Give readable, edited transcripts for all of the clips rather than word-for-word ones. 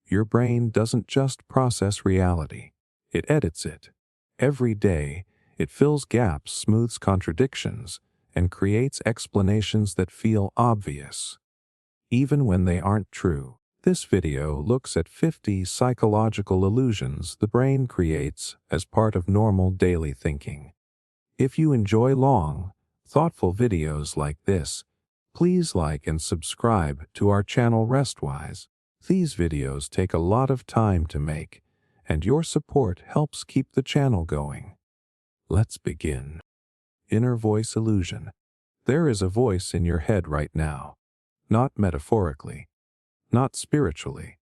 Your brain doesn't just process reality, it edits it. Every day, it fills gaps, smooths contradictions, and creates explanations that feel obvious, even when they aren't true. This video looks at 50 psychological illusions the brain creates as part of normal daily thinking. If you enjoy long, thoughtful videos like this, please like and subscribe to our channel Restwise. These videos take a lot of time to make, and your support helps keep the channel going. Let's begin. Inner voice illusion. There is a voice in your head right now. Not metaphorically, not spiritually,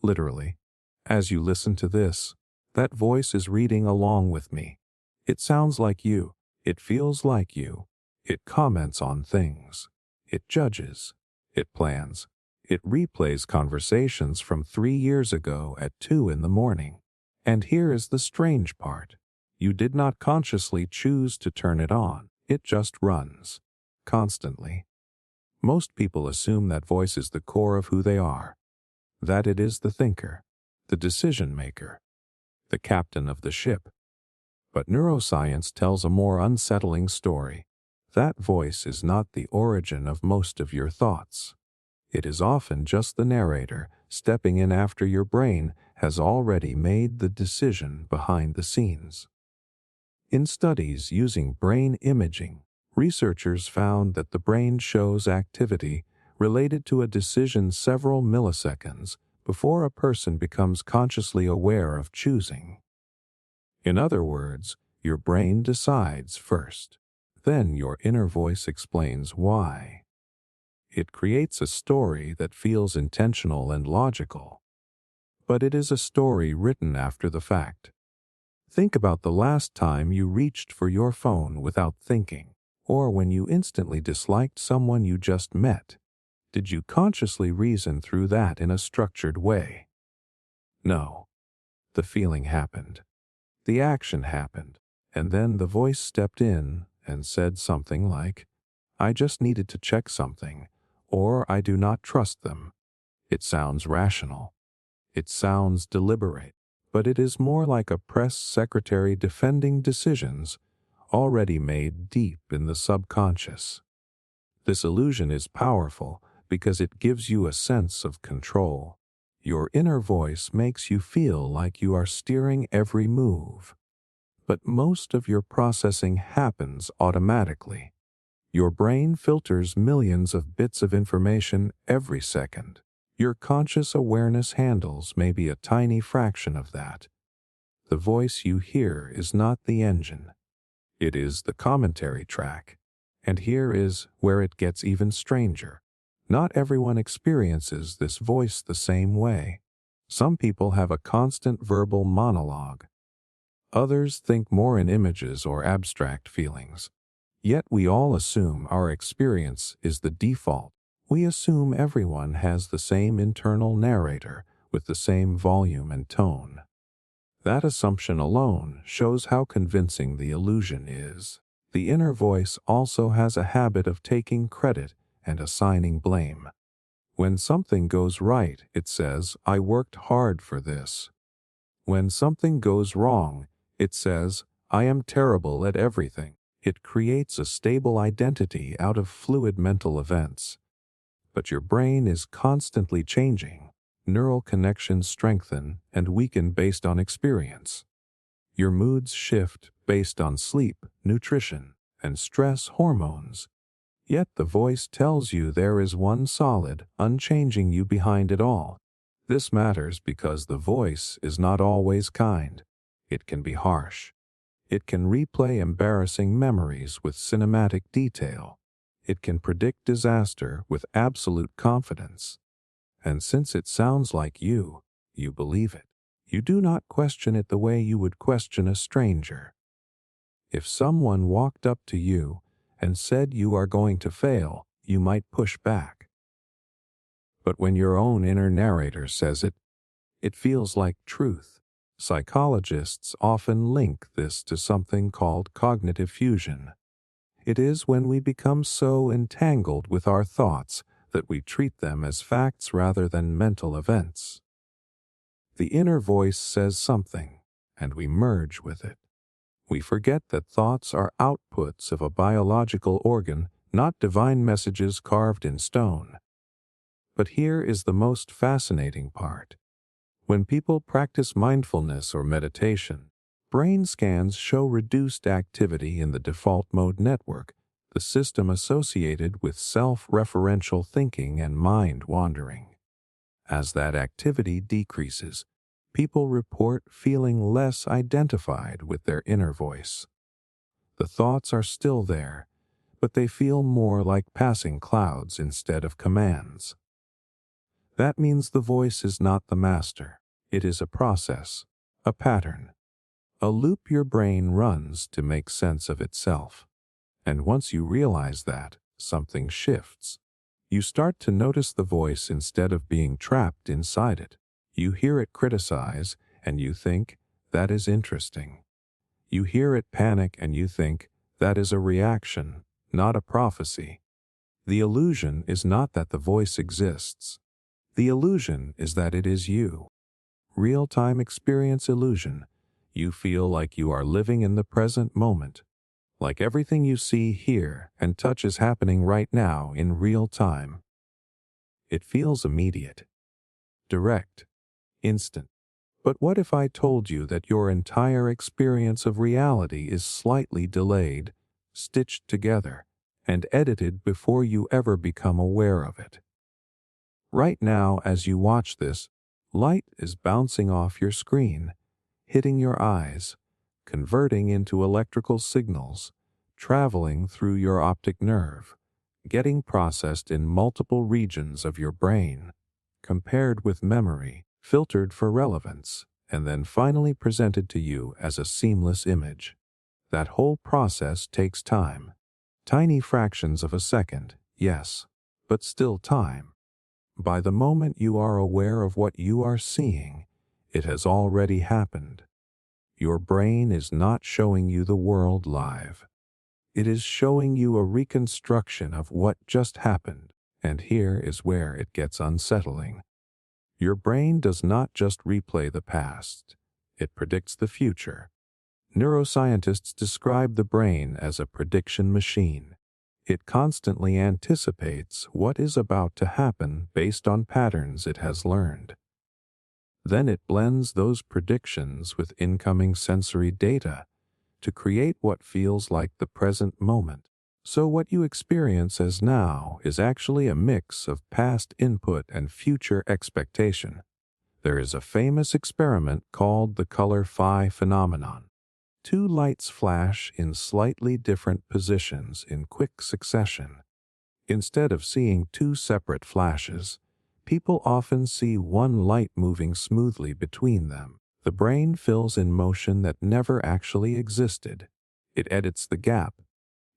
literally. As you listen to this, that voice is reading along with me. It sounds like you. It feels like you. It comments on things. It judges. It plans. It replays conversations from 3 years ago at 2 in the morning. And here is the strange part. You did not consciously choose to turn it on. It just runs. Constantly. Most people assume that voice is the core of who they are. That it is the thinker, the decision maker, the captain of the ship. But neuroscience tells a more unsettling story. That voice is not the origin of most of your thoughts. It is often just the narrator stepping in after your brain has already made the decision behind the scenes. In studies using brain imaging, researchers found that the brain shows activity related to a decision several milliseconds before a person becomes consciously aware of choosing. In other words, your brain decides first. Then your inner voice explains why. It creates a story that feels intentional and logical. But it is a story written after the fact. Think about the last time you reached for your phone without thinking, or when you instantly disliked someone you just met. Did you consciously reason through that in a structured way? No. The feeling happened. The action happened, and then the voice stepped in and said something like, "I just needed to check something," or "I do not trust them." It sounds rational. It sounds deliberate, but it is more like a press secretary defending decisions already made deep in the subconscious. This illusion is powerful because it gives you a sense of control. Your inner voice makes you feel like you are steering every move. But most of your processing happens automatically. Your brain filters millions of bits of information every second. Your conscious awareness handles maybe a tiny fraction of that. The voice you hear is not the engine. It is the commentary track. And here is where it gets even stranger. Not everyone experiences this voice the same way. Some people have a constant verbal monologue. Others think more in images or abstract feelings. Yet we all assume our experience is the default. We assume everyone has the same internal narrator with the same volume and tone. That assumption alone shows how convincing the illusion is. The inner voice also has a habit of taking credit and assigning blame. When something goes right, it says, "I worked hard for this." When something goes wrong, it says, "I am terrible at everything." It creates a stable identity out of fluid mental events. But your brain is constantly changing. Neural connections strengthen and weaken based on experience. Your moods shift based on sleep, nutrition, and stress hormones. Yet the voice tells you there is one solid, unchanging you behind it all. This matters because the voice is not always kind. It can be harsh. It can replay embarrassing memories with cinematic detail. It can predict disaster with absolute confidence. And since it sounds like you believe it. You do not question it the way you would question a stranger. If someone walked up to you and said you are going to fail, you might push back. But when your own inner narrator says it, it feels like truth. Psychologists often link this to something called cognitive fusion. It is when we become so entangled with our thoughts that we treat them as facts rather than mental events. The inner voice says something, and we merge with it. We forget that thoughts are outputs of a biological organ, not divine messages carved in stone. But here is the most fascinating part. When people practice mindfulness or meditation, brain scans show reduced activity in the default mode network, the system associated with self-referential thinking and mind wandering. As that activity decreases, people report feeling less identified with their inner voice. The thoughts are still there, but they feel more like passing clouds instead of commands. That means the voice is not the master. It is a process, a pattern, a loop your brain runs to make sense of itself. And once you realize that, something shifts. You start to notice the voice instead of being trapped inside it. You hear it criticize, and you think, that is interesting. You hear it panic, and you think, that is a reaction, not a prophecy. The illusion is not that the voice exists. The illusion is that it is you. Real-time experience illusion. You feel like you are living in the present moment, like everything you see, hear, and touch is happening right now in real time. It feels immediate, direct, instant. But what if I told you that your entire experience of reality is slightly delayed, stitched together, and edited before you ever become aware of it? Right now, as you watch this, light is bouncing off your screen, hitting your eyes, converting into electrical signals, traveling through your optic nerve, getting processed in multiple regions of your brain, compared with memory, filtered for relevance, and then finally presented to you as a seamless image. That whole process takes time. Tiny fractions of a second, yes, but still time. By the moment you are aware of what you are seeing, it has already happened. Your brain is not showing you the world live. It is showing you a reconstruction of what just happened, and here is where it gets unsettling. Your brain does not just replay the past, it predicts the future. Neuroscientists describe the brain as a prediction machine. It constantly anticipates what is about to happen based on patterns it has learned. Then it blends those predictions with incoming sensory data to create what feels like the present moment. So what you experience as now is actually a mix of past input and future expectation. There is a famous experiment called the color phi phenomenon. Two lights flash in slightly different positions in quick succession. Instead of seeing two separate flashes, people often see one light moving smoothly between them. The brain fills in motion that never actually existed. It edits the gap.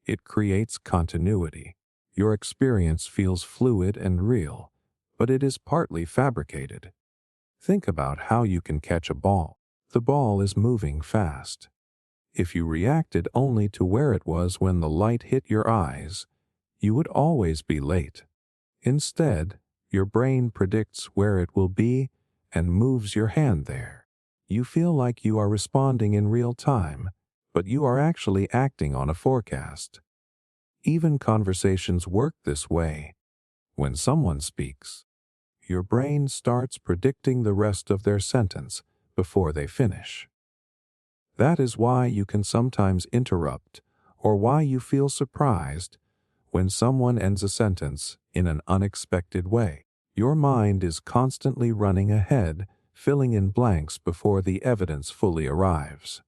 It creates continuity. Your experience feels fluid and real, but it is partly fabricated. Think about how you can catch a ball. The ball is moving fast. If you reacted only to where it was when the light hit your eyes, you would always be late. Instead, your brain predicts where it will be and moves your hand there. You feel like you are responding in real time, but you are actually acting on a forecast. Even conversations work this way. When someone speaks, your brain starts predicting the rest of their sentence before they finish. That is why you can sometimes interrupt, or why you feel surprised when someone ends a sentence in an unexpected way. Your mind is constantly running ahead, filling in blanks before the evidence fully arrives.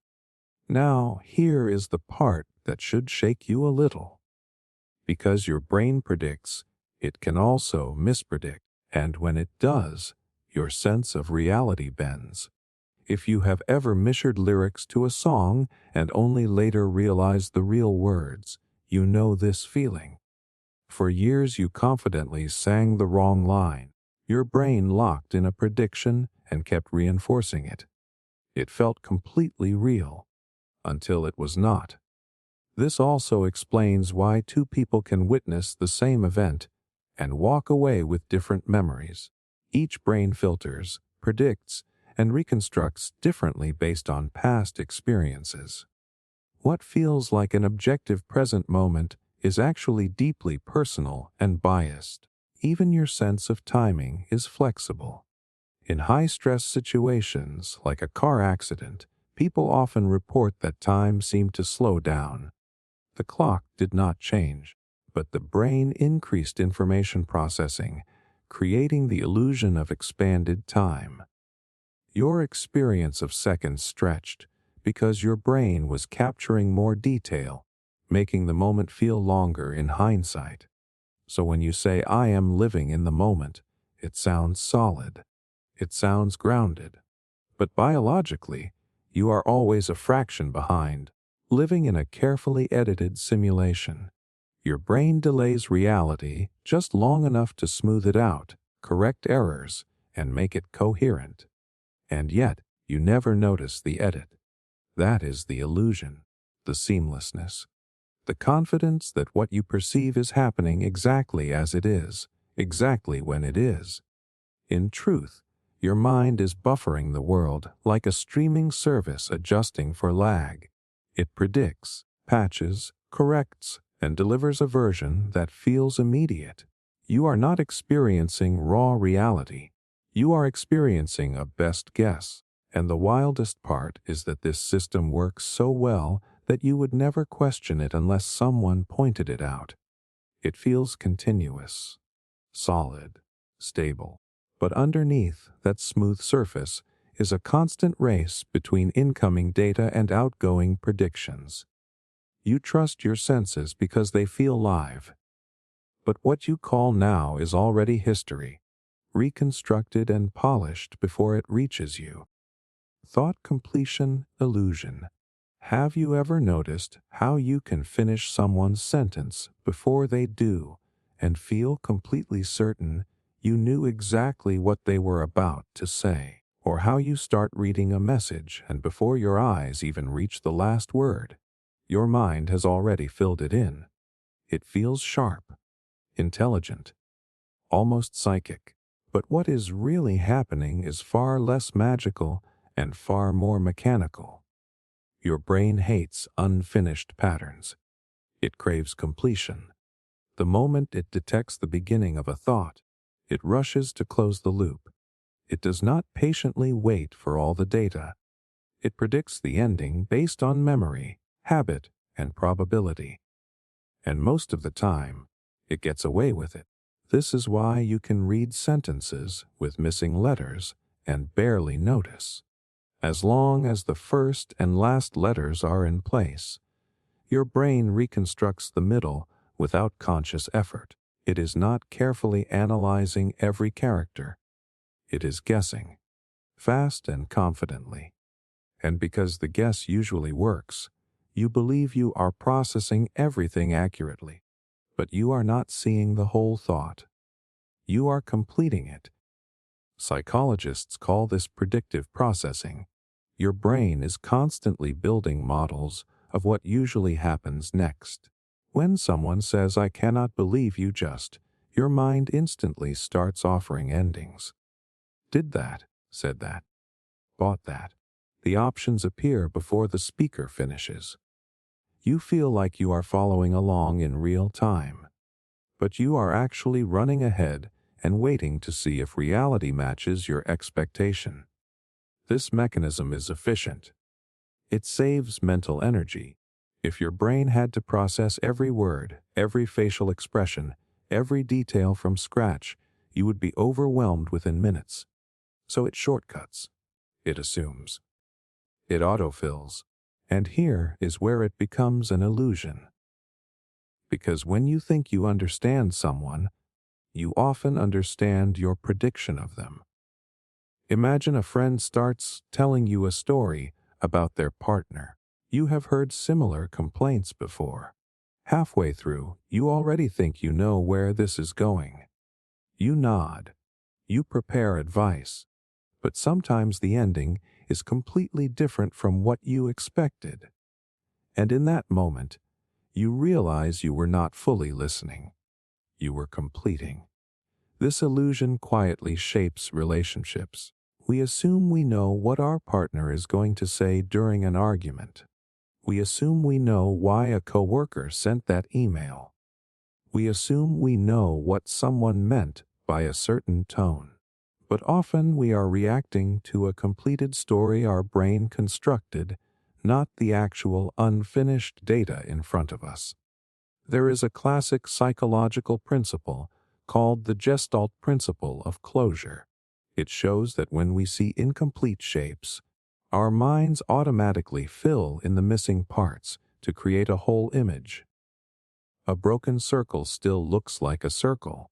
Now, here is the part that should shake you a little. Because your brain predicts, it can also mispredict, and when it does, your sense of reality bends. If you have ever misheard lyrics to a song and only later realized the real words, you know this feeling. For years you confidently sang the wrong line. Your brain locked in a prediction and kept reinforcing it. It felt completely real, until it was not. This also explains why two people can witness the same event and walk away with different memories. Each brain filters, predicts, and reconstructs differently based on past experiences. What feels like an objective present moment is actually deeply personal and biased. Even your sense of timing is flexible. In high-stress situations, like a car accident, people often report that time seemed to slow down. The clock did not change, but the brain increased information processing, creating the illusion of expanded time. Your experience of seconds stretched because your brain was capturing more detail, making the moment feel longer in hindsight. So when you say, "I am living in the moment," it sounds solid. It sounds grounded. But biologically, you are always a fraction behind, living in a carefully edited simulation. Your brain delays reality just long enough to smooth it out, correct errors, and make it coherent. And yet, you never notice the edit. That is the illusion, the seamlessness, the confidence that what you perceive is happening exactly as it is, exactly when it is. In truth, your mind is buffering the world like a streaming service adjusting for lag. It predicts, patches, corrects, and delivers a version that feels immediate. You are not experiencing raw reality. You are experiencing a best guess. And the wildest part is that this system works so well that you would never question it unless someone pointed it out. It feels continuous, solid, stable. But underneath that smooth surface is a constant race between incoming data and outgoing predictions. You trust your senses because they feel live. But what you call now is already history, reconstructed and polished before it reaches you. Thought completion illusion. Have you ever noticed how you can finish someone's sentence before they do and feel completely certain you knew exactly what they were about to say? Or how you start reading a message and before your eyes even reach the last word, your mind has already filled it in. It feels sharp, intelligent, almost psychic. But what is really happening is far less magical and far more mechanical. Your brain hates unfinished patterns. It craves completion. The moment it detects the beginning of a thought, it rushes to close the loop. It does not patiently wait for all the data. It predicts the ending based on memory, habit, and probability. And most of the time, it gets away with it. This is why you can read sentences with missing letters and barely notice. As long as the first and last letters are in place, your brain reconstructs the middle without conscious effort. It is not carefully analyzing every character. It is guessing, fast and confidently. And because the guess usually works, you believe you are processing everything accurately. But you are not seeing the whole thought. You are completing it. Psychologists call this predictive processing. Your brain is constantly building models of what usually happens next. When someone says, "I cannot believe you just," your mind instantly starts offering endings. Did that, said that, bought that. The options appear before the speaker finishes. You feel like you are following along in real time, but you are actually running ahead and waiting to see if reality matches your expectation. This mechanism is efficient. It saves mental energy. If your brain had to process every word, every facial expression, every detail from scratch, you would be overwhelmed within minutes. So it shortcuts. It assumes. It autofills. And here is where it becomes an illusion. Because when you think you understand someone, you often understand your prediction of them. Imagine a friend starts telling you a story about their partner. You have heard similar complaints before. Halfway through, you already think you know where this is going. You nod. You prepare advice. But sometimes the ending is completely different from what you expected. And in that moment, you realize you were not fully listening. You were completing. This illusion quietly shapes relationships. We assume we know what our partner is going to say during an argument. We assume we know why a coworker sent that email. We assume we know what someone meant by a certain tone. But often we are reacting to a completed story our brain constructed, not the actual unfinished data in front of us. There is a classic psychological principle called the Gestalt principle of closure. It shows that when we see incomplete shapes, our minds automatically fill in the missing parts to create a whole image. A broken circle still looks like a circle.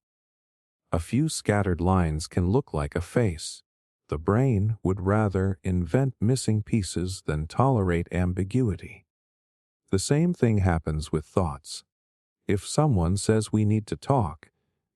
A few scattered lines can look like a face. The brain would rather invent missing pieces than tolerate ambiguity. The same thing happens with thoughts. If someone says we need to talk,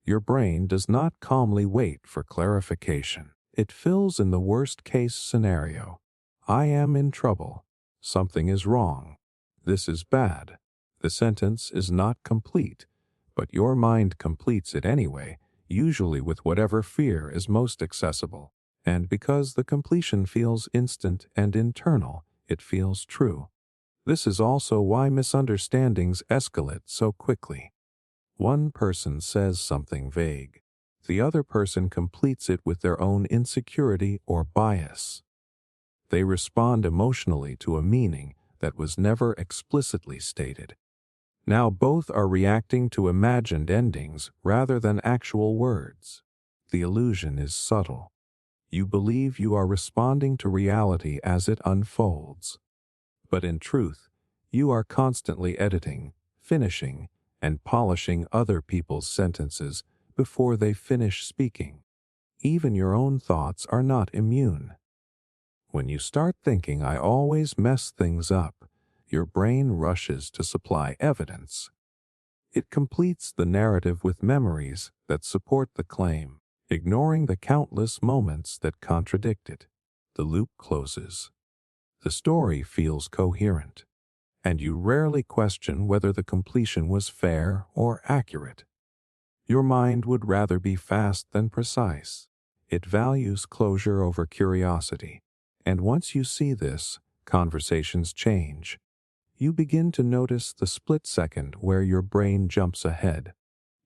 your brain does not calmly wait for clarification. It fills in the worst-case scenario. I am in trouble. Something is wrong. This is bad. The sentence is not complete, but your mind completes it anyway, usually with whatever fear is most accessible. And because the completion feels instant and internal, it feels true. This is also why misunderstandings escalate so quickly. One person says something vague. The other person completes it with their own insecurity or bias. They respond emotionally to a meaning that was never explicitly stated. Now both are reacting to imagined endings rather than actual words. The illusion is subtle. You believe you are responding to reality as it unfolds. But in truth, you are constantly editing, finishing, and polishing other people's sentences before they finish speaking. Even your own thoughts are not immune. When you start thinking I always mess things up, your brain rushes to supply evidence. It completes the narrative with memories that support the claim, ignoring the countless moments that contradict it. The loop closes. The story feels coherent, and you rarely question whether the completion was fair or accurate. Your mind would rather be fast than precise. It values closure over curiosity, and once you see this, conversations change. You begin to notice the split second where your brain jumps ahead.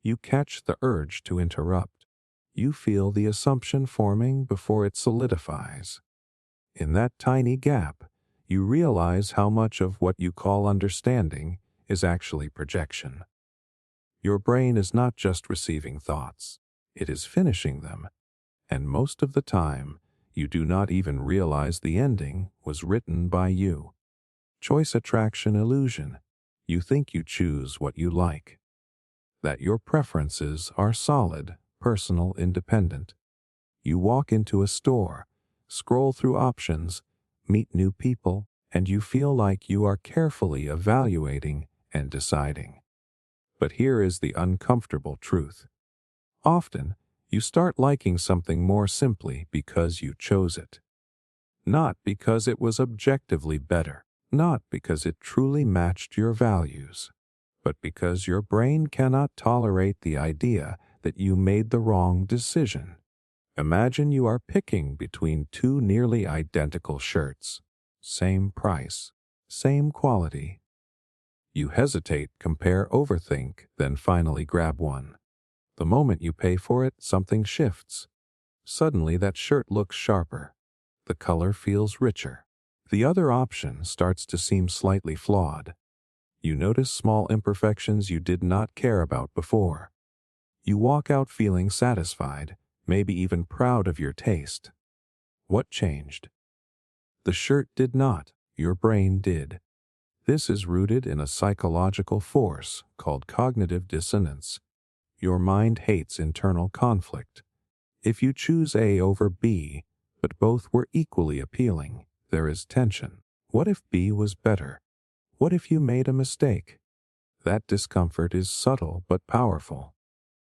You catch the urge to interrupt. You feel the assumption forming before it solidifies. In that tiny gap, you realize how much of what you call understanding is actually projection. Your brain is not just receiving thoughts, it is finishing them, and most of the time, you do not even realize the ending was written by you. Choice attraction illusion. You think you choose what you like, that your preferences are solid, personal, independent. You walk into a store, scroll through options, meet new people, and you feel like you are carefully evaluating and deciding. But here is the uncomfortable truth. Often, you start liking something more simply because you chose it. Not because it was objectively better, not because it truly matched your values, but because your brain cannot tolerate the idea that you made the wrong decision. Imagine you are picking between two nearly identical shirts. Same price, same quality. You hesitate, compare, overthink, then finally grab one. The moment you pay for it, something shifts. Suddenly that shirt looks sharper. The color feels richer. The other option starts to seem slightly flawed. You notice small imperfections you did not care about before. You walk out feeling satisfied, maybe even proud of your taste. What changed? The shirt did not, your brain did. This is rooted in a psychological force called cognitive dissonance. Your mind hates internal conflict. If you choose A over B, but both were equally appealing, there is tension. What if B was better? What if you made a mistake? That discomfort is subtle but powerful.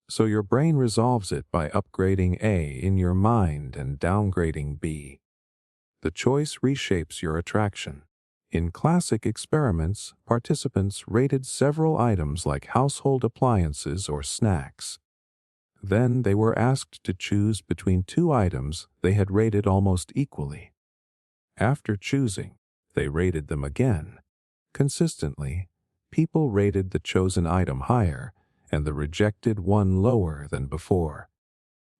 So your brain resolves it by upgrading A in your mind and downgrading B. The choice reshapes your attraction. In classic experiments, participants rated several items like household appliances or snacks. Then they were asked to choose between two items they had rated almost equally. After choosing, they rated them again. Consistently, people rated the chosen item higher and the rejected one lower than before.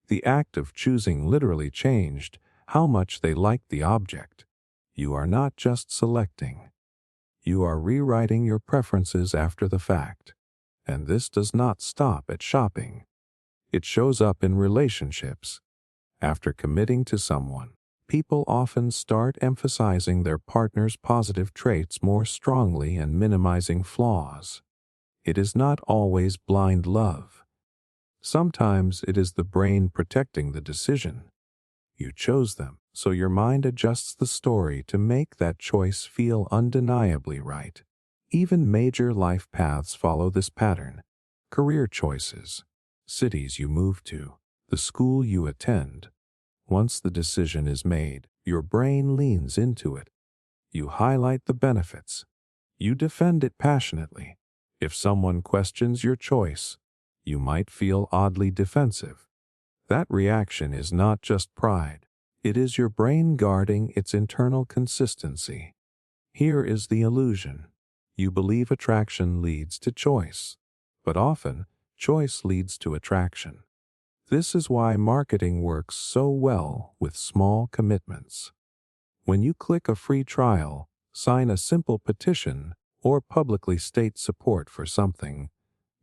The act of choosing literally changed how much they liked the object. You are not just selecting. You are rewriting your preferences after the fact. And this does not stop at shopping. It shows up in relationships. After committing to someone, people often start emphasizing their partner's positive traits more strongly and minimizing flaws. It is not always blind love. Sometimes it is the brain protecting the decision. You chose them, so your mind adjusts the story to make that choice feel undeniably right. Even major life paths follow this pattern. Career choices, cities you move to, the school you attend. Once the decision is made, your brain leans into it. You highlight the benefits. You defend it passionately. If someone questions your choice, you might feel oddly defensive. That reaction is not just pride. It is your brain guarding its internal consistency. Here is the illusion. You believe attraction leads to choice, but often choice leads to attraction. This is why marketing works so well with small commitments. When you click a free trial, sign a simple petition, or publicly state support for something,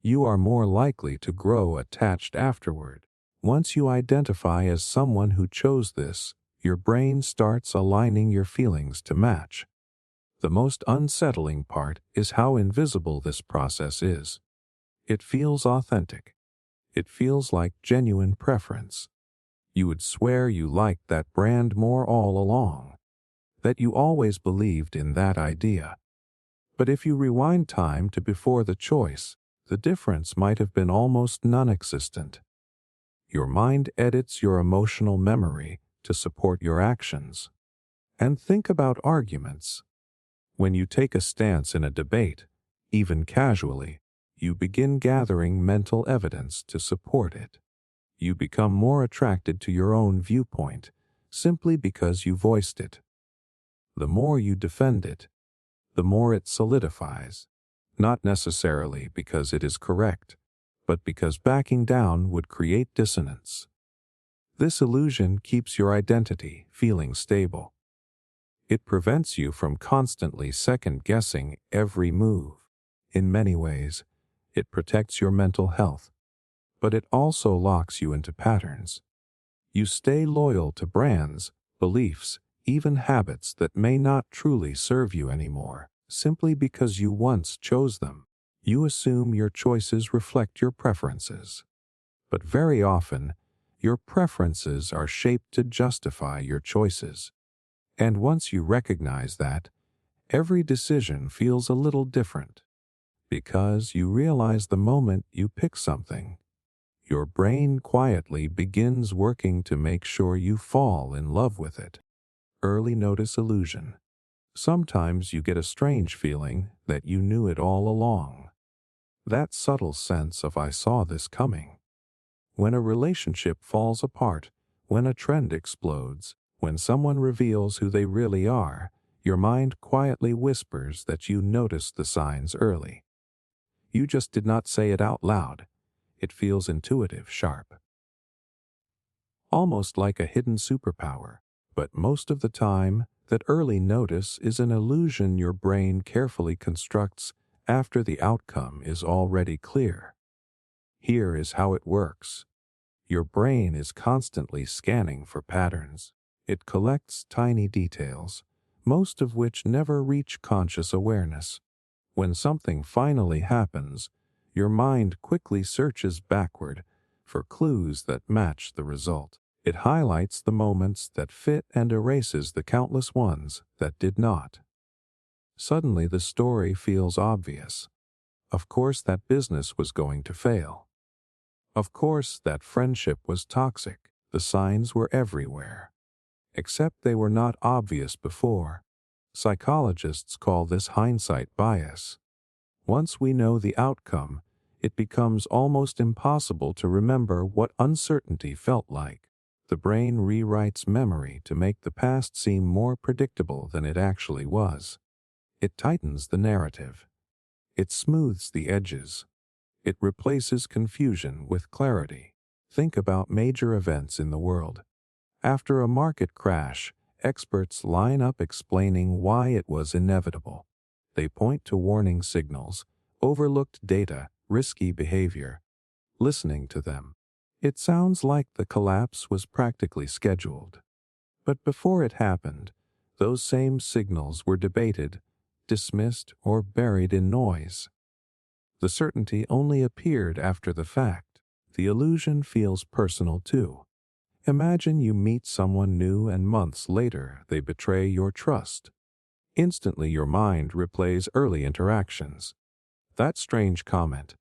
you are more likely to grow attached afterward. Once you identify as someone who chose this, your brain starts aligning your feelings to match. The most unsettling part is how invisible this process is. It feels authentic. It feels like genuine preference. You would swear you liked that brand more all along, that you always believed in that idea. But if you rewind time to before the choice, the difference might have been almost non-existent. Your mind edits your emotional memory to support your actions. And think about arguments. When you take a stance in a debate, even casually, you begin gathering mental evidence to support it. You become more attracted to your own viewpoint simply because you voiced it. The more you defend it, the more it solidifies, not necessarily because it is correct, but because backing down would create dissonance. This illusion keeps your identity feeling stable. It prevents you from constantly second-guessing every move. In many ways, it protects your mental health, but it also locks you into patterns. You stay loyal to brands, beliefs, even habits that may not truly serve you anymore, simply because you once chose them. You assume your choices reflect your preferences. But very often, your preferences are shaped to justify your choices. And once you recognize that, every decision feels a little different. Because you realize the moment you pick something, your brain quietly begins working to make sure you fall in love with it. Early notice illusion. Sometimes you get a strange feeling that you knew it all along. That subtle sense of "I saw this coming." When a relationship falls apart, when a trend explodes, when someone reveals who they really are, your mind quietly whispers that you noticed the signs early. You just did not say it out loud. It feels intuitive, sharp. Almost like a hidden superpower. But most of the time, that early notice is an illusion your brain carefully constructs after the outcome is already clear. Here is how it works. Your brain is constantly scanning for patterns. It collects tiny details, most of which never reach conscious awareness. When something finally happens, your mind quickly searches backward for clues that match the result. It highlights the moments that fit and erases the countless ones that did not. Suddenly the story feels obvious. Of course that business was going to fail. Of course that friendship was toxic. The signs were everywhere. Except they were not obvious before. Psychologists call this hindsight bias. Once we know the outcome, it becomes almost impossible to remember what uncertainty felt like. The brain rewrites memory to make the past seem more predictable than it actually was. It tightens the narrative. It smooths the edges. It replaces confusion with clarity. Think about major events in the world. After a market crash, experts line up explaining why it was inevitable. They point to warning signals, overlooked data, risky behavior. Listening to them, it sounds like the collapse was practically scheduled. But before it happened, those same signals were debated, dismissed, or buried in noise. The certainty only appeared after the fact. The illusion feels personal too. Imagine you meet someone new and months later they betray your trust. Instantly your mind replays early interactions. That strange comment,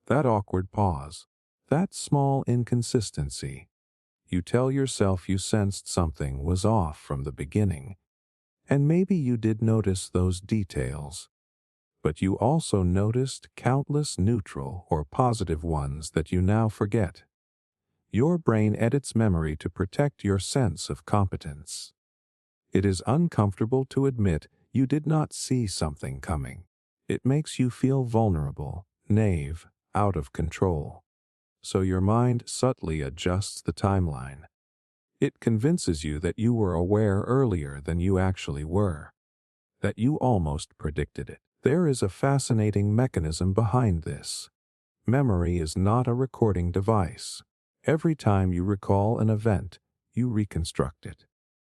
that awkward pause, that small inconsistency. You tell yourself you sensed something was off from the beginning. And maybe you did notice those details. But you also noticed countless neutral or positive ones that you now forget. Your brain edits memory to protect your sense of competence. It is uncomfortable to admit you did not see something coming. It makes you feel vulnerable, naive, out of control. So your mind subtly adjusts the timeline. It convinces you that you were aware earlier than you actually were, that you almost predicted it. There is a fascinating mechanism behind this. Memory is not a recording device. Every time you recall an event, you reconstruct it.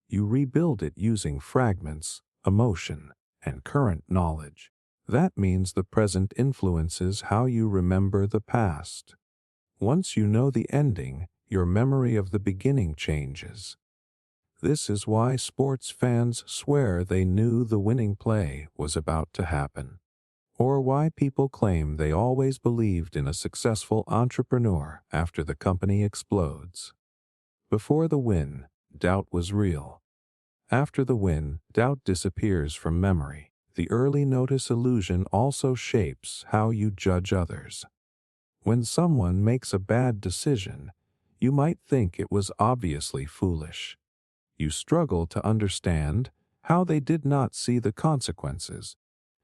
You rebuild it using fragments, emotion, and current knowledge. That means the present influences how you remember the past. Once you know the ending, your memory of the beginning changes. This is why sports fans swear they knew the winning play was about to happen, or why people claim they always believed in a successful entrepreneur after the company explodes. Before the win, doubt was real. After the win, doubt disappears from memory. The early notice illusion also shapes how you judge others. When someone makes a bad decision, you might think it was obviously foolish. You struggle to understand how they did not see the consequences,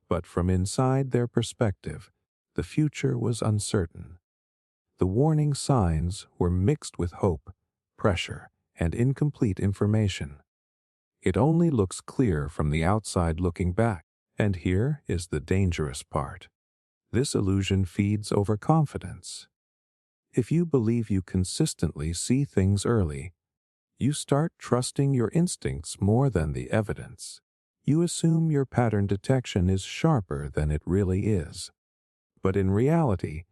but from inside their perspective, the future was uncertain. The warning signs were mixed with hope, pressure, and incomplete information. It only looks clear from the outside looking back. And here is the dangerous part. This illusion feeds overconfidence. If you believe you consistently see things early, you start trusting your instincts more than the evidence. You assume your pattern detection is sharper than it really is. But in reality,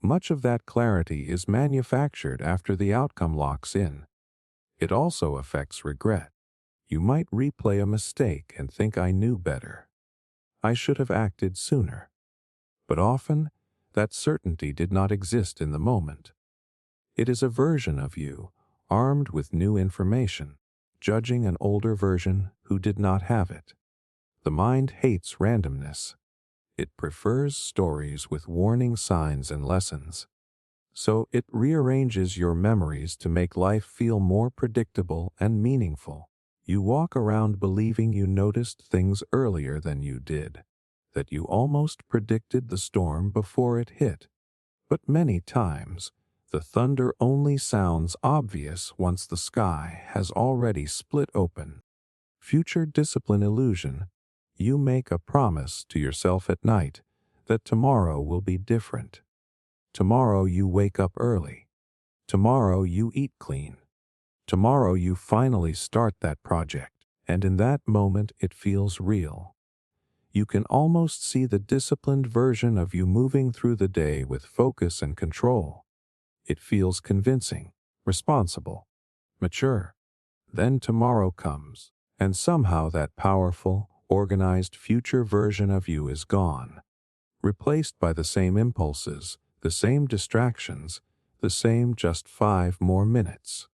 much of that clarity is manufactured after the outcome locks in. It also affects regret. You might replay a mistake and think I knew better. I should have acted sooner. But often, that certainty did not exist in the moment. It is a version of you, armed with new information, judging an older version who did not have it. The mind hates randomness. It prefers stories with warning signs and lessons. So it rearranges your memories to make life feel more predictable and meaningful. You walk around believing you noticed things earlier than you did, that you almost predicted the storm before it hit. But many times, the thunder only sounds obvious once the sky has already split open. Future discipline illusion. You make a promise to yourself at night that tomorrow will be different. Tomorrow you wake up early. Tomorrow you eat clean. Tomorrow you finally start that project, and in that moment it feels real. You can almost see the disciplined version of you moving through the day with focus and control. It feels convincing, responsible, mature. Then tomorrow comes, and somehow that powerful, organized future version of you is gone, replaced by the same impulses, the same distractions, the same just 5 more minutes.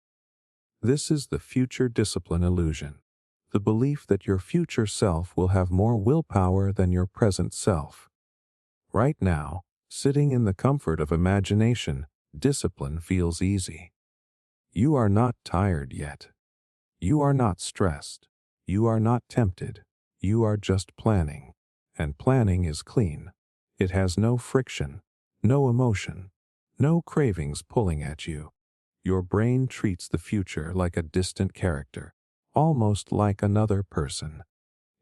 This is the future discipline illusion, the belief that your future self will have more willpower than your present self. Right now, Sitting in the comfort of imagination, discipline feels easy. You are not tired yet. You are not stressed. You are not tempted. You are just planning. And planning is clean. It has no friction, no emotion, no cravings pulling at you. Your brain treats the future like a distant character, almost like another person.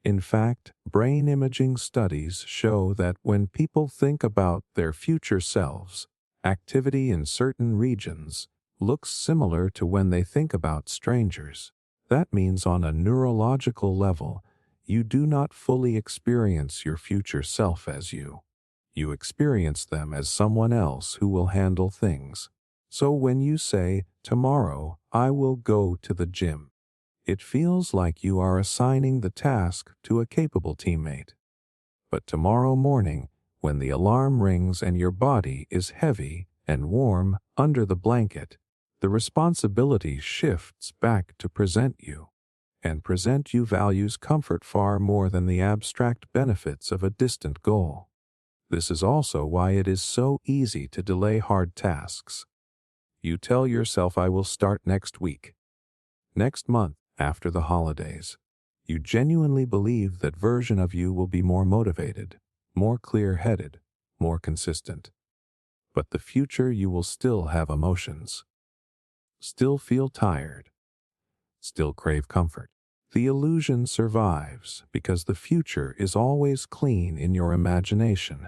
In fact, brain imaging studies show that when people think about their future selves, activity in certain regions looks similar to when they think about strangers. That means on a neurological level, you do not fully experience your future self as you. You experience them as someone else who will handle things. So when you say, "Tomorrow, I will go to the gym," it feels like you are assigning the task to a capable teammate. But tomorrow morning, when the alarm rings and your body is heavy and warm under the blanket, the responsibility shifts back to present you. And present you values comfort far more than the abstract benefits of a distant goal. This is also why it is so easy to delay hard tasks. You tell yourself, "I will start next week, next month, after the holidays." You genuinely believe that version of you will be more motivated, more clear-headed, more consistent. But the future, you will still have emotions, still feel tired, still crave comfort. The illusion survives because the future is always clean in your imagination.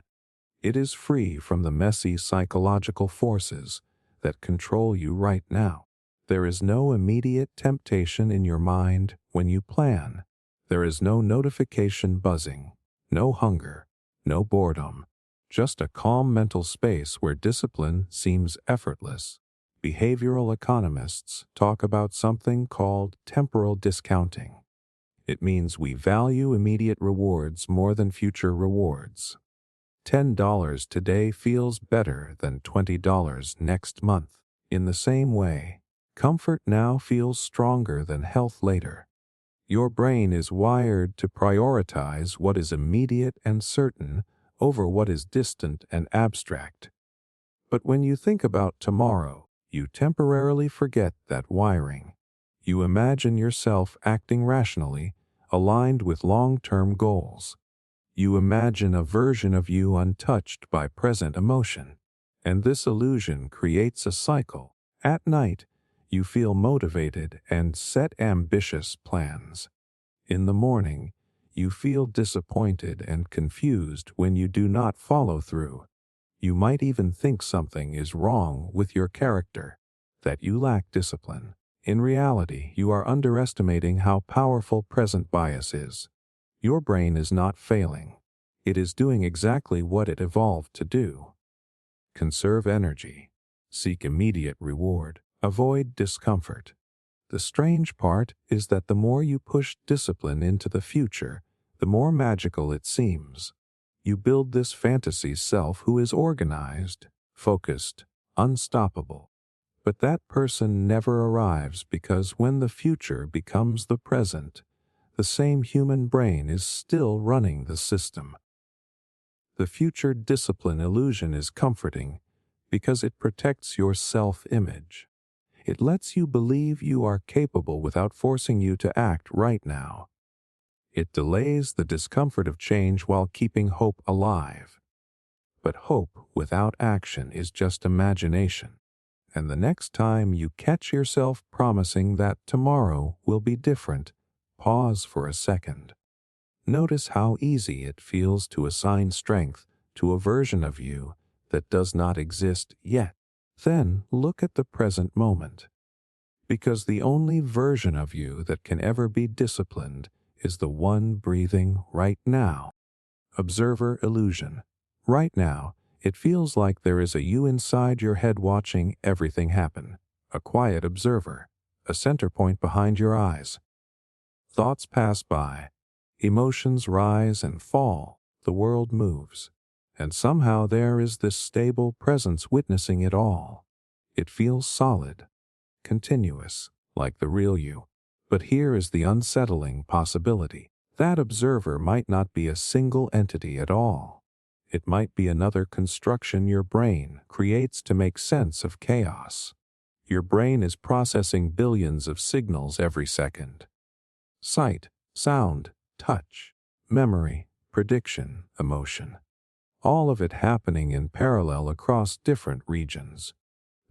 It is free from the messy psychological forces that control you right now. There is no immediate temptation in your mind when you plan. There is no notification buzzing, no hunger, no boredom, just a calm mental space where discipline seems effortless. Behavioral economists talk about something called temporal discounting. It means we value immediate rewards more than future rewards. $10 today feels better than $20 next month. In the same way, comfort now feels stronger than health later. Your brain is wired to prioritize what is immediate and certain over what is distant and abstract. But when you think about tomorrow, you temporarily forget that wiring. You imagine yourself acting rationally, aligned with long-term goals. You imagine a version of you untouched by present emotion. And this illusion creates a cycle. At night, you feel motivated and set ambitious plans. In the morning, you feel disappointed and confused when you do not follow through. You might even think something is wrong with your character, that you lack discipline. In reality, you are underestimating how powerful present bias is. Your brain is not failing. It is doing exactly what it evolved to do. Conserve energy. Seek immediate reward. Avoid discomfort. The strange part is that the more you push discipline into the future, the more magical it seems. You build this fantasy self who is organized, focused, unstoppable. But that person never arrives because when the future becomes the present, the same human brain is still running the system. The future discipline illusion is comforting because it protects your self-image. It lets you believe you are capable without forcing you to act right now. It delays the discomfort of change while keeping hope alive. But hope without action is just imagination. And the next time you catch yourself promising that tomorrow will be different, pause for a second. Notice how easy it feels to assign strength to a version of you that does not exist yet. Then look at the present moment. Because the only version of you that can ever be disciplined is the one breathing right now. Observer illusion. Right now, it feels like there is a you inside your head watching everything happen. A quiet observer. A center point behind your eyes. Thoughts pass by. Emotions rise and fall. The world moves. And somehow there is this stable presence witnessing it all. It feels solid, continuous, like the real you. But here is the unsettling possibility. That observer might not be a single entity at all. It might be another construction your brain creates to make sense of chaos. Your brain is processing billions of signals every second. Sight, sound, touch, memory, prediction, emotion. All of it happening in parallel across different regions.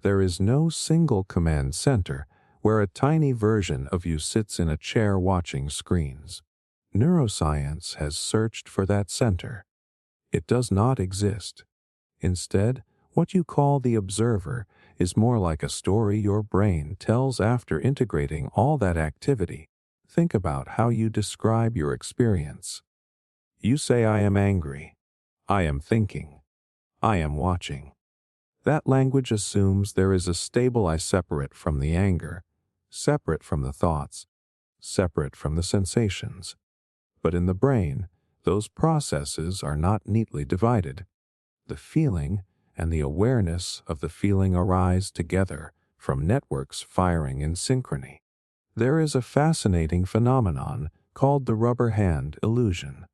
There is no single command center where a tiny version of you sits in a chair watching screens. Neuroscience has searched for that center. It does not exist. Instead, what you call the observer is more like a story your brain tells after integrating all that activity. Think about how you describe your experience. You say, "I am angry. I am thinking. I am watching." That language assumes there is a stable I separate from the anger, separate from the thoughts, separate from the sensations. But in the brain, those processes are not neatly divided. The feeling and the awareness of the feeling arise together from networks firing in synchrony. There is a fascinating phenomenon called the rubber hand illusion.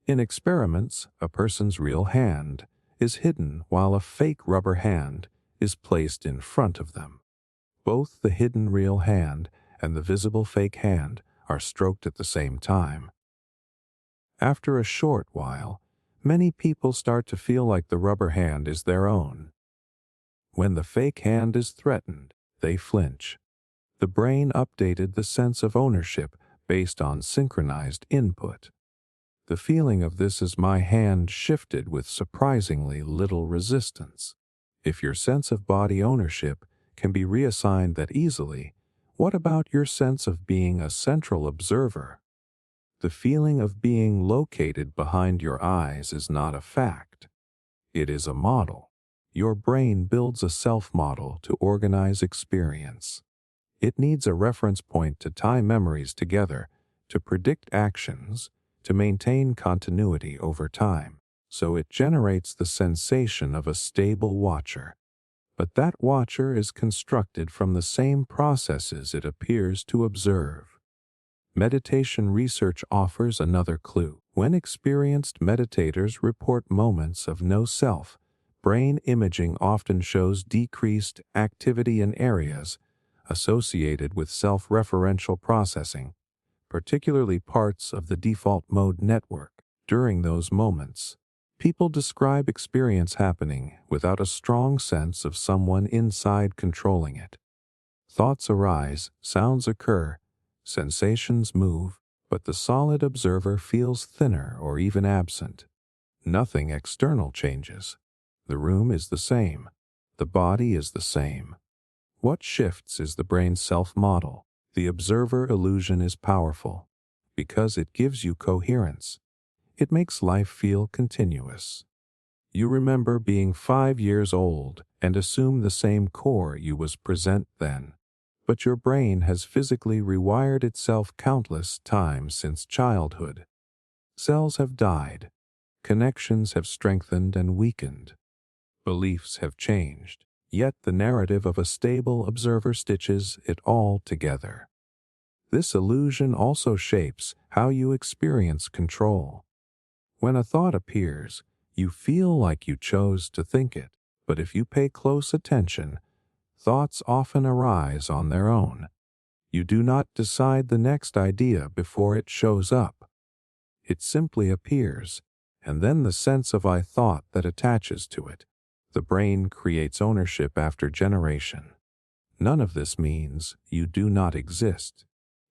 In experiments, a person's real hand is hidden while a fake rubber hand is placed in front of them. Both the hidden real hand and the visible fake hand are stroked at the same time. After a short while, many people start to feel like the rubber hand is their own. When the fake hand is threatened, they flinch. The brain updated the sense of ownership based on synchronized input. The feeling of "this is my hand" shifted with surprisingly little resistance. If your sense of body ownership can be reassigned that easily, what about your sense of being a central observer? The feeling of being located behind your eyes is not a fact. It is a model. Your brain builds a self-model to organize experience. It needs a reference point to tie memories together, to predict actions, to maintain continuity over time. So it generates the sensation of a stable watcher. But that watcher is constructed from the same processes it appears to observe. Meditation research offers another clue. When experienced meditators report moments of no self, brain imaging often shows decreased activity in areas associated with self-referential processing, particularly parts of the default mode network. During those moments, people describe experience happening without a strong sense of someone inside controlling it. Thoughts arise, sounds occur, sensations move, but the solid observer feels thinner or even absent. Nothing external changes. The room is the same. The body is the same. What shifts is the brain's self-model. The observer illusion is powerful because it gives you coherence. It makes life feel continuous. You remember being 5 years old and assume the same core you was present then. But your brain has physically rewired itself countless times since childhood. Cells have died. Connections have strengthened and weakened. Beliefs have changed. Yet the narrative of a stable observer stitches it all together. This illusion also shapes how you experience control. When a thought appears, you feel like you chose to think it, but if you pay close attention, thoughts often arise on their own. You do not decide the next idea before it shows up. It simply appears, and then the sense of "I thought" that attaches to it. The brain creates ownership after generation. None of this means you do not exist.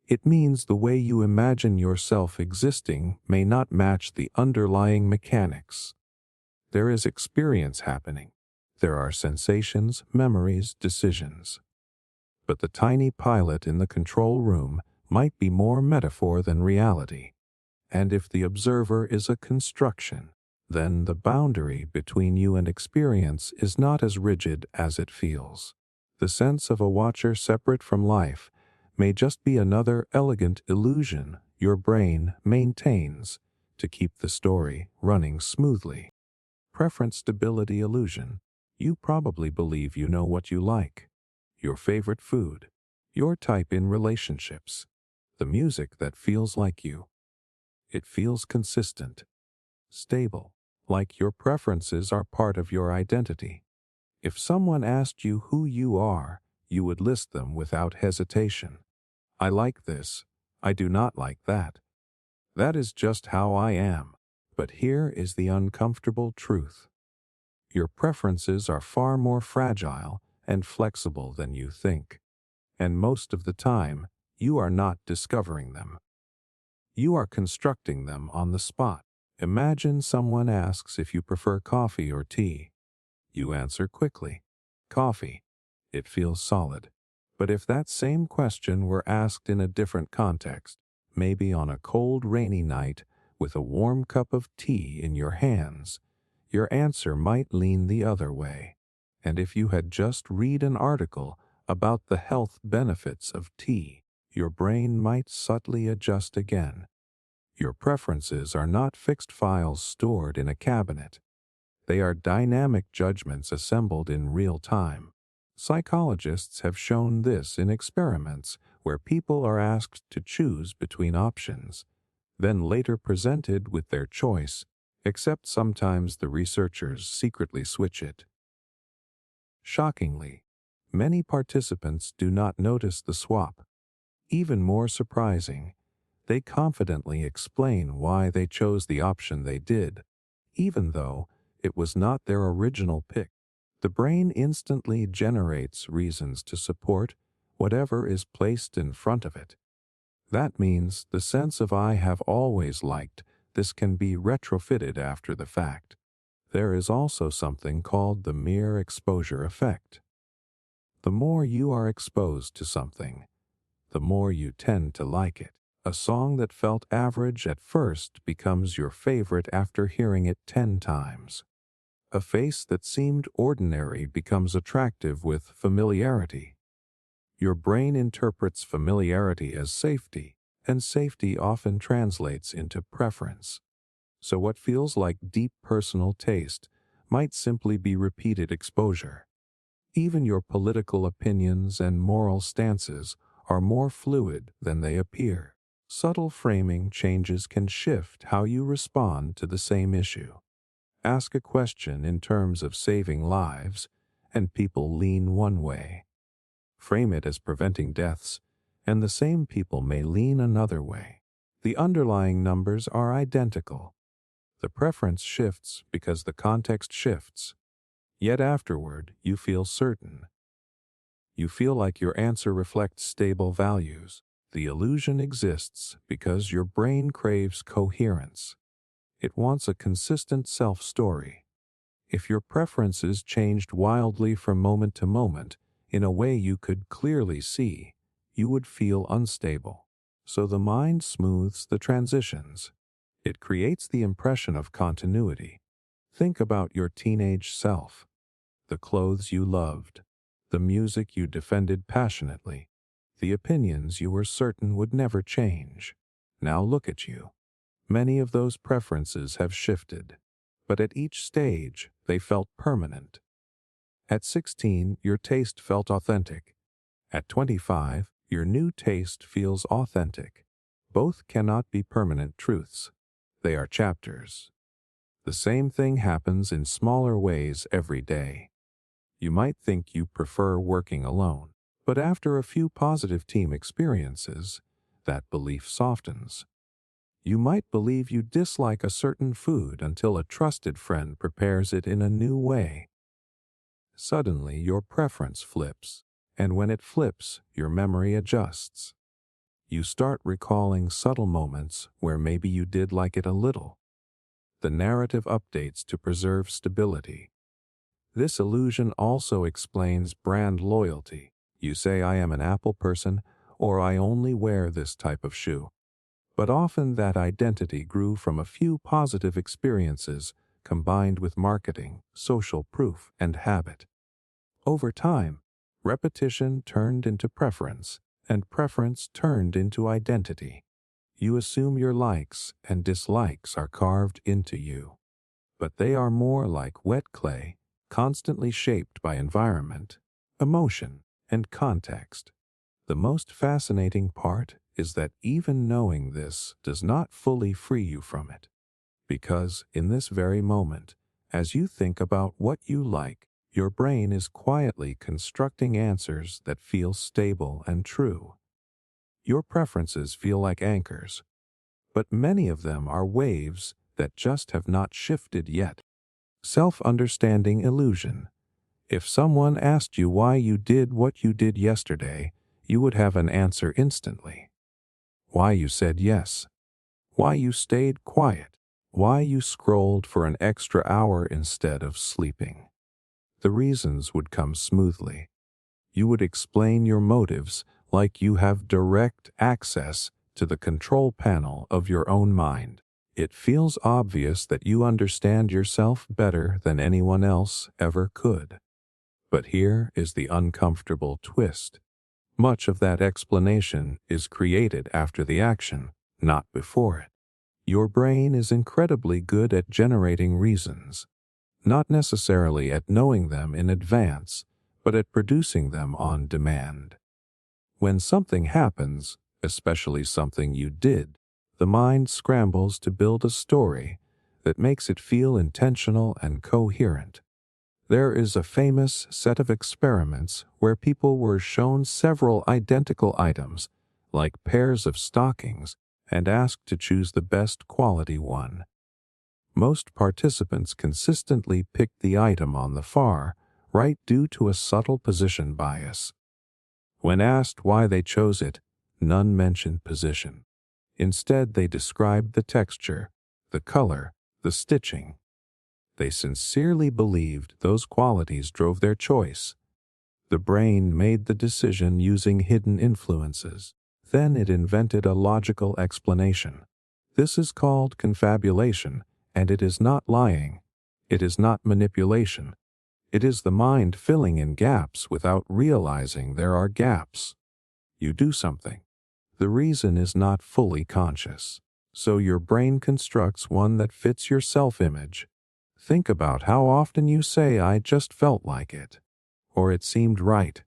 It means the way you imagine yourself existing may not match the underlying mechanics. There is experience happening. There are sensations, memories, decisions. But the tiny pilot in the control room might be more metaphor than reality. And if the observer is a construction, then the boundary between you and experience is not as rigid as it feels. The sense of a watcher separate from life may just be another elegant illusion your brain maintains to keep the story running smoothly. Preference stability illusion. You probably believe you know what you like, your favorite food, your type in relationships, the music that feels like you. It feels consistent, stable. like your preferences are part of your identity. If someone asked you who you are, you would list them without hesitation. I like this. I do not like that. That is just how I am. But here is the uncomfortable truth. Your preferences are far more fragile and flexible than you think. And most of the time, you are not discovering them. You are constructing them on the spot. Imagine someone asks if you prefer coffee or tea. You answer quickly, coffee. It feels solid. But if that same question were asked in a different context, maybe on a cold, rainy night with a warm cup of tea in your hands, your answer might lean the other way. And if you had just read an article about the health benefits of tea, your brain might subtly adjust again. Your preferences are not fixed files stored in a cabinet. They are dynamic judgments assembled in real time. Psychologists have shown this in experiments where people are asked to choose between options, then later presented with their choice, except sometimes the researchers secretly switch it. Shockingly, many participants do not notice the swap. Even more surprising, they confidently explain why they chose the option they did, even though it was not their original pick. The brain instantly generates reasons to support whatever is placed in front of it. That means the sense of "I have always liked this" can be retrofitted after the fact. There is also something called the mere exposure effect. The more you are exposed to something, the more you tend to like it. A song that felt average at first becomes your favorite after hearing it 10 times. A face that seemed ordinary becomes attractive with familiarity. Your brain interprets familiarity as safety, and safety often translates into preference. So what feels like deep personal taste might simply be repeated exposure. Even your political opinions and moral stances are more fluid than they appear. Subtle framing changes can shift how you respond to the same issue. Ask a question in terms of saving lives, and people lean one way. Frame it as preventing deaths, and the same people may lean another way. The underlying numbers are identical. The preference shifts because the context shifts. Yet afterward, you feel certain. You feel like your answer reflects stable values. The illusion exists because your brain craves coherence. It wants a consistent self-story. If your preferences changed wildly from moment to moment, in a way you could clearly see, you would feel unstable. So the mind smooths the transitions. It creates the impression of continuity. Think about your teenage self, the clothes you loved, the music you defended passionately, the opinions you were certain would never change. Now look at you. Many of those preferences have shifted, but at each stage they felt permanent. At 16, your taste felt authentic. At 25, your new taste feels authentic. Both cannot be permanent truths. They are chapters. The same thing happens in smaller ways every day. You might think you prefer working alone, but after a few positive team experiences, that belief softens. You might believe you dislike a certain food until a trusted friend prepares it in a new way. Suddenly, your preference flips, and when it flips, your memory adjusts. You start recalling subtle moments where maybe you did like it a little. The narrative updates to preserve stability. This illusion also explains brand loyalty. You say, "I am an Apple person," or "I only wear this type of shoe." But often that identity grew from a few positive experiences combined with marketing, social proof, and habit. Over time, repetition turned into preference, and preference turned into identity. You assume your likes and dislikes are carved into you. But they are more like wet clay, constantly shaped by environment, emotion, and context. The most fascinating part is that even knowing this does not fully free you from it. Because in this very moment, as you think about what you like, your brain is quietly constructing answers that feel stable and true. Your preferences feel like anchors, but many of them are waves that just have not shifted yet. Self-understanding illusion. If someone asked you why you did what you did yesterday, you would have an answer instantly. Why you said yes. Why you stayed quiet. Why you scrolled for an extra hour instead of sleeping. The reasons would come smoothly. You would explain your motives like you have direct access to the control panel of your own mind. It feels obvious that you understand yourself better than anyone else ever could. But here is the uncomfortable twist. Much of that explanation is created after the action, not before it. Your brain is incredibly good at generating reasons, not necessarily at knowing them in advance, but at producing them on demand. When something happens, especially something you did, the mind scrambles to build a story that makes it feel intentional and coherent. There is a famous set of experiments where people were shown several identical items, like pairs of stockings, and asked to choose the best quality one. Most participants consistently picked the item on the far right due to a subtle position bias. When asked why they chose it, none mentioned position. Instead, they described the texture, the color, the stitching. They sincerely believed those qualities drove their choice. The brain made the decision using hidden influences. Then it invented a logical explanation. This is called confabulation, and it is not lying. It is not manipulation. It is the mind filling in gaps without realizing there are gaps. You do something. The reason is not fully conscious, so your brain constructs one that fits your self-image. Think about how often you say, "I just felt like it," or "it seemed right."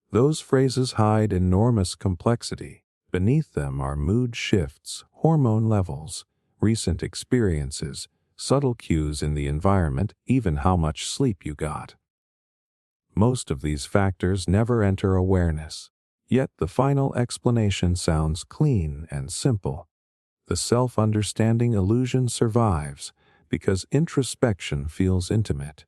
Those phrases hide enormous complexity. Beneath them are mood shifts, hormone levels, recent experiences, subtle cues in the environment, even how much sleep you got. Most of these factors never enter awareness, yet the final explanation sounds clean and simple. The self-understanding illusion survives because introspection feels intimate.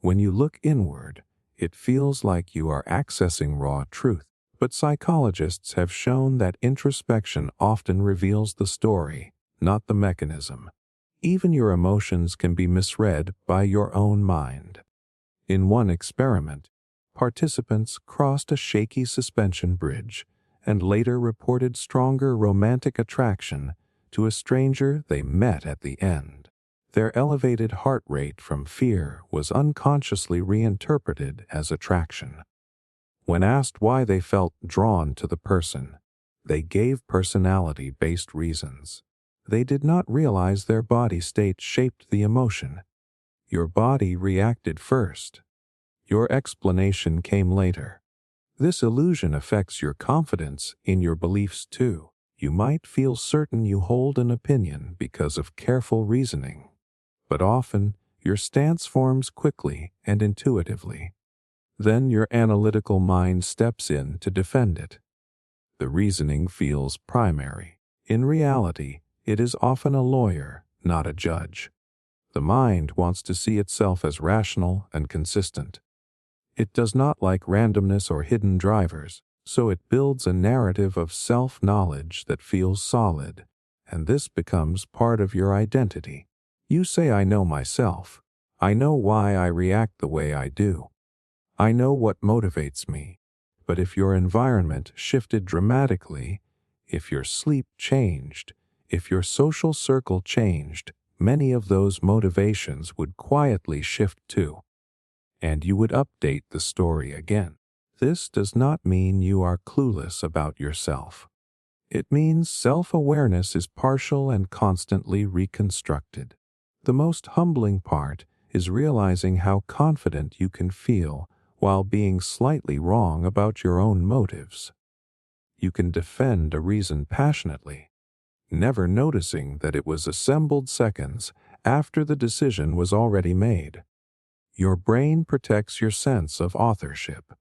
When you look inward, it feels like you are accessing raw truth. But psychologists have shown that introspection often reveals the story, not the mechanism. Even your emotions can be misread by your own mind. In one experiment, participants crossed a shaky suspension bridge and later reported stronger romantic attraction to a stranger they met at the end. Their elevated heart rate from fear was unconsciously reinterpreted as attraction. When asked why they felt drawn to the person, they gave personality-based reasons. They did not realize their body state shaped the emotion. Your body reacted first. Your explanation came later. This illusion affects your confidence in your beliefs too. You might feel certain you hold an opinion because of careful reasoning, but often your stance forms quickly and intuitively. Then your analytical mind steps in to defend it. The reasoning feels primary. In reality, it is often a lawyer, not a judge. The mind wants to see itself as rational and consistent. It does not like randomness or hidden drivers, so it builds a narrative of self-knowledge that feels solid, and this becomes part of your identity. You say, "I know myself. I know why I react the way I do. I know what motivates me." But if your environment shifted dramatically, if your sleep changed, if your social circle changed, many of those motivations would quietly shift too, and you would update the story again. This does not mean you are clueless about yourself. It means self-awareness is partial and constantly reconstructed. The most humbling part is realizing how confident you can feel while being slightly wrong about your own motives. You can defend a reason passionately, never noticing that it was assembled seconds after the decision was already made. Your brain protects your sense of authorship.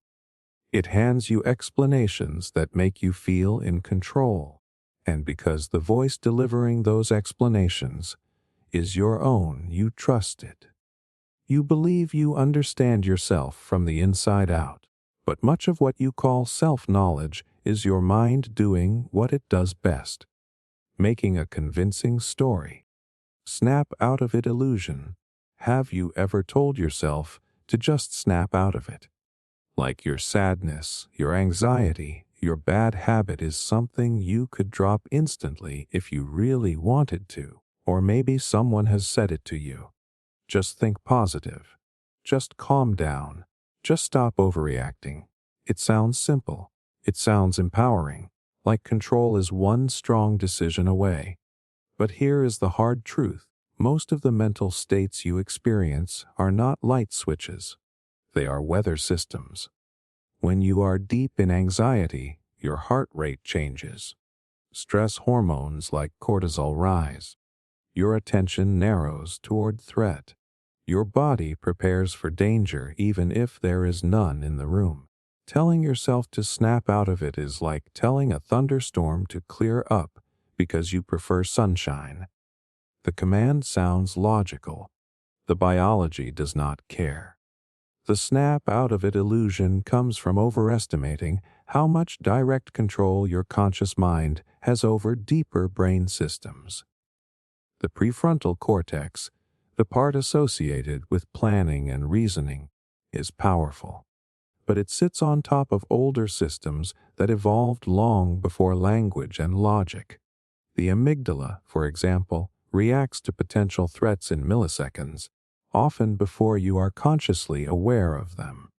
It hands you explanations that make you feel in control, and because the voice delivering those explanations is your own, you trust it. You believe you understand yourself from the inside out, but much of what you call self-knowledge is your mind doing what it does best, making a convincing story. Snap out of it illusion. Have you ever told yourself to just snap out of it? Like your sadness, your anxiety, your bad habit is something you could drop instantly if you really wanted to, or maybe someone has said it to you. Just think positive. Just calm down. Just stop overreacting. It sounds simple. It sounds empowering, like control is one strong decision away. But here is the hard truth. Most of the mental states you experience are not light switches. They are weather systems. When you are deep in anxiety, your heart rate changes. Stress hormones like cortisol rise. Your attention narrows toward threat. Your body prepares for danger even if there is none in the room. Telling yourself to snap out of it is like telling a thunderstorm to clear up because you prefer sunshine. The command sounds logical. The biology does not care. The snap out of it illusion comes from overestimating how much direct control your conscious mind has over deeper brain systems. The prefrontal cortex, the part associated with planning and reasoning, is powerful. But it sits on top of older systems that evolved long before language and logic. The amygdala, for example, reacts to potential threats in milliseconds, often before you are consciously aware of them.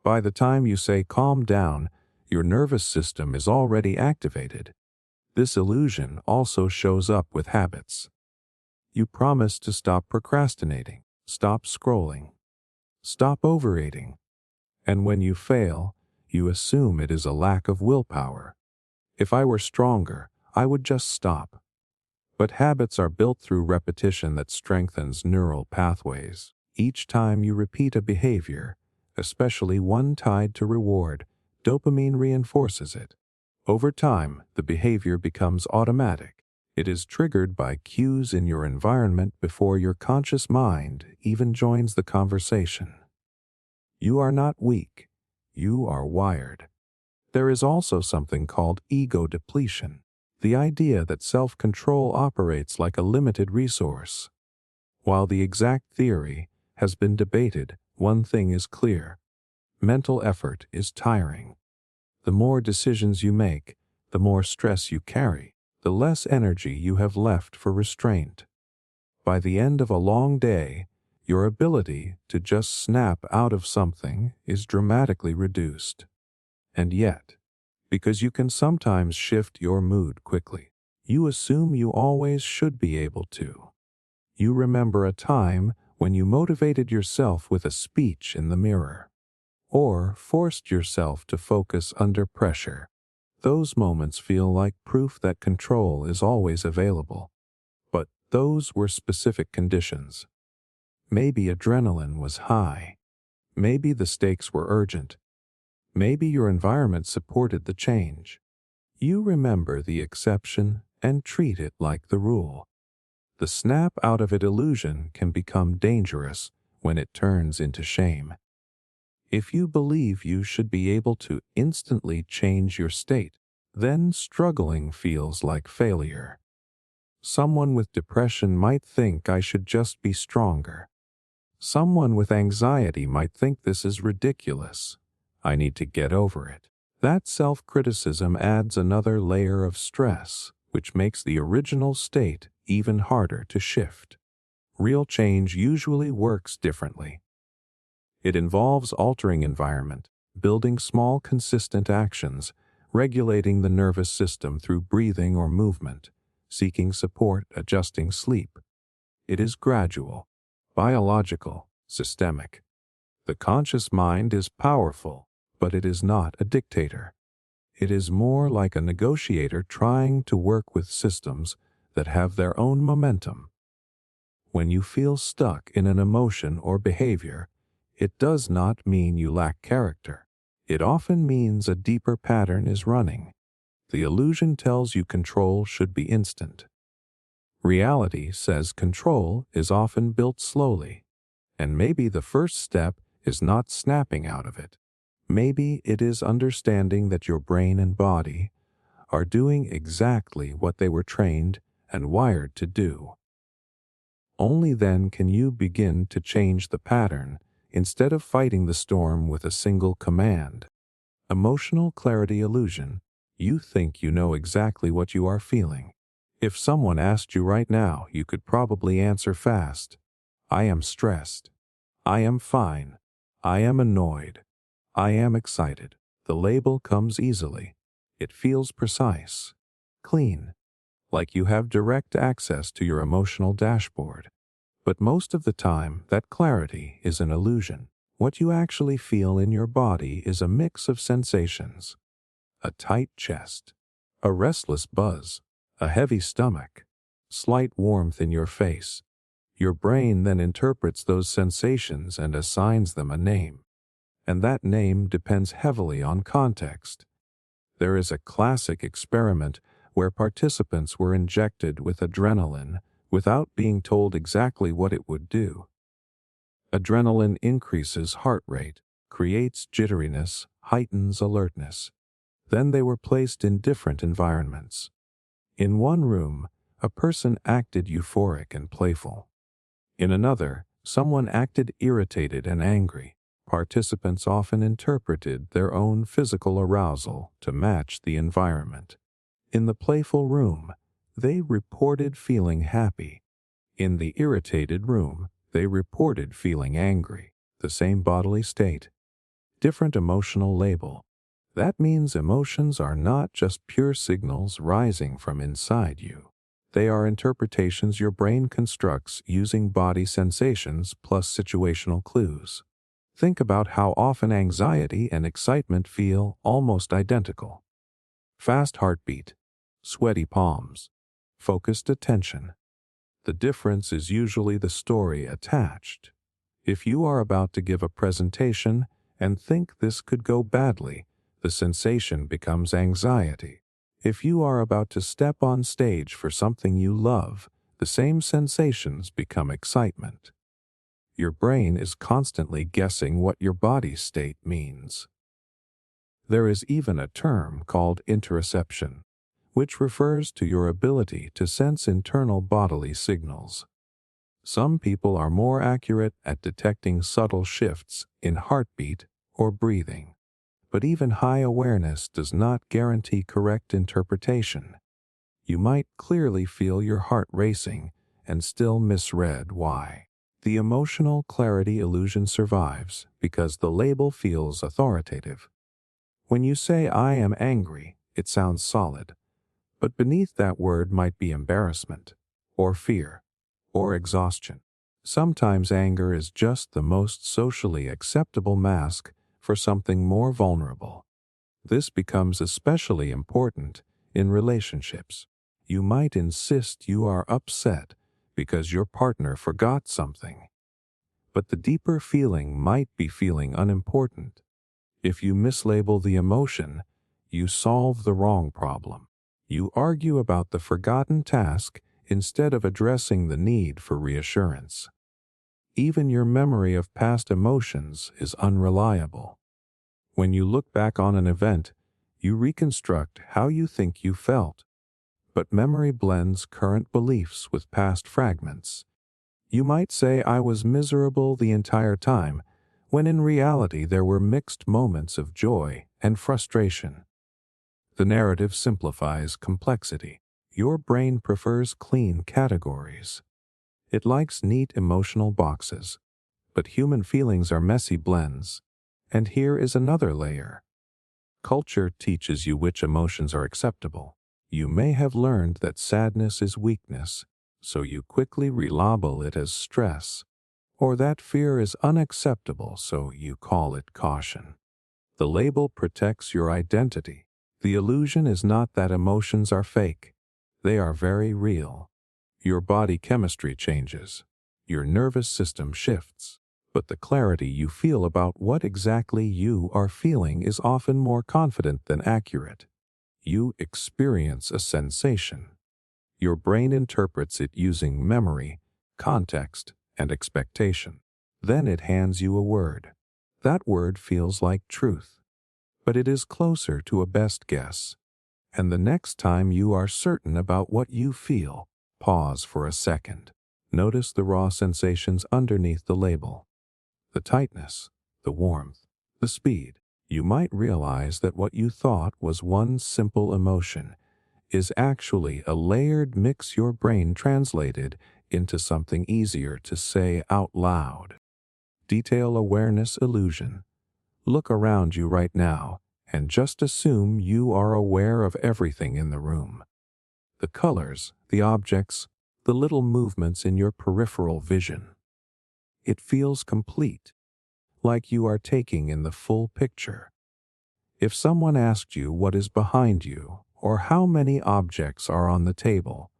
By the time you say calm down, your nervous system is already activated. This illusion also shows up with habits. You promise to stop procrastinating, stop scrolling, stop overeating. And when you fail, you assume it is a lack of willpower. If I were stronger, I would just stop. But habits are built through repetition that strengthens neural pathways. Each time you repeat a behavior, especially one tied to reward, dopamine reinforces it. Over time, the behavior becomes automatic. It is triggered by cues in your environment before your conscious mind even joins the conversation. You are not weak. You are wired. There is also something called ego depletion, the idea that self-control operates like a limited resource. While the exact theory has been debated, one thing is clear. Mental effort is tiring. The more decisions you make, the more stress you carry, the less energy you have left for restraint. By the end of a long day, your ability to just snap out of something is dramatically reduced. And yet, because you can sometimes shift your mood quickly, you assume you always should be able to. You remember a time when you motivated yourself with a speech in the mirror, or forced yourself to focus under pressure. Those moments feel like proof that control is always available. But those were specific conditions. Maybe adrenaline was high. Maybe the stakes were urgent. Maybe your environment supported the change. You remember the exception and treat it like the rule. The snap out of it illusion can become dangerous when it turns into shame. If you believe you should be able to instantly change your state, then struggling feels like failure. Someone with depression might think I should just be stronger. Someone with anxiety might think this is ridiculous. I need to get over it. That self-criticism adds another layer of stress, which makes the original state even harder to shift. Real change usually works differently. It involves altering environment, building small consistent actions, regulating the nervous system through breathing or movement, seeking support, adjusting sleep. It is gradual, biological, systemic. The conscious mind is powerful, but it is not a dictator. It is more like a negotiator trying to work with systems that have their own momentum. When you feel stuck in an emotion or behavior, it does not mean you lack character. It often means a deeper pattern is running. The illusion tells you control should be instant. Reality says control is often built slowly, and maybe the first step is not snapping out of it. Maybe it is understanding that your brain and body are doing exactly what they were trained and wired to do. Only then can you begin to change the pattern instead of fighting the storm with a single command. Emotional clarity illusion. You think you know exactly what you are feeling. If someone asked you right now, you could probably answer fast. I am stressed. I am fine. I am annoyed. I am excited. The label comes easily. It feels precise, clean, like you have direct access to your emotional dashboard. But most of the time, that clarity is an illusion. What you actually feel in your body is a mix of sensations. A tight chest, a restless buzz, a heavy stomach, slight warmth in your face. Your brain then interprets those sensations and assigns them a name. And that name depends heavily on context. There is a classic experiment where participants were injected with adrenaline without being told exactly what it would do. Adrenaline increases heart rate, creates jitteriness, heightens alertness. Then they were placed in different environments. In one room, a person acted euphoric and playful. In another, someone acted irritated and angry. Participants often interpreted their own physical arousal to match the environment. In the playful room, they reported feeling happy. In the irritated room, they reported feeling angry. The same bodily state, different emotional label. That means emotions are not just pure signals rising from inside you. They are interpretations your brain constructs using body sensations plus situational clues. Think about how often anxiety and excitement feel almost identical. Fast heartbeat, sweaty palms, focused attention. The difference is usually the story attached. If you are about to give a presentation and think this could go badly, the sensation becomes anxiety. If you are about to step on stage for something you love, the same sensations become excitement. Your brain is constantly guessing what your body state means. There is even a term called interoception, which refers to your ability to sense internal bodily signals. Some people are more accurate at detecting subtle shifts in heartbeat or breathing. But even high awareness does not guarantee correct interpretation. You might clearly feel your heart racing and still misread why. The emotional clarity illusion survives because the label feels authoritative. When you say, I am angry, it sounds solid. But beneath that word might be embarrassment, or fear, or exhaustion. Sometimes anger is just the most socially acceptable mask for something more vulnerable. This becomes especially important in relationships. You might insist you are upset because your partner forgot something. But the deeper feeling might be feeling unimportant. If you mislabel the emotion, you solve the wrong problem. You argue about the forgotten task instead of addressing the need for reassurance. Even your memory of past emotions is unreliable. When you look back on an event, you reconstruct how you think you felt. But memory blends current beliefs with past fragments. You might say I was miserable the entire time, when in reality there were mixed moments of joy and frustration. The narrative simplifies complexity. Your brain prefers clean categories. It likes neat emotional boxes. But human feelings are messy blends. And here is another layer. Culture teaches you which emotions are acceptable. You may have learned that sadness is weakness, so you quickly relabel it as stress, or that fear is unacceptable, so you call it caution. The label protects your identity. The illusion is not that emotions are fake. They are very real. Your body chemistry changes. Your nervous system shifts. But the clarity you feel about what exactly you are feeling is often more confident than accurate. You experience a sensation. Your brain interprets it using memory, context, and expectation. Then it hands you a word. That word feels like truth, but it is closer to a best guess. And the next time you are certain about what you feel, pause for a second. Notice the raw sensations underneath the label. The tightness, the warmth, the speed. You might realize that what you thought was one simple emotion is actually a layered mix your brain translated into something easier to say out loud. Detail awareness illusion. Look around you right now and just assume you are aware of everything in the room. The colors, the objects, the little movements in your peripheral vision. It feels complete, like you are taking in the full picture. If someone asked you what is behind you or how many objects are on the table,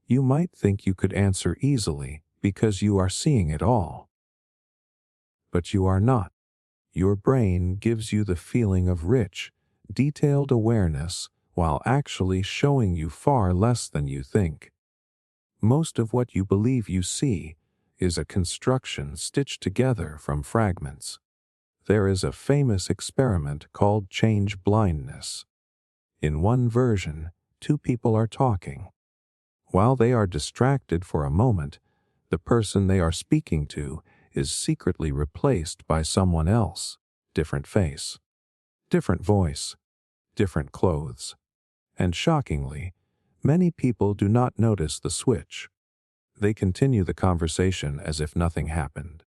you might think you could answer easily because you are seeing it all. But you are not. Your brain gives you the feeling of rich, detailed awareness while actually showing you far less than you think. Most of what you believe you see is a construction stitched together from fragments. There is a famous experiment called change blindness. In one version, two people are talking. While they are distracted for a moment, the person they are speaking to is secretly replaced by someone else. Different face, different voice, different clothes. And shockingly, many people do not notice the switch. They continue the conversation as if nothing happened.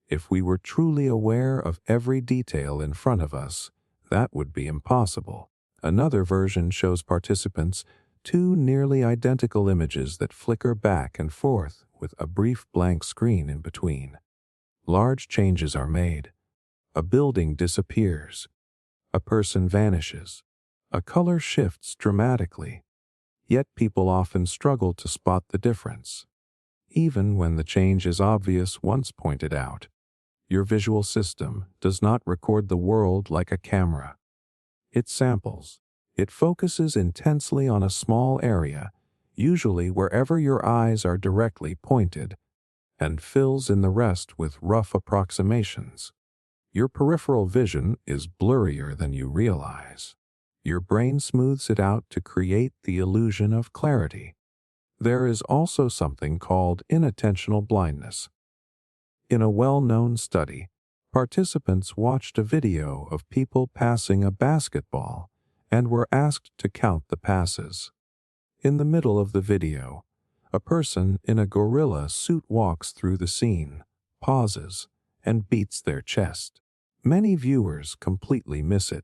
If we were truly aware of every detail in front of us, that would be impossible. Another version shows participants two nearly identical images that flicker back and forth with a brief blank screen in between. Large changes are made. A building disappears. A person vanishes. A color shifts dramatically. Yet people often struggle to spot the difference, even when the change is obvious once pointed out. Your visual system does not record the world like a camera. It samples. It focuses intensely on a small area, usually wherever your eyes are directly pointed, and fills in the rest with rough approximations. Your peripheral vision is blurrier than you realize. Your brain smooths it out to create the illusion of clarity. There is also something called inattentional blindness. In a well-known study, participants watched a video of people passing a basketball and were asked to count the passes. In the middle of the video, a person in a gorilla suit walks through the scene, pauses, and beats their chest. Many viewers completely miss it,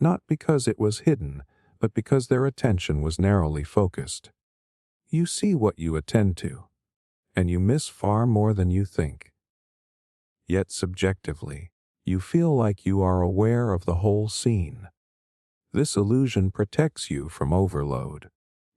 not because it was hidden, but because their attention was narrowly focused. You see what you attend to, and you miss far more than you think. Yet subjectively, you feel like you are aware of the whole scene. This illusion protects you from overload.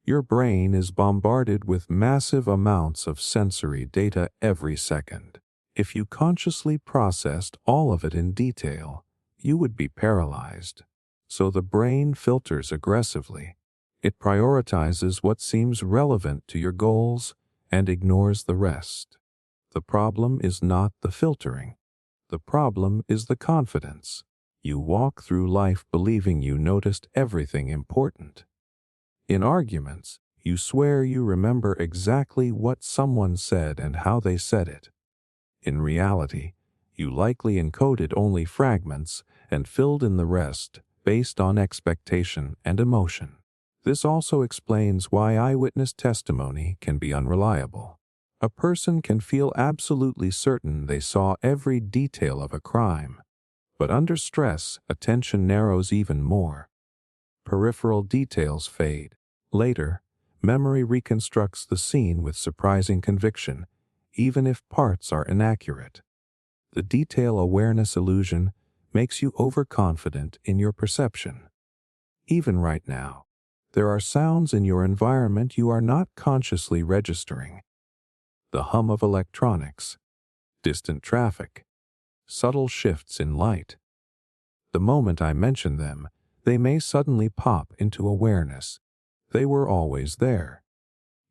Your brain is bombarded with massive amounts of sensory data every second. If you consciously processed all of it in detail, you would be paralyzed. So the brain filters aggressively. It prioritizes what seems relevant to your goals and ignores the rest. The problem is not the filtering. The problem is the confidence. You walk through life believing you noticed everything important. In arguments, you swear you remember exactly what someone said and how they said it. In reality, you likely encoded only fragments and filled in the rest based on expectation and emotion. This also explains why eyewitness testimony can be unreliable. A person can feel absolutely certain they saw every detail of a crime, but under stress, attention narrows even more. Peripheral details fade. Later, memory reconstructs the scene with surprising conviction, even if parts are inaccurate. The detail awareness illusion makes you overconfident in your perception. Even right now, there are sounds in your environment you are not consciously registering. The hum of electronics, distant traffic, subtle shifts in light. The moment I mention them, they may suddenly pop into awareness. They were always there.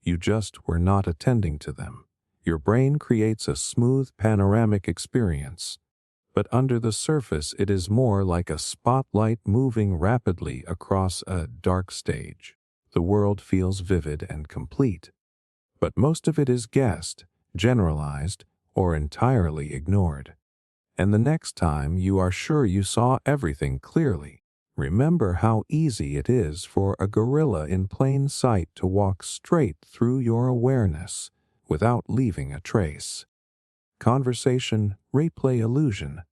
You just were not attending to them. Your brain creates a smooth panoramic experience, but under the surface it is more like a spotlight moving rapidly across a dark stage. The world feels vivid and complete, but most of it is guessed, generalized, or entirely ignored. And the next time you are sure you saw everything clearly, remember how easy it is for a gorilla in plain sight to walk straight through your awareness without leaving a trace. Conversation, replay illusion.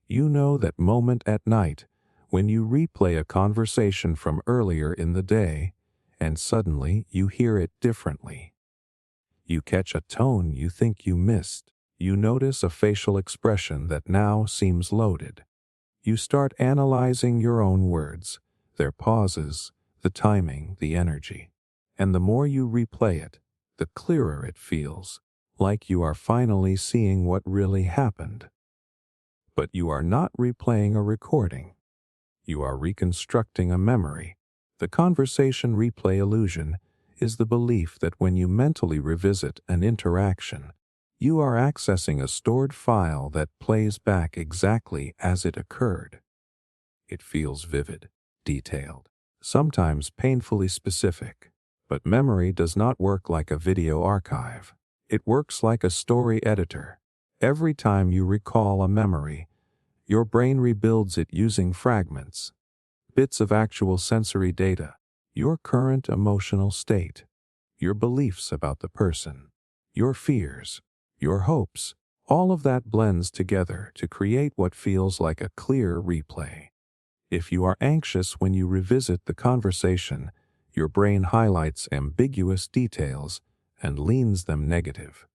You know that moment at night when you replay a conversation from earlier in the day, and suddenly you hear it differently. You catch a tone you think you missed. You notice a facial expression that now seems loaded. You start analyzing your own words, their pauses, the timing, the energy. And the more you replay it, the clearer it feels, like you are finally seeing what really happened. But you are not replaying a recording. You are reconstructing a memory. The conversation replay illusion is the belief that when you mentally revisit an interaction, you are accessing a stored file that plays back exactly as it occurred. It feels vivid, detailed, sometimes painfully specific. But memory does not work like a video archive. It works like a story editor. Every time you recall a memory, your brain rebuilds it using fragments, bits of actual sensory data, your current emotional state, your beliefs about the person, your fears, your hopes. All of that blends together to create what feels like a clear replay. If you are anxious when you revisit the conversation, your brain highlights ambiguous details and leans them negative.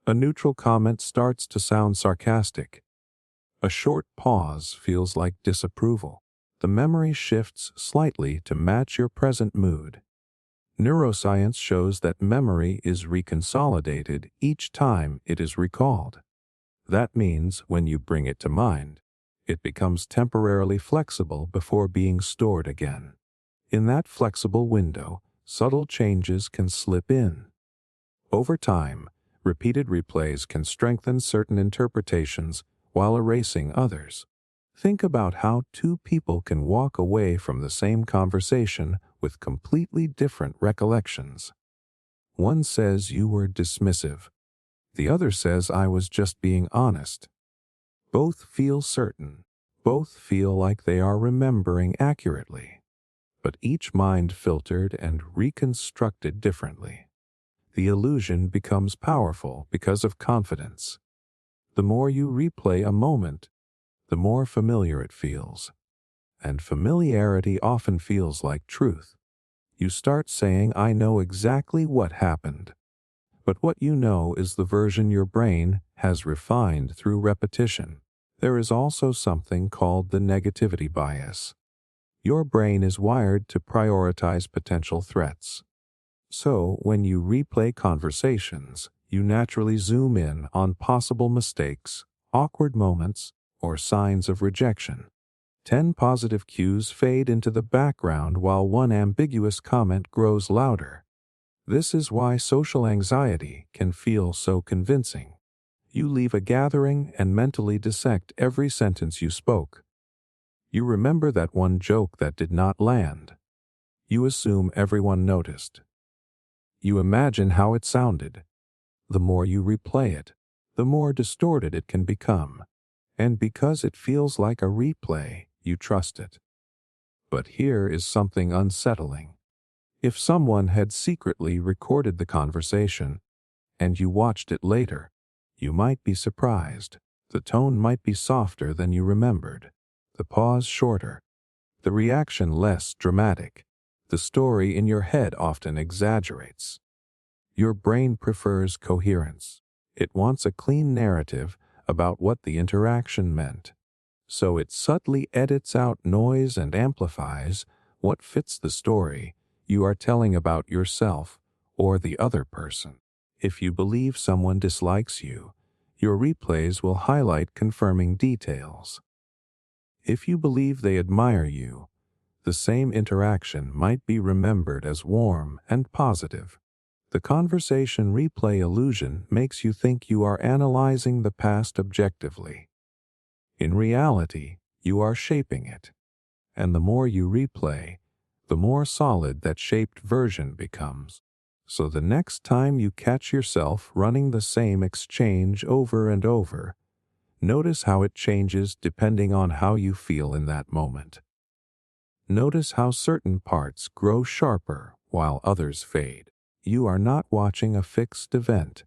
A neutral comment starts to sound sarcastic. A short pause feels like disapproval. The memory shifts slightly to match your present mood. Neuroscience shows that memory is reconsolidated each time it is recalled. That means when you bring it to mind, it becomes temporarily flexible before being stored again. In that flexible window, subtle changes can slip in. Over time, repeated replays can strengthen certain interpretations while erasing others. Think about how two people can walk away from the same conversation with completely different recollections. One says you were dismissive. The other says I was just being honest. Both feel certain. Both feel like they are remembering accurately. But each mind filtered and reconstructed differently. The illusion becomes powerful because of confidence. The more you replay a moment, the more familiar it feels. And familiarity often feels like truth. You start saying, I know exactly what happened. But what you know is the version your brain has refined through repetition. There is also something called the negativity bias. Your brain is wired to prioritize potential threats. So, when you replay conversations, you naturally zoom in on possible mistakes, awkward moments, or signs of rejection. 10 positive cues fade into the background while one ambiguous comment grows louder. This is why social anxiety can feel so convincing. You leave a gathering and mentally dissect every sentence you spoke. You remember that one joke that did not land. You assume everyone noticed. You imagine how it sounded. The more you replay it, the more distorted it can become. And because it feels like a replay, you trust it. But here is something unsettling. If someone had secretly recorded the conversation, and you watched it later, you might be surprised. The tone might be softer than you remembered, the pause shorter, the reaction less dramatic. The story in your head often exaggerates. Your brain prefers coherence. It wants a clean narrative about what the interaction meant. So it subtly edits out noise and amplifies what fits the story you are telling about yourself or the other person. If you believe someone dislikes you, your replays will highlight confirming details. If you believe they admire you, the same interaction might be remembered as warm and positive. The conversation replay illusion makes you think you are analyzing the past objectively. In reality, you are shaping it. And the more you replay, the more solid that shaped version becomes. So the next time you catch yourself running the same exchange over and over, notice how it changes depending on how you feel in that moment. Notice how certain parts grow sharper while others fade. You are not watching a fixed event.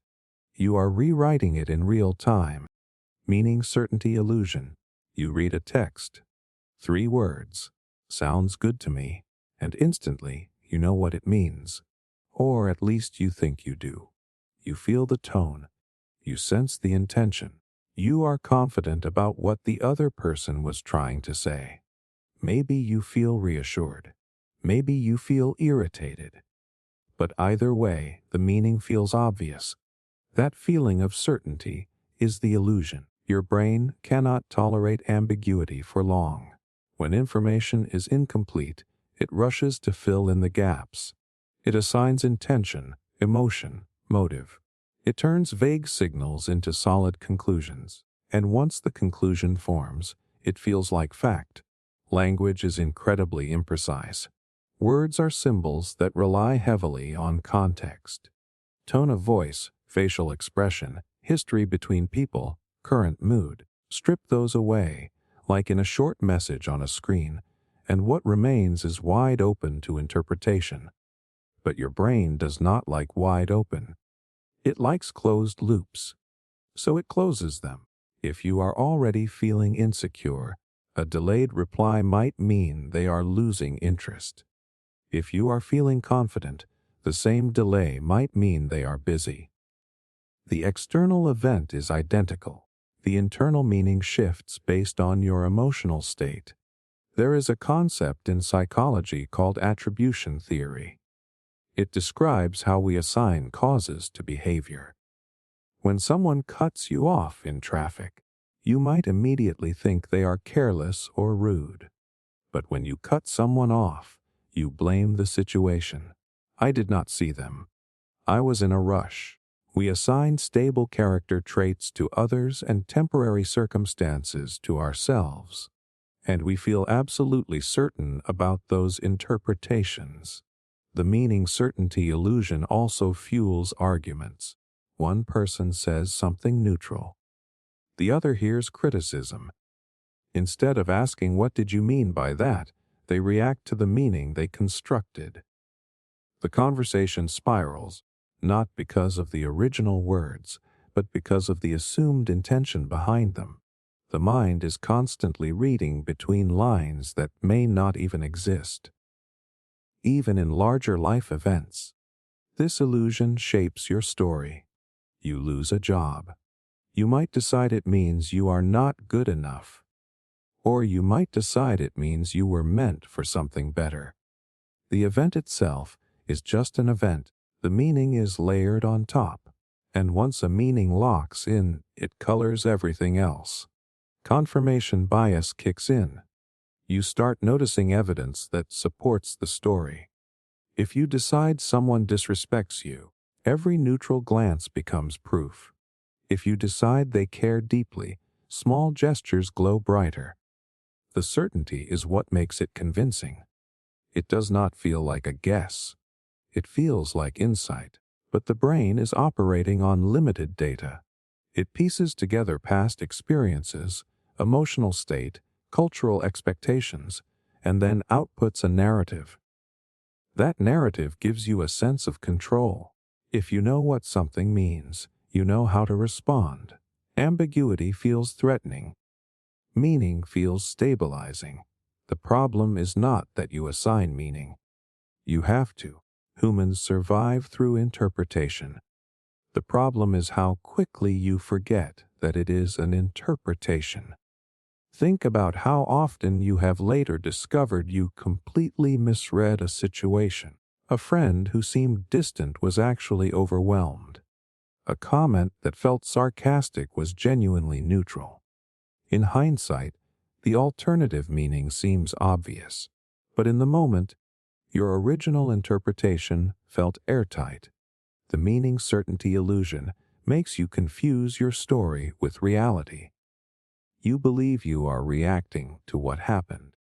You are rewriting it in real time. Meaning certainty illusion. You read a text. 3 words. Sounds good to me. And instantly, you know what it means. Or at least you think you do. You feel the tone. You sense the intention. You are confident about what the other person was trying to say. Maybe you feel reassured. Maybe you feel irritated. But either way, the meaning feels obvious. That feeling of certainty is the illusion. Your brain cannot tolerate ambiguity for long. When information is incomplete, it rushes to fill in the gaps. It assigns intention, emotion, motive. It turns vague signals into solid conclusions. And once the conclusion forms, it feels like fact. Language is incredibly imprecise. Words are symbols that rely heavily on context. Tone of voice, facial expression, history between people, current mood. Strip those away, like in a short message on a screen, and what remains is wide open to interpretation. But your brain does not like wide open. It likes closed loops. So it closes them. If you are already feeling insecure, a delayed reply might mean they are losing interest. If you are feeling confident, the same delay might mean they are busy. The external event is identical. The internal meaning shifts based on your emotional state. There is a concept in psychology called attribution theory. It describes how we assign causes to behavior. When someone cuts you off in traffic, you might immediately think they are careless or rude. But when you cut someone off, you blame the situation. I did not see them. I was in a rush. We assign stable character traits to others and temporary circumstances to ourselves. And we feel absolutely certain about those interpretations. The meaning certainty illusion also fuels arguments. One person says something neutral. The other hears criticism. Instead of asking what did you mean by that, they react to the meaning they constructed. The conversation spirals, not because of the original words, but because of the assumed intention behind them. The mind is constantly reading between lines that may not even exist. Even in larger life events, this illusion shapes your story. You lose a job. You might decide it means you are not good enough. Or you might decide it means you were meant for something better. The event itself is just an event. The meaning is layered on top. And once a meaning locks in, it colors everything else. Confirmation bias kicks in. You start noticing evidence that supports the story. If you decide someone disrespects you, every neutral glance becomes proof. If you decide they care deeply, small gestures glow brighter. The certainty is what makes it convincing. It does not feel like a guess. It feels like insight. But the brain is operating on limited data. It pieces together past experiences, emotional state, cultural expectations, and then outputs a narrative. That narrative gives you a sense of control. If you know what something means, you know how to respond. Ambiguity feels threatening. Meaning feels stabilizing. The problem is not that you assign meaning. You have to. Humans survive through interpretation. The problem is how quickly you forget that it is an interpretation. Think about how often you have later discovered you completely misread a situation. A friend who seemed distant was actually overwhelmed. A comment that felt sarcastic was genuinely neutral. In hindsight, the alternative meaning seems obvious, but in the moment, your original interpretation felt airtight. The meaning certainty illusion makes you confuse your story with reality. You believe you are reacting to what happened,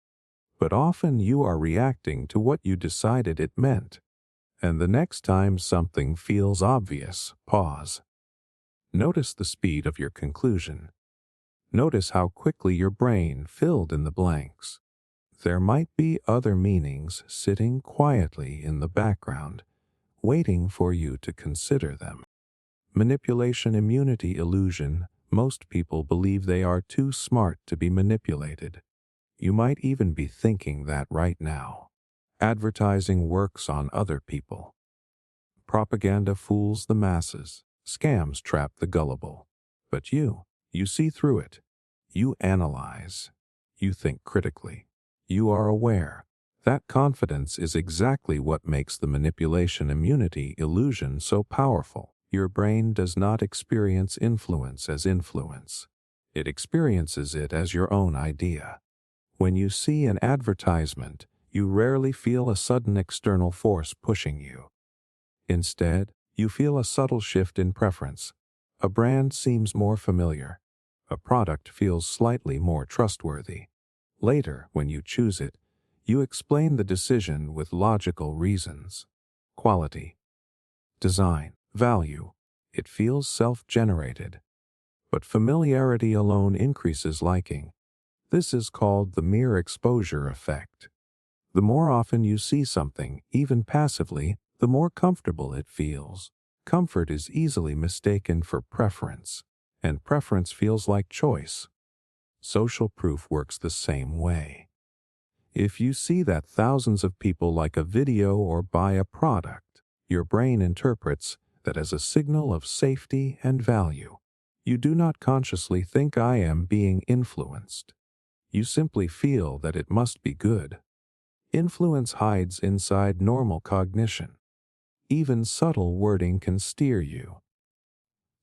but often you are reacting to what you decided it meant. And the next time something feels obvious, pause. Notice the speed of your conclusion. Notice how quickly your brain filled in the blanks. There might be other meanings sitting quietly in the background, waiting for you to consider them. Manipulation immunity illusion. Most people believe they are too smart to be manipulated. You might even be thinking that right now. Advertising works on other people. Propaganda fools the masses. Scams trap the gullible. But you see through it. You analyze. You think critically. You are aware. That confidence is exactly what makes the manipulation immunity illusion so powerful. Your brain does not experience influence as influence. It experiences it as your own idea. When you see an advertisement, you rarely feel a sudden external force pushing you. Instead, you feel a subtle shift in preference. A brand seems more familiar. A product feels slightly more trustworthy. Later, when you choose it, you explain the decision with logical reasons. Quality, design, value. It feels self-generated. But familiarity alone increases liking. This is called the mere exposure effect. The more often you see something, even passively, the more comfortable it feels. Comfort is easily mistaken for preference, and preference feels like choice. Social proof works the same way. If you see that thousands of people like a video or buy a product, your brain interprets that as a signal of safety and value. You do not consciously think I am being influenced. You simply feel that it must be good. Influence hides inside normal cognition. Even subtle wording can steer you.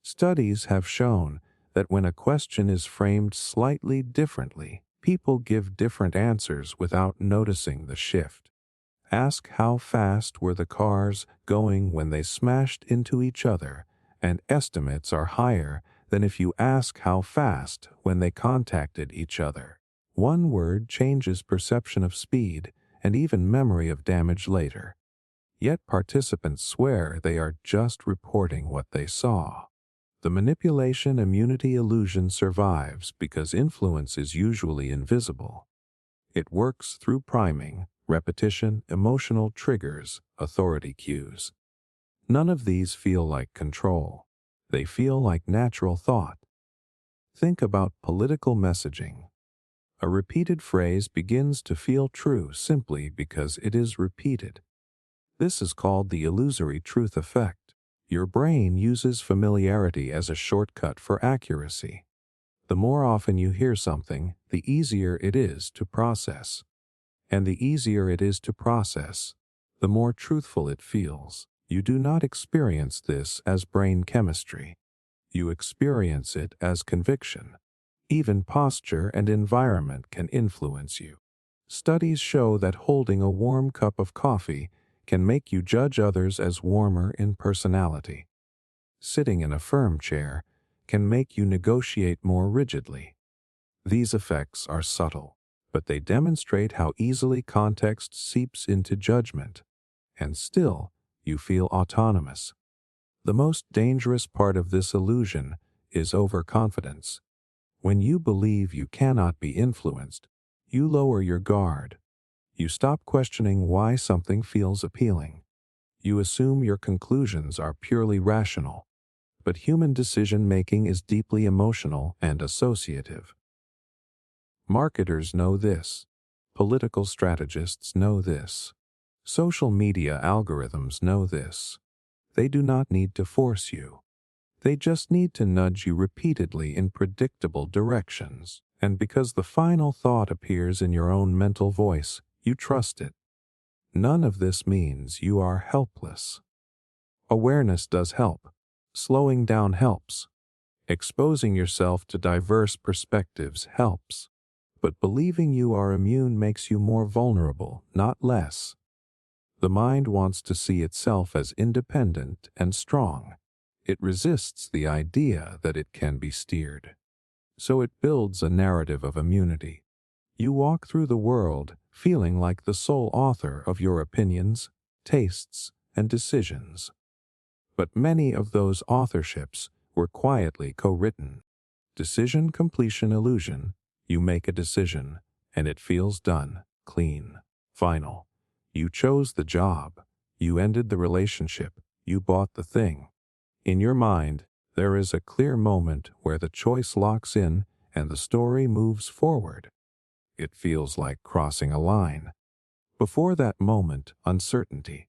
Studies have shown that when a question is framed slightly differently, people give different answers without noticing the shift. Ask how fast were the cars going when they smashed into each other, and estimates are higher than if you ask how fast when they contacted each other. One word changes perception of speed and even memory of damage later. Yet participants swear they are just reporting what they saw. The manipulation immunity illusion survives because influence is usually invisible. It works through priming, repetition, emotional triggers, authority cues. None of these feel like control. They feel like natural thought. Think about political messaging. A repeated phrase begins to feel true simply because it is repeated. This is called the illusory truth effect. Your brain uses familiarity as a shortcut for accuracy. The more often you hear something, the easier it is to process. And the easier it is to process, the more truthful it feels. You do not experience this as brain chemistry. You experience it as conviction. Even posture and environment can influence you. Studies show that holding a warm cup of coffee can make you judge others as warmer in personality. Sitting in a firm chair can make you negotiate more rigidly. These effects are subtle, but they demonstrate how easily context seeps into judgment, and still you feel autonomous. The most dangerous part of this illusion is overconfidence. When you believe you cannot be influenced, you lower your guard. You stop questioning why something feels appealing. You assume your conclusions are purely rational. But human decision-making is deeply emotional and associative. Marketers know this. Political strategists know this. Social media algorithms know this. They do not need to force you. They just need to nudge you repeatedly in predictable directions. And because the final thought appears in your own mental voice, you trust it. None of this means you are helpless. Awareness does help. Slowing down helps. Exposing yourself to diverse perspectives helps. But believing you are immune makes you more vulnerable, not less. The mind wants to see itself as independent and strong. It resists the idea that it can be steered. So it builds a narrative of immunity. You walk through the world feeling like the sole author of your opinions, tastes, and decisions. But many of those authorships were quietly co-written. Decision completion illusion. You make a decision, and it feels done, clean, final. You chose the job. You ended the relationship. You bought the thing. In your mind, there is a clear moment where the choice locks in and the story moves forward. It feels like crossing a line. Before that moment, uncertainty.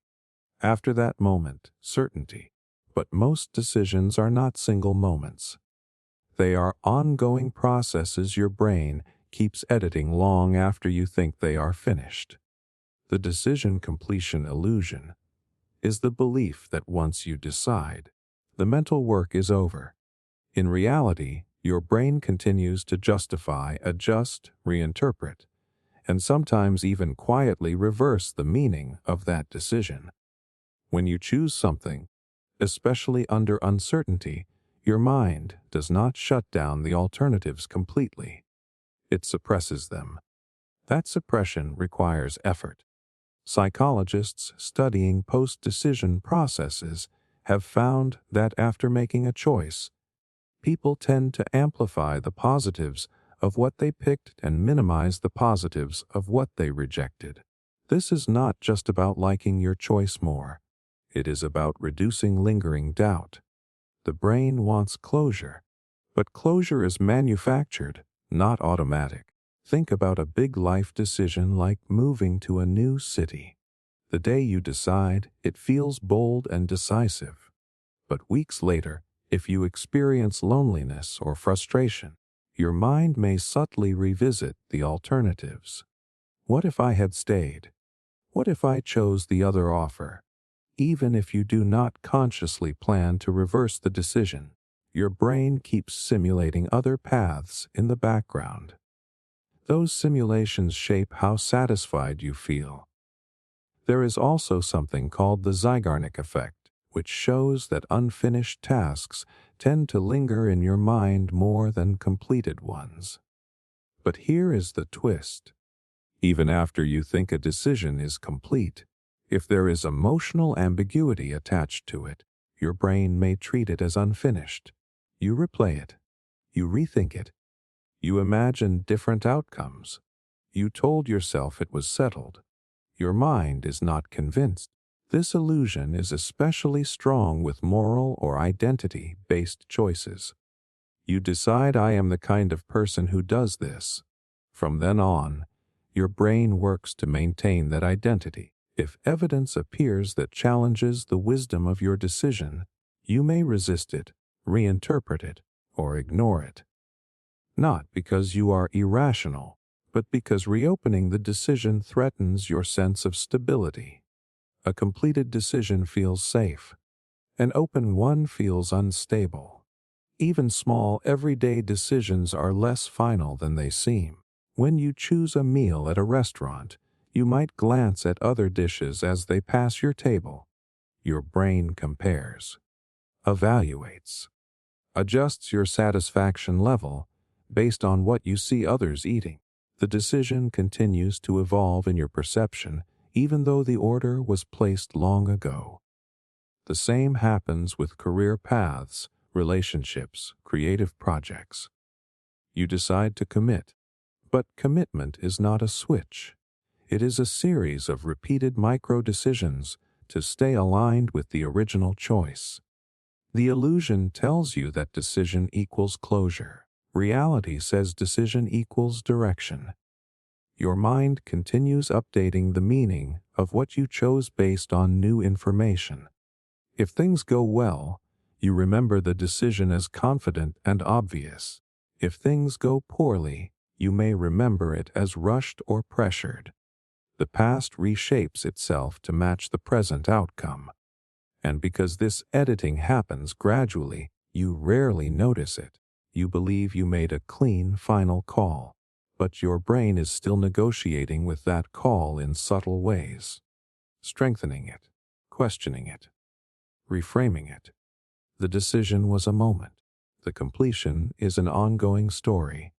After that moment, certainty. But most decisions are not single moments. They are ongoing processes your brain keeps editing long after you think they are finished. The decision completion illusion is the belief that once you decide, the mental work is over. In reality, your brain continues to justify, adjust, reinterpret, and sometimes even quietly reverse the meaning of that decision. When you choose something, especially under uncertainty, your mind does not shut down the alternatives completely. It suppresses them. That suppression requires effort. Psychologists studying post-decision processes have found that after making a choice, people tend to amplify the positives of what they picked and minimize the positives of what they rejected. This is not just about liking your choice more. It is about reducing lingering doubt. The brain wants closure, but closure is manufactured, not automatic. Think about a big life decision like moving to a new city. The day you decide, it feels bold and decisive. But weeks later, if you experience loneliness or frustration, your mind may subtly revisit the alternatives. What if I had stayed? What if I chose the other offer? Even if you do not consciously plan to reverse the decision, your brain keeps simulating other paths in the background. Those simulations shape how satisfied you feel. There is also something called the Zeigarnik effect, which shows that unfinished tasks tend to linger in your mind more than completed ones. But here is the twist. Even after you think a decision is complete, if there is emotional ambiguity attached to it, your brain may treat it as unfinished. You replay it. You rethink it. You imagine different outcomes. You told yourself it was settled. Your mind is not convinced. This illusion is especially strong with moral or identity-based choices. You decide, I am the kind of person who does this. From then on, your brain works to maintain that identity. If evidence appears that challenges the wisdom of your decision, you may resist it, reinterpret it, or ignore it. Not because you are irrational, but because reopening the decision threatens your sense of stability. A completed decision feels safe. An open one feels unstable. Even small, everyday decisions are less final than they seem. When you choose a meal at a restaurant, you might glance at other dishes as they pass your table. Your brain compares, evaluates, adjusts your satisfaction level based on what you see others eating. The decision continues to evolve in your perception, even though the order was placed long ago. The same happens with career paths, relationships, creative projects. You decide to commit, but commitment is not a switch. It is a series of repeated micro-decisions to stay aligned with the original choice. The illusion tells you that decision equals closure. Reality says decision equals direction. Your mind continues updating the meaning of what you chose based on new information. If things go well, you remember the decision as confident and obvious. If things go poorly, You may remember it as rushed or pressured. The past reshapes itself to match the present outcome. And because this editing happens gradually, you rarely notice it. You believe you made a clean final call, but your brain is still negotiating with that call in subtle ways, strengthening it, questioning it, reframing it. The decision was a moment. The completion is an ongoing story.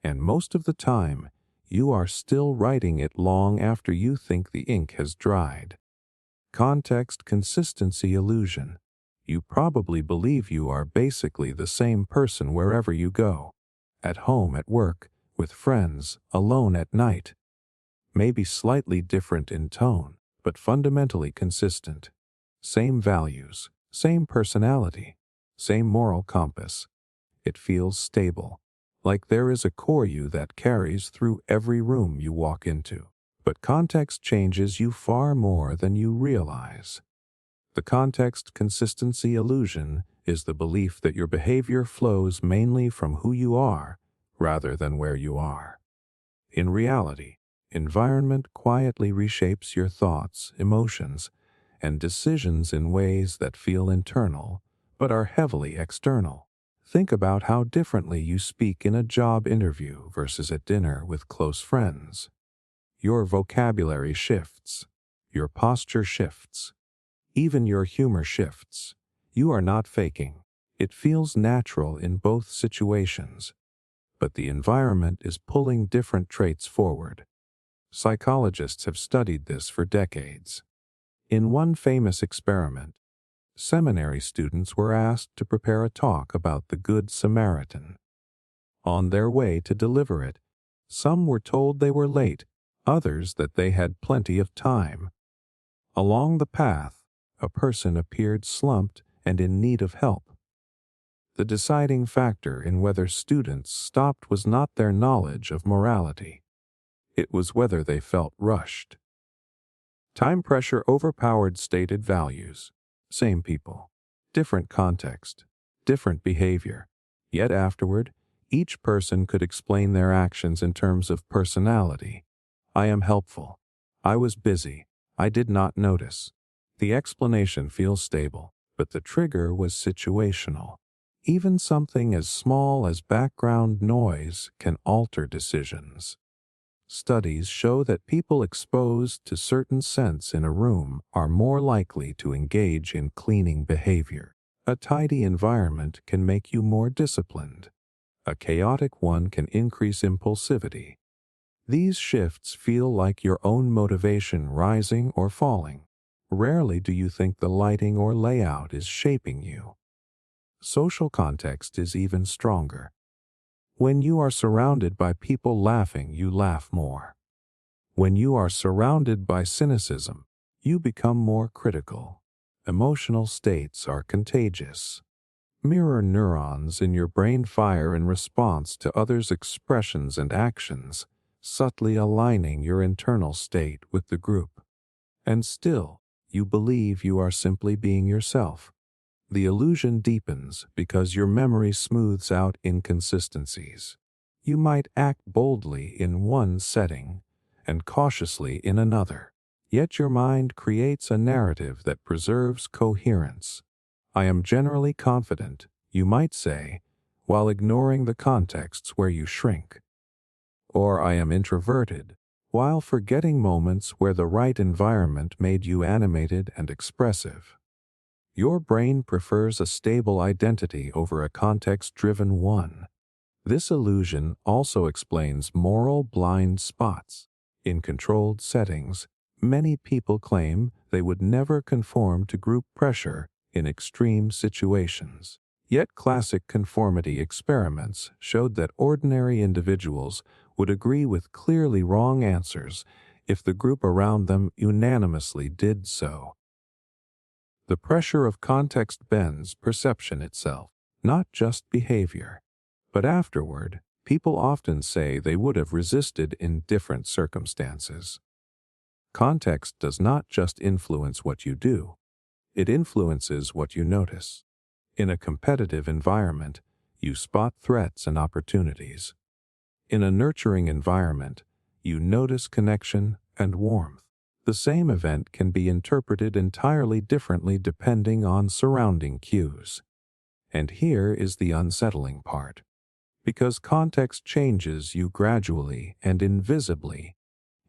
And most of the time, you are still writing it long after you think the ink has dried. Context consistency illusion. You probably believe you are basically the same person wherever you go. At home, at work, with friends, alone at night. Maybe slightly different in tone, but fundamentally consistent. Same values, same personality, same moral compass. It feels stable, like there is a core you that carries through every room you walk into. But context changes you far more than you realize. The context consistency illusion is the belief that your behavior flows mainly from who you are rather than where you are. In reality, environment quietly reshapes your thoughts, emotions, and decisions in ways that feel internal but are heavily external. Think about how differently you speak in a job interview versus at dinner with close friends. Your vocabulary shifts. Your posture shifts. Even your humor shifts. You are not faking. It feels natural in both situations. But the environment is pulling different traits forward. Psychologists have studied this for decades. In one famous experiment, seminary students were asked to prepare a talk about the Good Samaritan. On their way to deliver it, some were told they were late, others that they had plenty of time. Along the path, a person appeared slumped and in need of help. The deciding factor in whether students stopped was not their knowledge of morality. It was whether they felt rushed. Time pressure overpowered stated values. Same people, different context, different behavior. Yet afterward, each person could explain their actions in terms of personality. I am helpful. I was busy. I did not notice. The explanation feels stable, but the trigger was situational. Even something as small as background noise can alter decisions. Studies show that people exposed to certain scents in a room are more likely to engage in cleaning behavior. A tidy environment can make you more disciplined. A chaotic one can increase impulsivity. These shifts feel like your own motivation rising or falling. Rarely do you think the lighting or layout is shaping you. Social context is even stronger. When you are surrounded by people laughing, you laugh more. When you are surrounded by cynicism, you become more critical. Emotional states are contagious. Mirror neurons in your brain fire in response to others' expressions and actions, subtly aligning your internal state with the group. And still, you believe you are simply being yourself. The illusion deepens because your memory smooths out inconsistencies. You might act boldly in one setting and cautiously in another, yet your mind creates a narrative that preserves coherence. I am generally confident, you might say, while ignoring the contexts where you shrink. Or I am introverted, while forgetting moments where the right environment made you animated and expressive. Your brain prefers a stable identity over a context-driven one. This illusion also explains moral blind spots. In controlled settings, many people claim they would never conform to group pressure in extreme situations. Yet classic conformity experiments showed that ordinary individuals would agree with clearly wrong answers if the group around them unanimously did so. The pressure of context bends perception itself, not just behavior. But afterward, people often say they would have resisted in different circumstances. Context does not just influence what you do, it influences what you notice. In a competitive environment, you spot threats and opportunities. In a nurturing environment, you notice connection and warmth. The same event can be interpreted entirely differently depending on surrounding cues. And here is the unsettling part. Because context changes you gradually and invisibly,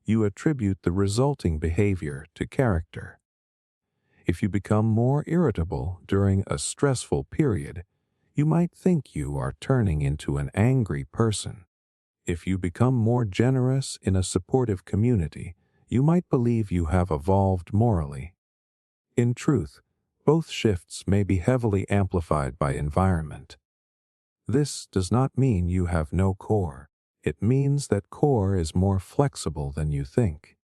you attribute the resulting behavior to character. If you become more irritable during a stressful period, you might think you are turning into an angry person. If you become more generous in a supportive community, you might believe you have evolved morally. In truth, both shifts may be heavily amplified by environment. This does not mean you have no core. It means that core is more flexible than you think.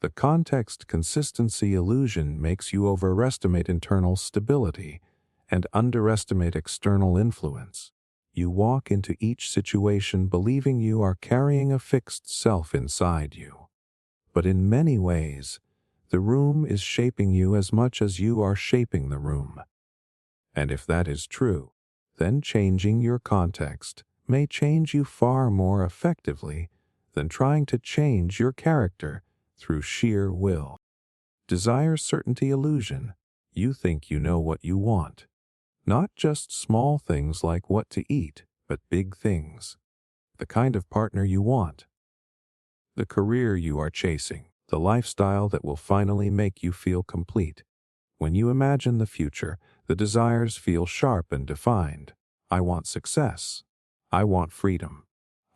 The context consistency illusion makes you overestimate internal stability and underestimate external influence. You walk into each situation believing you are carrying a fixed self inside you. But in many ways, the room is shaping you as much as you are shaping the room. And if that is true, then changing your context may change you far more effectively than trying to change your character through sheer will. Desire certainty illusion. You think you know what you want. Not just small things like what to eat, but big things. The kind of partner you want. The career you are chasing. The lifestyle that will finally make you feel complete. When you imagine the future, the desires feel sharp and defined. I want success. I want freedom.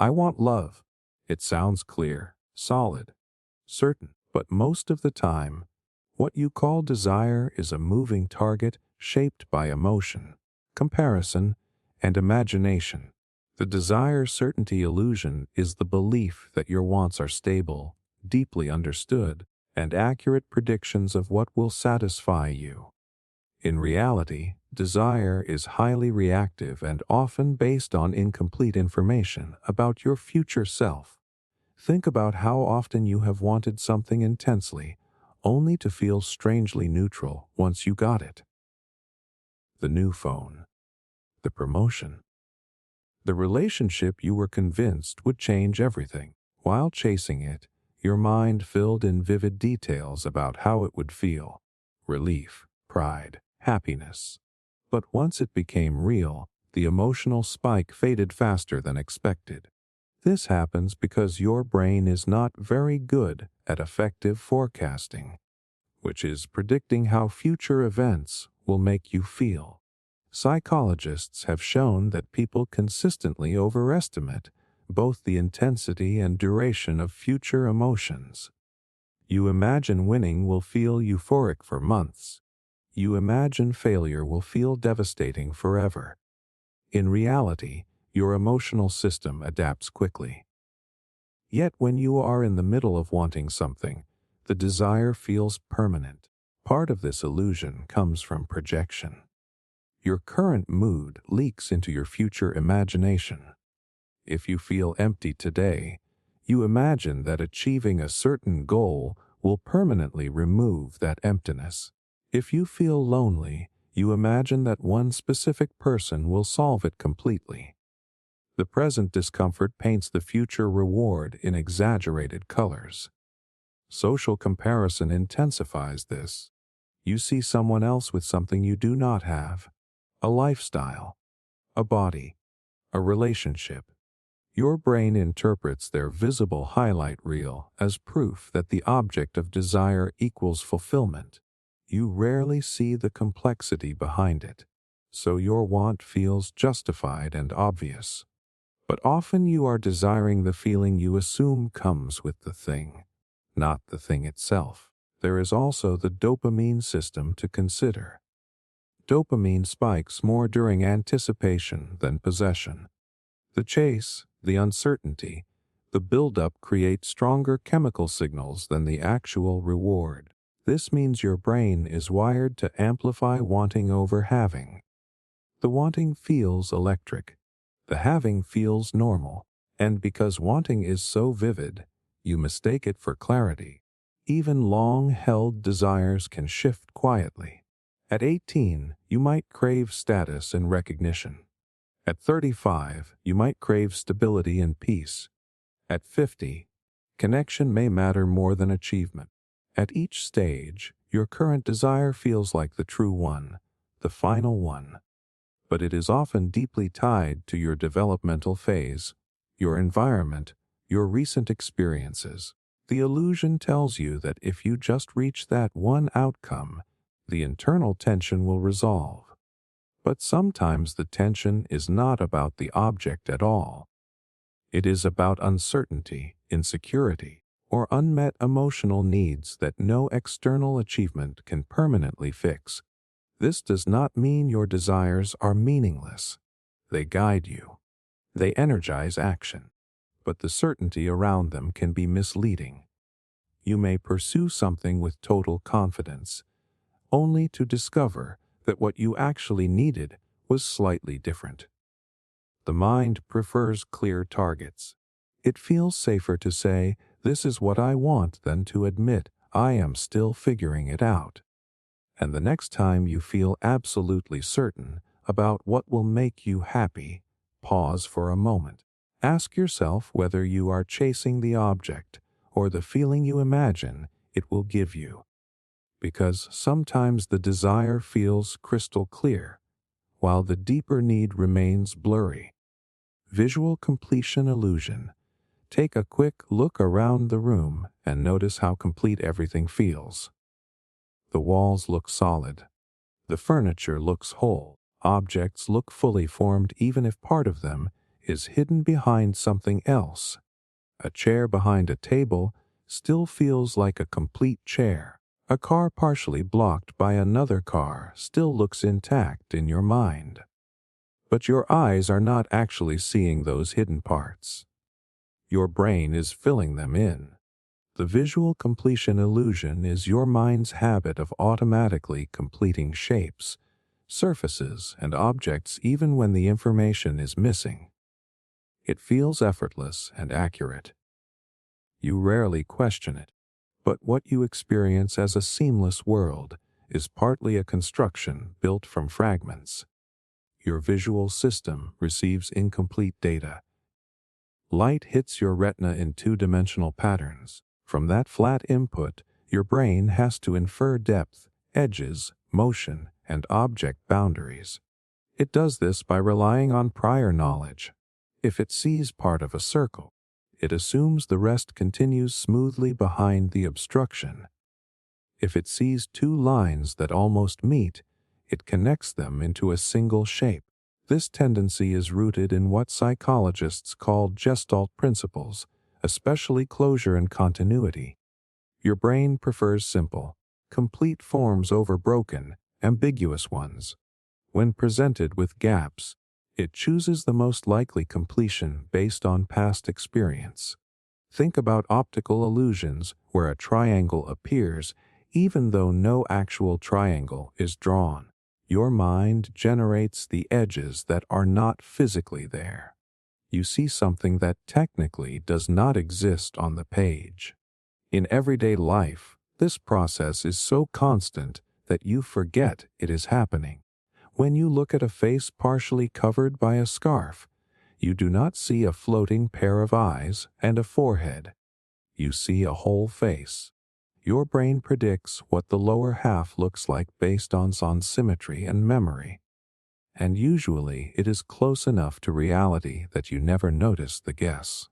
I want love. It sounds clear, solid, certain, but most of the time, what you call desire is a moving target shaped by emotion, comparison, and imagination. The desire certainty illusion is the belief that your wants are stable, deeply understood, and accurate predictions of what will satisfy you. In reality, desire is highly reactive and often based on incomplete information about your future self. Think about how often you have wanted something intensely, only to feel strangely neutral once you got it. The new phone. The promotion. The relationship you were convinced would change everything. While chasing it, your mind filled in vivid details about how it would feel. Relief, pride, happiness. But once it became real, the emotional spike faded faster than expected. This happens because your brain is not very good at effective forecasting, which is predicting how future events will make you feel. Psychologists have shown that people consistently overestimate both the intensity and duration of future emotions. You imagine winning will feel euphoric for months. You imagine failure will feel devastating forever. In reality, your emotional system adapts quickly. Yet when you are in the middle of wanting something, the desire feels permanent. Part of this illusion comes from projection. Your current mood leaks into your future imagination. If you feel empty today, you imagine that achieving a certain goal will permanently remove that emptiness. If you feel lonely, you imagine that one specific person will solve it completely. The present discomfort paints the future reward in exaggerated colors. Social comparison intensifies this. You see someone else with something you do not have. A lifestyle, a body, a relationship. Your brain interprets their visible highlight reel as proof that the object of desire equals fulfillment. You rarely see the complexity behind it, so your want feels justified and obvious. But often you are desiring the feeling you assume comes with the thing, not the thing itself. There is also the dopamine system to consider. Dopamine spikes more during anticipation than possession. The chase, the uncertainty, the buildup create stronger chemical signals than the actual reward. This means your brain is wired to amplify wanting over having. The wanting feels electric. The having feels normal. And because wanting is so vivid, you mistake it for clarity. Even long-held desires can shift quietly. At 18, you might crave status and recognition. At 35, you might crave stability and peace. At 50, connection may matter more than achievement. At each stage, your current desire feels like the true one, the final one. But it is often deeply tied to your developmental phase, your environment, your recent experiences. The illusion tells you that if you just reach that one outcome, the internal tension will resolve. But sometimes the tension is not about the object at all. It is about uncertainty, insecurity, or unmet emotional needs that no external achievement can permanently fix. This does not mean your desires are meaningless. They guide you. They energize action. But the certainty around them can be misleading. You may pursue something with total confidence, only to discover that what you actually needed was slightly different. The mind prefers clear targets. It feels safer to say, "This is what I want," than to admit, "I am still figuring it out." And the next time you feel absolutely certain about what will make you happy, pause for a moment. Ask yourself whether you are chasing the object or the feeling you imagine it will give you. Because sometimes the desire feels crystal clear, while the deeper need remains blurry. Visual completion illusion. Take a quick look around the room and notice how complete everything feels. The walls look solid. The furniture looks whole. Objects look fully formed even if part of them is hidden behind something else. A chair behind a table still feels like a complete chair. A car partially blocked by another car still looks intact in your mind. But your eyes are not actually seeing those hidden parts. Your brain is filling them in. The visual completion illusion is your mind's habit of automatically completing shapes, surfaces, and objects even when the information is missing. It feels effortless and accurate. You rarely question it, but what you experience as a seamless world is partly a construction built from fragments. Your visual system receives incomplete data. Light hits your retina in two-dimensional patterns. From that flat input, your brain has to infer depth, edges, motion, and object boundaries. It does this by relying on prior knowledge. If it sees part of a circle, it assumes the rest continues smoothly behind the obstruction. If it sees two lines that almost meet, it connects them into a single shape. This tendency is rooted in what psychologists call Gestalt principles, especially closure and continuity. Your brain prefers simple, complete forms over broken, ambiguous ones. When presented with gaps, it chooses the most likely completion based on past experience. Think about optical illusions where a triangle appears even though no actual triangle is drawn. Your mind generates the edges that are not physically there. You see something that technically does not exist on the page. In everyday life, this process is so constant that you forget it is happening. When you look at a face partially covered by a scarf, you do not see a floating pair of eyes and a forehead. You see a whole face. Your brain predicts what the lower half looks like based on symmetry and memory. And usually it is close enough to reality that you never notice the guess.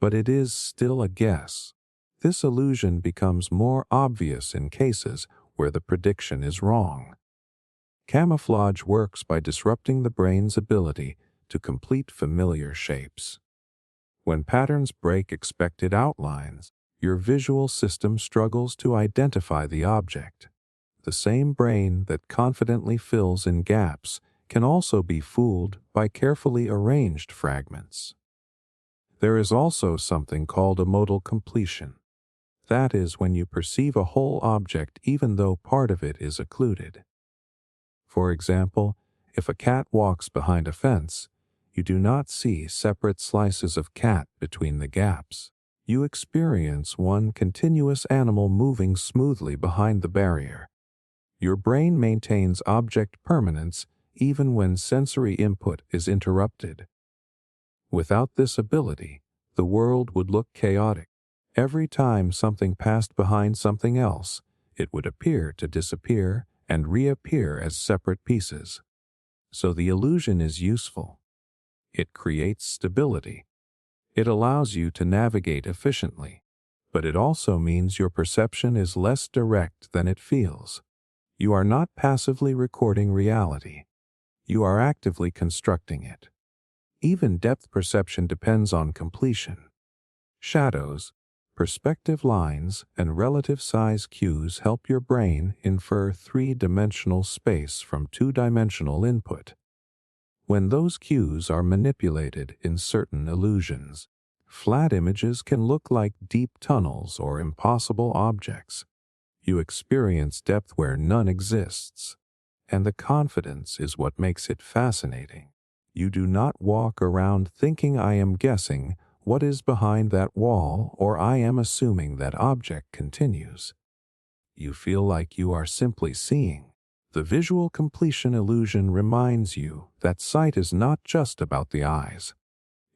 But it is still a guess. This illusion becomes more obvious in cases where the prediction is wrong. Camouflage works by disrupting the brain's ability to complete familiar shapes. When patterns break expected outlines, your visual system struggles to identify the object. The same brain that confidently fills in gaps can also be fooled by carefully arranged fragments. There is also something called a modal completion. That is when you perceive a whole object even though part of it is occluded. For example, if a cat walks behind a fence, you do not see separate slices of cat between the gaps. You experience one continuous animal moving smoothly behind the barrier. Your brain maintains object permanence even when sensory input is interrupted. Without this ability, the world would look chaotic. Every time something passed behind something else, it would appear to disappear and reappear as separate pieces. So the illusion is useful. It creates stability. It allows you to navigate efficiently, but it also means your perception is less direct than it feels. You are not passively recording reality. You are actively constructing it. Even depth perception depends on completion. Shadows, perspective lines, and relative size cues help your brain infer three-dimensional space from two-dimensional input. When those cues are manipulated in certain illusions, flat images can look like deep tunnels or impossible objects. You experience depth where none exists, and the confidence is what makes it fascinating. You do not walk around thinking I am guessing what is behind that wall or I am assuming that object continues. You feel like you are simply seeing. The visual completion illusion reminds you that sight is not just about the eyes.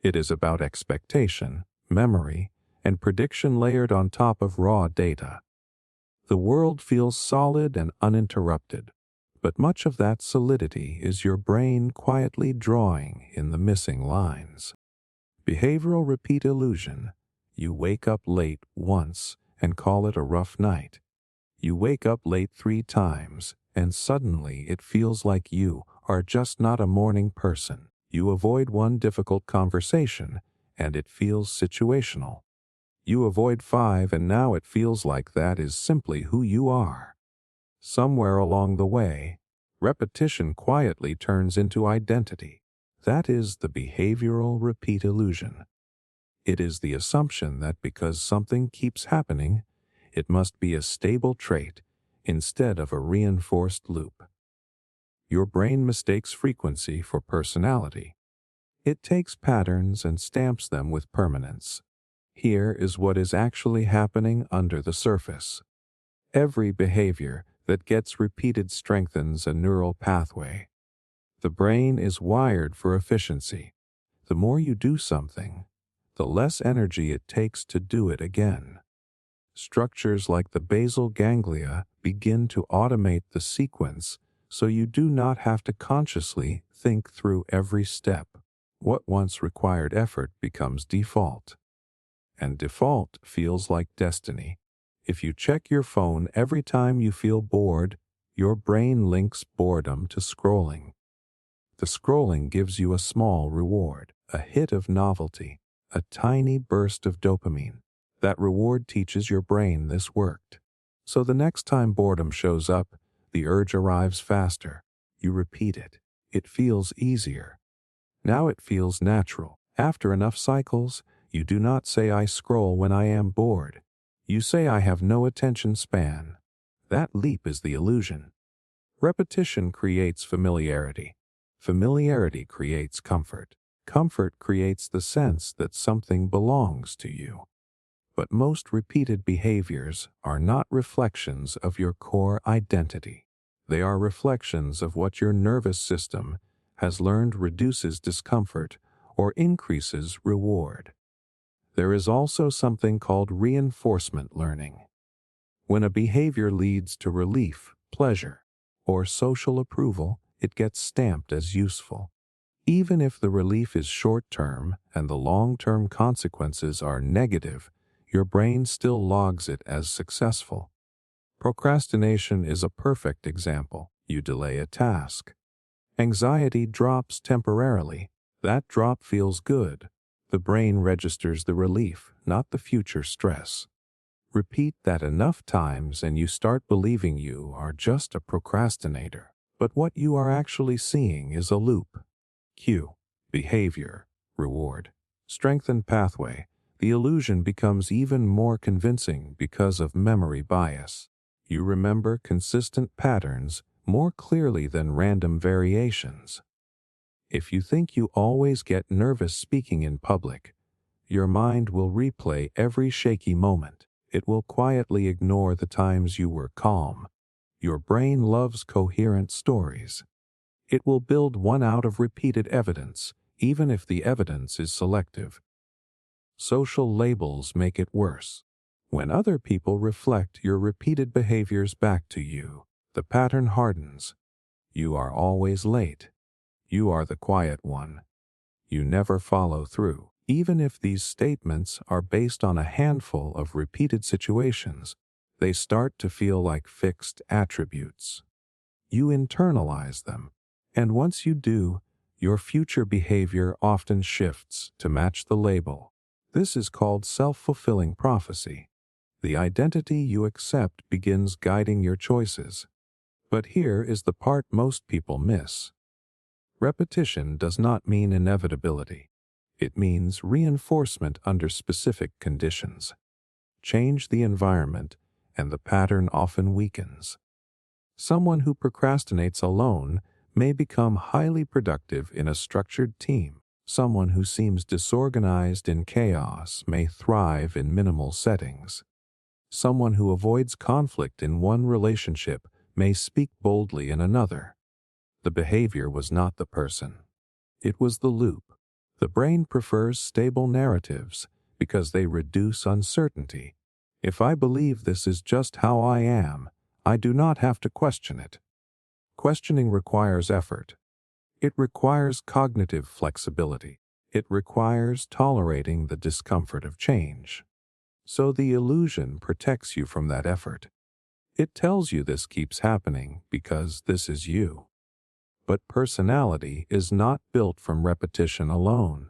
It is about expectation, memory, and prediction layered on top of raw data. The world feels solid and uninterrupted, but much of that solidity is your brain quietly drawing in the missing lines. Behavioral repeat illusion. You wake up late once and call it a rough night. You wake up late 3 times, and suddenly it feels like you are just not a morning person. You avoid one difficult conversation, and it feels situational. You avoid 5, and now it feels like that is simply who you are. Somewhere along the way, repetition quietly turns into identity. That is the behavioral repeat illusion. It is the assumption that because something keeps happening, it must be a stable trait instead of a reinforced loop. Your brain mistakes frequency for personality. It takes patterns and stamps them with permanence. Here is what is actually happening under the surface. Every behavior that gets repeated strengthens a neural pathway. The brain is wired for efficiency. The more you do something, the less energy it takes to do it again. Structures like the basal ganglia begin to automate the sequence so you do not have to consciously think through every step. What once required effort becomes default. And default feels like destiny. If you check your phone every time you feel bored, your brain links boredom to scrolling. The scrolling gives you a small reward, a hit of novelty, a tiny burst of dopamine. That reward teaches your brain this worked. So the next time boredom shows up, the urge arrives faster. You repeat it. It feels easier. Now it feels natural. After enough cycles, you do not say I scroll when I am bored. You say I have no attention span. That leap is the illusion. Repetition creates familiarity. Familiarity creates comfort. Comfort creates the sense that something belongs to you. But most repeated behaviors are not reflections of your core identity. They are reflections of what your nervous system has learned reduces discomfort or increases reward. There is also something called reinforcement learning. When a behavior leads to relief, pleasure, or social approval, it gets stamped as useful. Even if the relief is short-term and the long-term consequences are negative, your brain still logs it as successful. Procrastination is a perfect example. You delay a task. Anxiety drops temporarily. That drop feels good. The brain registers the relief, not the future stress. Repeat that enough times and you start believing you are just a procrastinator. But what you are actually seeing is a loop. Cue, behavior, reward, strengthened pathway. The illusion becomes even more convincing because of memory bias. You remember consistent patterns more clearly than random variations. If you think you always get nervous speaking in public, your mind will replay every shaky moment. It will quietly ignore the times you were calm. Your brain loves coherent stories. It will build one out of repeated evidence, even if the evidence is selective. Social labels make it worse. When other people reflect your repeated behaviors back to you, the pattern hardens. You are always late. You are the quiet one. You never follow through. Even if these statements are based on a handful of repeated situations, they start to feel like fixed attributes. You internalize them, and once you do, your future behavior often shifts to match the label. This is called self-fulfilling prophecy. The identity you accept begins guiding your choices. But here is the part most people miss. Repetition does not mean inevitability. It means reinforcement under specific conditions. Change the environment, and the pattern often weakens. Someone who procrastinates alone may become highly productive in a structured team. Someone who seems disorganized in chaos may thrive in minimal settings. Someone who avoids conflict in one relationship may speak boldly in another. The behavior was not the person. It was the loop. The brain prefers stable narratives because they reduce uncertainty. If I believe this is just how I am, I do not have to question it. Questioning requires effort. It requires cognitive flexibility. It requires tolerating the discomfort of change. So the illusion protects you from that effort. It tells you this keeps happening because this is you. But personality is not built from repetition alone.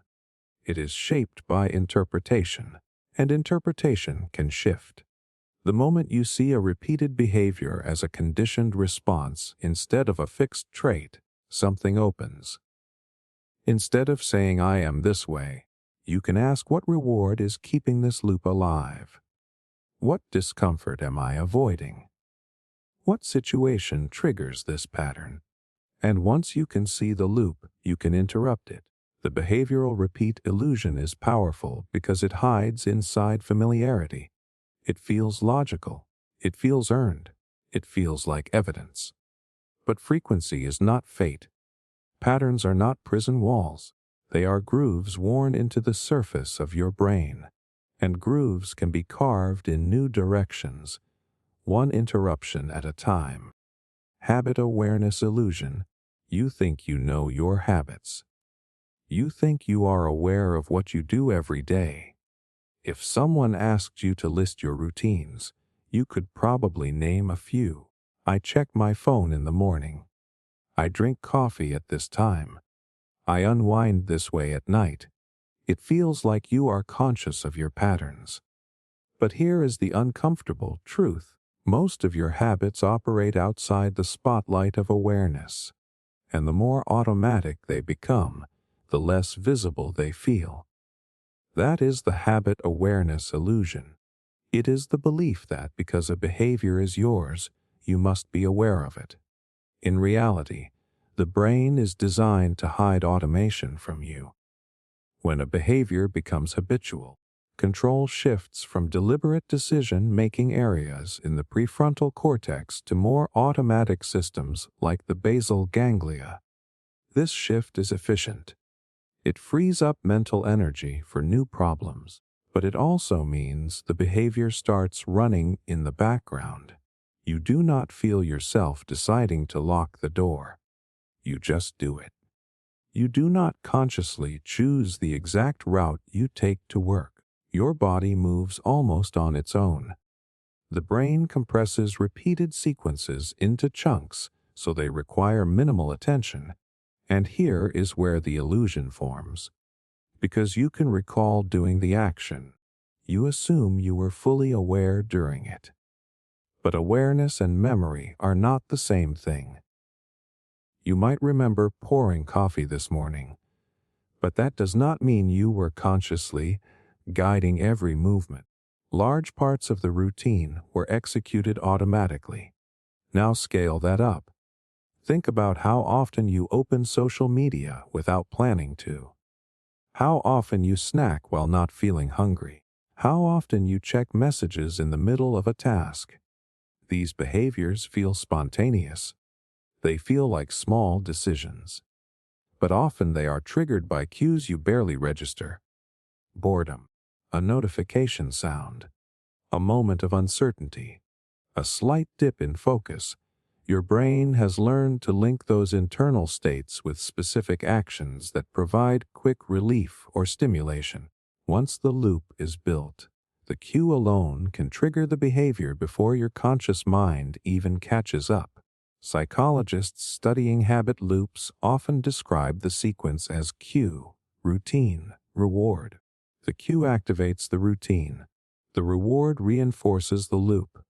It is shaped by interpretation, and interpretation can shift. The moment you see a repeated behavior as a conditioned response instead of a fixed trait, something opens. Instead of saying I am this way, you can ask what reward is keeping this loop alive. What discomfort am I avoiding? What situation triggers this pattern? And once you can see the loop, you can interrupt it. The behavioral repeat illusion is powerful because it hides inside familiarity. It feels logical. It feels earned. It feels like evidence. But frequency is not fate. Patterns are not prison walls. They are grooves worn into the surface of your brain. And grooves can be carved in new directions, one interruption at a time. Habit awareness illusion. You think you know your habits. You think you are aware of what you do every day. If someone asked you to list your routines, you could probably name a few. I check my phone in the morning. I drink coffee at this time. I unwind this way at night. It feels like you are conscious of your patterns. But here is the uncomfortable truth. Most of your habits operate outside the spotlight of awareness. And the more automatic they become, the less visible they feel. That is the habit awareness illusion. It is the belief that because a behavior is yours, you must be aware of it. In reality, the brain is designed to hide automation from you. When a behavior becomes habitual, control shifts from deliberate decision-making areas in the prefrontal cortex to more automatic systems like the basal ganglia. This shift is efficient. It frees up mental energy for new problems, but it also means the behavior starts running in the background. You do not feel yourself deciding to lock the door. You just do it. You do not consciously choose the exact route you take to work. Your body moves almost on its own. The brain compresses repeated sequences into chunks so they require minimal attention. And here is where the illusion forms. Because you can recall doing the action, you assume you were fully aware during it. But awareness and memory are not the same thing. You might remember pouring coffee this morning, but that does not mean you were consciously guiding every movement. Large parts of the routine were executed automatically. Now scale that up. Think about how often you open social media without planning to. How often you snack while not feeling hungry. How often you check messages in the middle of a task. These behaviors feel spontaneous. They feel like small decisions, but often they are triggered by cues you barely register. Boredom, a notification sound, a moment of uncertainty, a slight dip in focus. Your brain has learned to link those internal states with specific actions that provide quick relief or stimulation. Once the loop is built, the cue alone can trigger the behavior before your conscious mind even catches up. Psychologists studying habit loops often describe the sequence as cue, routine, reward. The cue activates the routine. The reward reinforces the loop.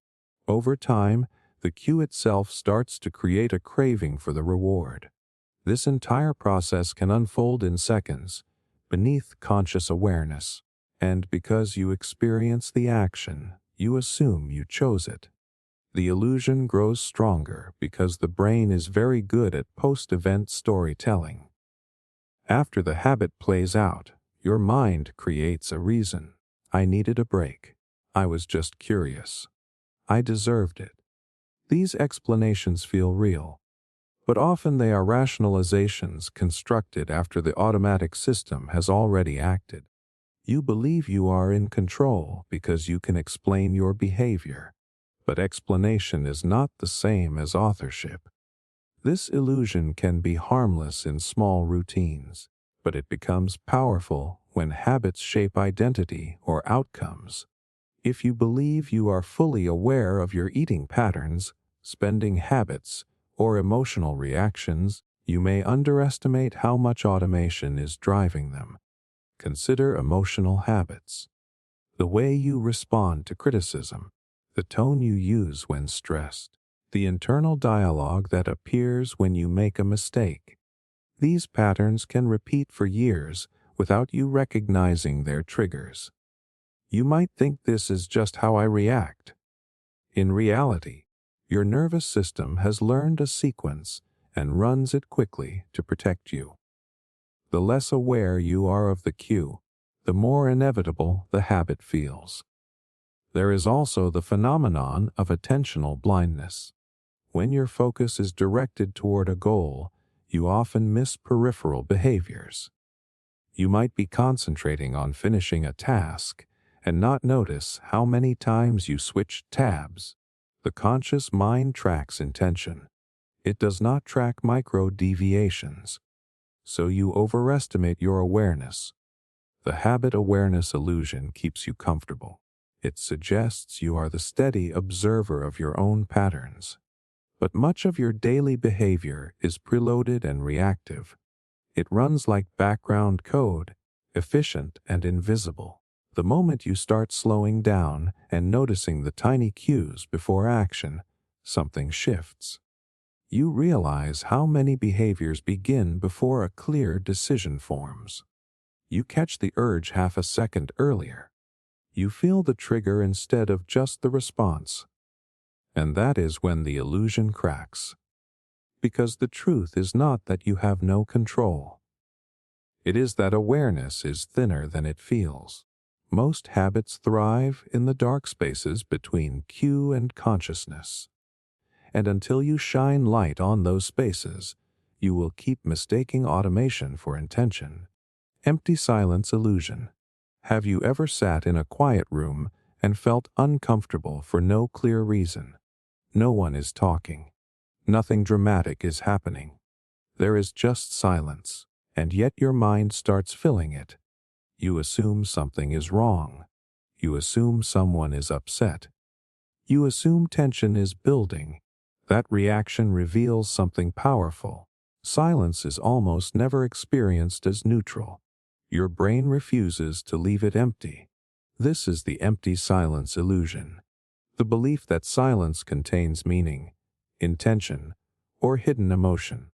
Over time, the cue itself starts to create a craving for the reward. This entire process can unfold in seconds, beneath conscious awareness. And because you experience the action, you assume you chose it. The illusion grows stronger because the brain is very good at post-event storytelling. After the habit plays out, your mind creates a reason. I needed a break. I was just curious. I deserved it. These explanations feel real, but often they are rationalizations constructed after the automatic system has already acted. You believe you are in control because you can explain your behavior, but explanation is not the same as authorship. This illusion can be harmless in small routines, but it becomes powerful when habits shape identity or outcomes. If you believe you are fully aware of your eating patterns, spending habits, or emotional reactions, you may underestimate how much automation is driving them. Consider emotional habits. The way you respond to criticism, the tone you use when stressed, the internal dialogue that appears when you make a mistake. These patterns can repeat for years without you recognizing their triggers. You might think this is just how I react. In reality, your nervous system has learned a sequence and runs it quickly to protect you. The less aware you are of the cue, the more inevitable the habit feels. There is also the phenomenon of attentional blindness. When your focus is directed toward a goal, you often miss peripheral behaviors. You might be concentrating on finishing a task and not notice how many times you switch tabs. The conscious mind tracks intention. It does not track micro deviations. So you overestimate your awareness. The habit awareness illusion keeps you comfortable. It suggests you are the steady observer of your own patterns. But much of your daily behavior is preloaded and reactive. It runs like background code, efficient and invisible. The moment you start slowing down and noticing the tiny cues before action, something shifts. You realize how many behaviors begin before a clear decision forms. You catch the urge half a second earlier. You feel the trigger instead of just the response. And that is when the illusion cracks. Because the truth is not that you have no control. It is that awareness is thinner than it feels. Most habits thrive in the dark spaces between cue and consciousness. And until you shine light on those spaces, you will keep mistaking automation for intention. Empty silence illusion. Have you ever sat in a quiet room and felt uncomfortable for no clear reason? No one is talking. Nothing dramatic is happening. There is just silence, and yet your mind starts filling it. You assume something is wrong. You assume someone is upset. You assume tension is building. That reaction reveals something powerful. Silence is almost never experienced as neutral. Your brain refuses to leave it empty. This is the empty silence illusion. The belief that silence contains meaning, intention, or hidden emotion,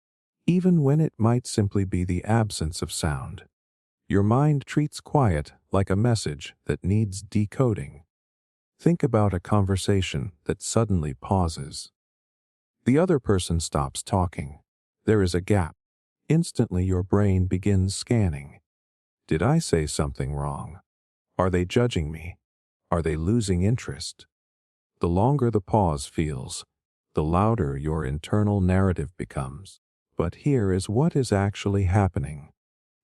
even when it might simply be the absence of sound. Your mind treats quiet like a message that needs decoding. Think about a conversation that suddenly pauses. The other person stops talking. There is a gap. Instantly your brain begins scanning. Did I say something wrong? Are they judging me? Are they losing interest? The longer the pause feels, the louder your internal narrative becomes. But here is what is actually happening.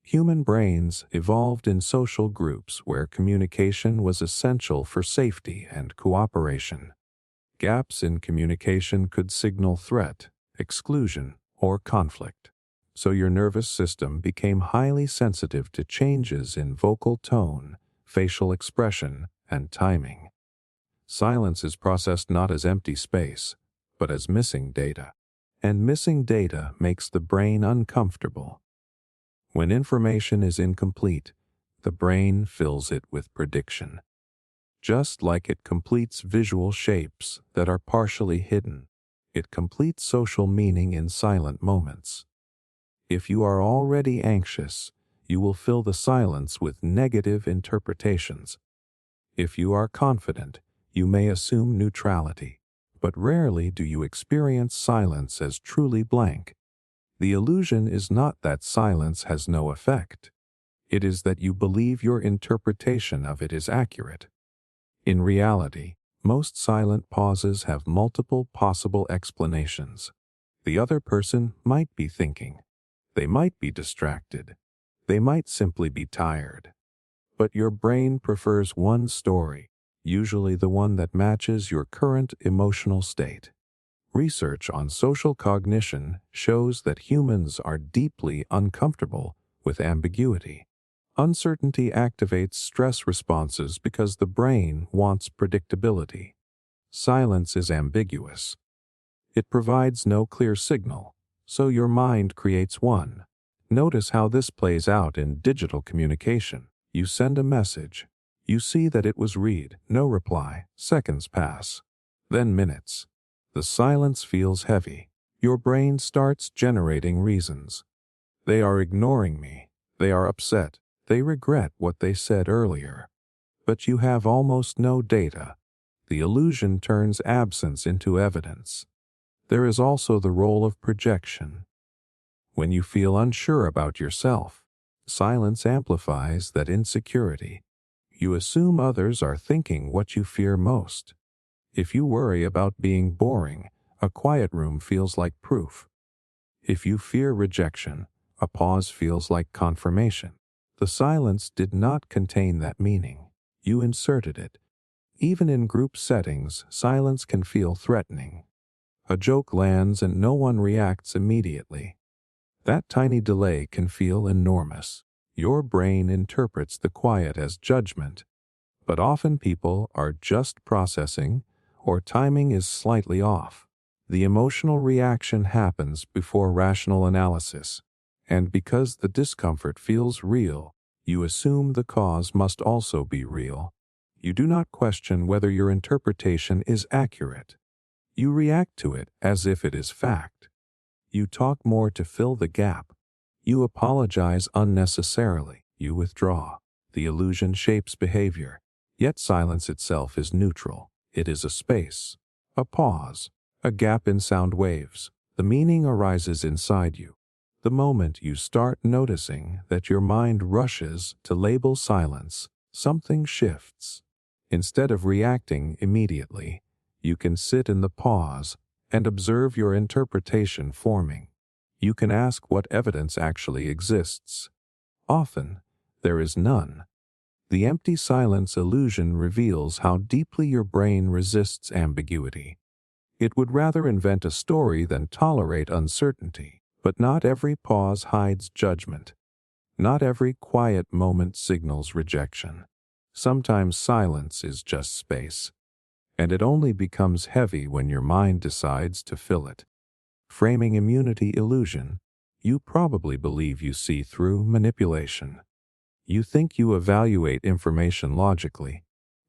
Human brains evolved in social groups where communication was essential for safety and cooperation. Gaps in communication could signal threat, exclusion, or conflict. So your nervous system became highly sensitive to changes in vocal tone, facial expression, and timing. Silence is processed not as empty space, but as missing data. And missing data makes the brain uncomfortable. When information is incomplete, the brain fills it with prediction. Just like it completes visual shapes that are partially hidden, it completes social meaning in silent moments. If you are already anxious, you will fill the silence with negative interpretations. If you are confident, you may assume neutrality, but rarely do you experience silence as truly blank. The illusion is not that silence has no effect. It is that you believe your interpretation of it is accurate. In reality, most silent pauses have multiple possible explanations. The other person might be thinking. They might be distracted. They might simply be tired. But your brain prefers one story, usually the one that matches your current emotional state. Research on social cognition shows that humans are deeply uncomfortable with ambiguity. Uncertainty activates stress responses because the brain wants predictability. Silence is ambiguous. It provides no clear signal, so your mind creates one. Notice how this plays out in digital communication. You send a message. You see that it was read, no reply. Seconds pass. Then minutes. The silence feels heavy. Your brain starts generating reasons. They are ignoring me. They are upset. They regret what they said earlier. But you have almost no data. The illusion turns absence into evidence. There is also the role of projection. When you feel unsure about yourself, silence amplifies that insecurity. You assume others are thinking what you fear most. If you worry about being boring, a quiet room feels like proof. If you fear rejection, a pause feels like confirmation. The silence did not contain that meaning. You inserted it. Even in group settings, silence can feel threatening. A joke lands and no one reacts immediately. That tiny delay can feel enormous. Your brain interprets the quiet as judgment, but often people are just processing, or timing is slightly off. The emotional reaction happens before rational analysis, and because the discomfort feels real, you assume the cause must also be real. You do not question whether your interpretation is accurate. You react to it as if it is fact. You talk more to fill the gap. You apologize unnecessarily. You withdraw. The illusion shapes behavior. Yet silence itself is neutral. It is a space, a pause, a gap in sound waves. The meaning arises inside you. The moment you start noticing that your mind rushes to label silence, something shifts. Instead of reacting immediately, you can sit in the pause and observe your interpretation forming. You can ask what evidence actually exists. Often, there is none. The empty silence illusion reveals how deeply your brain resists ambiguity. It would rather invent a story than tolerate uncertainty. But not every pause hides judgment. Not every quiet moment signals rejection. Sometimes silence is just space, and it only becomes heavy when your mind decides to fill it. Framing immunity illusion. You probably believe you see through manipulation. You think you evaluate information logically.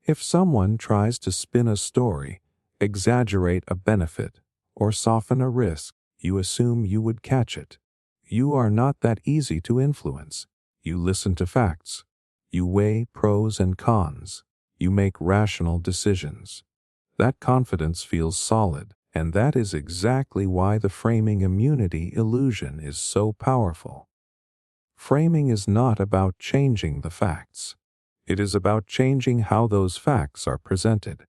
If someone tries to spin a story, exaggerate a benefit, or soften a risk, you assume you would catch it. You are not that easy to influence. You listen to facts. You weigh pros and cons. You make rational decisions. That confidence feels solid, and that is exactly why the framing immunity illusion is so powerful. Framing is not about changing the facts. It is about changing how those facts are presented.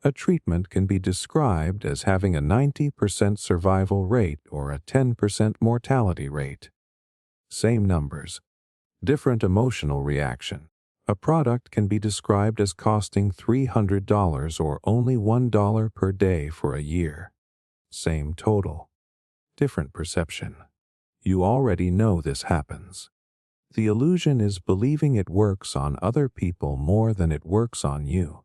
A treatment can be described as having a 90% survival rate or a 10% mortality rate. Same numbers, different emotional reaction. A product can be described as costing $300 or only $1 per day for a year. Same total, different perception. You already know this happens. The illusion is believing it works on other people more than it works on you.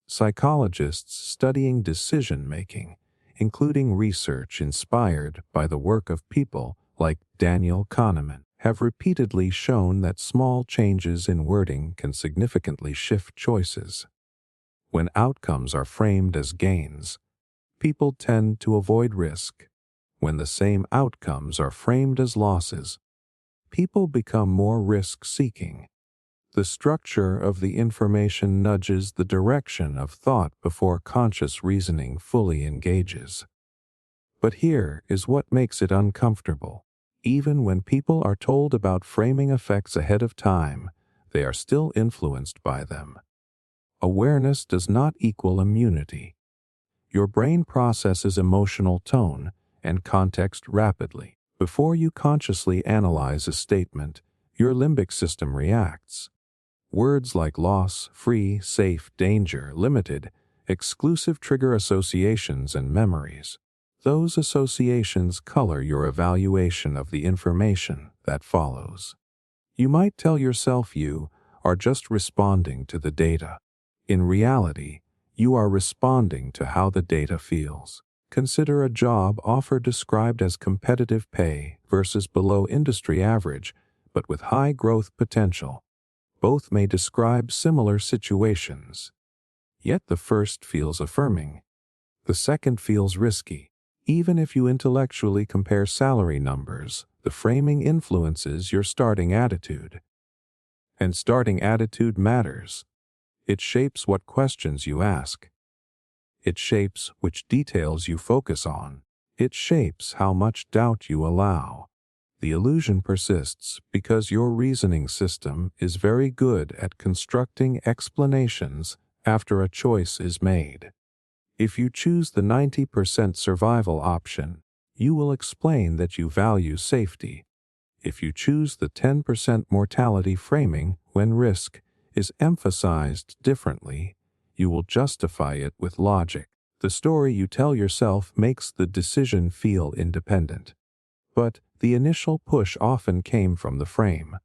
Psychologists studying decision-making, including research inspired by the work of people like Daniel Kahneman, have repeatedly shown that small changes in wording can significantly shift choices. When outcomes are framed as gains, people tend to avoid risk. When the same outcomes are framed as losses, people become more risk-seeking. The structure of the information nudges the direction of thought before conscious reasoning fully engages. But here is what makes it uncomfortable. Even when people are told about framing effects ahead of time, they are still influenced by them. Awareness does not equal immunity. Your brain processes emotional tone and context rapidly. Before you consciously analyze a statement, your limbic system reacts. Words like loss, free, safe, danger, limited, exclusive trigger associations and memories. Those associations color your evaluation of the information that follows. You might tell yourself you are just responding to the data. In reality, you are responding to how the data feels. Consider a job offer described as competitive pay versus below industry average, but with high growth potential. Both may describe similar situations. Yet the first feels affirming. The second feels risky. Even if you intellectually compare salary numbers, the framing influences your starting attitude. And starting attitude matters. It shapes what questions you ask. It shapes which details you focus on. It shapes how much doubt you allow. The illusion persists because your reasoning system is very good at constructing explanations after a choice is made. If you choose the 90% survival option, you will explain that you value safety. If you choose the 10% mortality framing when risk is emphasized differently, you will justify it with logic. The story you tell yourself makes the decision feel independent. But the initial push often came from the frame.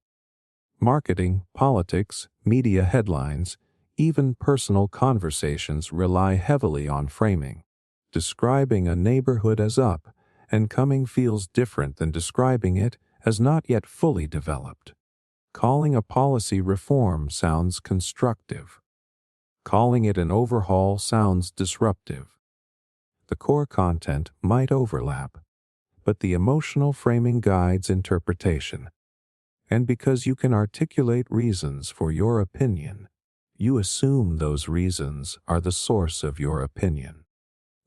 Marketing, politics, media headlines, even personal conversations rely heavily on framing. Describing a neighborhood as up and coming feels different than describing it as not yet fully developed. Calling a policy reform sounds constructive. Calling it an overhaul sounds disruptive. The core content might overlap, but the emotional framing guides interpretation. And because you can articulate reasons for your opinion, you assume those reasons are the source of your opinion.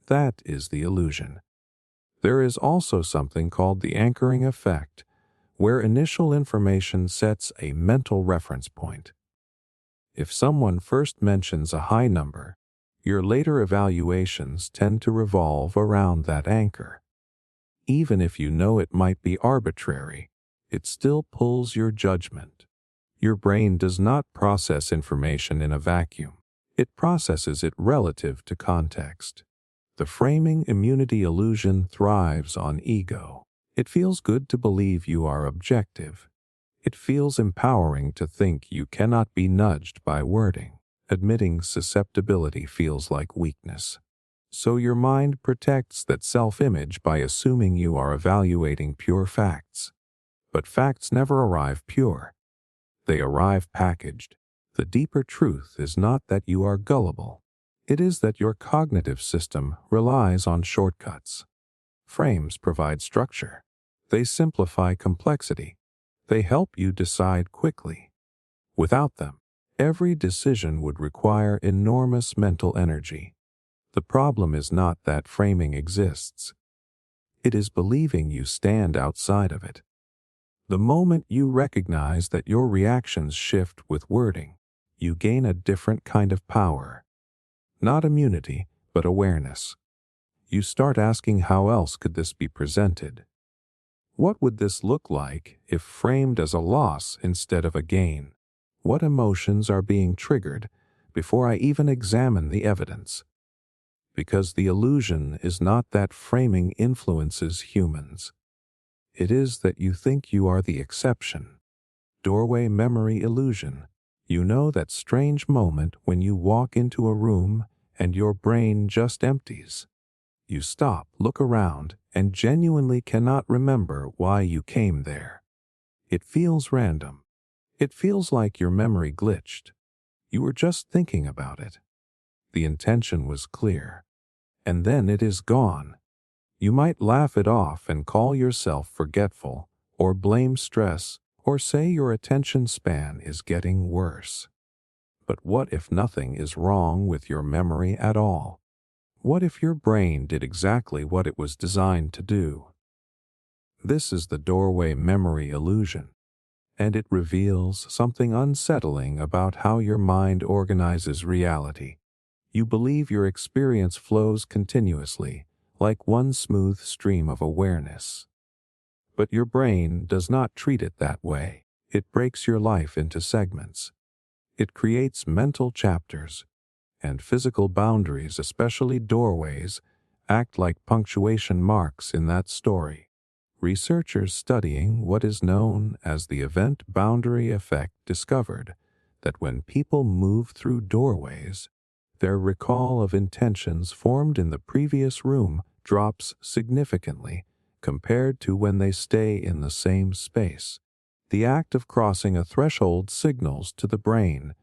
That is the illusion. There is also something called the anchoring effect, where initial information sets a mental reference point. If someone first mentions a high number, your later evaluations tend to revolve around that anchor. Even if you know it might be arbitrary, it still pulls your judgment. Your brain does not process information in a vacuum. It processes it relative to context. The framing immunity illusion thrives on ego. It feels good to believe you are objective. It feels empowering to think you cannot be nudged by wording. Admitting susceptibility feels like weakness. So your mind protects that self-image by assuming you are evaluating pure facts. But facts never arrive pure. They arrive packaged. The deeper truth is not that you are gullible. It is that your cognitive system relies on shortcuts. Frames provide structure. They simplify complexity. They help you decide quickly. Without them, every decision would require enormous mental energy. The problem is not that framing exists. It is believing you stand outside of it. The moment you recognize that your reactions shift with wording, you gain a different kind of power. not immunity, but awareness. You start asking, how else could this be presented? What would this look like if framed as a loss instead of a gain? What emotions are being triggered before I even examine the evidence? Because the illusion is not that framing influences humans. It is that you think you are the exception. Doorway memory illusion. You know that strange moment when you walk into a room and your brain just empties. You stop, look around, and genuinely cannot remember why you came there. It feels random. It feels like your memory glitched. You were just thinking about it. The intention was clear. And then it is gone. You might laugh it off and call yourself forgetful, or blame stress, or say your attention span is getting worse. But what if nothing is wrong with your memory at all? What if your brain did exactly what it was designed to do? This is the doorway memory illusion, and it reveals something unsettling about how your mind organizes reality. You believe your experience flows continuously, like one smooth stream of awareness. But your brain does not treat it that way. It breaks your life into segments. It creates mental chapters, and physical boundaries, especially doorways, act like punctuation marks in that story. Researchers studying what is known as the event boundary effect discovered that when people move through doorways, their recall of intentions formed in the previous room drops significantly compared to when they stay in the same space. The act of crossing a threshold signals to the brain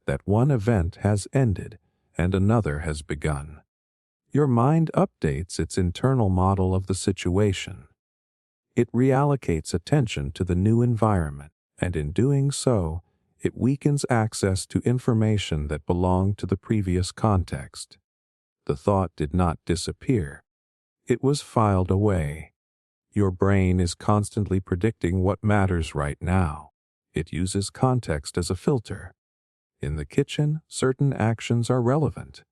that one event has ended and another has begun. Your mind updates its internal model of the situation. It reallocates attention to the new environment, and in doing so, it weakens access to information that belonged to the previous context. The thought did not disappear. It was filed away. Your brain is constantly predicting what matters right now. It uses context as a filter. In the kitchen, certain actions are relevant.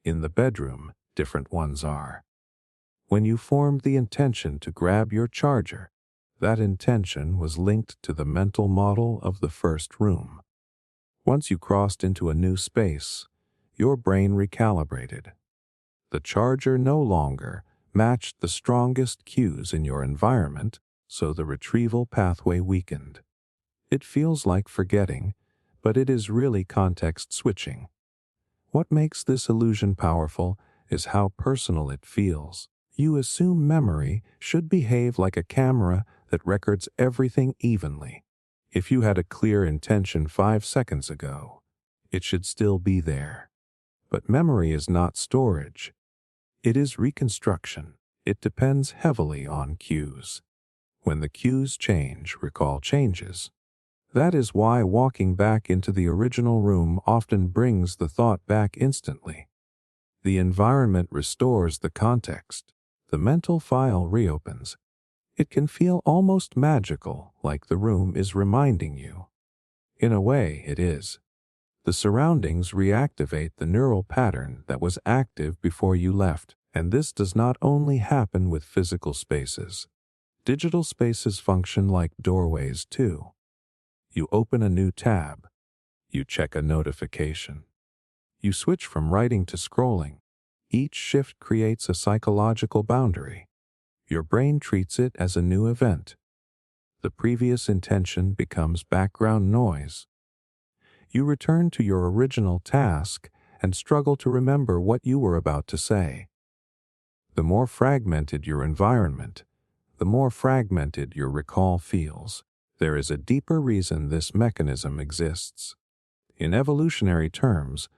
In the bedroom, different ones are. When you formed the intention to grab your charger, that intention was linked to the mental model of the first room. Once you crossed into a new space, your brain recalibrated. The charger no longer matched the strongest cues in your environment, so the retrieval pathway weakened. It feels like forgetting, but it is really context switching. What makes this illusion powerful is how personal it feels. You assume memory should behave like a camera that records everything evenly. If you had a clear intention 5 seconds ago, it should still be there. But memory is not storage. It is reconstruction. It depends heavily on cues. When the cues change, recall changes. That is why walking back into the original room often brings the thought back instantly. The environment restores the context. The mental file reopens. It can feel almost magical, like the room is reminding you. In a way, it is. The surroundings reactivate the neural pattern that was active before you left, and this does not only happen with physical spaces. Digital spaces function like doorways too. You open a new tab. You check a notification. You switch from writing to scrolling. Each shift creates a psychological boundary. Your brain treats it as a new event. The previous intention becomes background noise. You return to your original task and struggle to remember what you were about to say. The more fragmented your environment, the more fragmented your recall feels. There is a deeper reason this mechanism exists. In evolutionary terms,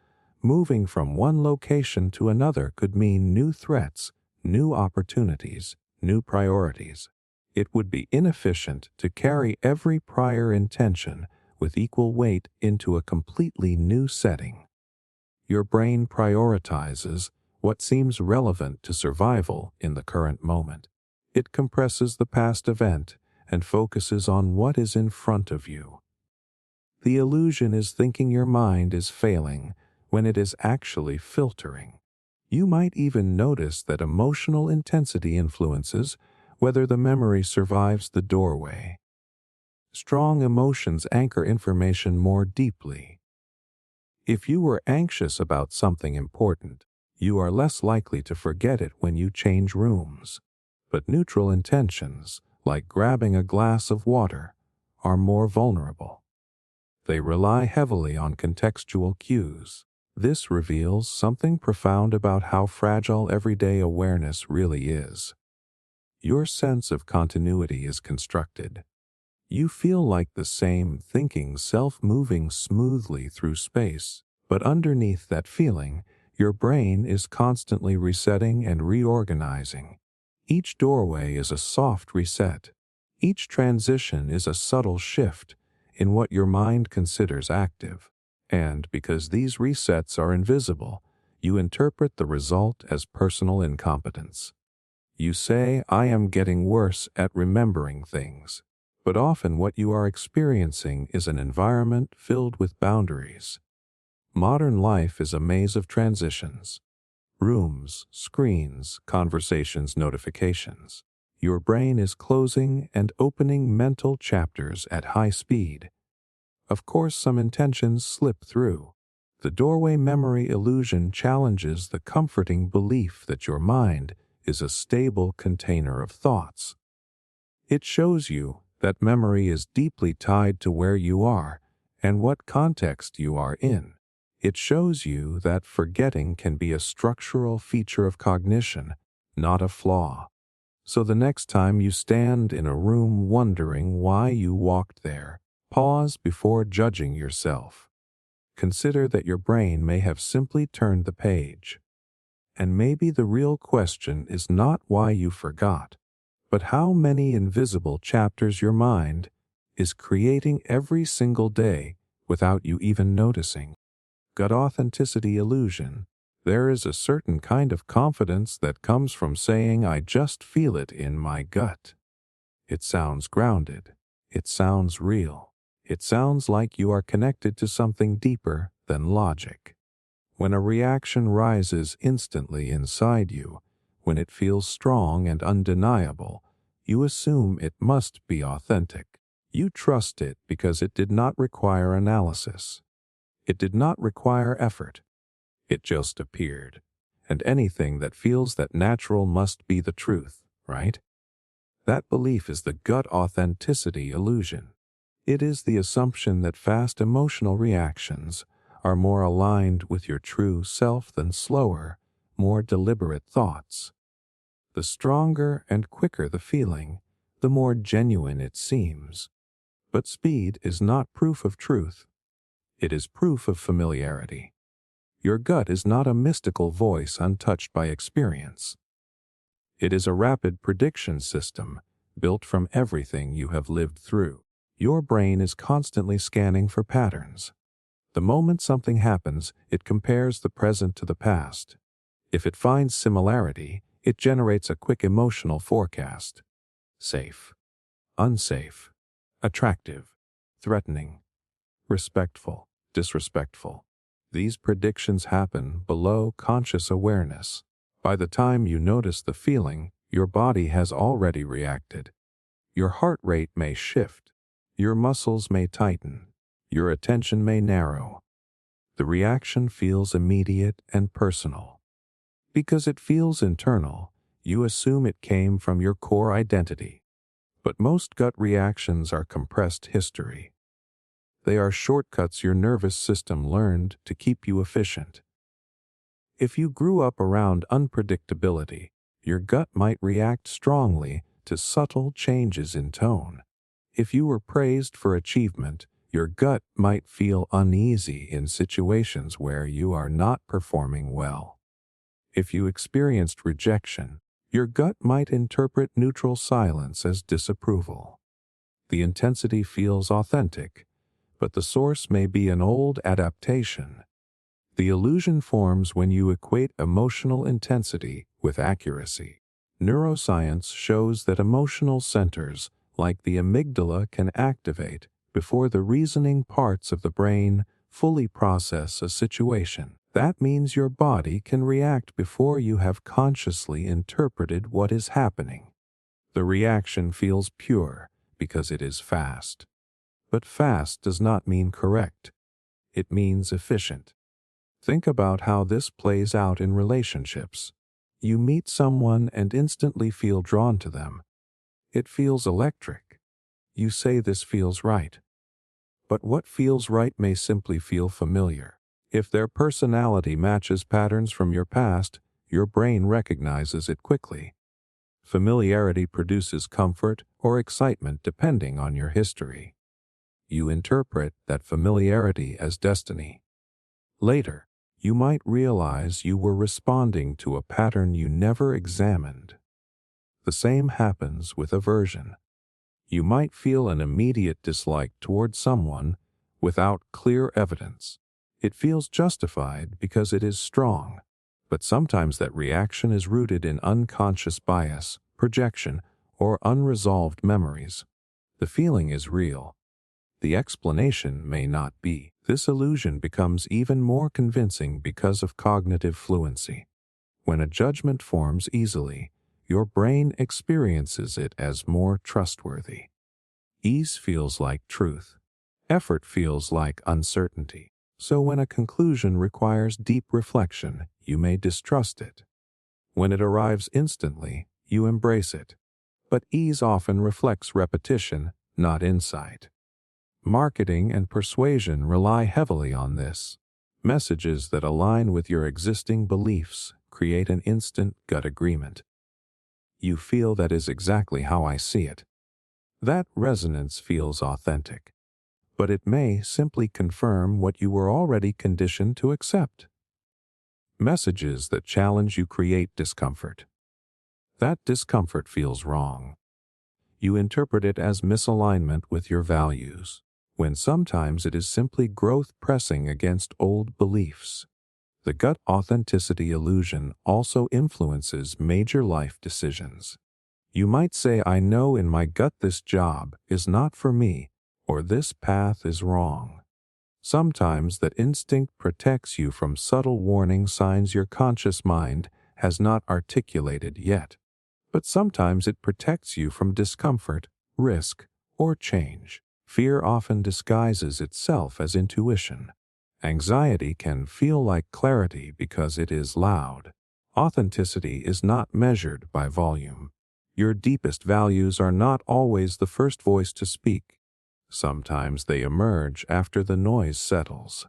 moving from one location to another could mean new threats, new opportunities, new priorities. It would be inefficient to carry every prior intention with equal weight into a completely new setting. Your brain prioritizes what seems relevant to survival in the current moment. It compresses the past event and focuses on what is in front of you. The illusion is thinking your mind is failing when it is actually filtering. You might even notice that emotional intensity influences whether the memory survives the doorway. Strong emotions anchor information more deeply. If you were anxious about something important, you are less likely to forget it when you change rooms. But neutral intentions, like grabbing a glass of water, are more vulnerable. They rely heavily on contextual cues. This reveals something profound about how fragile everyday awareness really is. Your sense of continuity is constructed. You feel like the same thinking self moving smoothly through space, but underneath that feeling, your brain is constantly resetting and reorganizing. Each doorway is a soft reset. Each transition is a subtle shift in what your mind considers active. And because these resets are invisible, you interpret the result as personal incompetence. You say, "I am getting worse at remembering things." But often what you are experiencing is an environment filled with boundaries. Modern life is a maze of transitions. Rooms, screens, conversations, notifications. Your brain is closing and opening mental chapters at high speed. Of course, some intentions slip through. The doorway memory illusion challenges the comforting belief that your mind is a stable container of thoughts. It shows you that memory is deeply tied to where you are and what context you are in. It shows you that forgetting can be a structural feature of cognition, not a flaw. So the next time you stand in a room wondering why you walked there, pause before judging yourself. Consider that your brain may have simply turned the page. And maybe the real question is not why you forgot, but how many invisible chapters your mind is creating every single day without you even noticing. Gut authenticity illusion. There is a certain kind of confidence that comes from saying, "I just feel it in my gut." It sounds grounded. It sounds real. It sounds like you are connected to something deeper than logic. When a reaction rises instantly inside you, when it feels strong and undeniable, you assume it must be authentic. You trust it because it did not require analysis. It did not require effort. It just appeared. And anything that feels that natural must be the truth, right? That belief is the gut authenticity illusion. It is the assumption that fast emotional reactions are more aligned with your true self than slower, more deliberate thoughts. The stronger and quicker the feeling, the more genuine it seems. But speed is not proof of truth. It is proof of familiarity. Your gut is not a mystical voice untouched by experience. It is a rapid prediction system built from everything you have lived through. Your brain is constantly scanning for patterns. The moment something happens, it compares the present to the past. If it finds similarity, it generates a quick emotional forecast. Safe, unsafe, attractive, threatening, respectful, disrespectful. These predictions happen below conscious awareness. By the time you notice the feeling, your body has already reacted. Your heart rate may shift. Your muscles may tighten. Your attention may narrow. The reaction feels immediate and personal. Because it feels internal, you assume it came from your core identity. But most gut reactions are compressed history. They are shortcuts your nervous system learned to keep you efficient. If you grew up around unpredictability, your gut might react strongly to subtle changes in tone. If you were praised for achievement, your gut might feel uneasy in situations where you are not performing well. If you experienced rejection, your gut might interpret neutral silence as disapproval. The intensity feels authentic, but the source may be an old adaptation. The illusion forms when you equate emotional intensity with accuracy. Neuroscience shows that emotional centers, like the amygdala, can activate before the reasoning parts of the brain fully process a situation. That means your body can react before you have consciously interpreted what is happening. The reaction feels pure because it is fast. But fast does not mean correct. It means efficient. Think about how this plays out in relationships. You meet someone and instantly feel drawn to them. It feels electric. You say this feels right. But what feels right may simply feel familiar. If their personality matches patterns from your past, your brain recognizes it quickly. Familiarity produces comfort or excitement depending on your history. You interpret that familiarity as destiny. Later, you might realize you were responding to a pattern you never examined. The same happens with aversion. You might feel an immediate dislike toward someone without clear evidence. It feels justified because it is strong, but sometimes that reaction is rooted in unconscious bias, projection, or unresolved memories. The feeling is real. The explanation may not be. This illusion becomes even more convincing because of cognitive fluency. When a judgment forms easily, your brain experiences it as more trustworthy. Ease feels like truth. Effort feels like uncertainty. So when a conclusion requires deep reflection, you may distrust it. When it arrives instantly, you embrace it. But ease often reflects repetition, not insight. Marketing and persuasion rely heavily on this. Messages that align with your existing beliefs create an instant gut agreement. You feel that is exactly how I see it. That resonance feels authentic, but it may simply confirm what you were already conditioned to accept. Messages that challenge you create discomfort. That discomfort feels wrong. You interpret it as misalignment with your values, when sometimes it is simply growth pressing against old beliefs. The gut authenticity illusion also influences major life decisions. You might say, I know in my gut this job is not for me, or this path is wrong. Sometimes that instinct protects you from subtle warning signs your conscious mind has not articulated yet. But sometimes it protects you from discomfort, risk, or change. Fear often disguises itself as intuition. Anxiety can feel like clarity because it is loud. Authenticity is not measured by volume. Your deepest values are not always the first voice to speak. Sometimes they emerge after the noise settles.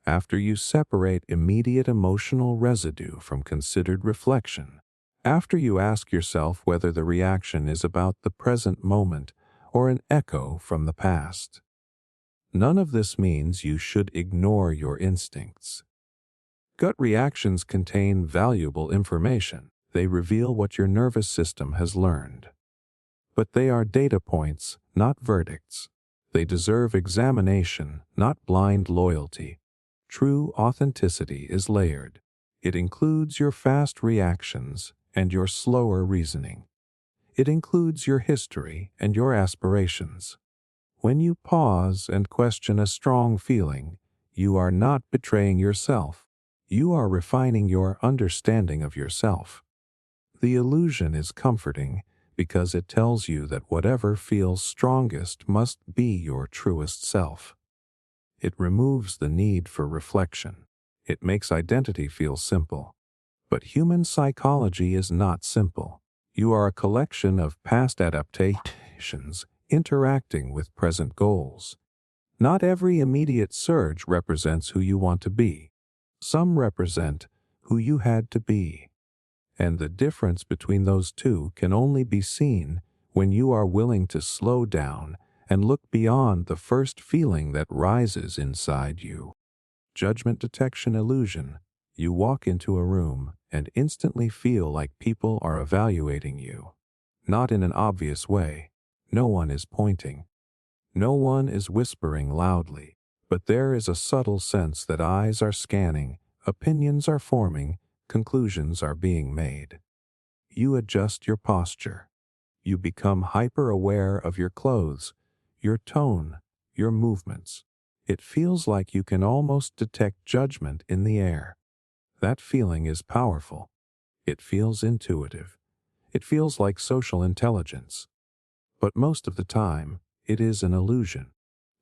After you separate immediate emotional residue from considered reflection. After you ask yourself whether the reaction is about the present moment or an echo from the past. None of this means you should ignore your instincts. Gut reactions contain valuable information. They reveal what your nervous system has learned. But they are data points, not verdicts. They deserve examination, not blind loyalty. True authenticity is layered. It includes your fast reactions and your slower reasoning. It includes your history and your aspirations. When you pause and question a strong feeling, you are not betraying yourself. You are refining your understanding of yourself. The illusion is comforting because it tells you that whatever feels strongest must be your truest self. It removes the need for reflection. It makes identity feel simple. But human psychology is not simple. You are a collection of past adaptations interacting with present goals. Not every immediate surge represents who you want to be. Some represent who you had to be. And the difference between those two can only be seen when you are willing to slow down and look beyond the first feeling that rises inside you. Judgment detection illusion. You walk into a room and instantly feel like people are evaluating you. Not in an obvious way. No one is pointing. No one is whispering loudly. But there is a subtle sense that eyes are scanning, opinions are forming, conclusions are being made. You adjust your posture. You become hyper-aware of your clothes, your tone, your movements. It feels like you can almost detect judgment in the air. That feeling is powerful. It feels intuitive. It feels like social intelligence. But most of the time, it is an illusion.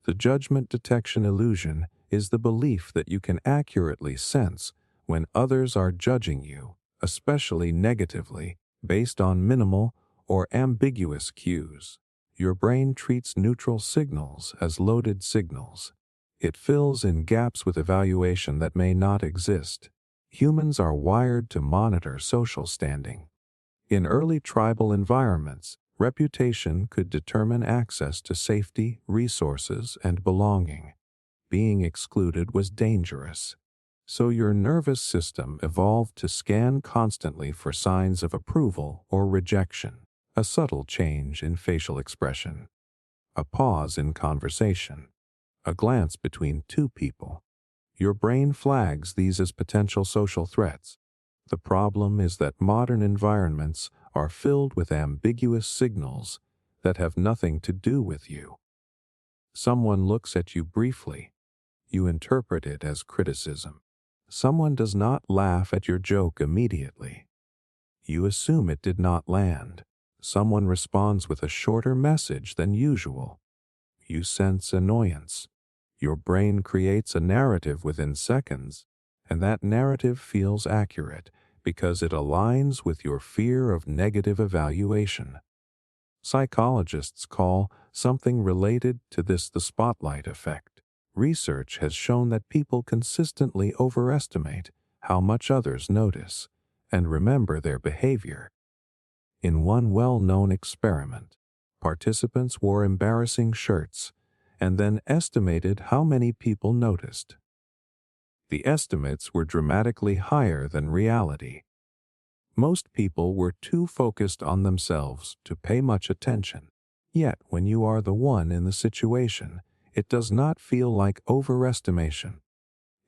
The judgment detection illusion is the belief that you can accurately sense when others are judging you, especially negatively, based on minimal or ambiguous cues. Your brain treats neutral signals as loaded signals. It fills in gaps with evaluation that may not exist. Humans are wired to monitor social standing. In early tribal environments, reputation could determine access to safety, resources, and belonging. Being excluded was dangerous. So your nervous system evolved to scan constantly for signs of approval or rejection. A subtle change in facial expression. A pause in conversation. A glance between two people. Your brain flags these as potential social threats. The problem is that modern environments are filled with ambiguous signals that have nothing to do with you. Someone looks at you briefly. You interpret it as criticism. Someone does not laugh at your joke immediately. You assume it did not land. Someone responds with a shorter message than usual. You sense annoyance. Your brain creates a narrative within seconds, and that narrative feels accurate because it aligns with your fear of negative evaluation. Psychologists call something related to this the spotlight effect. Research has shown that people consistently overestimate how much others notice and remember their behavior. In one well-known experiment, participants wore embarrassing shirts and then estimated how many people noticed. The estimates were dramatically higher than reality. Most people were too focused on themselves to pay much attention. Yet, when you are the one in the situation, it does not feel like overestimation.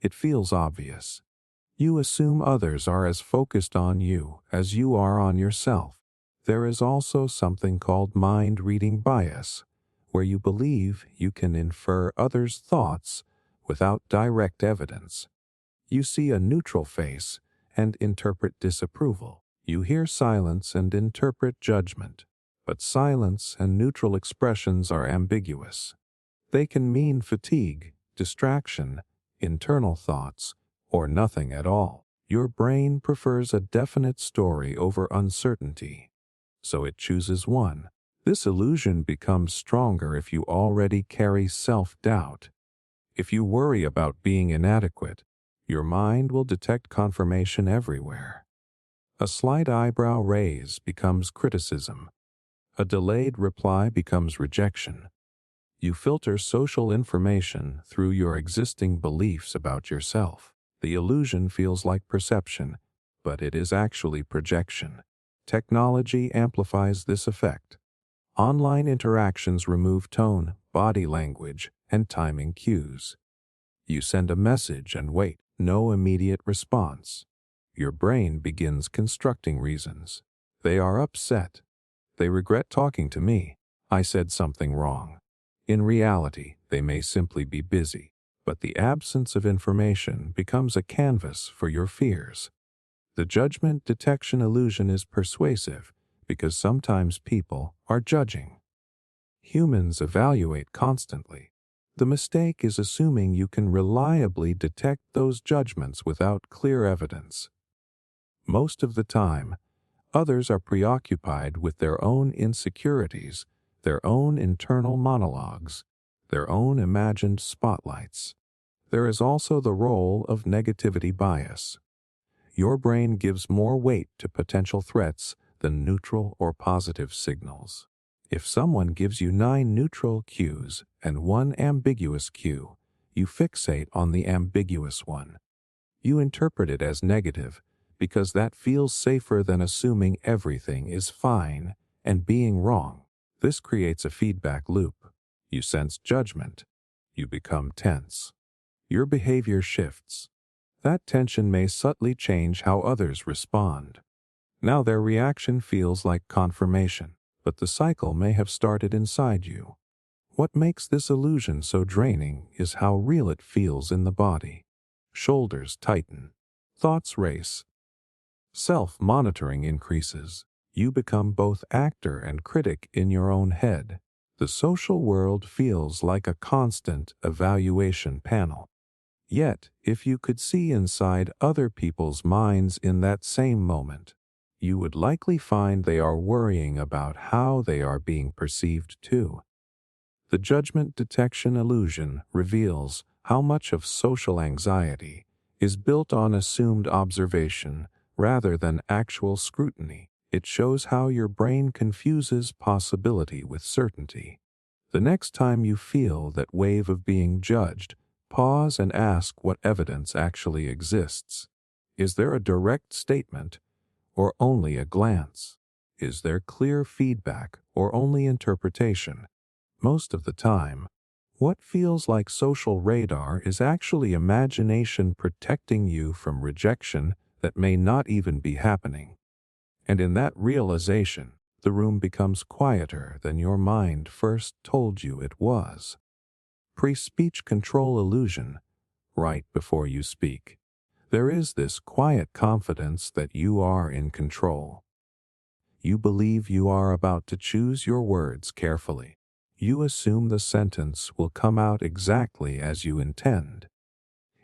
It feels obvious. You assume others are as focused on you as you are on yourself. There is also something called mind-reading bias, where you believe you can infer others' thoughts without direct evidence. You see a neutral face and interpret disapproval. You hear silence and interpret judgment. But silence and neutral expressions are ambiguous. They can mean fatigue, distraction, internal thoughts, or nothing at all. Your brain prefers a definite story over uncertainty, so it chooses one. This illusion becomes stronger if you already carry self-doubt. If you worry about being inadequate, your mind will detect confirmation everywhere. A slight eyebrow raise becomes criticism. A delayed reply becomes rejection. You filter social information through your existing beliefs about yourself. The illusion feels like perception, but it is actually projection. Technology amplifies this effect. Online interactions remove tone, body language, and timing cues. You send a message and wait, no immediate response. Your brain begins constructing reasons. They are upset. They regret talking to me. I said something wrong. In reality, they may simply be busy, but the absence of information becomes a canvas for your fears. The judgment detection illusion is persuasive because sometimes people are judging. Humans evaluate constantly. The mistake is assuming you can reliably detect those judgments without clear evidence. Most of the time, others are preoccupied with their own insecurities, their own internal monologues, their own imagined spotlights. There is also the role of negativity bias. Your brain gives more weight to potential threats than neutral or positive signals. If someone gives you 9 neutral cues and 1 ambiguous cue, you fixate on the ambiguous one. You interpret it as negative because that feels safer than assuming everything is fine and being wrong. This creates a feedback loop. You sense judgment. You become tense. Your behavior shifts. That tension may subtly change how others respond. Now their reaction feels like confirmation, but the cycle may have started inside you. What makes this illusion so draining is how real it feels in the body. Shoulders tighten, thoughts race, self-monitoring increases. You become both actor and critic in your own head. The social world feels like a constant evaluation panel. Yet, if you could see inside other people's minds in that same moment, you would likely find they are worrying about how they are being perceived too. The judgment detection illusion reveals how much of social anxiety is built on assumed observation rather than actual scrutiny. It shows how your brain confuses possibility with certainty. The next time you feel that wave of being judged, pause and ask what evidence actually exists. Is there a direct statement or only a glance? Is there clear feedback or only interpretation? Most of the time, what feels like social radar is actually imagination protecting you from rejection that may not even be happening. And in that realization, the room becomes quieter than your mind first told you it was. Pre-speech control illusion, right before you speak. There is this quiet confidence that you are in control. You believe you are about to choose your words carefully. You assume the sentence will come out exactly as you intend.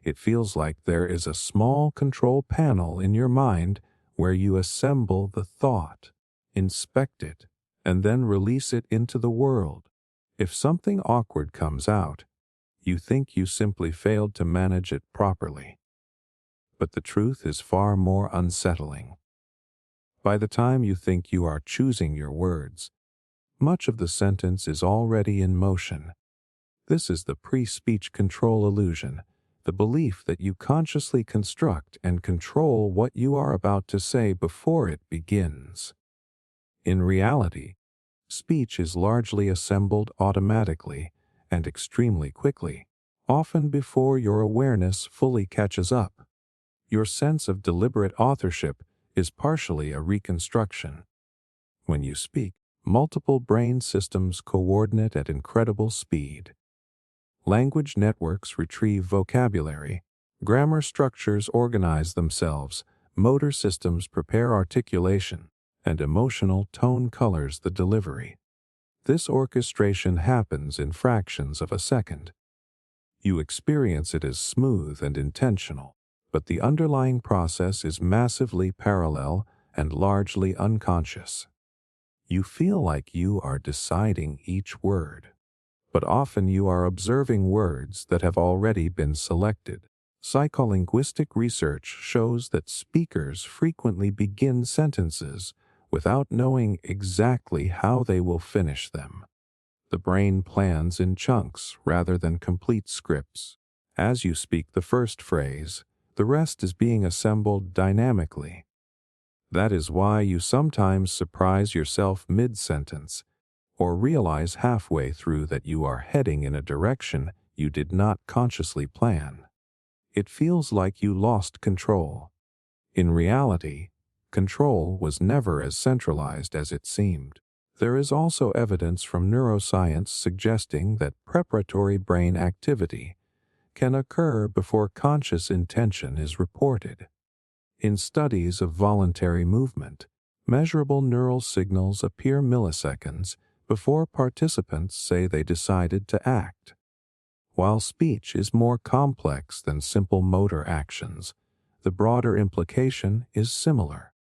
It feels like there is a small control panel in your mind where you assemble the thought, inspect it, and then release it into the world. If something awkward comes out, you think you simply failed to manage it properly. But the truth is far more unsettling. By the time you think you are choosing your words, much of the sentence is already in motion. This is the pre-speech control illusion, the belief that you consciously construct and control what you are about to say before it begins. In reality, speech is largely assembled automatically and extremely quickly, often before your awareness fully catches up. Your sense of deliberate authorship is partially a reconstruction. When you speak, multiple brain systems coordinate at incredible speed. Language networks retrieve vocabulary, grammar structures organize themselves, motor systems prepare articulation, and emotional tone colors the delivery. This orchestration happens in fractions of a second. You experience it as smooth and intentional, but the underlying process is massively parallel and largely unconscious. You feel like you are deciding each word, but often you are observing words that have already been selected. Psycholinguistic research shows that speakers frequently begin sentences without knowing exactly how they will finish them. The brain plans in chunks rather than complete scripts. As you speak the first phrase, the rest is being assembled dynamically. That is why you sometimes surprise yourself mid-sentence or realize halfway through that you are heading in a direction you did not consciously plan. It feels like you lost control. In reality, control was never as centralized as it seemed. There is also evidence from neuroscience suggesting that preparatory brain activity can occur before conscious intention is reported. In studies of voluntary movement, measurable neural signals appear milliseconds before participants say they decided to act. While speech is more complex than simple motor actions, the broader implication is similar.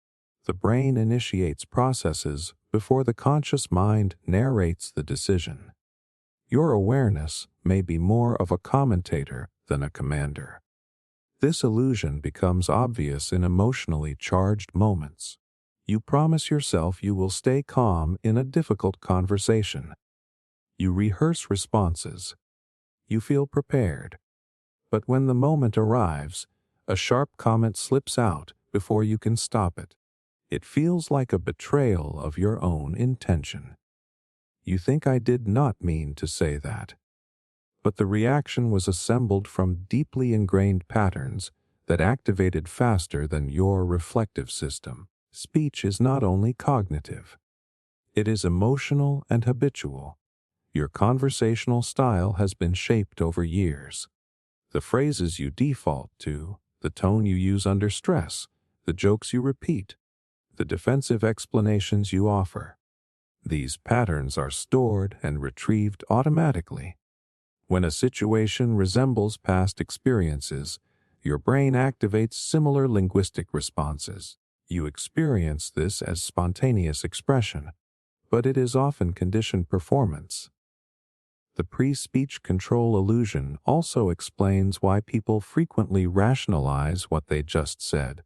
The brain initiates processes before the conscious mind narrates the decision. Your awareness may be more of a commentator than a commander. This illusion becomes obvious in emotionally charged moments. You promise yourself you will stay calm in a difficult conversation. You rehearse responses. You feel prepared. But when the moment arrives, a sharp comment slips out before you can stop it. It feels like a betrayal of your own intention. You think I did not mean to say that. But the reaction was assembled from deeply ingrained patterns that activated faster than your reflective system. Speech is not only cognitive. It is emotional and habitual. Your conversational style has been shaped over years. The phrases you default to, the tone you use under stress, the jokes you repeat, the defensive explanations you offer. These patterns are stored and retrieved automatically. When a situation resembles past experiences, your brain activates similar linguistic responses. You experience this as spontaneous expression, but it is often conditioned performance. The pre-speech control illusion also explains why people frequently rationalize what they just said.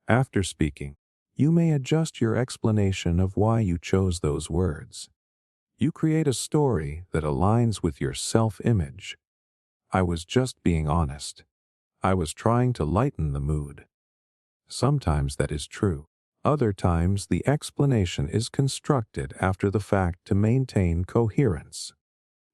After speaking, you may adjust your explanation of why you chose those words. You create a story that aligns with your self-image. I was just being honest. I was trying to lighten the mood. Sometimes that is true. Other times the explanation is constructed after the fact to maintain coherence.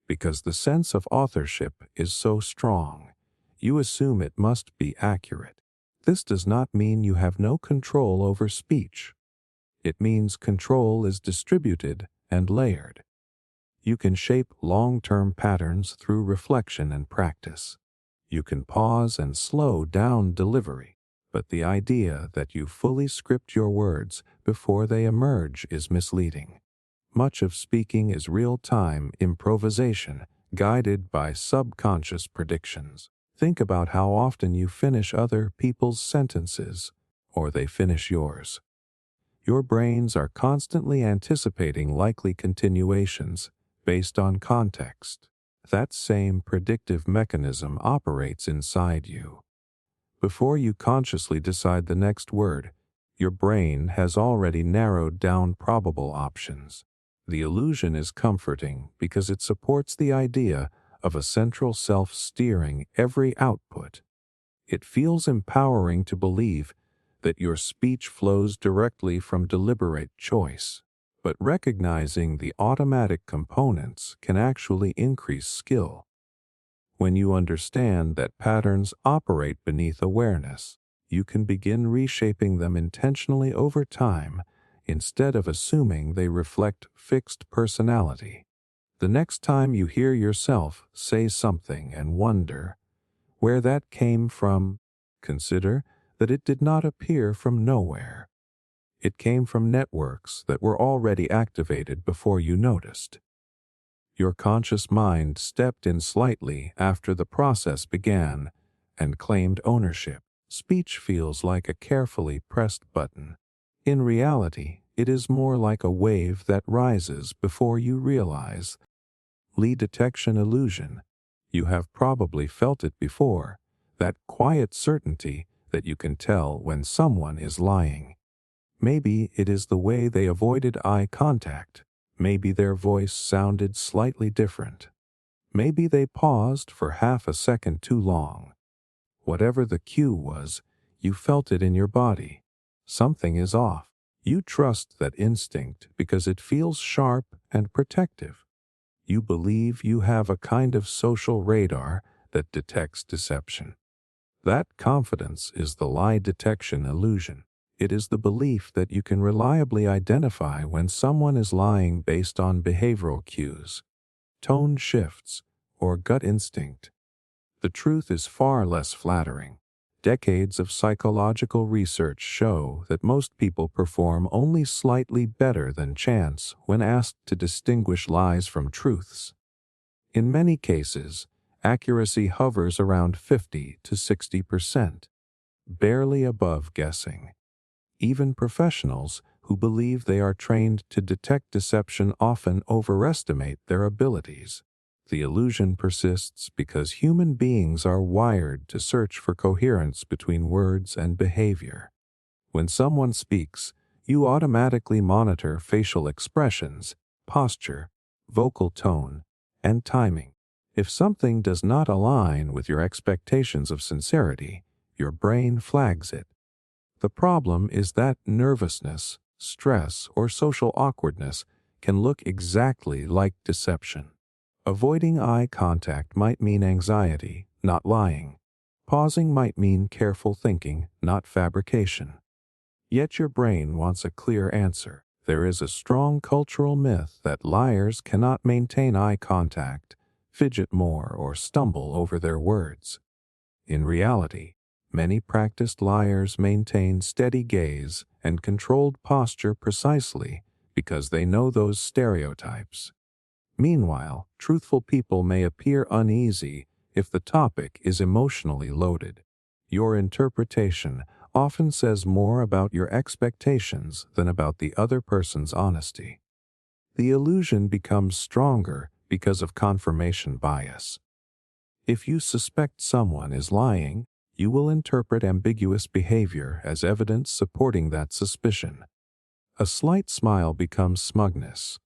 Because the sense of authorship is so strong, you assume it must be accurate. This does not mean you have no control over speech. It means control is distributed and layered. You can shape long-term patterns through reflection and practice. You can pause and slow down delivery, but the idea that you fully script your words before they emerge is misleading. Much of speaking is real-time improvisation, guided by subconscious predictions. Think about how often you finish other people's sentences, or they finish yours. Your brains are constantly anticipating likely continuations based on context. That same predictive mechanism operates inside you. Before you consciously decide the next word, your brain has already narrowed down probable options. The illusion is comforting because it supports the idea of a central self steering every output. It feels empowering to believe that your speech flows directly from deliberate choice. But recognizing the automatic components can actually increase skill. When you understand that patterns operate beneath awareness, you can begin reshaping them intentionally over time instead of assuming they reflect fixed personality. The next time you hear yourself say something and wonder where that came from, consider that it did not appear from nowhere. It came from networks that were already activated before you noticed. Your conscious mind stepped in slightly after the process began and claimed ownership. Speech feels like a carefully pressed button. In reality, it is more like a wave that rises before you realize. Lie detection illusion. You have probably felt it before, that quiet certainty that you can tell when someone is lying. Maybe it is the way they avoided eye contact. Maybe their voice sounded slightly different. Maybe they paused for half a second too long. Whatever the cue was, you felt it in your body. Something is off. You trust that instinct because it feels sharp and protective. You believe you have a kind of social radar that detects deception. That confidence is the lie detection illusion. It is the belief that you can reliably identify when someone is lying based on behavioral cues, tone shifts, or gut instinct. The truth is far less flattering. Decades of psychological research show that most people perform only slightly better than chance when asked to distinguish lies from truths. In many cases, accuracy hovers around 50 to 60%, barely above guessing. Even professionals who believe they are trained to detect deception often overestimate their abilities. The illusion persists because human beings are wired to search for coherence between words and behavior. When someone speaks, you automatically monitor facial expressions, posture, vocal tone, and timing. If something does not align with your expectations of sincerity, your brain flags it. The problem is that nervousness, stress, or social awkwardness can look exactly like deception. Avoiding eye contact might mean anxiety, not lying. Pausing might mean careful thinking, not fabrication. Yet your brain wants a clear answer. There is a strong cultural myth that liars cannot maintain eye contact, fidget more, or stumble over their words. In reality, many practiced liars maintain steady gaze and controlled posture precisely because they know those stereotypes. Meanwhile, truthful people may appear uneasy if the topic is emotionally loaded. Your interpretation often says more about your expectations than about the other person's honesty. The illusion becomes stronger because of confirmation bias. If you suspect someone is lying, you will interpret ambiguous behavior as evidence supporting that suspicion. A slight smile becomes smugness.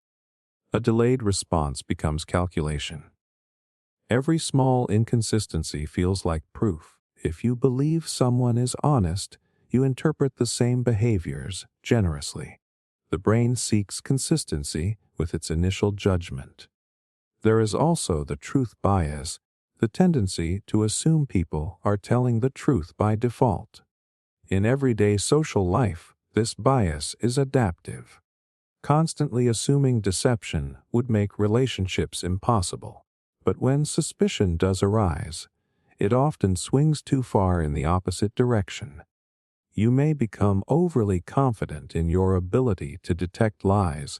A delayed response becomes calculation. Every small inconsistency feels like proof. If you believe someone is honest, you interpret the same behaviors generously. The brain seeks consistency with its initial judgment. There is also the truth bias, the tendency to assume people are telling the truth by default. In everyday social life, this bias is adaptive. Constantly assuming deception would make relationships impossible. But when suspicion does arise, it often swings too far in the opposite direction. You may become overly confident in your ability to detect lies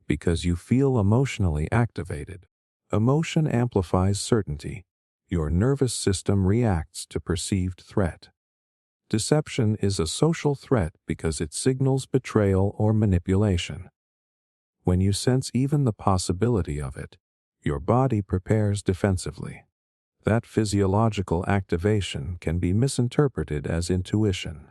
because you feel emotionally activated. Emotion amplifies certainty. Your nervous system reacts to perceived threat. Deception is a social threat because it signals betrayal or manipulation. When you sense even the possibility of it, your body prepares defensively. That physiological activation can be misinterpreted as intuition.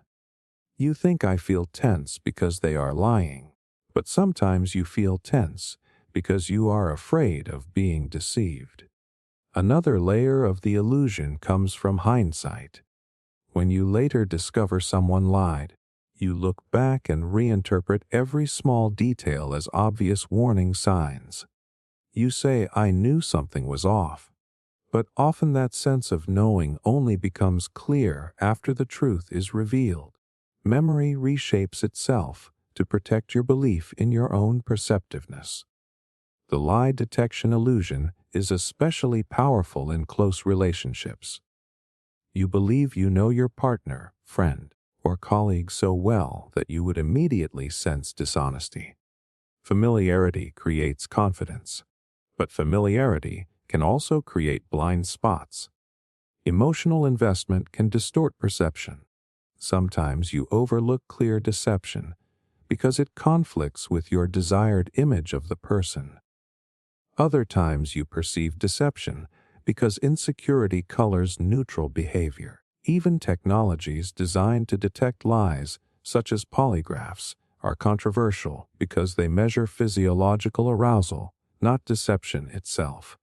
You think I feel tense because they are lying, but sometimes you feel tense because you are afraid of being deceived. Another layer of the illusion comes from hindsight. When you later discover someone lied, you look back and reinterpret every small detail as obvious warning signs. You say, I knew something was off. But often that sense of knowing only becomes clear after the truth is revealed. Memory reshapes itself to protect your belief in your own perceptiveness. The lie detection illusion is especially powerful in close relationships. You believe you know your partner, friend, or colleague so well that you would immediately sense dishonesty. Familiarity creates confidence, but familiarity can also create blind spots. Emotional investment can distort perception. Sometimes you overlook clear deception because it conflicts with your desired image of the person. Other times you perceive deception because insecurity colors neutral behavior. Even technologies designed to detect lies, such as polygraphs, are controversial because they measure physiological arousal, not deception itself.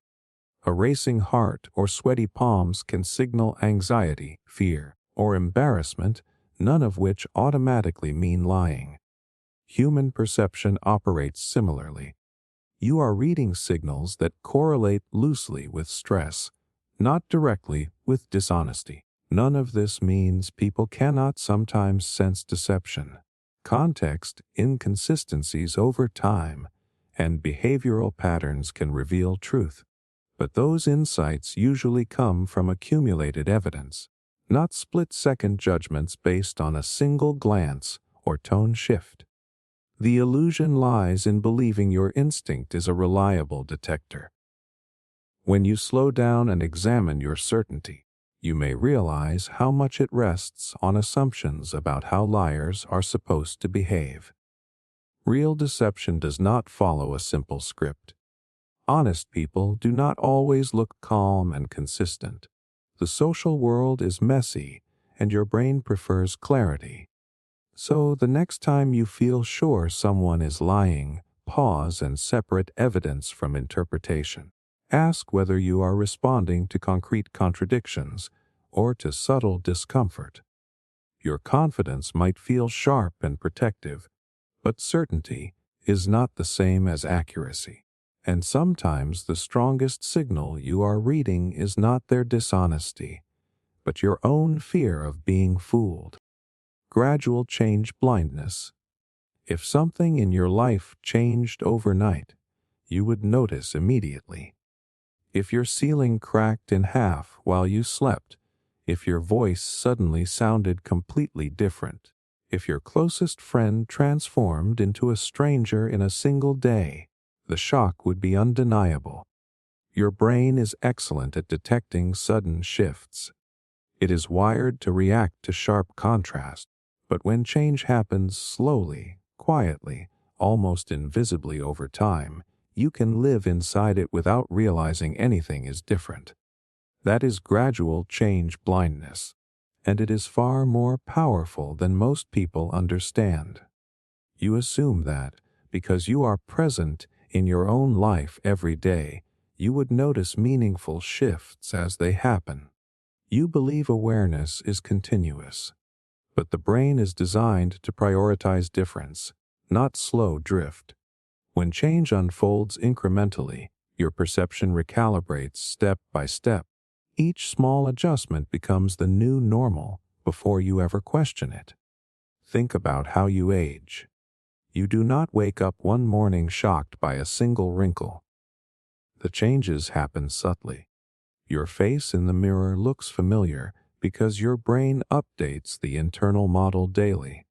A racing heart or sweaty palms can signal anxiety, fear, or embarrassment, none of which automatically mean lying. Human perception operates similarly. You are reading signals that correlate loosely with stress, not directly with dishonesty. None of this means people cannot sometimes sense deception. Context, inconsistencies over time, and behavioral patterns can reveal truth. But those insights usually come from accumulated evidence, not split-second judgments based on a single glance or tone shift. The illusion lies in believing your instinct is a reliable detector. When you slow down and examine your certainty, you may realize how much it rests on assumptions about how liars are supposed to behave. Real deception does not follow a simple script. Honest people do not always look calm and consistent. The social world is messy, and your brain prefers clarity. So the next time you feel sure someone is lying, pause and separate evidence from interpretation. Ask whether you are responding to concrete contradictions or to subtle discomfort. Your confidence might feel sharp and protective, but certainty is not the same as accuracy. And sometimes the strongest signal you are reading is not their dishonesty, but your own fear of being fooled. Gradual change blindness. If something in your life changed overnight, you would notice immediately. If your ceiling cracked in half while you slept, if your voice suddenly sounded completely different, if your closest friend transformed into a stranger in a single day, the shock would be undeniable. Your brain is excellent at detecting sudden shifts. It is wired to react to sharp contrast, but when change happens slowly, quietly, almost invisibly over time, you can live inside it without realizing anything is different. That is gradual change blindness, and it is far more powerful than most people understand. You assume that, because you are present in your own life every day, you would notice meaningful shifts as they happen. You believe awareness is continuous, but the brain is designed to prioritize difference, not slow drift. When change unfolds incrementally, your perception recalibrates step by step. Each small adjustment becomes the new normal before you ever question it. Think about how you age. You do not wake up one morning shocked by a single wrinkle. The changes happen subtly. Your face in the mirror looks familiar because your brain updates the internal model daily.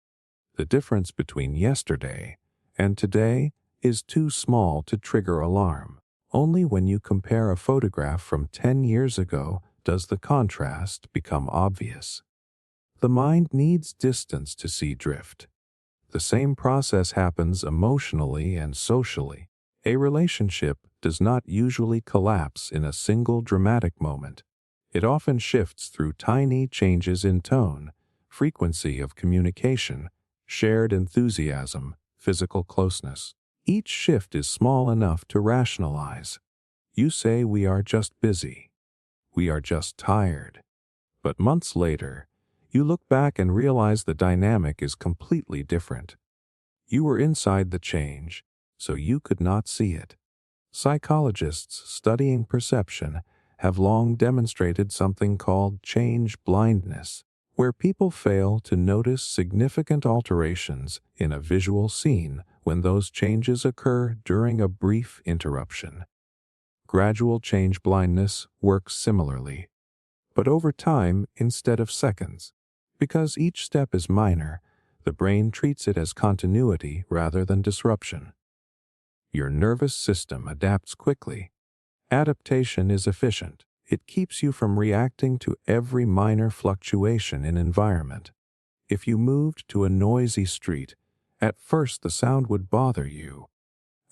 The difference between yesterday and today is too small to trigger alarm. Only when you compare a photograph from 10 years ago does the contrast become obvious. The mind needs distance to see drift. The same process happens emotionally and socially. A relationship does not usually collapse in a single dramatic moment. It often shifts through tiny changes in tone, frequency of communication, shared enthusiasm, physical closeness. Each shift is small enough to rationalize. You say we are just busy. We are just tired. But months later, you look back and realize the dynamic is completely different. You were inside the change, so you could not see it. Psychologists studying perception have long demonstrated something called change blindness, where people fail to notice significant alterations in a visual scene when those changes occur during a brief interruption. Gradual change blindness works similarly, but over time instead of seconds. Because each step is minor, the brain treats it as continuity rather than disruption. Your nervous system adapts quickly. Adaptation is efficient. It keeps you from reacting to every minor fluctuation in environment. If you moved to a noisy street, at first the sound would bother you.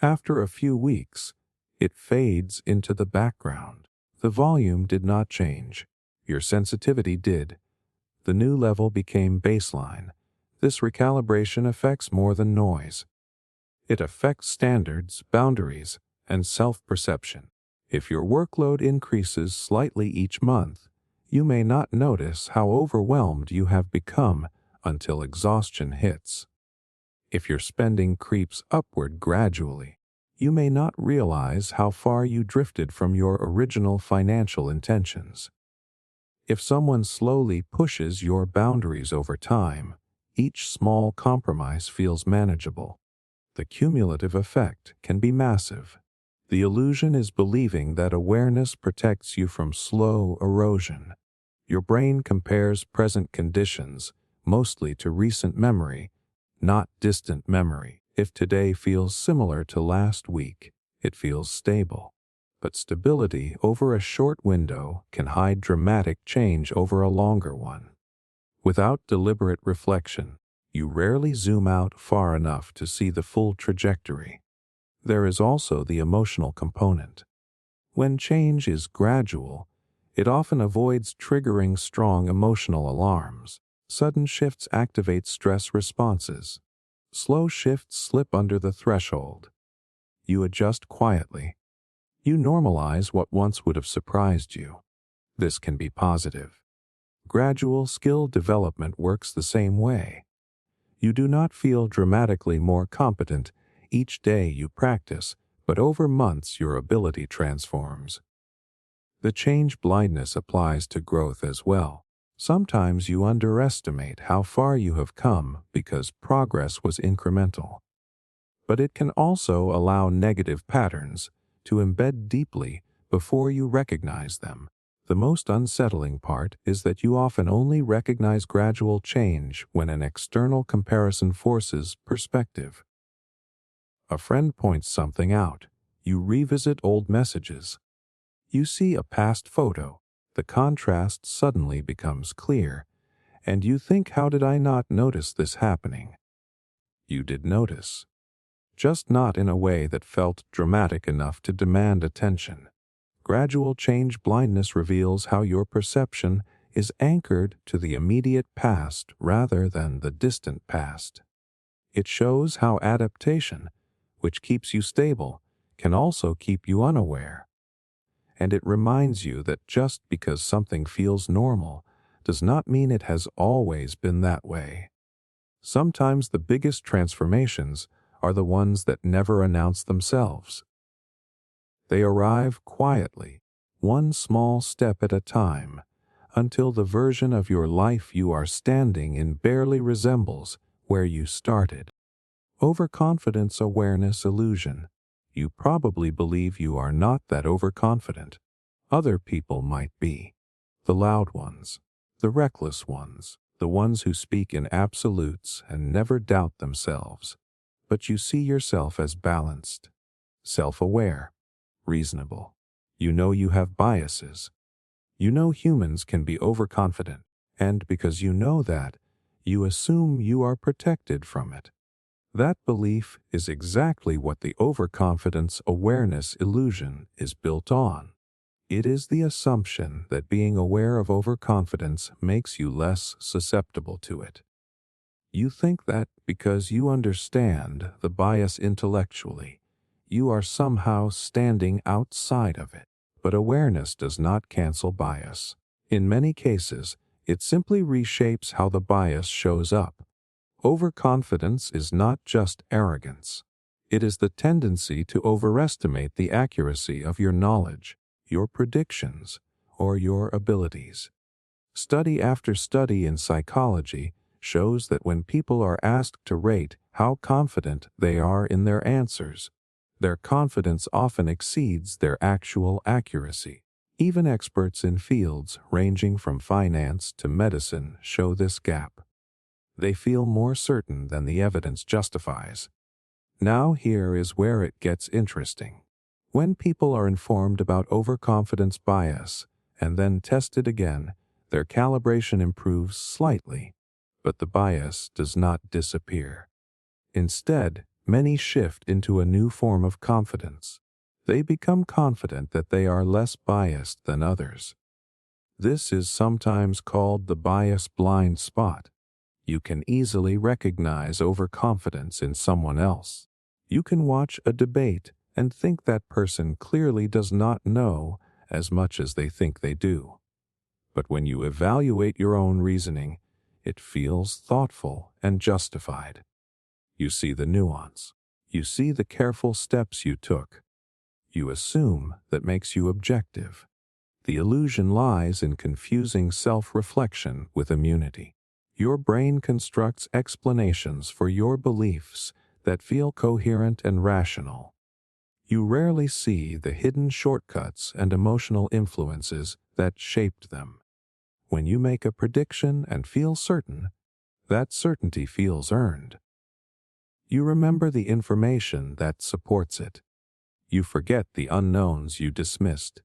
After a few weeks, it fades into the background. The volume did not change. Your sensitivity did. The new level became baseline. This recalibration affects more than noise. It affects standards, boundaries, and self-perception. If your workload increases slightly each month, you may not notice how overwhelmed you have become until exhaustion hits. If your spending creeps upward gradually, you may not realize how far you drifted from your original financial intentions. If someone slowly pushes your boundaries over time, each small compromise feels manageable. The cumulative effect can be massive. The illusion is believing that awareness protects you from slow erosion. Your brain compares present conditions mostly to recent memory, not distant memory. If today feels similar to last week, it feels stable. But stability over a short window can hide dramatic change over a longer one. Without deliberate reflection, you rarely zoom out far enough to see the full trajectory. There is also the emotional component. When change is gradual, it often avoids triggering strong emotional alarms. Sudden shifts activate stress responses. Slow shifts slip under the threshold. You adjust quietly. You normalize what once would have surprised you. This can be positive. Gradual skill development works the same way. You do not feel dramatically more competent each day you practice, but over months your ability transforms. The change blindness applies to growth as well. Sometimes you underestimate how far you have come because progress was incremental. But it can also allow negative patterns to embed deeply before you recognize them. The most unsettling part is that you often only recognize gradual change when an external comparison forces perspective. A friend points something out. You revisit old messages. You see a past photo. The contrast suddenly becomes clear, and you think, how did I not notice this happening? You did notice, just not in a way that felt dramatic enough to demand attention. Gradual change blindness reveals how your perception is anchored to the immediate past rather than the distant past. It shows how adaptation, which keeps you stable, can also keep you unaware. And it reminds you that just because something feels normal does not mean it has always been that way. Sometimes the biggest transformations are the ones that never announce themselves. They arrive quietly, one small step at a time, until the version of your life you are standing in barely resembles where you started. Overconfidence awareness illusion. You probably believe you are not that overconfident. Other people might be. The loud ones, the reckless ones, the ones who speak in absolutes and never doubt themselves. But you see yourself as balanced, self-aware, reasonable. You know you have biases. You know humans can be overconfident, and because you know that, you assume you are protected from it. That belief is exactly what the overconfidence awareness illusion is built on. It is the assumption that being aware of overconfidence makes you less susceptible to it. You think that because you understand the bias intellectually, you are somehow standing outside of it. But awareness does not cancel bias. In many cases, it simply reshapes how the bias shows up. Overconfidence is not just arrogance. It is the tendency to overestimate the accuracy of your knowledge, your predictions, or your abilities. Study after study in psychology shows that when people are asked to rate how confident they are in their answers, their confidence often exceeds their actual accuracy. Even experts in fields ranging from finance to medicine show this gap. They feel more certain than the evidence justifies. Now here is where it gets interesting. When people are informed about overconfidence bias and then tested again, their calibration improves slightly, but the bias does not disappear. Instead, many shift into a new form of confidence. They become confident that they are less biased than others. This is sometimes called the bias blind spot. You can easily recognize overconfidence in someone else. You can watch a debate and think that person clearly does not know as much as they think they do. But when you evaluate your own reasoning, it feels thoughtful and justified. You see the nuance. You see the careful steps you took. You assume that makes you objective. The illusion lies in confusing self-reflection with immunity. Your brain constructs explanations for your beliefs that feel coherent and rational. You rarely see the hidden shortcuts and emotional influences that shaped them. When you make a prediction and feel certain, that certainty feels earned. You remember the information that supports it. You forget the unknowns you dismissed.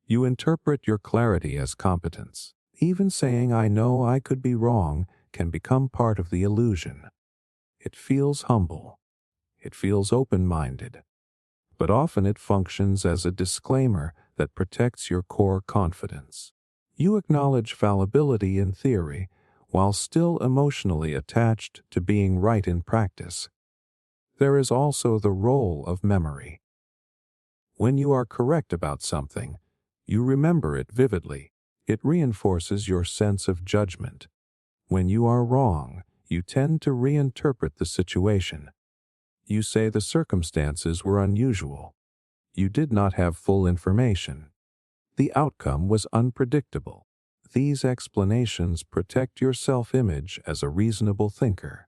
You interpret your clarity as competence. Even saying "I know I could be wrong" can become part of the illusion. It feels humble. It feels open-minded. But often it functions as a disclaimer that protects your core confidence. You acknowledge fallibility in theory while still emotionally attached to being right in practice. There is also the role of memory. When you are correct about something, you remember it vividly. It reinforces your sense of judgment. When you are wrong, you tend to reinterpret the situation. You say the circumstances were unusual. You did not have full information. The outcome was unpredictable. These explanations protect your self-image as a reasonable thinker.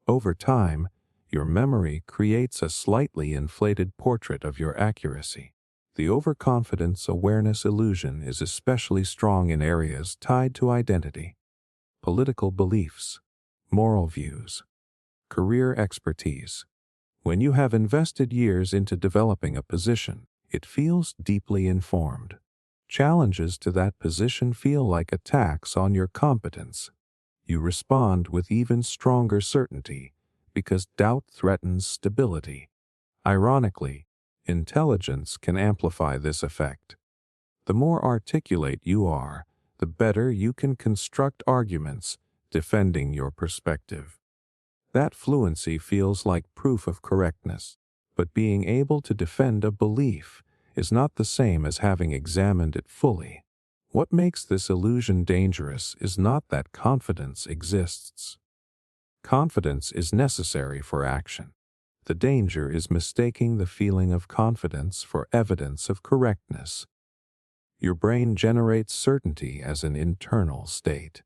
Over time, your memory creates a slightly inflated portrait of your accuracy. The overconfidence awareness illusion is especially strong in areas tied to identity, political beliefs, moral views, career expertise. When you have invested years into developing a position, it feels deeply informed. Challenges to that position feel like attacks on your competence. You respond with even stronger certainty because doubt threatens stability. Ironically, intelligence can amplify this effect. The more articulate you are, the better you can construct arguments defending your perspective. That fluency feels like proof of correctness, but being able to defend a belief is not the same as having examined it fully. What makes this illusion dangerous is not that confidence exists. Confidence is necessary for action. The danger is mistaking the feeling of confidence for evidence of correctness. Your brain generates certainty as an internal state.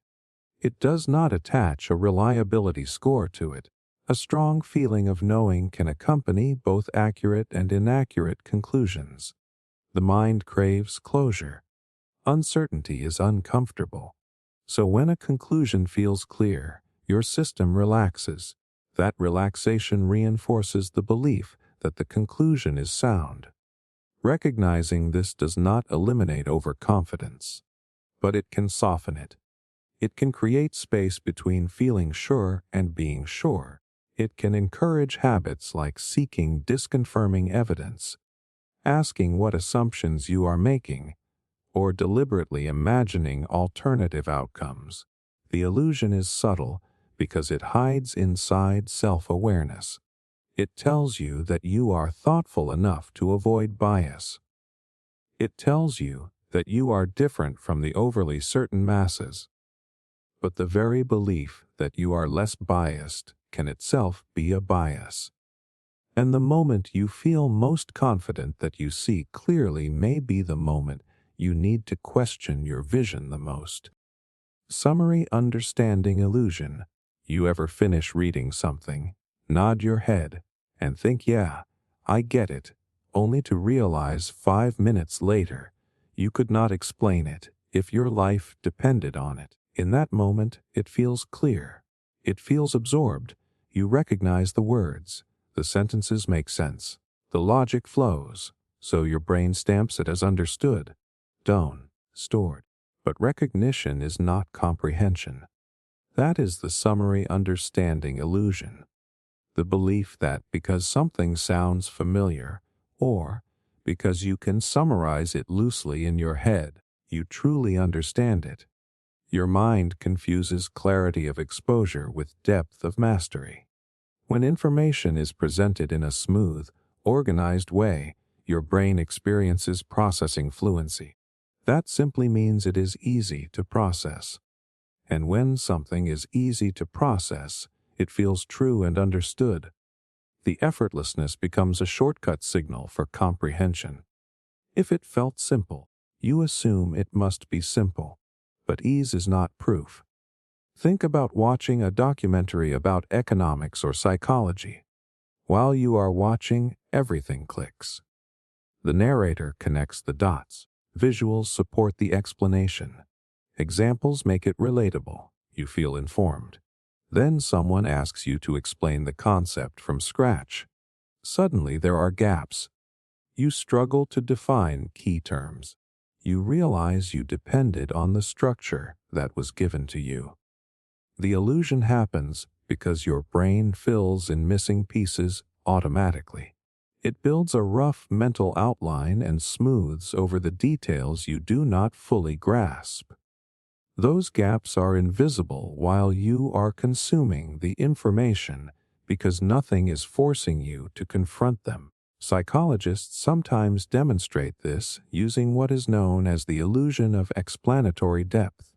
It does not attach a reliability score to it. A strong feeling of knowing can accompany both accurate and inaccurate conclusions. The mind craves closure. Uncertainty is uncomfortable. So when a conclusion feels clear, your system relaxes. That relaxation reinforces the belief that the conclusion is sound. Recognizing this does not eliminate overconfidence, but it can soften it. It can create space between feeling sure and being sure. It can encourage habits like seeking disconfirming evidence, asking what assumptions you are making, or deliberately imagining alternative outcomes. The illusion is subtle because it hides inside self-awareness. It tells you that you are thoughtful enough to avoid bias. It tells you that you are different from the overly certain masses. But the very belief that you are less biased can itself be a bias. And the moment you feel most confident that you see clearly may be the moment you need to question your vision the most. Summary understanding illusion. You ever finish reading something, nod your head, and think, yeah, I get it, only to realize 5 minutes later you could not explain it if your life depended on it. In that moment, it feels clear. It feels absorbed. You recognize the words. The sentences make sense. The logic flows, so your brain stamps it as understood. Done, stored. But recognition is not comprehension. That is the summary understanding illusion. The belief that because something sounds familiar, or because you can summarize it loosely in your head, you truly understand it. Your mind confuses clarity of exposure with depth of mastery. When information is presented in a smooth, organized way, your brain experiences processing fluency. That simply means it is easy to process. And when something is easy to process, it feels true and understood. The effortlessness becomes a shortcut signal for comprehension. If it felt simple, you assume it must be simple. But ease is not proof. Think about watching a documentary about economics or psychology. While you are watching, everything clicks. The narrator connects the dots. Visuals support the explanation. Examples make it relatable. You feel informed. Then someone asks you to explain the concept from scratch. Suddenly there are gaps. You struggle to define key terms. You realize you depended on the structure that was given to you. The illusion happens because your brain fills in missing pieces automatically. It builds a rough mental outline and smooths over the details you do not fully grasp. Those gaps are invisible while you are consuming the information because nothing is forcing you to confront them. Psychologists sometimes demonstrate this using what is known as the illusion of explanatory depth.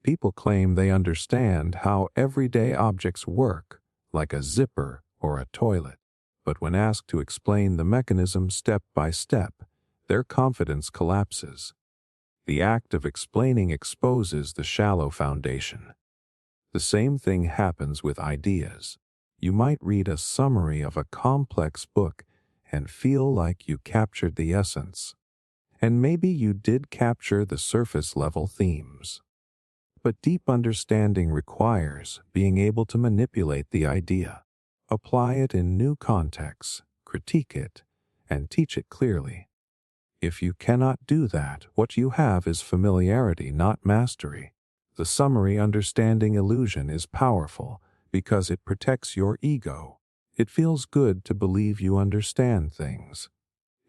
People claim they understand how everyday objects work, like a zipper or a toilet. But when asked to explain the mechanism step by step, their confidence collapses. The act of explaining exposes the shallow foundation. The same thing happens with ideas. You might read a summary of a complex book and feel like you captured the essence. And maybe you did capture the surface-level themes. But deep understanding requires being able to manipulate the idea, apply it in new contexts, critique it, and teach it clearly. If you cannot do that, what you have is familiarity, not mastery. The summary understanding illusion is powerful because it protects your ego. It feels good to believe you understand things.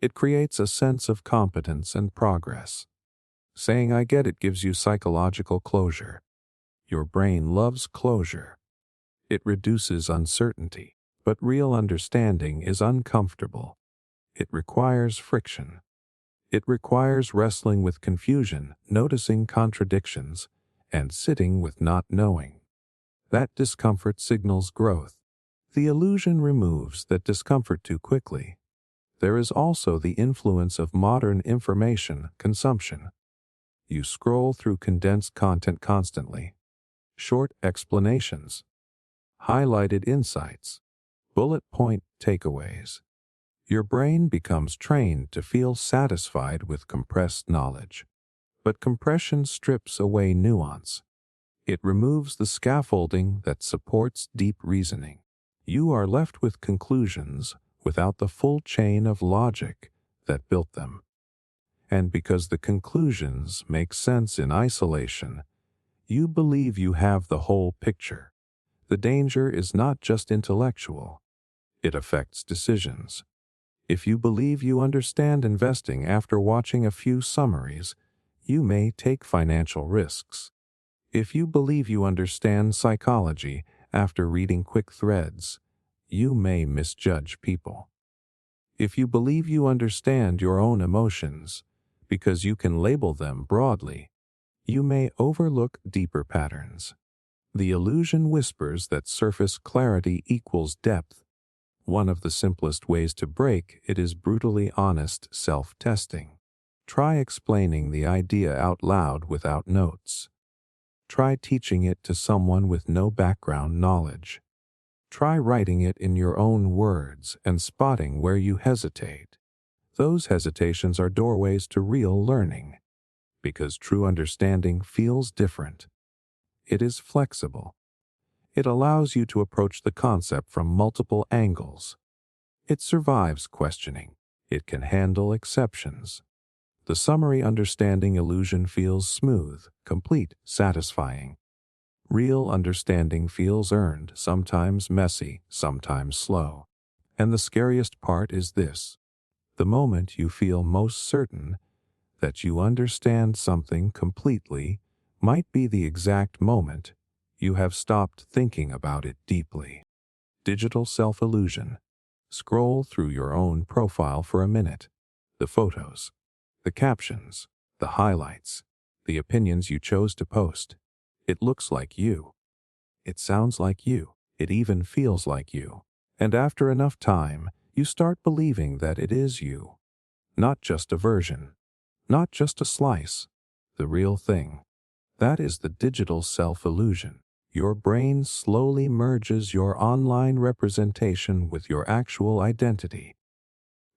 It creates a sense of competence and progress. Saying "I get it" gives you psychological closure. Your brain loves closure. It reduces uncertainty, but real understanding is uncomfortable. It requires friction. It requires wrestling with confusion, noticing contradictions, and sitting with not knowing. That discomfort signals growth. The illusion removes that discomfort too quickly. There is also the influence of modern information consumption. You scroll through condensed content constantly. Short explanations, highlighted insights, bullet point takeaways. Your brain becomes trained to feel satisfied with compressed knowledge. But compression strips away nuance. It removes the scaffolding that supports deep reasoning. You are left with conclusions without the full chain of logic that built them. And because the conclusions make sense in isolation, you believe you have the whole picture. The danger is not just intellectual. It affects decisions. If you believe you understand investing after watching a few summaries, you may take financial risks. If you believe you understand psychology after reading quick threads, you may misjudge people. If you believe you understand your own emotions because you can label them broadly, you may overlook deeper patterns. The illusion whispers that surface clarity equals depth. One of the simplest ways to break it is brutally honest self-testing. Try explaining the idea out loud without notes. Try teaching it to someone with no background knowledge. Try writing it in your own words and spotting where you hesitate. Those hesitations are doorways to real learning, because true understanding feels different. It is flexible. It allows you to approach the concept from multiple angles. It survives questioning. It can handle exceptions. The summary understanding illusion feels smooth, complete, satisfying. Real understanding feels earned, sometimes messy, sometimes slow. And the scariest part is this: the moment you feel most certain that you understand something completely might be the exact moment you have stopped thinking about it deeply. Digital self-illusion. Scroll through your own profile for a minute. The photos, the captions, the highlights, the opinions you chose to post. It looks like you. It sounds like you. It even feels like you. And after enough time, you start believing that it is you. Not just a version. Not just a slice. The real thing. That is the digital self-illusion. Your brain slowly merges your online representation with your actual identity.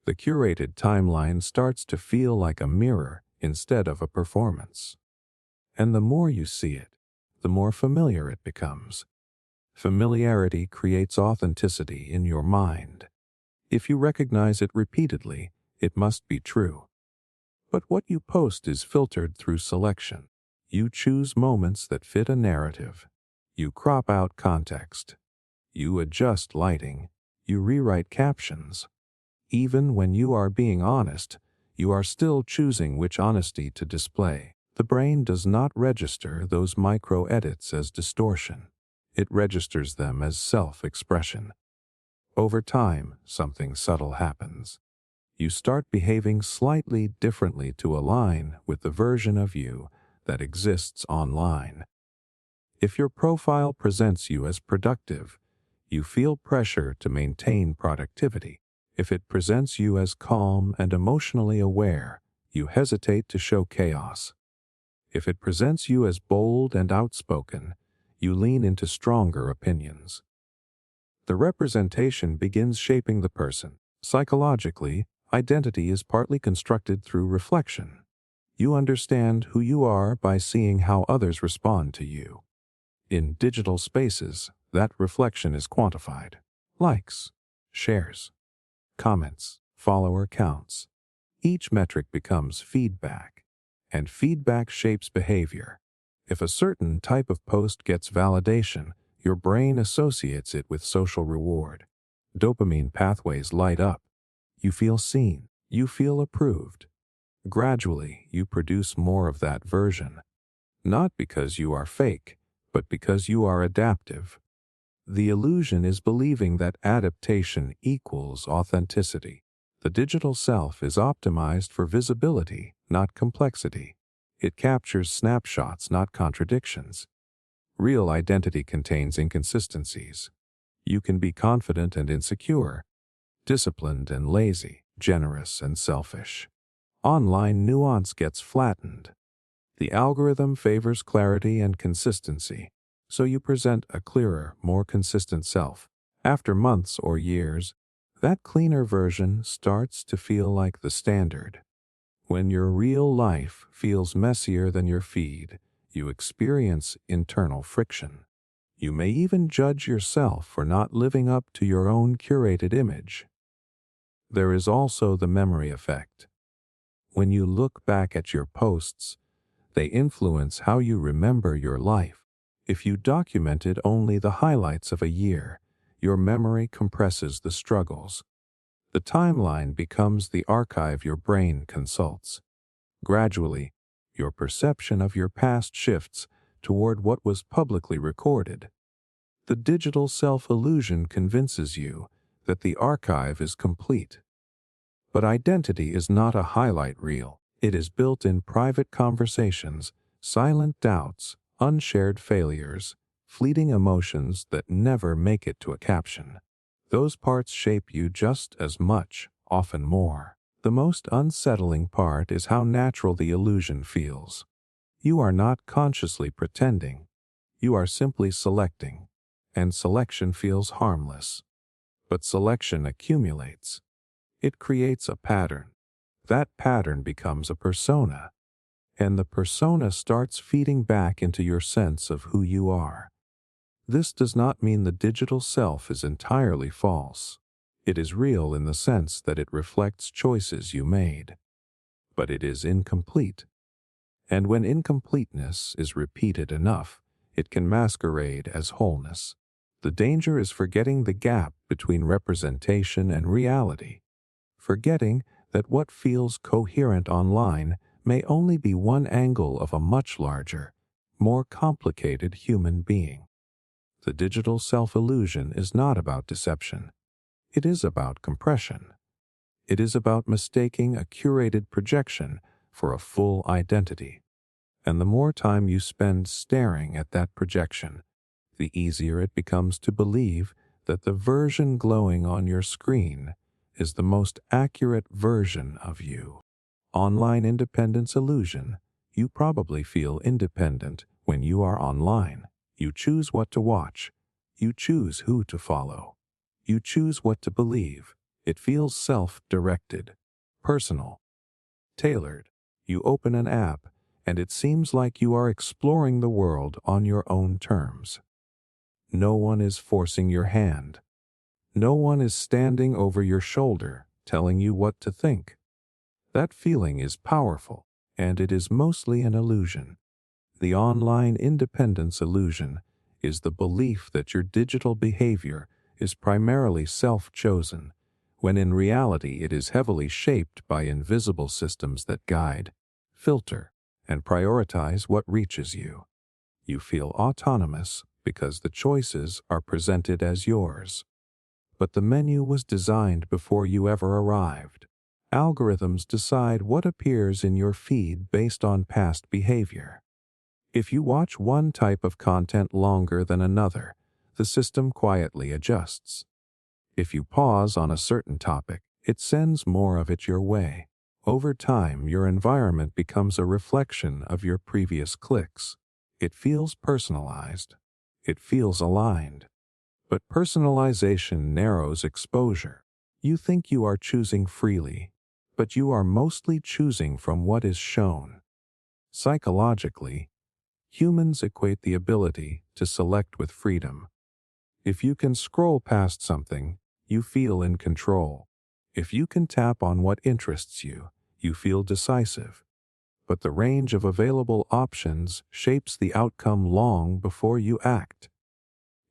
The curated timeline starts to feel like a mirror instead of a performance. And the more you see it, the more familiar it becomes. Familiarity creates authenticity in your mind. If you recognize it repeatedly, it must be true. But what you post is filtered through selection. You choose moments that fit a narrative. You crop out context. You adjust lighting. You rewrite captions. Even when you are being honest, you are still choosing which honesty to display. The brain does not register those micro-edits as distortion. It registers them as self-expression. Over time, something subtle happens. You start behaving slightly differently to align with the version of you that exists online. If your profile presents you as productive, you feel pressure to maintain productivity. If it presents you as calm and emotionally aware, you hesitate to show chaos. If it presents you as bold and outspoken, you lean into stronger opinions. The representation begins shaping the person. Psychologically, identity is partly constructed through reflection. You understand who you are by seeing how others respond to you. In digital spaces, that reflection is quantified. Likes, shares, comments, follower counts. Each metric becomes feedback, and feedback shapes behavior. If a certain type of post gets validation, your brain associates it with social reward. Dopamine pathways light up. You feel seen. You feel approved. Gradually, you produce more of that version. Not because you are fake, but because you are adaptive. The illusion is believing that adaptation equals authenticity. The digital self is optimized for visibility, not complexity. It captures snapshots, not contradictions. Real identity contains inconsistencies. You can be confident and insecure, disciplined and lazy, generous and selfish. Online nuance gets flattened. The algorithm favors clarity and consistency, so you present a clearer, more consistent self. After months or years, that cleaner version starts to feel like the standard. When your real life feels messier than your feed, you experience internal friction. You may even judge yourself for not living up to your own curated image. There is also the memory effect. When you look back at your posts, they influence how you remember your life. If you documented only the highlights of a year, your memory compresses the struggles. The timeline becomes the archive your brain consults. Gradually, your perception of your past shifts toward what was publicly recorded. The digital self-illusion convinces you that the archive is complete. But identity is not a highlight reel. It is built in private conversations, silent doubts, unshared failures, fleeting emotions that never make it to a caption. Those parts shape you just as much, often more. The most unsettling part is how natural the illusion feels. You are not consciously pretending. You are simply selecting. And selection feels harmless. But selection accumulates. It creates a pattern. That pattern becomes a persona. And the persona starts feeding back into your sense of who you are. This does not mean the digital self is entirely false. It is real in the sense that it reflects choices you made. But it is incomplete. And when incompleteness is repeated enough, it can masquerade as wholeness. The danger is forgetting the gap between representation and reality. Forgetting that what feels coherent online may only be one angle of a much larger, more complicated human being. The digital self-illusion is not about deception. It is about compression. It is about mistaking a curated projection for a full identity. And the more time you spend staring at that projection, the easier it becomes to believe that the version glowing on your screen is the most accurate version of you. Online independence illusion. You probably feel independent when you are online. You choose what to watch. You choose who to follow. You choose what to believe. It feels self-directed, personal, tailored. You open an app, and it seems like you are exploring the world on your own terms. No one is forcing your hand. No one is standing over your shoulder, telling you what to think. That feeling is powerful, and it is mostly an illusion. The online independence illusion is the belief that your digital behavior is primarily self-chosen, when in reality it is heavily shaped by invisible systems that guide, filter, and prioritize what reaches you. You feel autonomous because the choices are presented as yours. But the menu was designed before you ever arrived. Algorithms decide what appears in your feed based on past behavior. If you watch one type of content longer than another, the system quietly adjusts. If you pause on a certain topic, it sends more of it your way. Over time, your environment becomes a reflection of your previous clicks. It feels personalized. It feels aligned. But personalization narrows exposure. You think you are choosing freely, but you are mostly choosing from what is shown. Psychologically, humans equate the ability to select with freedom. If you can scroll past something, you feel in control. If you can tap on what interests you, you feel decisive. But the range of available options shapes the outcome long before you act.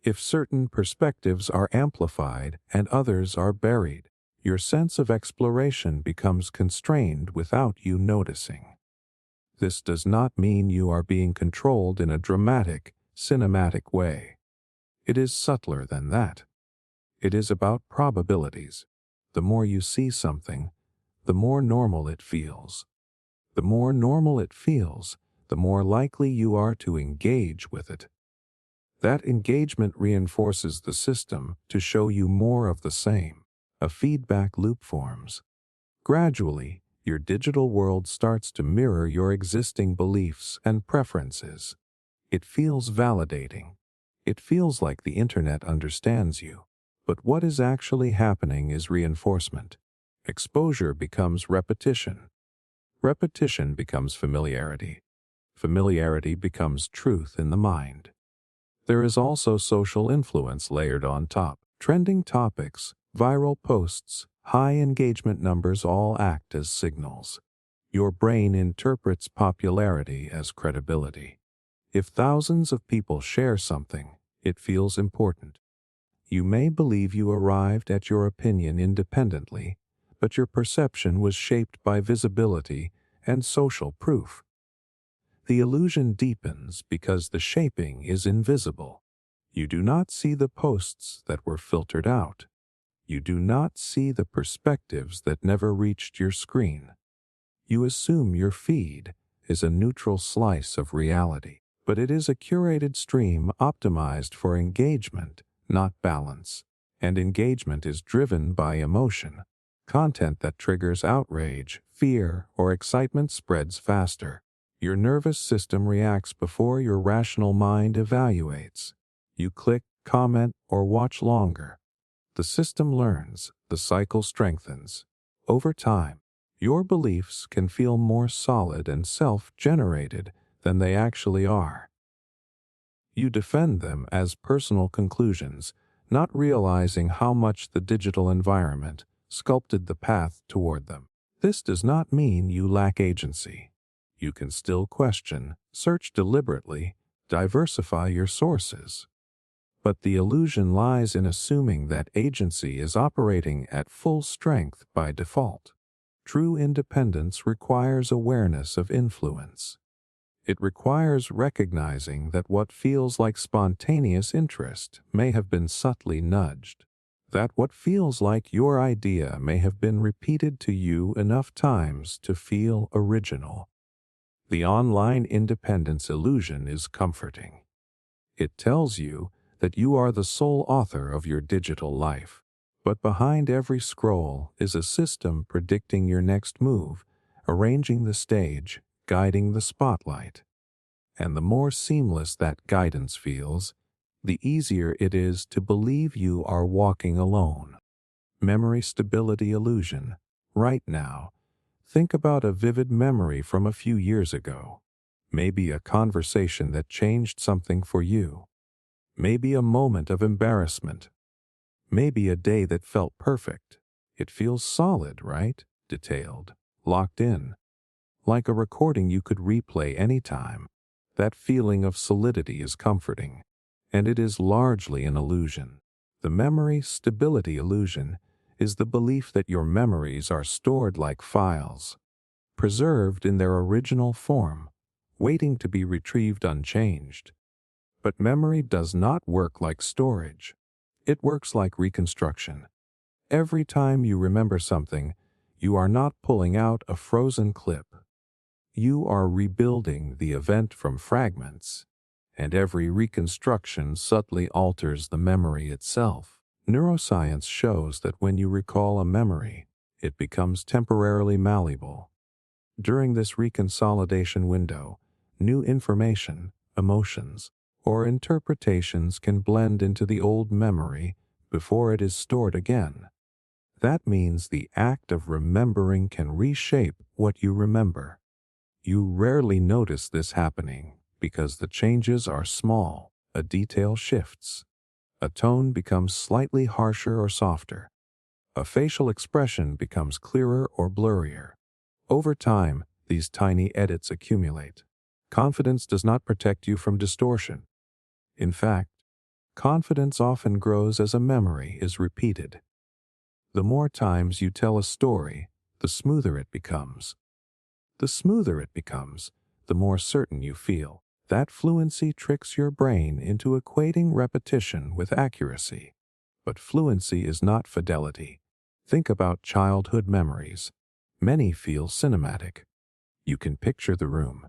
If certain perspectives are amplified and others are buried, your sense of exploration becomes constrained without you noticing. This does not mean you are being controlled in a dramatic, cinematic way. It is subtler than that. It is about probabilities. The more you see something, the more normal it feels. The more normal it feels, the more likely you are to engage with it. That engagement reinforces the system to show you more of the same. A feedback loop forms. Gradually, your digital world starts to mirror your existing beliefs and preferences. It feels validating. It feels like the internet understands you. But what is actually happening is reinforcement. Exposure becomes repetition. Repetition becomes familiarity. Familiarity becomes truth in the mind. There is also social influence layered on top. Trending topics, viral posts, high engagement numbers all act as signals. Your brain interprets popularity as credibility. If thousands of people share something, it feels important. You may believe you arrived at your opinion independently, but your perception was shaped by visibility and social proof. The illusion deepens because the shaping is invisible. You do not see the posts that were filtered out. You do not see the perspectives that never reached your screen. You assume your feed is a neutral slice of reality, but it is a curated stream optimized for engagement, not balance. And engagement is driven by emotion. Content that triggers outrage, fear, or excitement spreads faster. Your nervous system reacts before your rational mind evaluates. You click, comment, or watch longer. The system learns, the cycle strengthens. Over time, your beliefs can feel more solid and self-generated than they actually are. You defend them as personal conclusions, not realizing how much the digital environment sculpted the path toward them. This does not mean you lack agency. You can still question, search deliberately, diversify your sources. But the illusion lies in assuming that agency is operating at full strength by default. True independence requires awareness of influence. It requires recognizing that what feels like spontaneous interest may have been subtly nudged, that what feels like your idea may have been repeated to you enough times to feel original. The online independence illusion is comforting. It tells you that you are the sole author of your digital life. But behind every scroll is a system predicting your next move, arranging the stage, guiding the spotlight. And the more seamless that guidance feels, the easier it is to believe you are walking alone. Memory stability illusion. Right now, think about a vivid memory from a few years ago. Maybe a conversation that changed something for you. Maybe a moment of embarrassment. Maybe a day that felt perfect. It feels solid, right? Detailed, locked in. Like a recording you could replay anytime. That feeling of solidity is comforting, and it is largely an illusion. The memory stability illusion is the belief that your memories are stored like files, preserved in their original form, waiting to be retrieved unchanged. But memory does not work like storage. It works like reconstruction. Every time you remember something, you are not pulling out a frozen clip. You are rebuilding the event from fragments, and every reconstruction subtly alters the memory itself. Neuroscience shows that when you recall a memory, it becomes temporarily malleable. During this reconsolidation window, new information, emotions, or interpretations can blend into the old memory before it is stored again. That means the act of remembering can reshape what you remember. You rarely notice this happening because the changes are small. A detail shifts. A tone becomes slightly harsher or softer. A facial expression becomes clearer or blurrier. Over time, these tiny edits accumulate. Confidence does not protect you from distortion. In fact, confidence often grows as a memory is repeated. The more times you tell a story, the smoother it becomes. The smoother it becomes, the more certain you feel. That fluency tricks your brain into equating repetition with accuracy. But fluency is not fidelity. Think about childhood memories. Many feel cinematic. You can picture the room,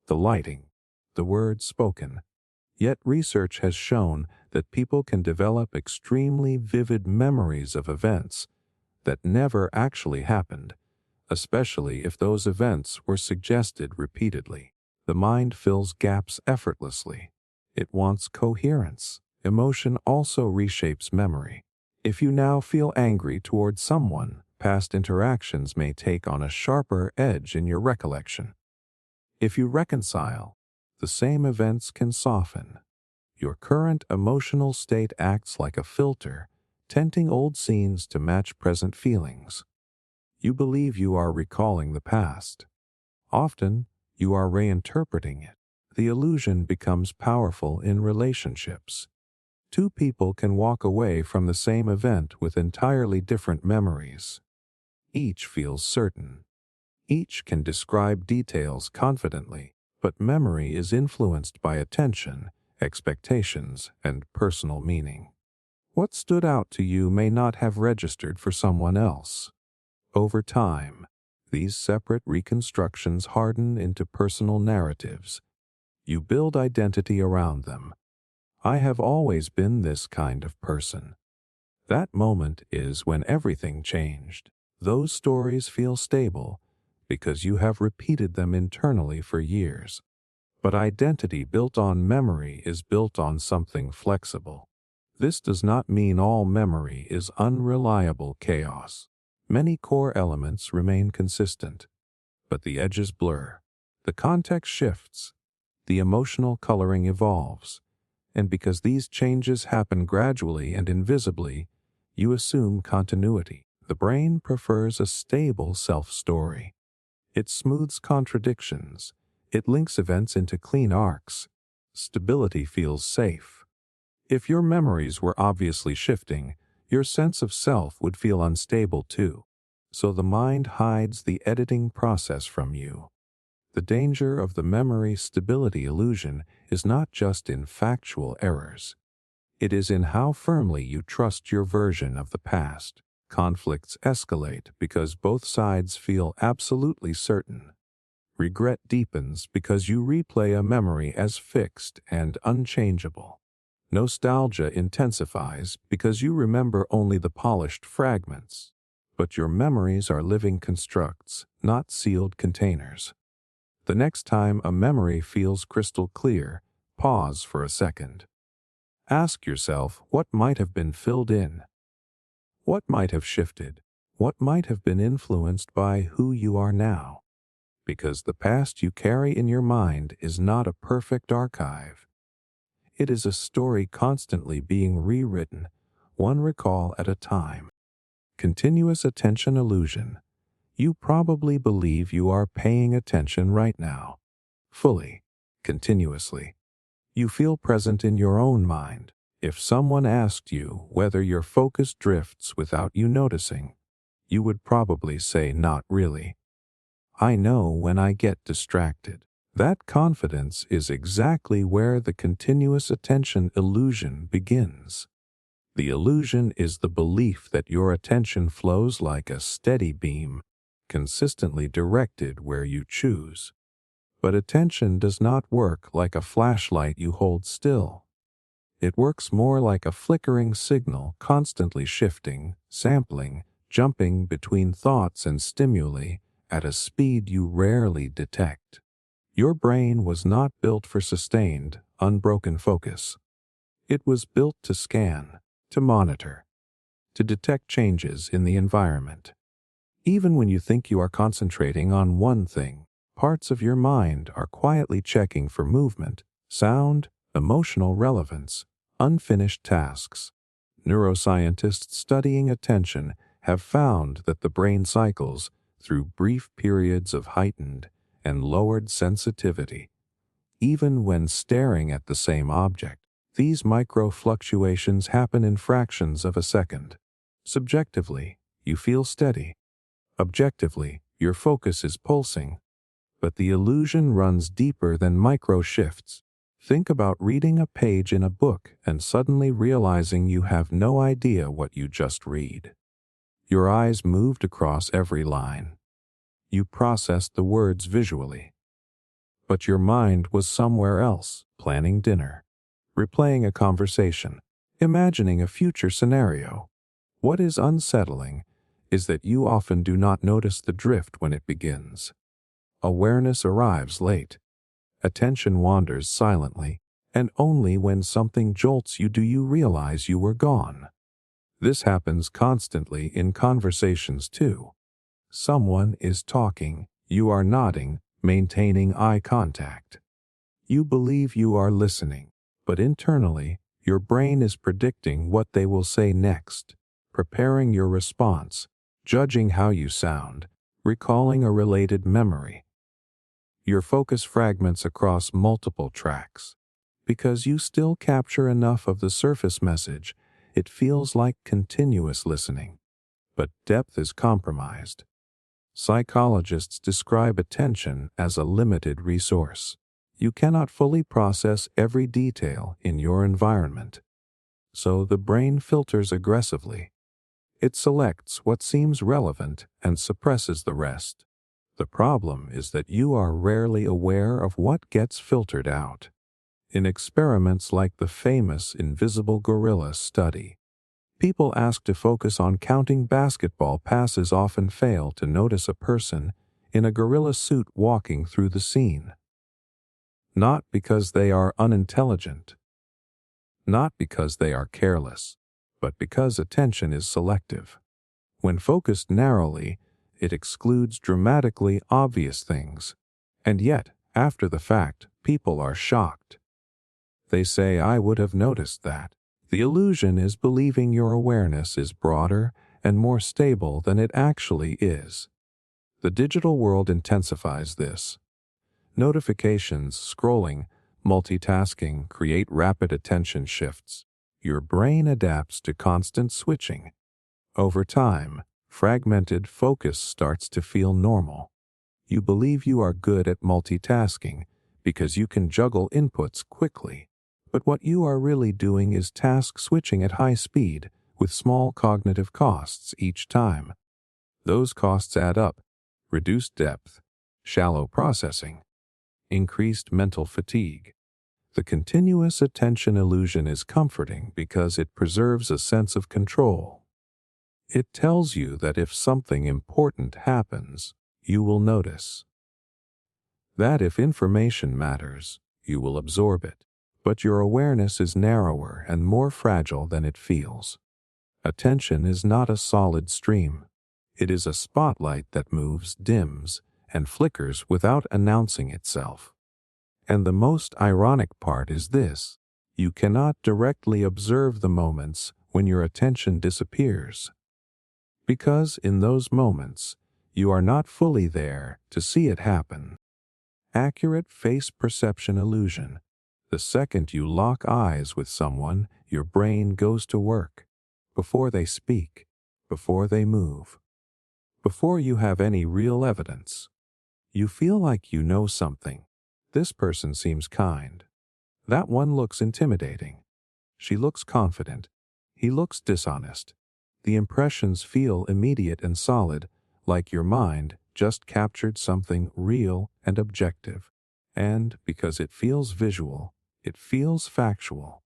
the lighting, the words spoken. Yet research has shown that people can develop extremely vivid memories of events that never actually happened, especially if those events were suggested repeatedly. The mind fills gaps effortlessly. It wants coherence. Emotion also reshapes memory. If you now feel angry towards someone, past interactions may take on a sharper edge in your recollection. If you reconcile, the same events can soften. Your current emotional state acts like a filter, tinting old scenes to match present feelings. You believe you are recalling the past. Often, you are reinterpreting it. The illusion becomes powerful in relationships. Two people can walk away from the same event with entirely different memories. Each feels certain. Each can describe details confidently, but memory is influenced by attention, expectations, and personal meaning. What stood out to you may not have registered for someone else. Over time, these separate reconstructions harden into personal narratives. You build identity around them. I have always been this kind of person. That moment is when everything changed. Those stories feel stable because you have repeated them internally for years. But identity built on memory is built on something flexible. This does not mean all memory is unreliable chaos. Many core elements remain consistent, but the edges blur. The context shifts. The emotional coloring evolves. And because these changes happen gradually and invisibly, you assume continuity. The brain prefers a stable self-story. It smooths contradictions. It links events into clean arcs. Stability feels safe. If your memories were obviously shifting, your sense of self would feel unstable too. So the mind hides the editing process from you. The danger of the memory stability illusion is not just in factual errors. It is in how firmly you trust your version of the past. Conflicts escalate because both sides feel absolutely certain. Regret deepens because you replay a memory as fixed and unchangeable. Nostalgia intensifies because you remember only the polished fragments. But your memories are living constructs, not sealed containers. The next time a memory feels crystal clear, pause for a second. Ask yourself what might have been filled in. What might have shifted? What might have been influenced by who you are now? Because the past you carry in your mind is not a perfect archive. It is a story constantly being rewritten, one recall at a time. Continuous attention illusion. You probably believe you are paying attention right now. Fully, continuously. You feel present in your own mind. If someone asked you whether your focus drifts without you noticing, you would probably say not really. I know when I get distracted. That confidence is exactly where the continuous attention illusion begins. The illusion is the belief that your attention flows like a steady beam, consistently directed where you choose. But attention does not work like a flashlight you hold still. It works more like a flickering signal constantly shifting, sampling, jumping between thoughts and stimuli at a speed you rarely detect. Your brain was not built for sustained, unbroken focus. It was built to scan, to monitor, to detect changes in the environment. Even when you think you are concentrating on one thing, parts of your mind are quietly checking for movement, sound, emotional relevance, unfinished tasks. Neuroscientists studying attention have found that the brain cycles through brief periods of heightened and lowered sensitivity. Even when staring at the same object, these micro fluctuations happen in fractions of a second. Subjectively, you feel steady. Objectively, your focus is pulsing. But the illusion runs deeper than micro shifts. Think about reading a page in a book and suddenly realizing you have no idea what you just read. Your eyes moved across every line. You processed the words visually. But your mind was somewhere else, planning dinner, replaying a conversation, imagining a future scenario. What is unsettling is that you often do not notice the drift when it begins. Awareness arrives late. Attention wanders silently, and only when something jolts you do you realize you were gone. This happens constantly in conversations too. Someone is talking, you are nodding, maintaining eye contact. You believe you are listening, but internally, your brain is predicting what they will say next, preparing your response, judging how you sound, recalling a related memory. Your focus fragments across multiple tracks. Because you still capture enough of the surface message, it feels like continuous listening. But depth is compromised. Psychologists describe attention as a limited resource. You cannot fully process every detail in your environment. So the brain filters aggressively. It selects what seems relevant and suppresses the rest. The problem is that you are rarely aware of what gets filtered out. In experiments like the famous invisible gorilla study, people asked to focus on counting basketball passes often fail to notice a person in a gorilla suit walking through the scene. Not because they are unintelligent, not because they are careless, but because attention is selective. When focused narrowly, it excludes dramatically obvious things. And yet, after the fact, people are shocked. They say, I would have noticed that. The illusion is believing your awareness is broader and more stable than it actually is. The digital world intensifies this. Notifications, scrolling, multitasking create rapid attention shifts. Your brain adapts to constant switching. Over time, fragmented focus starts to feel normal. You believe you are good at multitasking because you can juggle inputs quickly. But what you are really doing is task switching at high speed with small cognitive costs each time. Those costs add up: reduced depth, shallow processing, increased mental fatigue. The continuous attention illusion is comforting because it preserves a sense of control. It tells you that if something important happens, you will notice. That if information matters, you will absorb it. But your awareness is narrower and more fragile than it feels. Attention is not a solid stream. It is a spotlight that moves, dims, and flickers without announcing itself. And the most ironic part is this: you cannot directly observe the moments when your attention disappears. Because in those moments, you are not fully there to see it happen. Accurate face perception illusion. The second you lock eyes with someone, your brain goes to work. Before they speak, before they move, before you have any real evidence. You feel like you know something. This person seems kind. That one looks intimidating. She looks confident. He looks dishonest. The impressions feel immediate and solid, like your mind just captured something real and objective. And because it feels visual, it feels factual.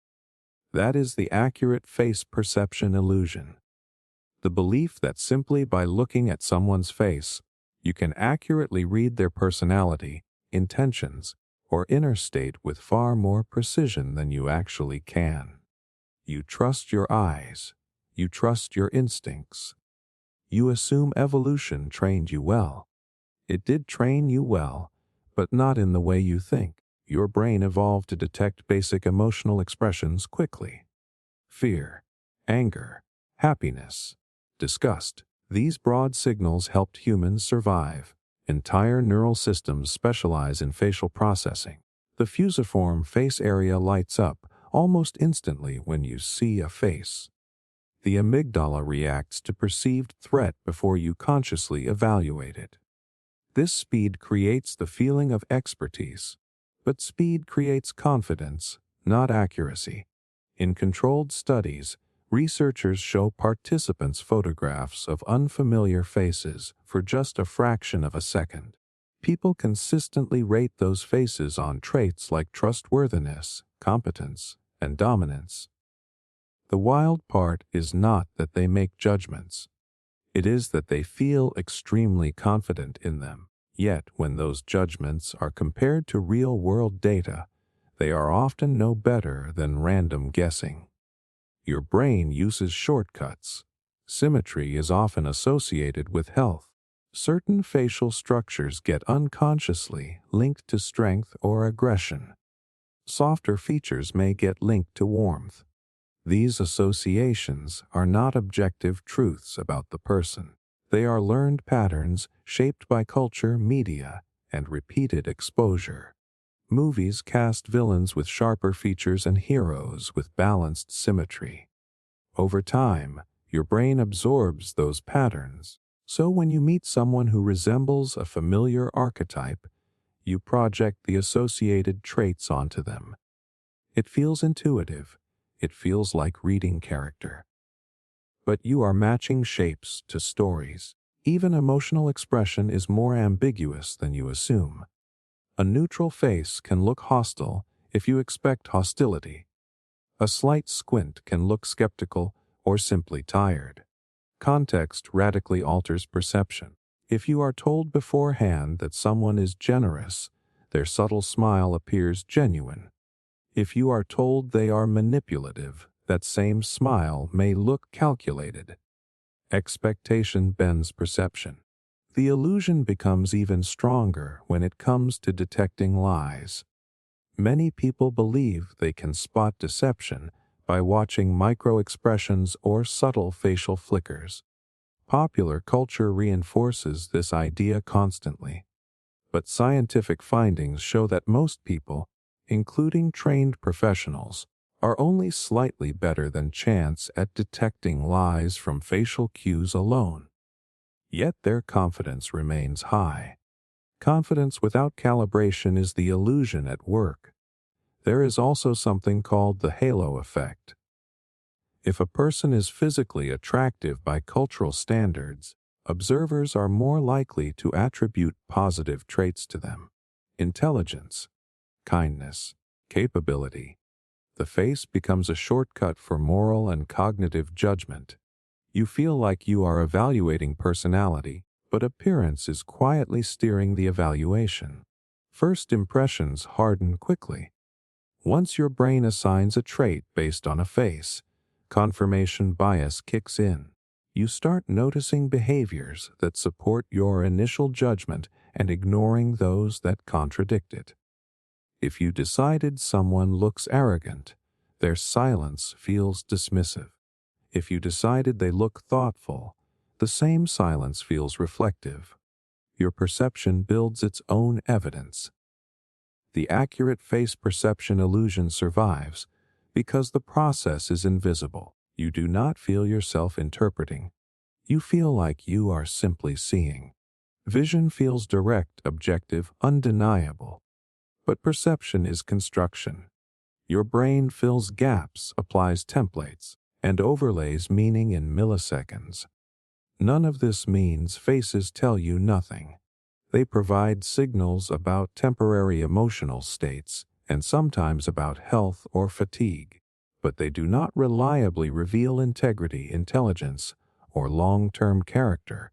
That is the accurate face perception illusion. The belief that simply by looking at someone's face, you can accurately read their personality, intentions, or inner state with far more precision than you actually can. You trust your eyes. You trust your instincts. You assume evolution trained you well. It did train you well, but not in the way you think. Your brain evolved to detect basic emotional expressions quickly. Fear, anger, happiness, disgust. These broad signals helped humans survive. Entire neural systems specialize in facial processing. The fusiform face area lights up almost instantly when you see a face. The amygdala reacts to perceived threat before you consciously evaluate it. This speed creates the feeling of expertise, but speed creates confidence, not accuracy. In controlled studies, researchers show participants photographs of unfamiliar faces for just a fraction of a second. People consistently rate those faces on traits like trustworthiness, competence, and dominance. The wild part is not that they make judgments. It is that they feel extremely confident in them. Yet, when those judgments are compared to real-world data, they are often no better than random guessing. Your brain uses shortcuts. Symmetry is often associated with health. Certain facial structures get unconsciously linked to strength or aggression. Softer features may get linked to warmth. These associations are not objective truths about the person. They are learned patterns shaped by culture, media, and repeated exposure. Movies cast villains with sharper features and heroes with balanced symmetry. Over time, your brain absorbs those patterns. So when you meet someone who resembles a familiar archetype, you project the associated traits onto them. It feels intuitive. It feels like reading character. But you are matching shapes to stories. Even emotional expression is more ambiguous than you assume. A neutral face can look hostile if you expect hostility. A slight squint can look skeptical or simply tired. Context radically alters perception. If you are told beforehand that someone is generous, their subtle smile appears genuine. If you are told they are manipulative, that same smile may look calculated. Expectation bends perception. The illusion becomes even stronger when it comes to detecting lies. Many people believe they can spot deception by watching micro-expressions or subtle facial flickers. Popular culture reinforces this idea constantly. But scientific findings show that most people, including trained professionals, are only slightly better than chance at detecting lies from facial cues alone. Yet their confidence remains high. Confidence without calibration is the illusion at work. There is also something called the halo effect. If a person is physically attractive by cultural standards, observers are more likely to attribute positive traits to them. Intelligence, kindness, capability. The face becomes a shortcut for moral and cognitive judgment. You feel like you are evaluating personality, but appearance is quietly steering the evaluation. First impressions harden quickly. Once your brain assigns a trait based on a face, confirmation bias kicks in. You start noticing behaviors that support your initial judgment and ignoring those that contradict it. If you decided someone looks arrogant, their silence feels dismissive. If you decided they look thoughtful, the same silence feels reflective. Your perception builds its own evidence. The accurate face perception illusion survives because the process is invisible. You do not feel yourself interpreting. You feel like you are simply seeing. Vision feels direct, objective, undeniable. But perception is construction. Your brain fills gaps, applies templates, and overlays meaning in milliseconds. None of this means faces tell you nothing. They provide signals about temporary emotional states and sometimes about health or fatigue, but they do not reliably reveal integrity, intelligence, or long-term character.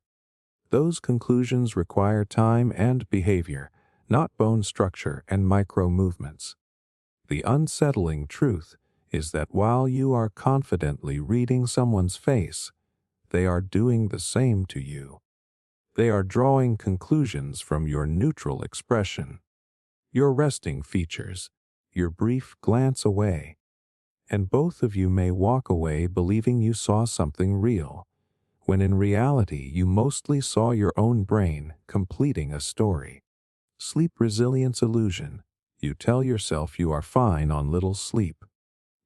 Those conclusions require time and behavior, not bone structure and micro-movements. The unsettling truth is that while you are confidently reading someone's face, they are doing the same to you. They are drawing conclusions from your neutral expression, your resting features, your brief glance away, and both of you may walk away believing you saw something real, when in reality you mostly saw your own brain completing a story. Sleep resilience illusion. You tell yourself you are fine on little sleep.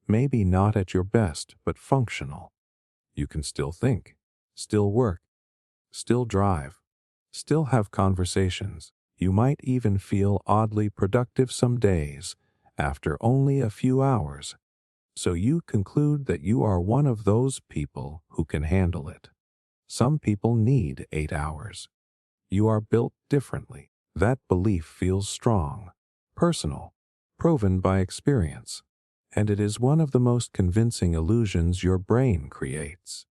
Maybe not at your best, but functional. You can still think, still work, still drive, still have conversations. You might even feel oddly productive some days after only a few hours. So you conclude that you are one of those people who can handle it. Some people need 8 hours. You are built differently. That belief feels strong, personal, proven by experience, and it is one of the most convincing illusions your brain creates.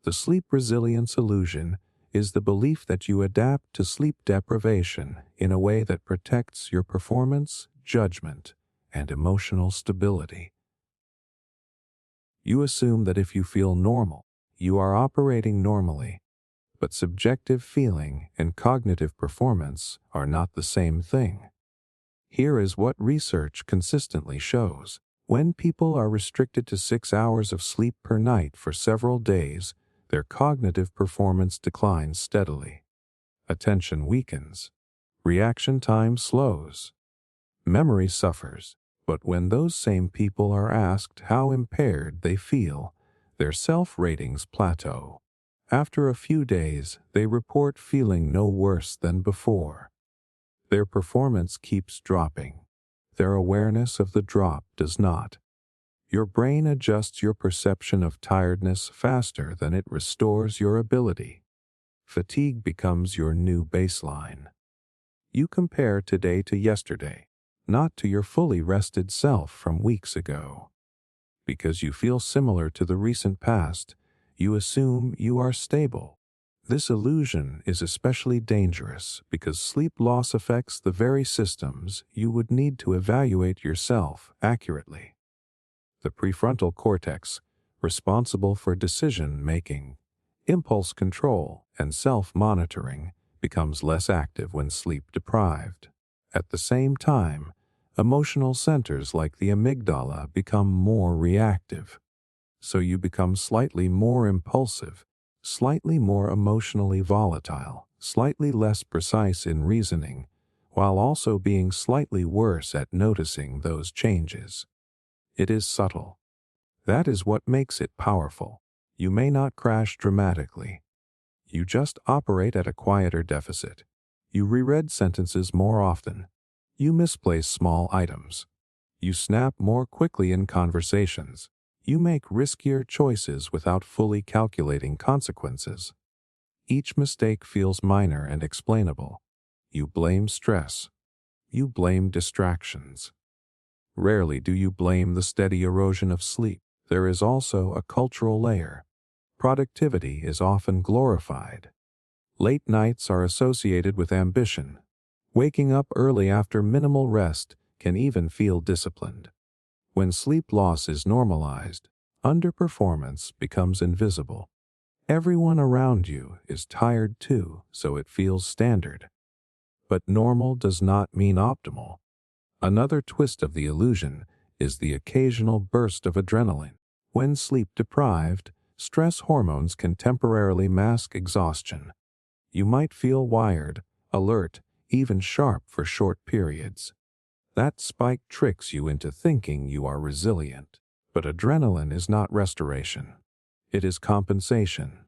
The sleep resilience illusion is the belief that you adapt to sleep deprivation in a way that protects your performance, judgment, and emotional stability. You assume that if you feel normal, you are operating normally. But subjective feeling and cognitive performance are not the same thing. Here is what research consistently shows. When people are restricted to 6 hours of sleep per night for several days, their cognitive performance declines steadily. Attention weakens. Reaction time slows. Memory suffers. But when those same people are asked how impaired they feel, their self-ratings plateau. After a few days, they report feeling no worse than before. Their performance keeps dropping. Their awareness of the drop does not. Your brain adjusts your perception of tiredness faster than it restores your ability. Fatigue becomes your new baseline. You compare today to yesterday, not to your fully rested self from weeks ago. Because you feel similar to the recent past, you assume you are stable. This illusion is especially dangerous because sleep loss affects the very systems you would need to evaluate yourself accurately. The prefrontal cortex, responsible for decision-making, impulse control, and self-monitoring, becomes less active when sleep-deprived. At the same time, emotional centers like the amygdala become more reactive. So you become slightly more impulsive, slightly more emotionally volatile, slightly less precise in reasoning, while also being slightly worse at noticing those changes. It is subtle. That is what makes it powerful. You may not crash dramatically. You just operate at a quieter deficit. You reread sentences more often. You misplace small items. You snap more quickly in conversations. You make riskier choices without fully calculating consequences. Each mistake feels minor and explainable. You blame stress. You blame distractions. Rarely do you blame the steady erosion of sleep. There is also a cultural layer. Productivity is often glorified. Late nights are associated with ambition. Waking up early after minimal rest can even feel disciplined. When sleep loss is normalized, underperformance becomes invisible. Everyone around you is tired too, so it feels standard. But normal does not mean optimal. Another twist of the illusion is the occasional burst of adrenaline. When sleep deprived, stress hormones can temporarily mask exhaustion. You might feel wired, alert, even sharp for short periods. That spike tricks you into thinking you are resilient. But adrenaline is not restoration. It is compensation.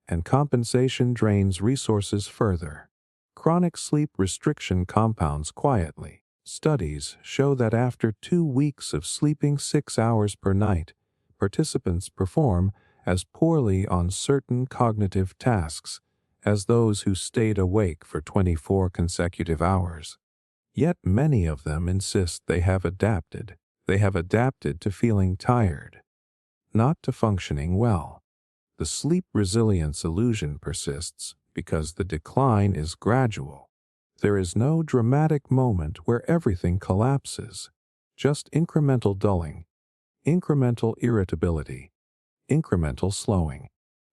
And compensation drains resources further. Chronic sleep restriction compounds quietly. Studies show that after 2 weeks of sleeping 6 hours per night, participants perform as poorly on certain cognitive tasks as those who stayed awake for 24 consecutive hours. Yet many of them insist they have adapted. They have adapted to feeling tired, not to functioning well. The sleep resilience illusion persists because the decline is gradual. There is no dramatic moment where everything collapses, just incremental dulling, incremental irritability, incremental slowing.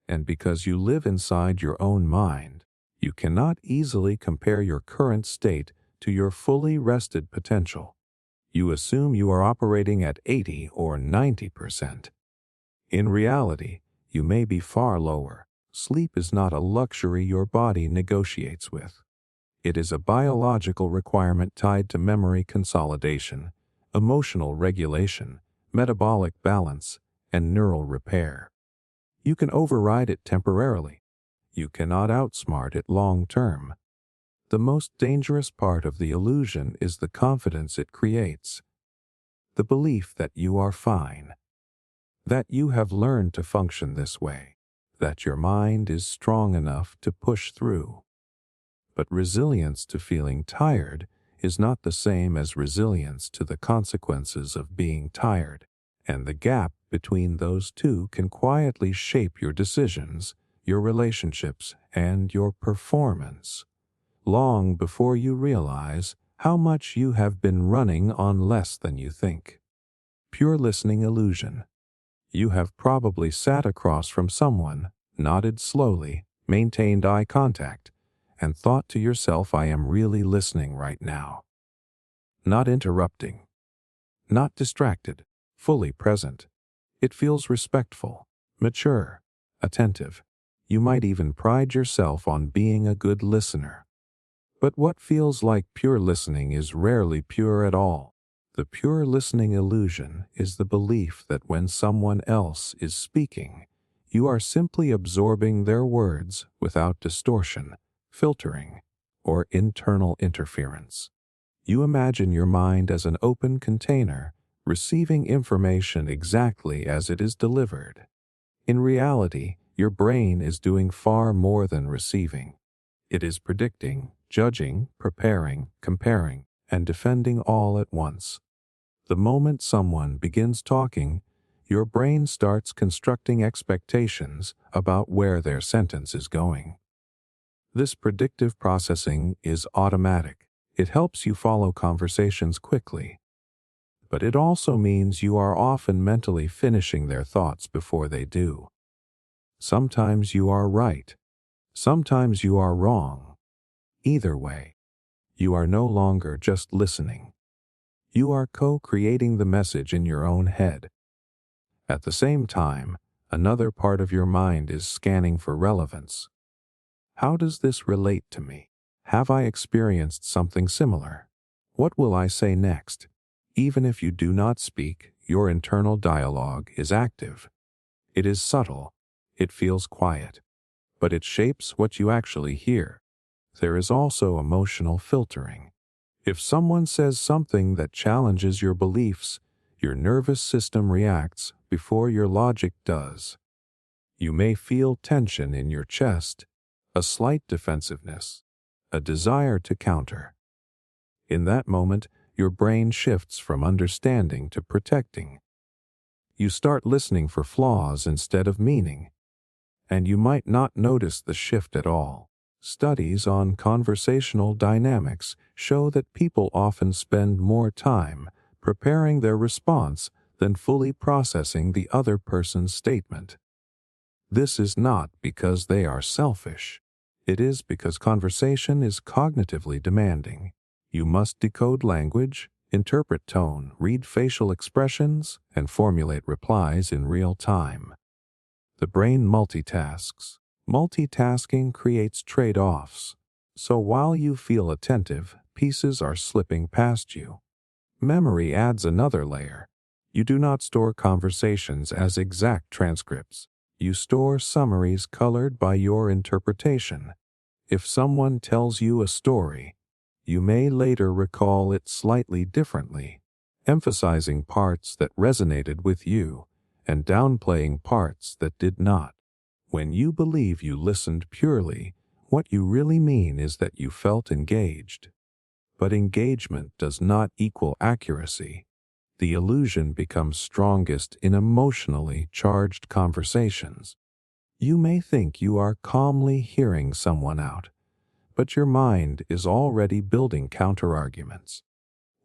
And because you live inside your own mind, you cannot easily compare your current state to your fully rested potential. You assume you are operating at 80 or 90%. In reality, you may be far lower. Sleep is not a luxury your body negotiates with. It is a biological requirement tied to memory consolidation, emotional regulation, metabolic balance, and neural repair. You can override it temporarily. You cannot outsmart it long term. The most dangerous part of the illusion is the confidence it creates. The belief that you are fine, that you have learned to function this way, that your mind is strong enough to push through. But resilience to feeling tired is not the same as resilience to the consequences of being tired, and the gap between those two can quietly shape your decisions, your relationships, and your performance, long before you realize how much you have been running on less than you think. Pure listening illusion. You have probably sat across from someone, nodded slowly, maintained eye contact, and thought to yourself, I am really listening right now. Not interrupting. Not distracted. Fully present. It feels respectful, mature, attentive. You might even pride yourself on being a good listener. But what feels like pure listening is rarely pure at all. The pure listening illusion is the belief that when someone else is speaking, you are simply absorbing their words without distortion, filtering, or internal interference. You imagine your mind as an open container, receiving information exactly as it is delivered. In reality, your brain is doing far more than receiving. It is predicting, judging, preparing, comparing, and defending all at once. The moment someone begins talking, your brain starts constructing expectations about where their sentence is going. This predictive processing is automatic. It helps you follow conversations quickly. But it also means you are often mentally finishing their thoughts before they do. Sometimes you are right. Sometimes you are wrong. Either way, you are no longer just listening. You are co-creating the message in your own head. At the same time, another part of your mind is scanning for relevance. How does this relate to me? Have I experienced something similar? What will I say next? Even if you do not speak, your internal dialogue is active. It is subtle. It feels quiet. But it shapes what you actually hear. There is also emotional filtering. If someone says something that challenges your beliefs, your nervous system reacts before your logic does. You may feel tension in your chest, a slight defensiveness, a desire to counter. In that moment, your brain shifts from understanding to protecting. You start listening for flaws instead of meaning, and you might not notice the shift at all. Studies on conversational dynamics show that people often spend more time preparing their response than fully processing the other person's statement. This is not because they are selfish. It is because conversation is cognitively demanding. You must decode language, interpret tone, read facial expressions, and formulate replies in real time. The brain multitasks. Multitasking creates trade-offs. So while you feel attentive, pieces are slipping past you. Memory adds another layer. You do not store conversations as exact transcripts. You store summaries colored by your interpretation. If someone tells you a story, you may later recall it slightly differently, emphasizing parts that resonated with you and downplaying parts that did not. When you believe you listened purely, what you really mean is that you felt engaged. But engagement does not equal accuracy. The illusion becomes strongest in emotionally charged conversations. You may think you are calmly hearing someone out, but your mind is already building counterarguments.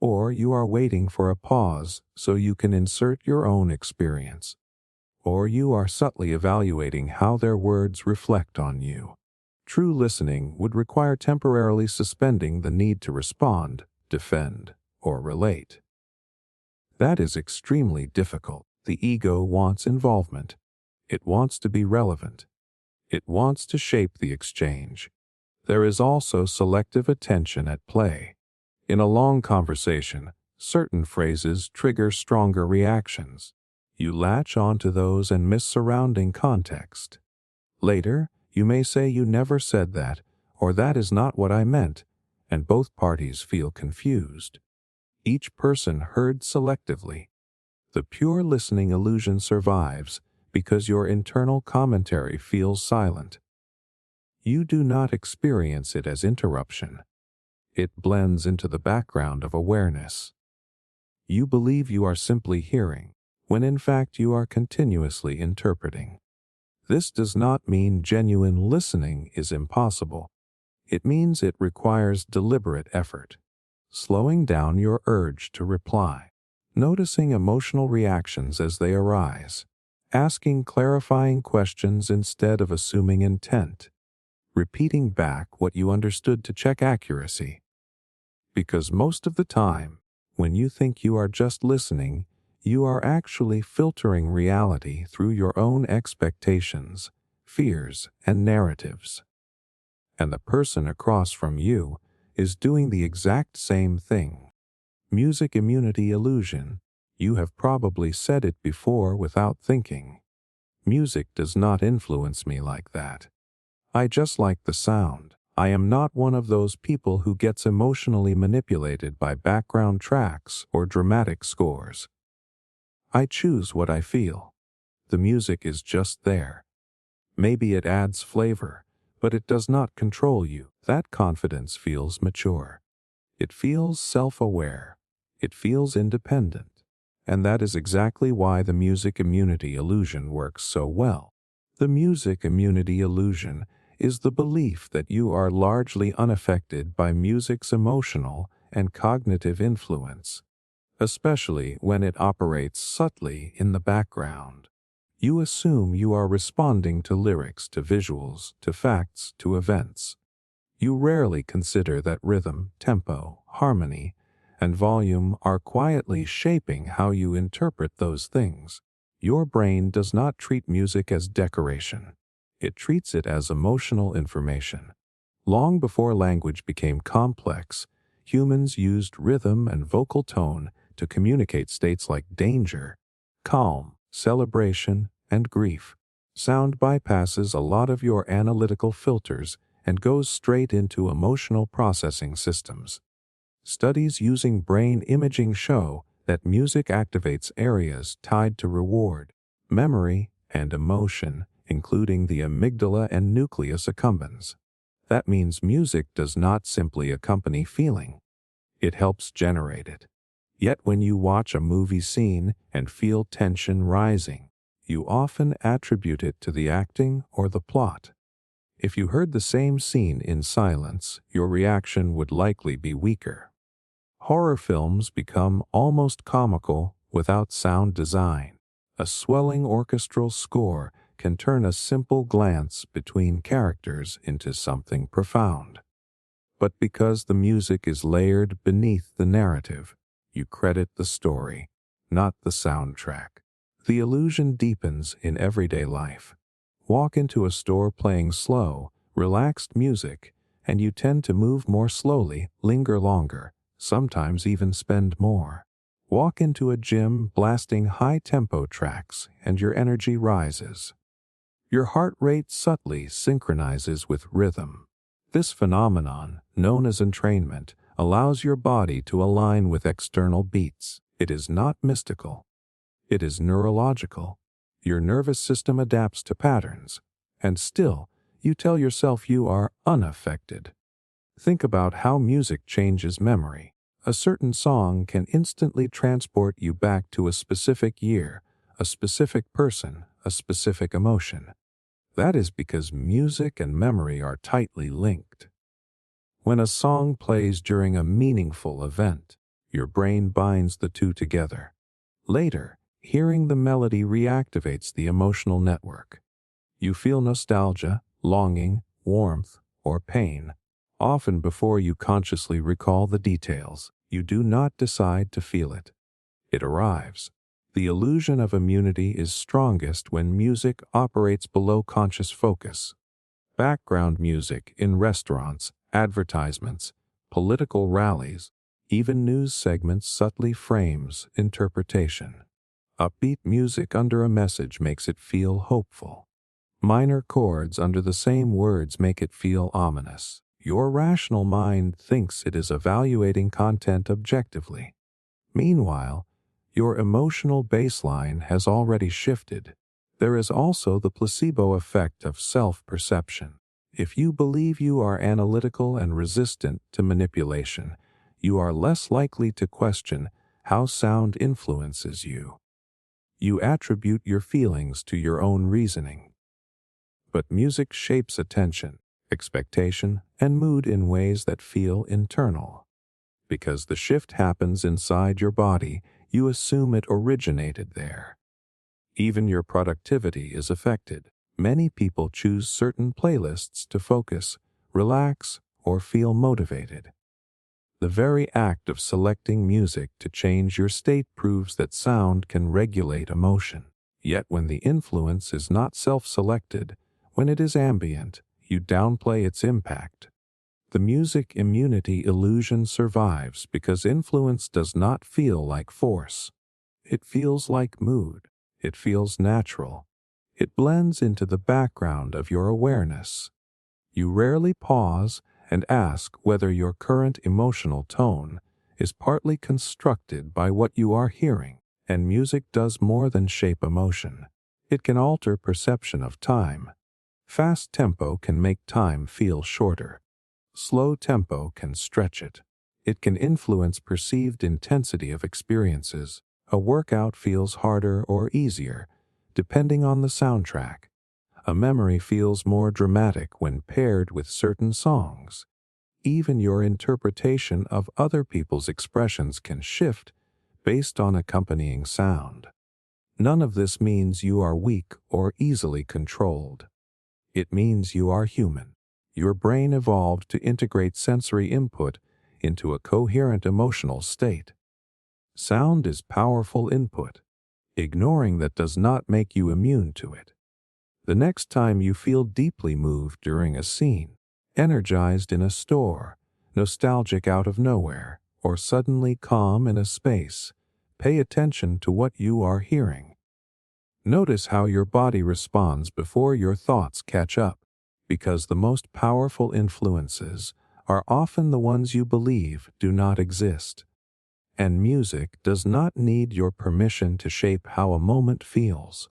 Or you are waiting for a pause so you can insert your own experience. Or you are subtly evaluating how their words reflect on you. True listening would require temporarily suspending the need to respond, defend, or relate. That is extremely difficult. The ego wants involvement. It wants to be relevant. It wants to shape the exchange. There is also selective attention at play. In a long conversation, certain phrases trigger stronger reactions. You latch onto those and miss surrounding context. Later, you may say you never said that, or that is not what I meant, and both parties feel confused. Each person heard selectively. The pure listening illusion survives because your internal commentary feels silent. You do not experience it as interruption. It blends into the background of awareness. You believe you are simply hearing, when in fact you are continuously interpreting. This does not mean genuine listening is impossible. It means it requires deliberate effort. Slowing down your urge to reply. Noticing emotional reactions as they arise. Asking clarifying questions instead of assuming intent. Repeating back what you understood to check accuracy. Because most of the time, when you think you are just listening, you are actually filtering reality through your own expectations, fears, and narratives. And the person across from you is doing the exact same thing. Music immunity illusion. You have probably said it before without thinking. Music does not influence me like that. I just like the sound. I am not one of those people who gets emotionally manipulated by background tracks or dramatic scores. I choose what I feel. The music is just there. Maybe it adds flavor, but it does not control you. That confidence feels mature. It feels self-aware. It feels independent. And that is exactly why the music immunity illusion works so well. The music immunity illusion is the belief that you are largely unaffected by music's emotional and cognitive influence, especially when it operates subtly in the background. You assume you are responding to lyrics, to visuals, to facts, to events. You rarely consider that rhythm, tempo, harmony, and volume are quietly shaping how you interpret those things. Your brain does not treat music as decoration. It treats it as emotional information. Long before language became complex, humans used rhythm and vocal tone to communicate states like danger, calm, celebration, and grief. Sound bypasses a lot of your analytical filters and goes straight into emotional processing systems. Studies using brain imaging show that music activates areas tied to reward, memory, and emotion, including the amygdala and nucleus accumbens. That means music does not simply accompany feeling. It helps generate it. Yet when you watch a movie scene and feel tension rising, you often attribute it to the acting or the plot. If you heard the same scene in silence, your reaction would likely be weaker. Horror films become almost comical without sound design. A swelling orchestral score can turn a simple glance between characters into something profound. But because the music is layered beneath the narrative, you credit the story, not the soundtrack. The illusion deepens in everyday life. Walk into a store playing slow, relaxed music, and you tend to move more slowly, linger longer, sometimes even spend more. Walk into a gym blasting high-tempo tracks, and your energy rises. Your heart rate subtly synchronizes with rhythm. This phenomenon, known as entrainment, allows your body to align with external beats. It is not mystical. It is neurological. Your nervous system adapts to patterns, and still, you tell yourself you are unaffected. Think about how music changes memory. A certain song can instantly transport you back to a specific year, a specific person, a specific emotion. That is because music and memory are tightly linked. When a song plays during a meaningful event, your brain binds the two together. Later, hearing the melody reactivates the emotional network. You feel nostalgia, longing, warmth, or pain, often before you consciously recall the details. You do not decide to feel it. It arrives. The illusion of immunity is strongest when music operates below conscious focus. Background music in restaurants, advertisements, political rallies, even news segments subtly frames interpretation. Upbeat music under a message makes it feel hopeful. Minor chords under the same words make it feel ominous. Your rational mind thinks it is evaluating content objectively. Meanwhile, your emotional baseline has already shifted. There is also the placebo effect of self-perception. If you believe you are analytical and resistant to manipulation, you are less likely to question how sound influences you. You attribute your feelings to your own reasoning. But music shapes attention, expectation, and mood in ways that feel internal. Because the shift happens inside your body, you assume it originated there. Even your productivity is affected. Many people choose certain playlists to focus, relax, or feel motivated. The very act of selecting music to change your state proves that sound can regulate emotion. Yet when the influence is not self-selected, when it is ambient, you downplay its impact. The music immunity illusion survives because influence does not feel like force. It feels like mood. It feels natural. It blends into the background of your awareness. You rarely pause and ask whether your current emotional tone is partly constructed by what you are hearing, and music does more than shape emotion. It can alter perception of time. Fast tempo can make time feel shorter. Slow tempo can stretch it. It can influence perceived intensity of experiences. A workout feels harder or easier, depending on the soundtrack. A memory feels more dramatic when paired with certain songs. Even your interpretation of other people's expressions can shift based on accompanying sound. None of this means you are weak or easily controlled. It means you are human. Your brain evolved to integrate sensory input into a coherent emotional state. Sound is powerful input. Ignoring that does not make you immune to it. The next time you feel deeply moved during a scene, energized in a store, nostalgic out of nowhere, or suddenly calm in a space, pay attention to what you are hearing. Notice how your body responds before your thoughts catch up, because the most powerful influences are often the ones you believe do not exist. And music does not need your permission to shape how a moment feels.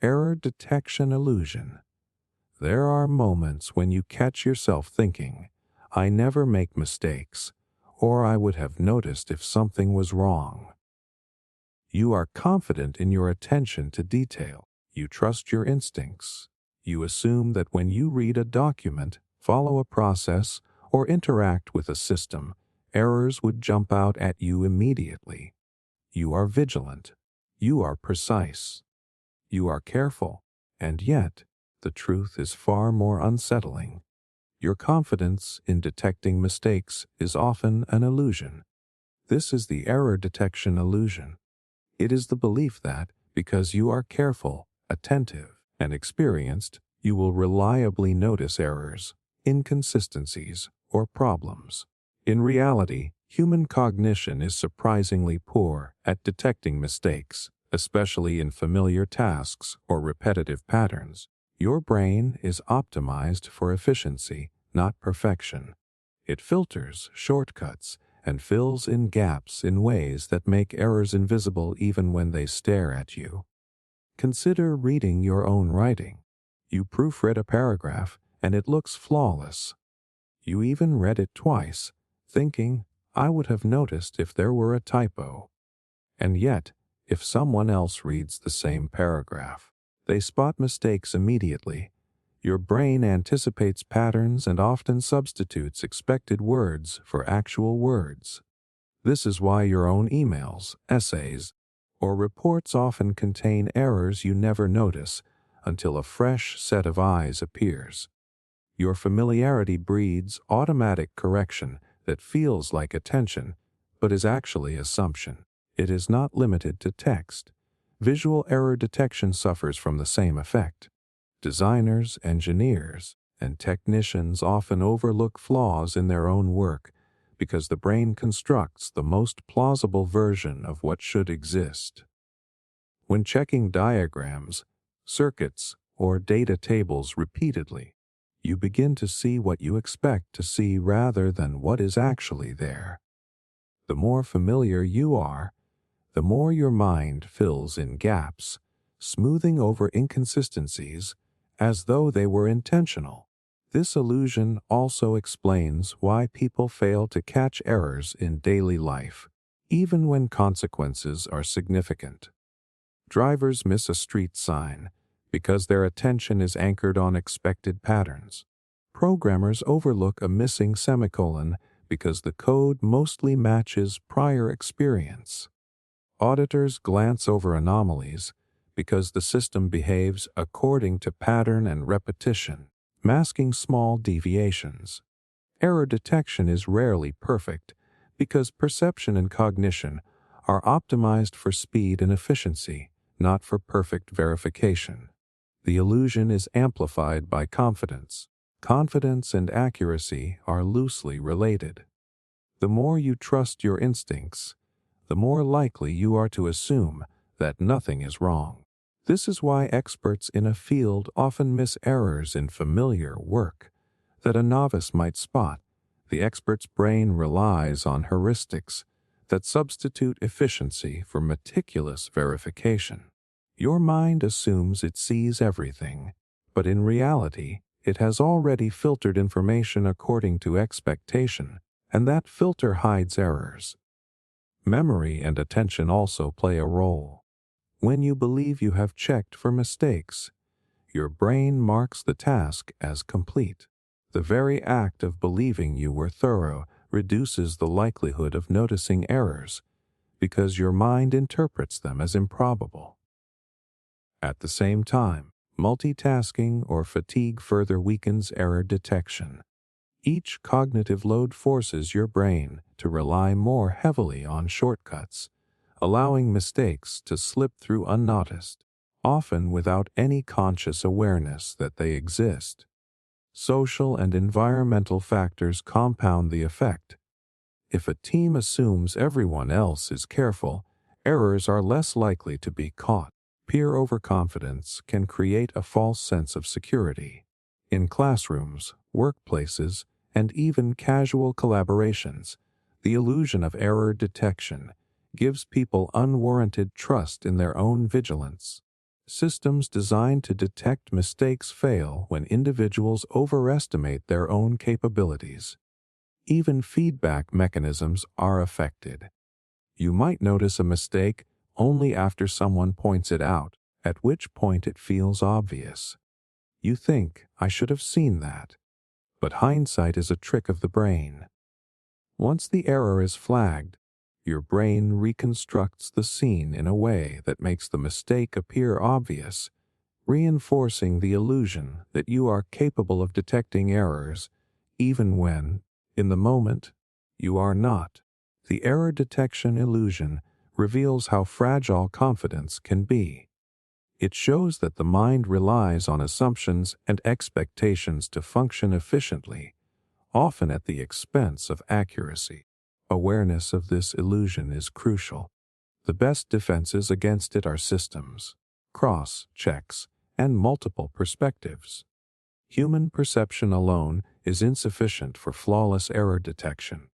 Error detection illusion. There are moments when you catch yourself thinking, I never make mistakes, or I would have noticed if something was wrong. You are confident in your attention to detail. You trust your instincts. You assume that when you read a document, follow a process, or interact with a system, errors would jump out at you immediately. You are vigilant. You are precise. You are careful. And yet, the truth is far more unsettling. Your confidence in detecting mistakes is often an illusion. This is the error detection illusion. It is the belief that, because you are careful, attentive, and experienced, you will reliably notice errors, inconsistencies, or problems. In reality, human cognition is surprisingly poor at detecting mistakes, especially in familiar tasks or repetitive patterns. Your brain is optimized for efficiency, not perfection. It filters shortcuts and fills in gaps in ways that make errors invisible even when they stare at you. Consider reading your own writing. You proofread a paragraph and it looks flawless. You even read it twice, thinking, I would have noticed if there were a typo. And yet, if someone else reads the same paragraph, they spot mistakes immediately Your brain anticipates patterns and often substitutes expected words for actual words. This is why your own emails, essays, or reports often contain errors you never notice until a fresh set of eyes appears. Your familiarity breeds automatic correction that feels like attention, but is actually assumption. It is not limited to text. Visual error detection suffers from the same effect. Designers, engineers, and technicians often overlook flaws in their own work because the brain constructs the most plausible version of what should exist. When checking diagrams, circuits, or data tables repeatedly, you begin to see what you expect to see rather than what is actually there. The more familiar you are, the more your mind fills in gaps, smoothing over inconsistencies as though they were intentional. This illusion also explains why people fail to catch errors in daily life, even when consequences are significant. Drivers miss a street sign because their attention is anchored on expected patterns. Programmers overlook a missing semicolon because the code mostly matches prior experience. Auditors glance over anomalies because the system behaves according to pattern and repetition, masking small deviations. Error detection is rarely perfect because perception and cognition are optimized for speed and efficiency, not for perfect verification. The illusion is amplified by confidence. Confidence and accuracy are loosely related. The more you trust your instincts, the more likely you are to assume that nothing is wrong. This is why experts in a field often miss errors in familiar work that a novice might spot. The expert's brain relies on heuristics that substitute efficiency for meticulous verification. Your mind assumes it sees everything, but in reality, it has already filtered information according to expectation, and that filter hides errors. Memory and attention also play a role. When you believe you have checked for mistakes, your brain marks the task as complete. The very act of believing you were thorough reduces the likelihood of noticing errors because your mind interprets them as improbable. At the same time, multitasking or fatigue further weakens error detection. Each cognitive load forces your brain to rely more heavily on shortcuts, allowing mistakes to slip through unnoticed, often without any conscious awareness that they exist. Social and environmental factors compound the effect. If a team assumes everyone else is careful, errors are less likely to be caught. Peer overconfidence can create a false sense of security. In classrooms, workplaces, and even casual collaborations, the illusion of error detection gives people unwarranted trust in their own vigilance. Systems designed to detect mistakes fail when individuals overestimate their own capabilities. Even feedback mechanisms are affected. You might notice a mistake only after someone points it out, at which point it feels obvious. You think, I should have seen that. But hindsight is a trick of the brain. Once the error is flagged, your brain reconstructs the scene in a way that makes the mistake appear obvious, reinforcing the illusion that you are capable of detecting errors, even when, in the moment, you are not. The error detection illusion reveals how fragile confidence can be. It shows that the mind relies on assumptions and expectations to function efficiently, often at the expense of accuracy. Awareness of this illusion is crucial. The best defenses against it are systems, cross-checks, and multiple perspectives. Human perception alone is insufficient for flawless error detection.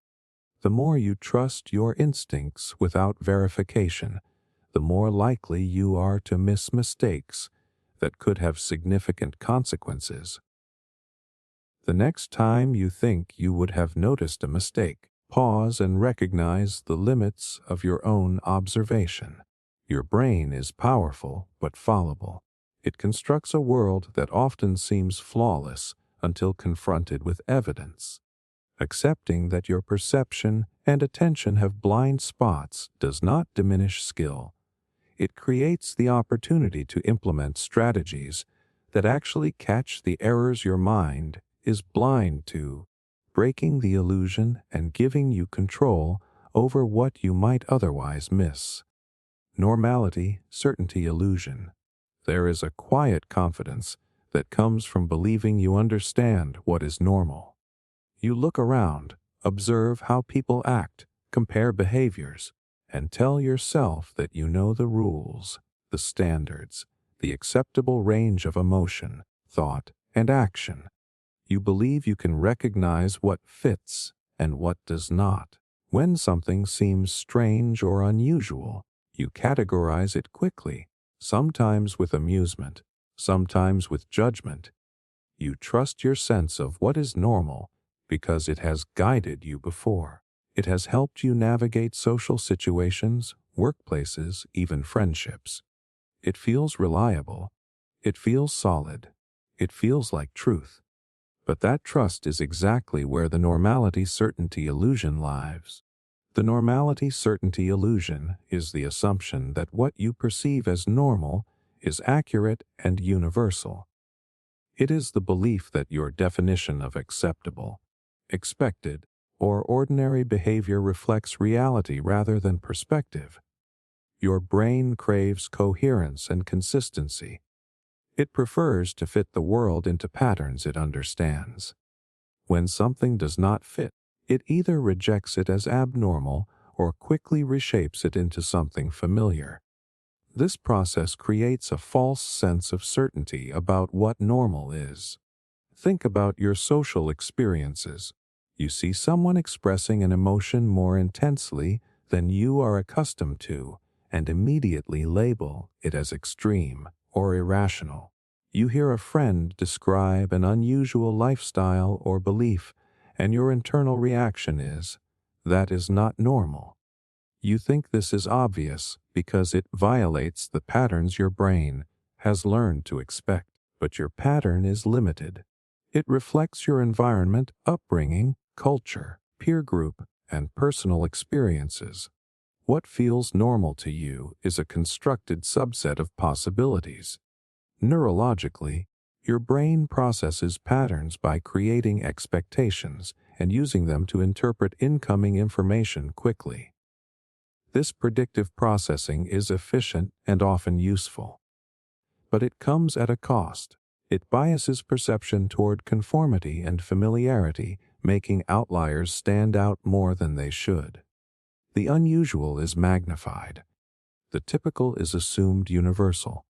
The more you trust your instincts without verification, the more likely you are to miss mistakes that could have significant consequences. The next time you think you would have noticed a mistake, pause and recognize the limits of your own observation. Your brain is powerful but fallible. It constructs a world that often seems flawless until confronted with evidence. Accepting that your perception and attention have blind spots does not diminish skill. It creates the opportunity to implement strategies that actually catch the errors your mind is blind to, breaking the illusion and giving you control over what you might otherwise miss. Normality, certainty, illusion. There is a quiet confidence that comes from believing you understand what is normal. You look around, observe how people act, compare behaviors, and tell yourself that you know the rules, the standards, the acceptable range of emotion, thought, and action. You believe you can recognize what fits and what does not. When something seems strange or unusual, you categorize it quickly, sometimes with amusement, sometimes with judgment. You trust your sense of what is normal because it has guided you before. It has helped you navigate social situations, workplaces, even friendships. It feels reliable. It feels solid. It feels like truth. But that trust is exactly where the normality certainty illusion lies. The normality certainty illusion is the assumption that what you perceive as normal is accurate and universal. It is the belief that your definition of acceptable, expected, or ordinary behavior reflects reality rather than perspective. Your brain craves coherence and consistency. It prefers to fit the world into patterns it understands. When something does not fit, it either rejects it as abnormal or quickly reshapes it into something familiar. This process creates a false sense of certainty about what normal is. Think about your social experiences. You see someone expressing an emotion more intensely than you are accustomed to, and immediately label it as extreme or irrational. You hear a friend describe an unusual lifestyle or belief, and your internal reaction is, "That is not normal." You think this is obvious because it violates the patterns your brain has learned to expect, but your pattern is limited. It reflects your environment, upbringing, culture, peer group, and personal experiences. What feels normal to you is a constructed subset of possibilities. Neurologically, your brain processes patterns by creating expectations and using them to interpret incoming information quickly. This predictive processing is efficient and often useful. But it comes at a cost. It biases perception toward conformity and familiarity, making outliers stand out more than they should. The unusual is magnified. The typical is assumed universal.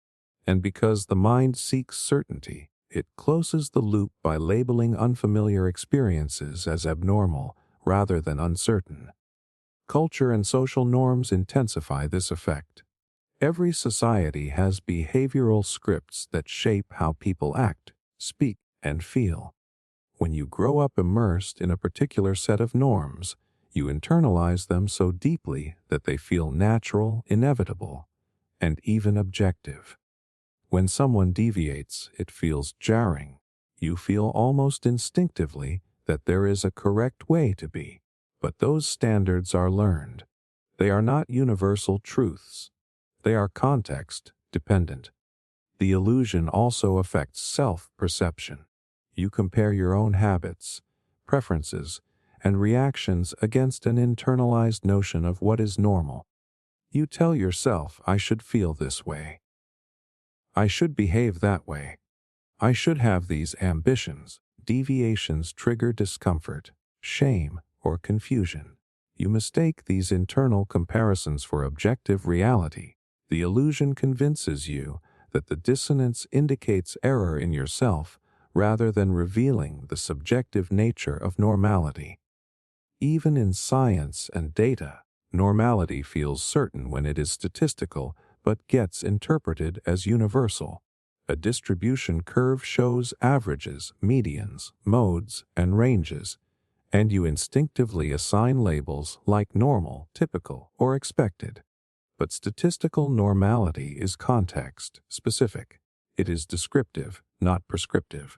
And because the mind seeks certainty, it closes the loop by labeling unfamiliar experiences as abnormal rather than uncertain. Culture and social norms intensify this effect. Every society has behavioral scripts that shape how people act, speak, and feel. When you grow up immersed in a particular set of norms, you internalize them so deeply that they feel natural, inevitable, and even objective. When someone deviates, it feels jarring. You feel almost instinctively that there is a correct way to be. But those standards are learned. They are not universal truths. They are context-dependent. The illusion also affects self-perception. You compare your own habits, preferences, and reactions against an internalized notion of what is normal. You tell yourself, "I should feel this way. I should behave that way. I should have these ambitions." Deviations trigger discomfort, shame, or confusion. You mistake these internal comparisons for objective reality. The illusion convinces you that the dissonance indicates error in yourself rather than revealing the subjective nature of normality. Even in science and data, normality feels certain when it is statistical but gets interpreted as universal. A distribution curve shows averages, medians, modes, and ranges, and you instinctively assign labels like normal, typical, or expected. But statistical normality is context-specific. It is descriptive, not prescriptive.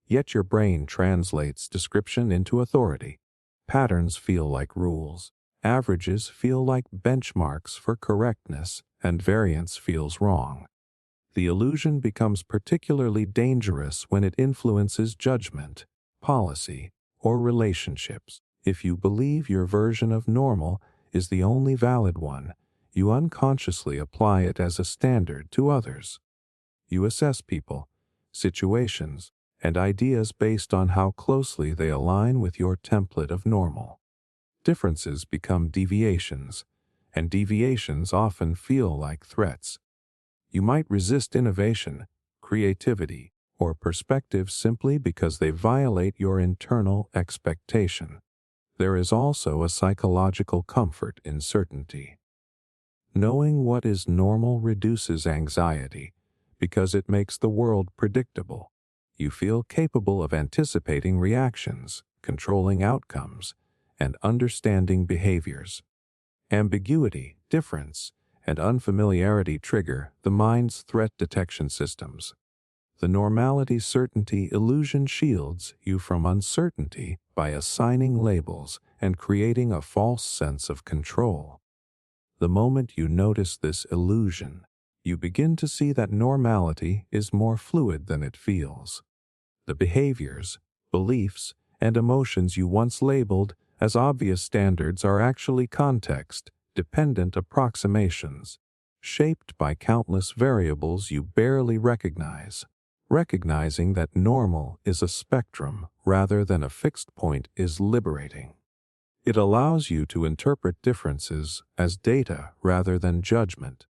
Yet your brain translates description into authority. Patterns feel like rules. Averages feel like benchmarks for correctness, and variance feels wrong. The illusion becomes particularly dangerous when it influences judgment, policy, or relationships. If you believe your version of normal is the only valid one, you unconsciously apply it as a standard to others. You assess people, situations, and ideas based on how closely they align with your template of normal. Differences become deviations, and deviations often feel like threats. You might resist innovation, creativity, or perspective simply because they violate your internal expectation. There is also a psychological comfort in certainty. Knowing what is normal reduces anxiety because it makes the world predictable. You feel capable of anticipating reactions, controlling outcomes, and understanding behaviors. Ambiguity, difference, and unfamiliarity trigger the mind's threat detection systems. The normality certainty illusion shields you from uncertainty by assigning labels and creating a false sense of control. The moment you notice this illusion, you begin to see that normality is more fluid than it feels. The behaviors, beliefs, and emotions you once labeled as obvious standards are actually context-dependent approximations, shaped by countless variables you barely recognize. Recognizing that normal is a spectrum rather than a fixed point is liberating. It allows you to interpret differences as data rather than judgment,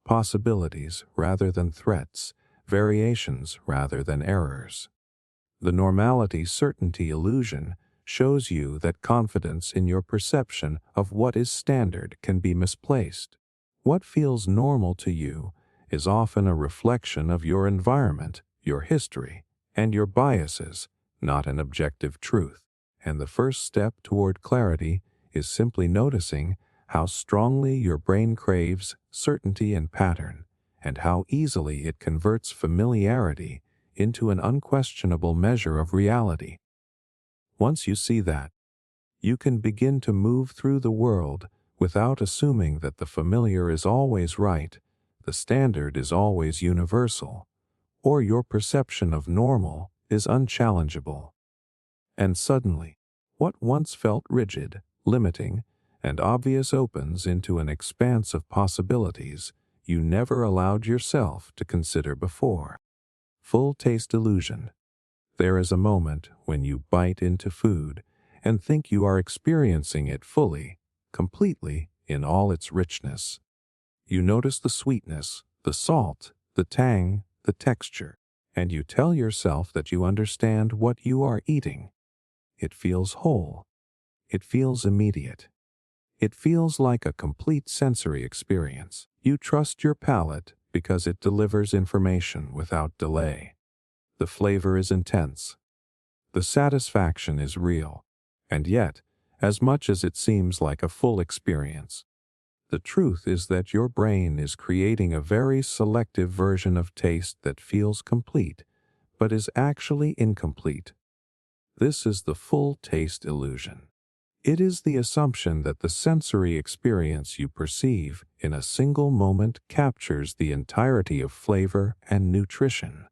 possibilities rather than threats, variations rather than errors. The normality certainty illusion shows you that confidence in your perception of what is standard can be misplaced. What feels normal to you is often a reflection of your environment, your history, and your biases, not an objective truth. And the first step toward clarity is simply noticing how strongly your brain craves certainty and pattern, and how easily it converts familiarity into an unquestionable measure of reality. Once you see that, you can begin to move through the world without assuming that the familiar is always right, the standard is always universal, or your perception of normal is unchallengeable. And suddenly, what once felt rigid, limiting, and obvious opens into an expanse of possibilities you never allowed yourself to consider before. Full taste illusion. There is a moment when you bite into food and think you are experiencing it fully, completely, in all its richness. You notice the sweetness, the salt, the tang, the texture, and you tell yourself that you understand what you are eating. It feels whole. It feels immediate. It feels like a complete sensory experience. You trust your palate because it delivers information without delay. The flavor is intense. The satisfaction is real. And yet, as much as it seems like a full experience, the truth is that your brain is creating a very selective version of taste that feels complete, but is actually incomplete. This is the full taste illusion. It is the assumption that the sensory experience you perceive in a single moment captures the entirety of flavor and nutrition,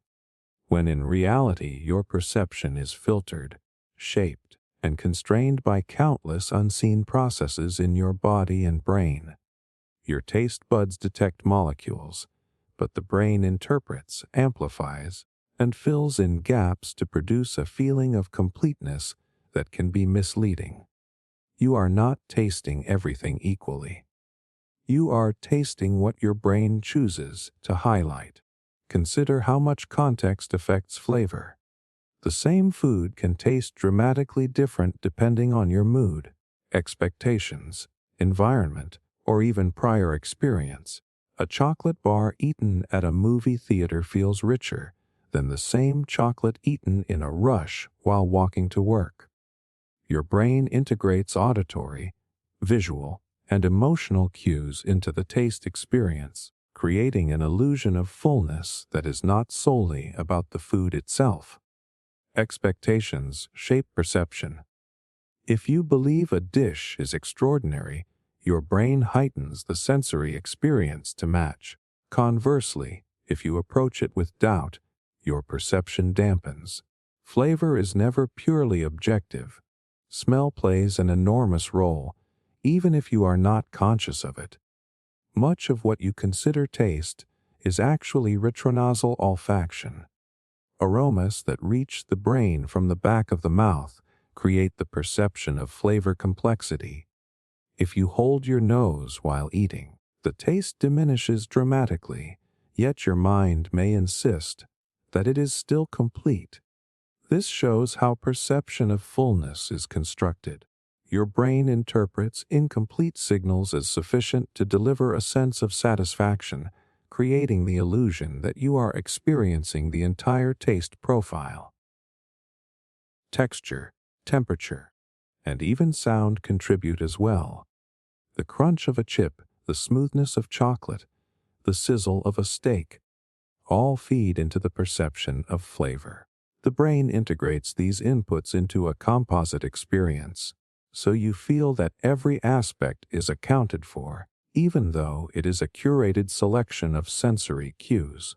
when in reality your perception is filtered, shaped, and constrained by countless unseen processes in your body and brain. Your taste buds detect molecules, but the brain interprets, amplifies, and fills in gaps to produce a feeling of completeness that can be misleading. You are not tasting everything equally. You are tasting what your brain chooses to highlight. Consider how much context affects flavor. The same food can taste dramatically different depending on your mood, expectations, environment, or even prior experience. A chocolate bar eaten at a movie theater feels richer than the same chocolate eaten in a rush while walking to work. Your brain integrates auditory, visual, and emotional cues into the taste experience, creating an illusion of fullness that is not solely about the food itself. Expectations shape perception. If you believe a dish is extraordinary, your brain heightens the sensory experience to match. Conversely, if you approach it with doubt, your perception dampens. Flavor is never purely objective. Smell plays an enormous role, even if you are not conscious of it. Much of what you consider taste is actually retronasal olfaction. Aromas that reach the brain from the back of the mouth create the perception of flavor complexity. If you hold your nose while eating, the taste diminishes dramatically, yet your mind may insist that it is still complete. This shows how perception of fullness is constructed. Your brain interprets incomplete signals as sufficient to deliver a sense of satisfaction, creating the illusion that you are experiencing the entire taste profile. Texture, temperature, and even sound contribute as well. The crunch of a chip, the smoothness of chocolate, the sizzle of a steak, all feed into the perception of flavor. The brain integrates these inputs into a composite experience, so you feel that every aspect is accounted for, even though it is a curated selection of sensory cues.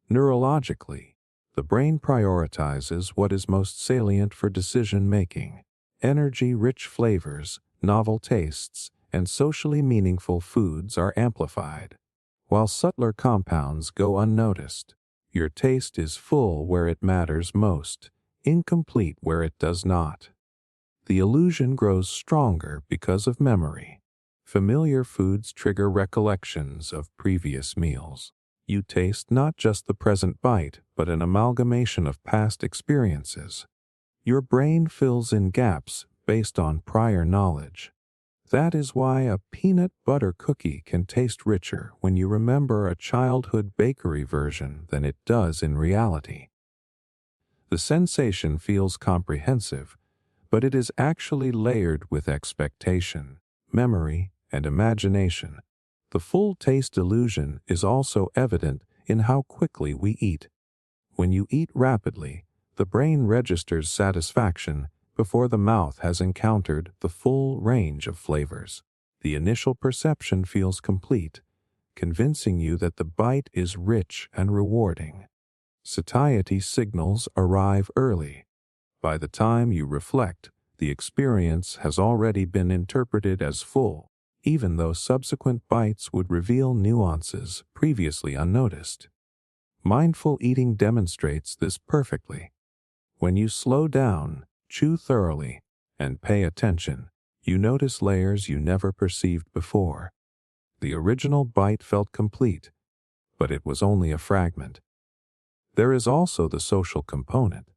Neurologically, the brain prioritizes what is most salient for decision-making. Energy-rich flavors, novel tastes, and socially meaningful foods are amplified, while subtler compounds go unnoticed. Your taste is full where it matters most, incomplete where it does not. The illusion grows stronger because of memory. Familiar foods trigger recollections of previous meals. You taste not just the present bite, but an amalgamation of past experiences. Your brain fills in gaps based on prior knowledge. That is why a peanut butter cookie can taste richer when you remember a childhood bakery version than it does in reality. The sensation feels comprehensive, but it is actually layered with expectation, memory, and imagination. The full taste illusion is also evident in how quickly we eat. When you eat rapidly, the brain registers satisfaction before the mouth has encountered the full range of flavors. The initial perception feels complete, convincing you that the bite is rich and rewarding. Satiety signals arrive early. By the time you reflect, the experience has already been interpreted as full, even though subsequent bites would reveal nuances previously unnoticed. Mindful eating demonstrates this perfectly. When you slow down, chew thoroughly, and pay attention, you notice layers you never perceived before. The original bite felt complete, but it was only a fragment. There is also the social component.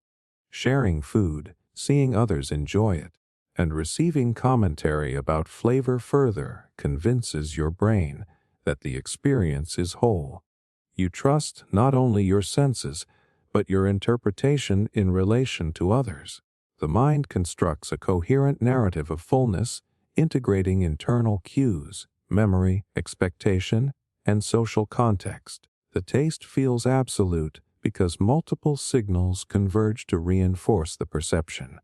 Sharing food, seeing others enjoy it, and receiving commentary about flavor further convinces your brain that the experience is whole. You trust not only your senses, but your interpretation in relation to others. The mind constructs a coherent narrative of fullness, integrating internal cues, memory, expectation, and social context. The taste feels absolute because multiple signals converge to reinforce the perception.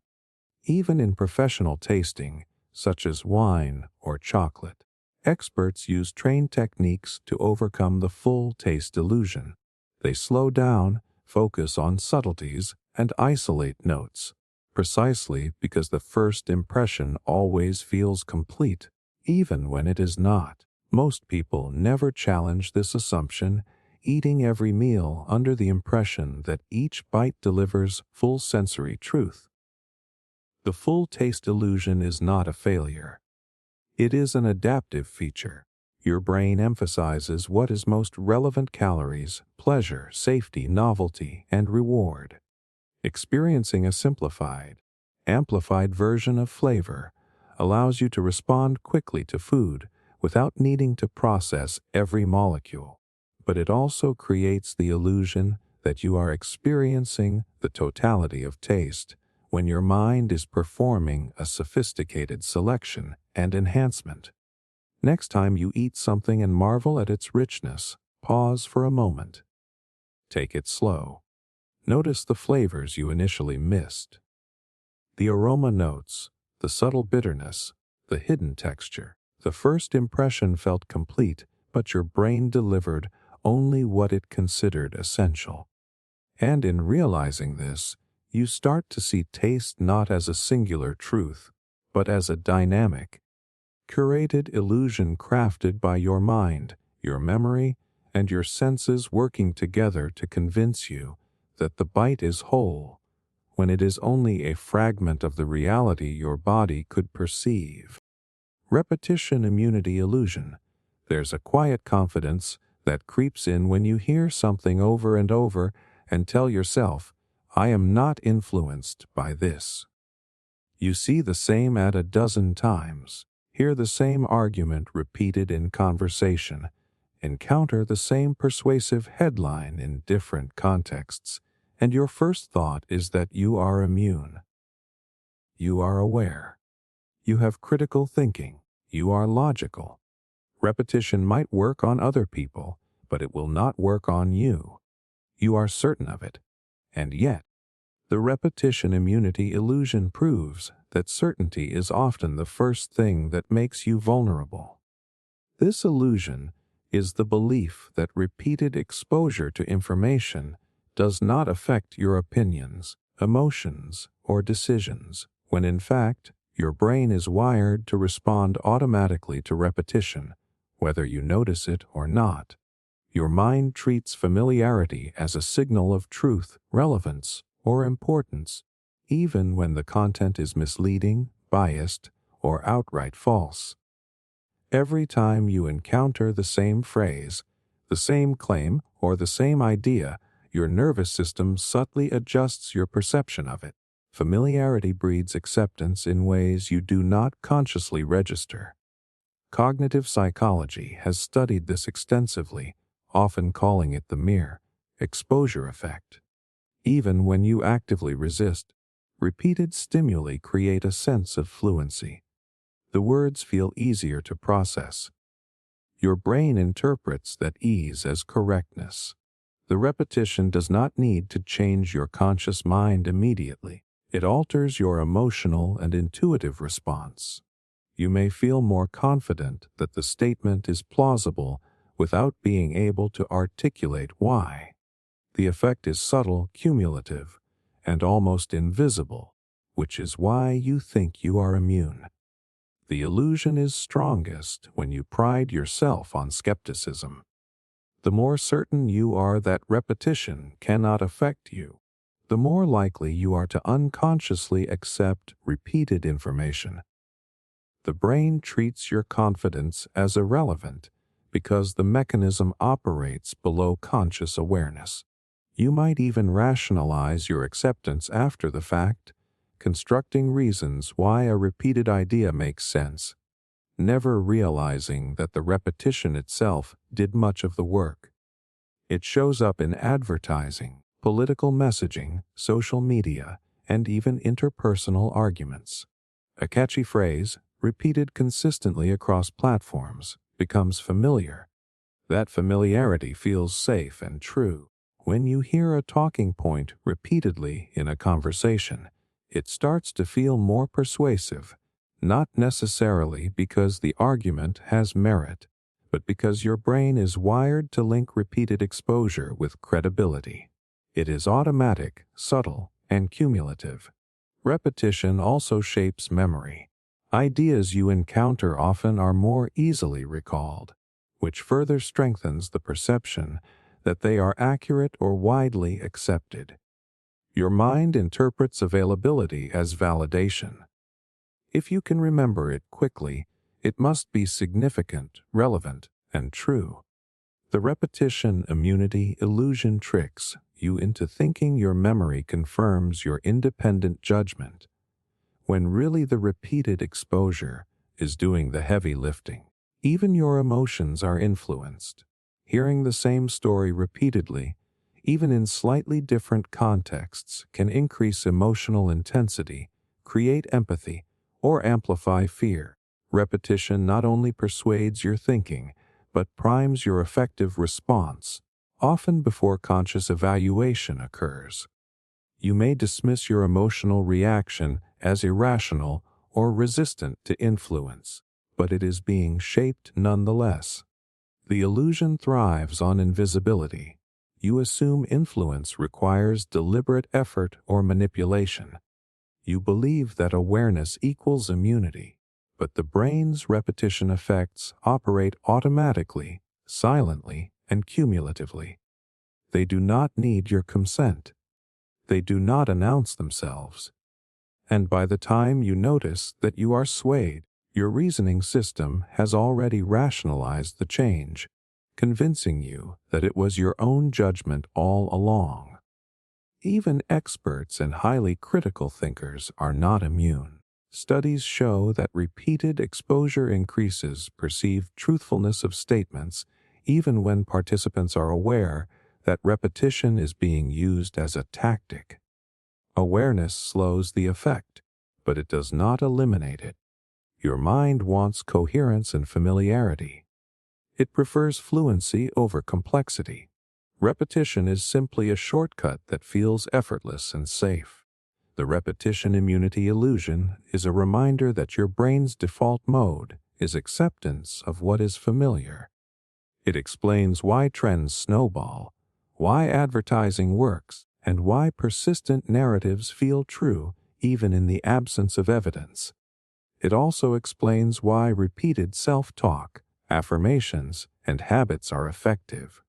Even in professional tasting, such as wine or chocolate, experts use trained techniques to overcome the full taste illusion. They slow down, focus on subtleties, and isolate notes, precisely because the first impression always feels complete, even when it is not. Most people never challenge this assumption, eating every meal under the impression that each bite delivers full sensory truth. The full taste illusion is not a failure. It is an adaptive feature. Your brain emphasizes what is most relevant: calories, pleasure, safety, novelty, and reward. Experiencing a simplified, amplified version of flavor allows you to respond quickly to food without needing to process every molecule. But it also creates the illusion that you are experiencing the totality of taste when your mind is performing a sophisticated selection and enhancement. Next time you eat something and marvel at its richness, pause for a moment. Take it slow. Notice the flavors you initially missed. The aroma notes, the subtle bitterness, the hidden texture. The first impression felt complete, but your brain delivered only what it considered essential. And in realizing this, you start to see taste not as a singular truth, but as a dynamic, curated illusion crafted by your mind, your memory, and your senses working together to convince you that the bite is whole, when it is only a fragment of the reality your body could perceive. Repetition immunity illusion. There's a quiet confidence that creeps in when you hear something over and over and tell yourself, I am not influenced by this. You see the same ad a dozen times, hear the same argument repeated in conversation, encounter the same persuasive headline in different contexts, and your first thought is that you are immune. You are aware. You have critical thinking. You are logical. Repetition might work on other people, but it will not work on you. You are certain of it. And yet, the repetition immunity illusion proves that certainty is often the first thing that makes you vulnerable. This illusion is the belief that repeated exposure to information does not affect your opinions, emotions, or decisions, when in fact, your brain is wired to respond automatically to repetition, whether you notice it or not. Your mind treats familiarity as a signal of truth, relevance, or importance, even when the content is misleading, biased, or outright false. Every time you encounter the same phrase, the same claim, or the same idea, your nervous system subtly adjusts your perception of it. Familiarity breeds acceptance in ways you do not consciously register. Cognitive psychology has studied this extensively, often calling it the mere exposure effect. Even when you actively resist, repeated stimuli create a sense of fluency. The words feel easier to process. Your brain interprets that ease as correctness. The repetition does not need to change your conscious mind immediately. It alters your emotional and intuitive response. You may feel more confident that the statement is plausible without being able to articulate why. The effect is subtle, cumulative, and almost invisible, which is why you think you are immune. The illusion is strongest when you pride yourself on skepticism. The more certain you are that repetition cannot affect you, the more likely you are to unconsciously accept repeated information. The brain treats your confidence as irrelevant because the mechanism operates below conscious awareness. You might even rationalize your acceptance after the fact, constructing reasons why a repeated idea makes sense, never realizing that the repetition itself did much of the work. It shows up in advertising, political messaging, social media, and even interpersonal arguments. A catchy phrase, repeated consistently across platforms, becomes familiar. That familiarity feels safe and true. When you hear a talking point repeatedly in a conversation, it starts to feel more persuasive, not necessarily because the argument has merit, but because your brain is wired to link repeated exposure with credibility. It is automatic, subtle, and cumulative. Repetition also shapes memory. Ideas you encounter often are more easily recalled, which further strengthens the perception that they are accurate or widely accepted. Your mind interprets availability as validation. If you can remember it quickly, it must be significant, relevant, and true. The repetition immunity illusion tricks you into thinking your memory confirms your independent judgment, when really the repeated exposure is doing the heavy lifting. Even your emotions are influenced. Hearing the same story repeatedly, even in slightly different contexts, can increase emotional intensity, create empathy, or amplify fear. Repetition not only persuades your thinking, but primes your effective response, often before conscious evaluation occurs. You may dismiss your emotional reaction as irrational or resistant to influence, but it is being shaped nonetheless. The illusion thrives on invisibility. You assume influence requires deliberate effort or manipulation. You believe that awareness equals immunity, but the brain's repetition effects operate automatically, silently, and cumulatively. They do not need your consent. They do not announce themselves. And by the time you notice that you are swayed, your reasoning system has already rationalized the change, convincing you that it was your own judgment all along. Even experts and highly critical thinkers are not immune. Studies show that repeated exposure increases perceived truthfulness of statements, even when participants are aware that repetition is being used as a tactic. Awareness slows the effect, but it does not eliminate it. Your mind wants coherence and familiarity. It prefers fluency over complexity. Repetition is simply a shortcut that feels effortless and safe. The repetition immunity illusion is a reminder that your brain's default mode is acceptance of what is familiar. It explains why trends snowball, why advertising works, and why persistent narratives feel true even in the absence of evidence. It also explains why repeated self-talk, affirmations, and habits are effective.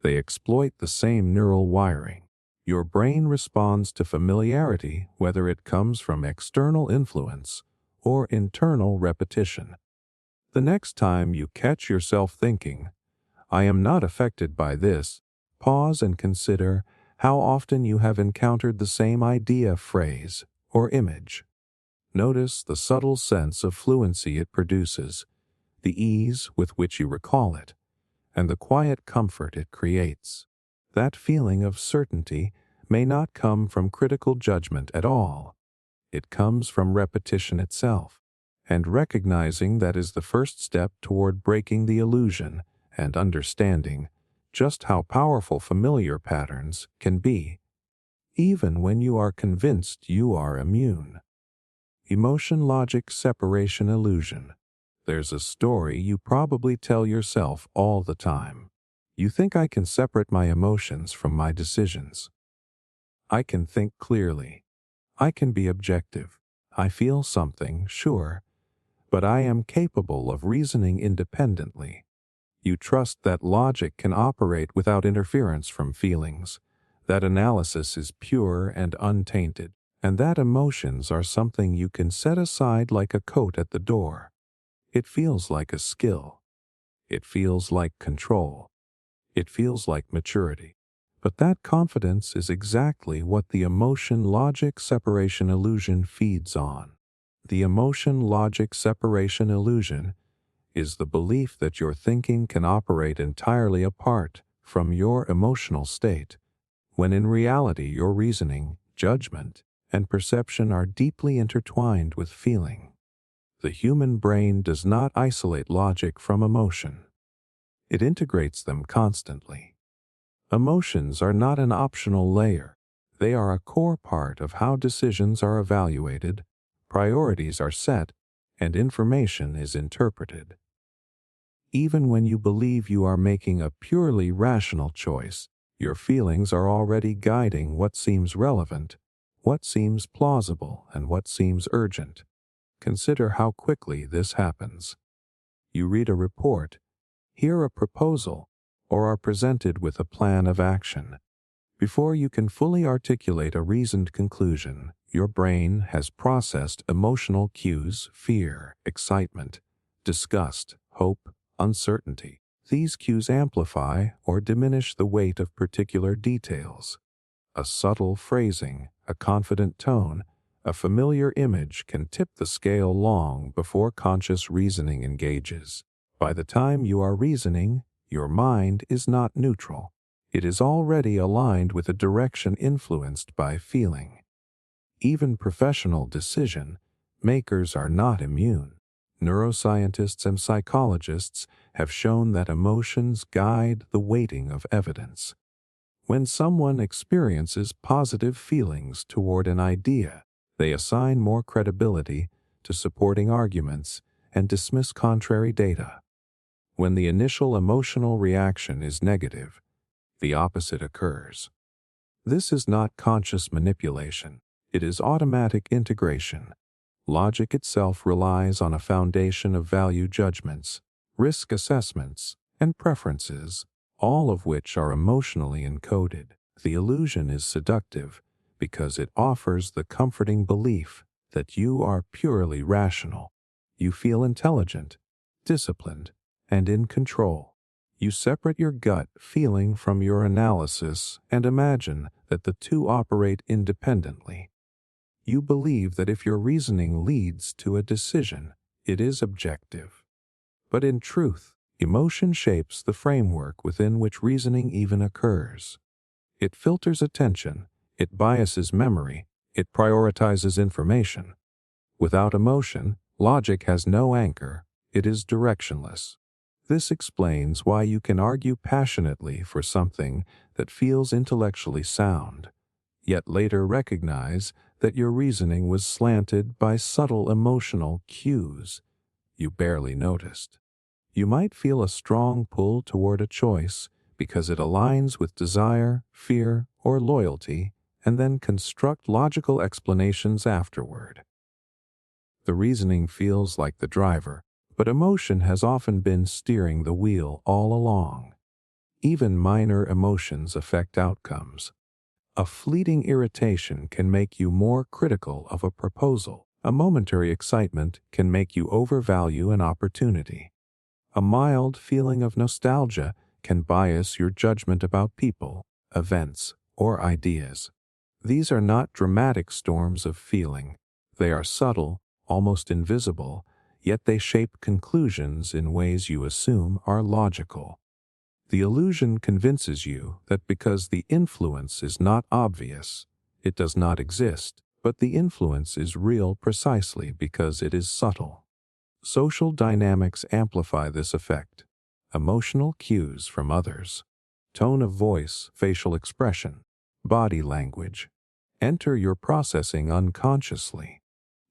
They exploit the same neural wiring. Your brain responds to familiarity whether it comes from external influence or internal repetition. The next time you catch yourself thinking, "I am not affected by this," pause and consider how often you have encountered the same idea, phrase, or image. Notice the subtle sense of fluency it produces, the ease with which you recall it, and the quiet comfort it creates. That feeling of certainty may not come from critical judgment at all. It comes from repetition itself, and recognizing that is the first step toward breaking the illusion and understanding just how powerful familiar patterns can be, even when you are convinced you are immune. Emotion logic separation illusion. There's a story you probably tell yourself all the time. You think I can separate my emotions from my decisions. I can think clearly. I can be objective. I feel something, sure, but I am capable of reasoning independently. You trust that logic can operate without interference from feelings, that analysis is pure and untainted, and that emotions are something you can set aside like a coat at the door. It feels like a skill. It feels like control. It feels like maturity. But that confidence is exactly what the emotion logic separation illusion feeds on. The emotion logic separation illusion is the belief that your thinking can operate entirely apart from your emotional state, when in reality your reasoning, judgment, and perception are deeply intertwined with feeling. The human brain does not isolate logic from emotion. It integrates them constantly. Emotions are not an optional layer. They are a core part of how decisions are evaluated, priorities are set, and information is interpreted. Even when you believe you are making a purely rational choice, your feelings are already guiding what seems relevant, what seems plausible, and what seems urgent. Consider how quickly this happens. You read a report, hear a proposal, or are presented with a plan of action. Before you can fully articulate a reasoned conclusion, your brain has processed emotional cues, fear, excitement, disgust, hope, uncertainty. These cues amplify or diminish the weight of particular details. A subtle phrasing, a confident tone, a familiar image can tip the scale long before conscious reasoning engages. By the time you are reasoning, your mind is not neutral. It is already aligned with a direction influenced by feeling. Even professional decision makers are not immune. Neuroscientists and psychologists have shown that emotions guide the weighting of evidence. When someone experiences positive feelings toward an idea, they assign more credibility to supporting arguments and dismiss contrary data. When the initial emotional reaction is negative, the opposite occurs. This is not conscious manipulation, it is automatic integration. Logic itself relies on a foundation of value judgments, risk assessments, and preferences, all of which are emotionally encoded. The illusion is seductive because it offers the comforting belief that you are purely rational. You feel intelligent, disciplined, and in control. You separate your gut feeling from your analysis and imagine that the two operate independently. You believe that if your reasoning leads to a decision, it is objective. But in truth, emotion shapes the framework within which reasoning even occurs. It filters attention, it biases memory, it prioritizes information. Without emotion, logic has no anchor, it is directionless. This explains why you can argue passionately for something that feels intellectually sound, yet later recognize that your reasoning was slanted by subtle emotional cues you barely noticed. You might feel a strong pull toward a choice because it aligns with desire, fear, or loyalty, and then construct logical explanations afterward. The reasoning feels like the driver, but emotion has often been steering the wheel all along. Even minor emotions affect outcomes. A fleeting irritation can make you more critical of a proposal. A momentary excitement can make you overvalue an opportunity. A mild feeling of nostalgia can bias your judgment about people, events, or ideas. These are not dramatic storms of feeling. They are subtle, almost invisible, yet they shape conclusions in ways you assume are logical. The illusion convinces you that because the influence is not obvious, it does not exist, but the influence is real precisely because it is subtle. Social dynamics amplify this effect. Emotional cues from others, tone of voice, facial expression, body language, enter your processing unconsciously.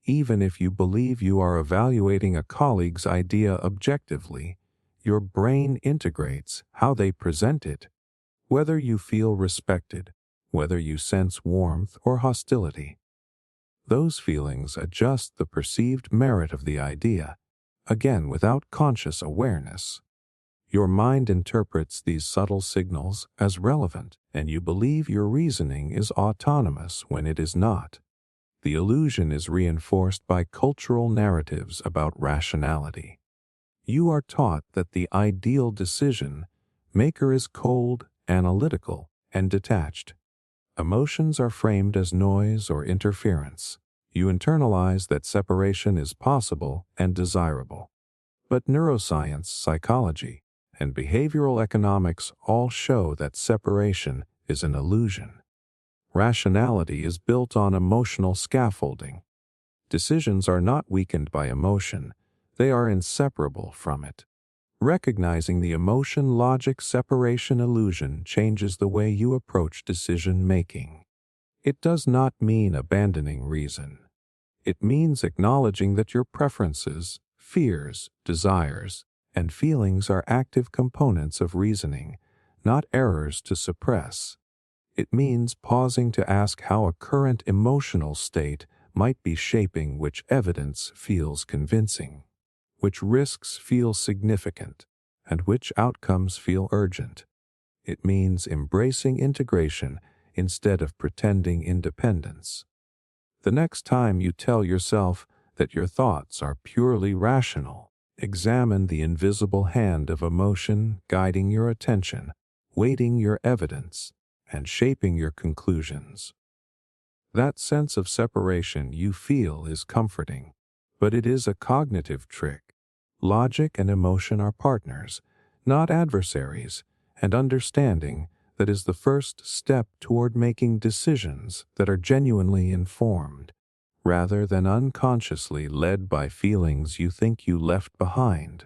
Even if you believe you are evaluating a colleague's idea objectively, your brain integrates how they present it, whether you feel respected, whether you sense warmth or hostility. Those feelings adjust the perceived merit of the idea, again without conscious awareness. Your mind interprets these subtle signals as relevant, and you believe your reasoning is autonomous when it is not. The illusion is reinforced by cultural narratives about rationality. You are taught that the ideal decision maker is cold, analytical, and detached. Emotions are framed as noise or interference. You internalize that separation is possible and desirable. But neuroscience, psychology, and behavioral economics all show that separation is an illusion. Rationality is built on emotional scaffolding. Decisions are not weakened by emotion, they are inseparable from it. Recognizing the emotion-logic separation illusion changes the way you approach decision-making. It does not mean abandoning reason. It means acknowledging that your preferences, fears, desires, and feelings are active components of reasoning, not errors to suppress. It means pausing to ask how a current emotional state might be shaping which evidence feels convincing, which risks feel significant, and which outcomes feel urgent. It means embracing integration instead of pretending independence. The next time you tell yourself that your thoughts are purely rational, examine the invisible hand of emotion guiding your attention, weighting your evidence, and shaping your conclusions. That sense of separation you feel is comforting, but it is a cognitive trick. Logic and emotion are partners, not adversaries, and understanding that is the first step toward making decisions that are genuinely informed. rather than unconsciously led by feelings you think you left behind.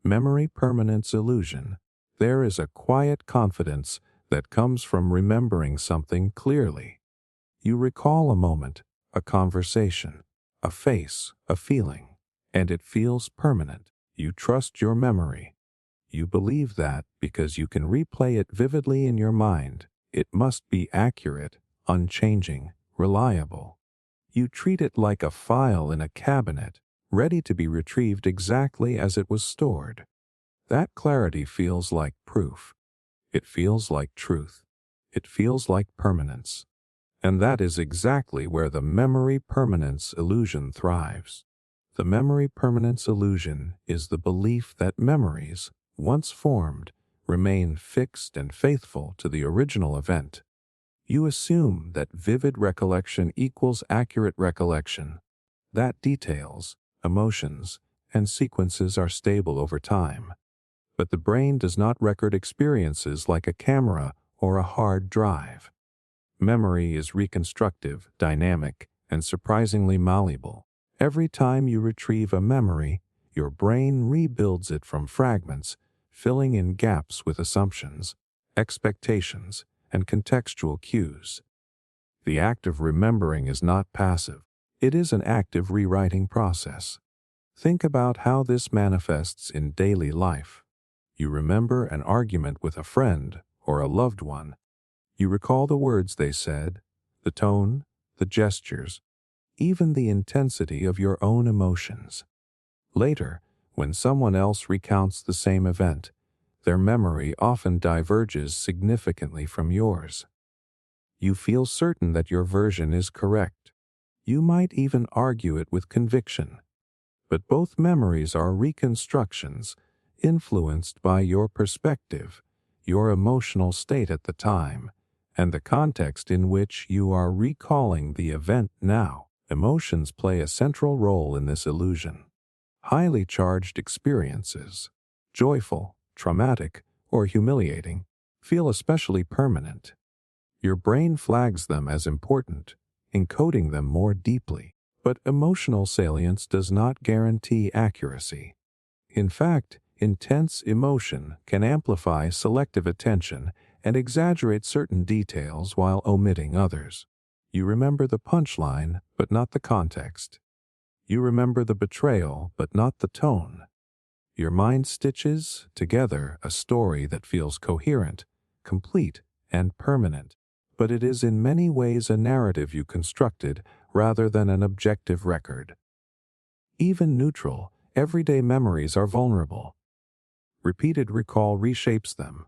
Memory permanence illusion. There is a quiet confidence that comes from remembering something clearly. You recall a moment, a conversation, a face, a feeling, and it feels permanent. You trust your memory. You believe that because you can replay it vividly in your mind, it must be accurate, unchanging, reliable. You treat it like a file in a cabinet, ready to be retrieved exactly as it was stored. That clarity feels like proof. It feels like truth. It feels like permanence. And that is exactly where the memory permanence illusion thrives. The memory permanence illusion is the belief that memories, once formed, remain fixed and faithful to the original event. You assume that vivid recollection equals accurate recollection, that details, emotions, and sequences are stable over time. But the brain does not record experiences like a camera or a hard drive. Memory is reconstructive, dynamic, and surprisingly malleable. Every time you retrieve a memory, your brain rebuilds it from fragments, filling in gaps with assumptions, expectations, and contextual cues. The act of remembering is not passive. It is an active rewriting process. Think about how this manifests in daily life. You remember an argument with a friend or a loved one. You recall the words they said, the tone, the gestures, even the intensity of your own emotions. Later, when someone else recounts the same event, their memory often diverges significantly from yours. You feel certain that your version is correct. You might even argue it with conviction. But both memories are reconstructions influenced by your perspective, your emotional state at the time, and the context in which you are recalling the event now. Emotions play a central role in this illusion. Highly charged experiences, joyful, traumatic, or humiliating, feel especially permanent. Your brain flags them as important, encoding them more deeply. But emotional salience does not guarantee accuracy. In fact, intense emotion can amplify selective attention and exaggerate certain details while omitting others. You remember the punchline, but not the context. You remember the betrayal, but not the tone. Your mind stitches together a story that feels coherent, complete, and permanent, but it is in many ways a narrative you constructed rather than an objective record. Even neutral, everyday memories are vulnerable. Repeated recall reshapes them.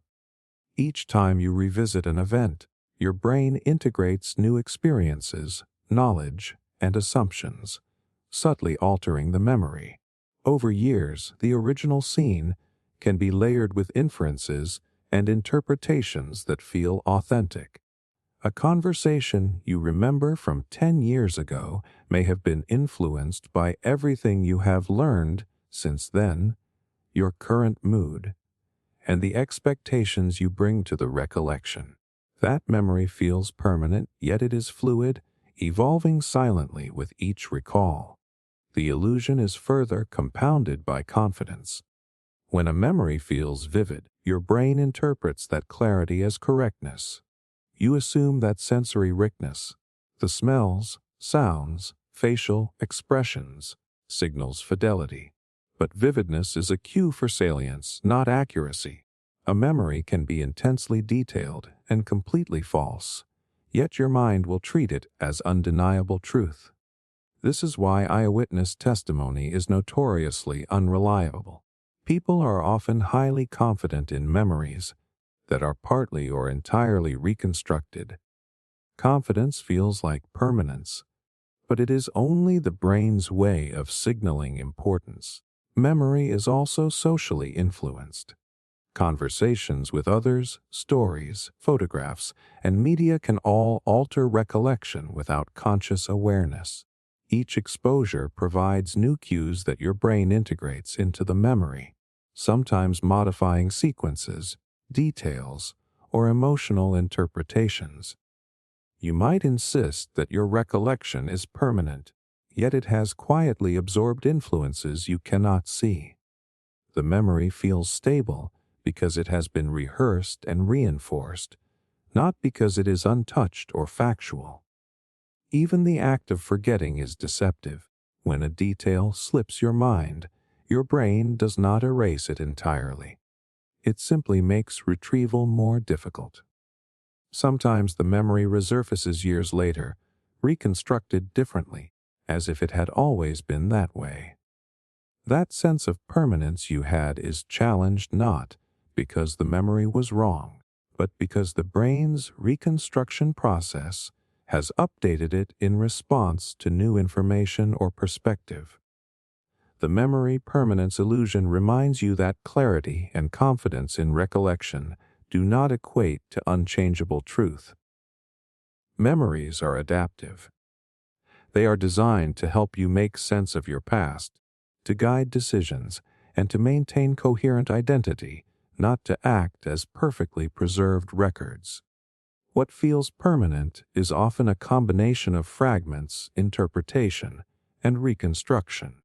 Each time you revisit an event, your brain integrates new experiences, knowledge, and assumptions, subtly altering the memory. Over years, the original scene can be layered with inferences and interpretations that feel authentic. A conversation you remember from 10 years ago may have been influenced by everything you have learned since then, your current mood, and the expectations you bring to the recollection. That memory feels permanent, yet it is fluid, evolving silently with each recall. The illusion is further compounded by confidence. When a memory feels vivid, your brain interprets that clarity as correctness. You assume that sensory richness, the smells, sounds, facial expressions, signals fidelity. But vividness is a cue for salience, not accuracy. A memory can be intensely detailed and completely false, yet your mind will treat it as undeniable truth. This is why eyewitness testimony is notoriously unreliable. People are often highly confident in memories that are partly or entirely reconstructed. Confidence feels like permanence, but it is only the brain's way of signaling importance. Memory is also socially influenced. Conversations with others, stories, photographs, and media can all alter recollection without conscious awareness. Each exposure provides new cues that your brain integrates into the memory, sometimes modifying sequences, details, or emotional interpretations. You might insist that your recollection is permanent, yet it has quietly absorbed influences you cannot see. The memory feels stable because it has been rehearsed and reinforced, not because it is untouched or factual. Even the act of forgetting is deceptive. When a detail slips your mind, your brain does not erase it entirely. It simply makes retrieval more difficult. Sometimes the memory resurfaces years later, reconstructed differently, as if it had always been that way. That sense of permanence you had is challenged not because the memory was wrong, but because the brain's reconstruction process has updated it in response to new information or perspective. The memory permanence illusion reminds you that clarity and confidence in recollection do not equate to unchangeable truth. Memories are adaptive. They are designed to help you make sense of your past, to guide decisions, and to maintain coherent identity, not to act as perfectly preserved records. What feels permanent is often a combination of fragments, interpretation, and reconstruction.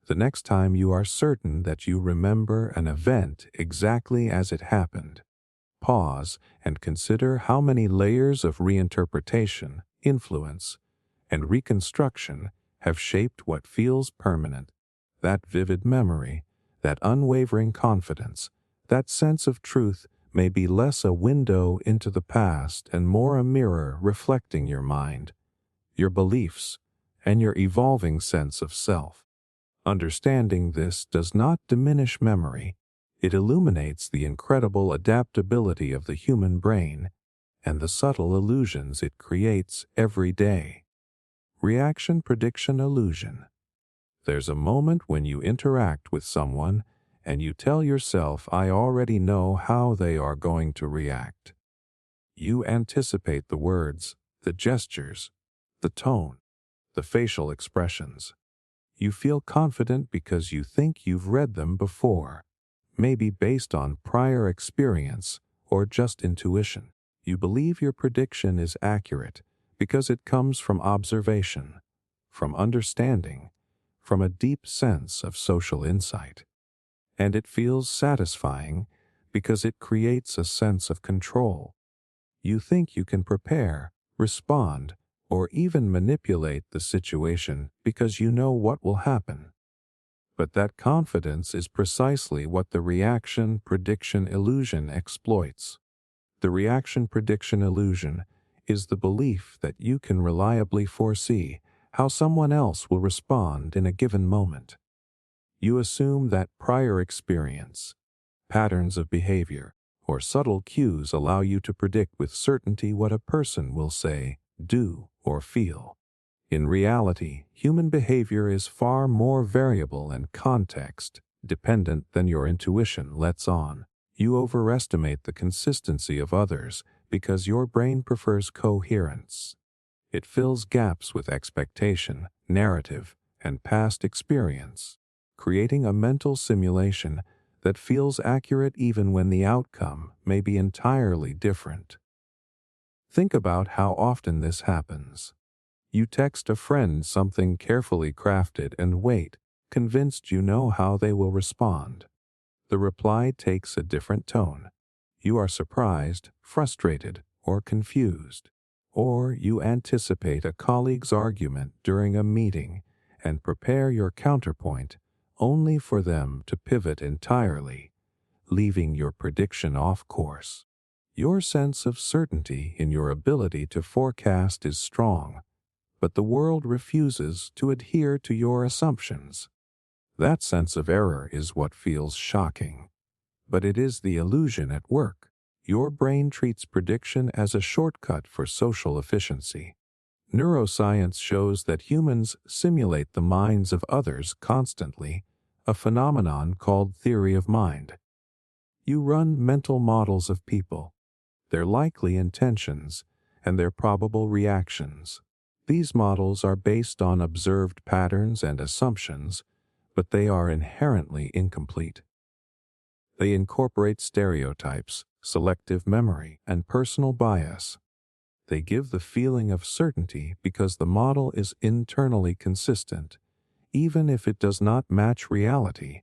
The next time you are certain that you remember an event exactly as it happened, pause and consider how many layers of reinterpretation, influence, and reconstruction have shaped what feels permanent. That vivid memory, that unwavering confidence, that sense of truth may be less a window into the past and more a mirror reflecting your mind, your beliefs, and your evolving sense of self. Understanding this does not diminish memory. It illuminates the incredible adaptability of the human brain and the subtle illusions it creates every day. Reaction prediction illusion. There's a moment when you interact with someone and you tell yourself, I already know how they are going to react. You anticipate the words, the gestures, the tone, the facial expressions. You feel confident because you think you've read them before, maybe based on prior experience or just intuition. You believe your prediction is accurate because it comes from observation, from understanding, from a deep sense of social insight. And it feels satisfying because it creates a sense of control. You think you can prepare, respond, or even manipulate the situation because you know what will happen. But that confidence is precisely what the reaction prediction illusion exploits. The reaction prediction illusion is the belief that you can reliably foresee how someone else will respond in a given moment. You assume that prior experience, patterns of behavior, or subtle cues allow you to predict with certainty what a person will say, do, or feel. In reality, human behavior is far more variable and context-dependent than your intuition lets on. You overestimate the consistency of others because your brain prefers coherence. It fills gaps with expectation, narrative, and past experience, creating a mental simulation that feels accurate even when the outcome may be entirely different. Think about how often this happens. You text a friend something carefully crafted and wait, convinced you know how they will respond. The reply takes a different tone. You are surprised, frustrated, or confused. Or you anticipate a colleague's argument during a meeting and prepare your counterpoint only for them to pivot entirely, leaving your prediction off course. Your sense of certainty in your ability to forecast is strong, but the world refuses to adhere to your assumptions. That sense of error is what feels shocking, but it is the illusion at work. Your brain treats prediction as a shortcut for social efficiency. Neuroscience shows that humans simulate the minds of others constantly, a phenomenon called theory of mind. You run mental models of people, their likely intentions, and their probable reactions. These models are based on observed patterns and assumptions, but they are inherently incomplete. They incorporate stereotypes, selective memory, and personal bias. They give the feeling of certainty because the model is internally consistent, even if it does not match reality.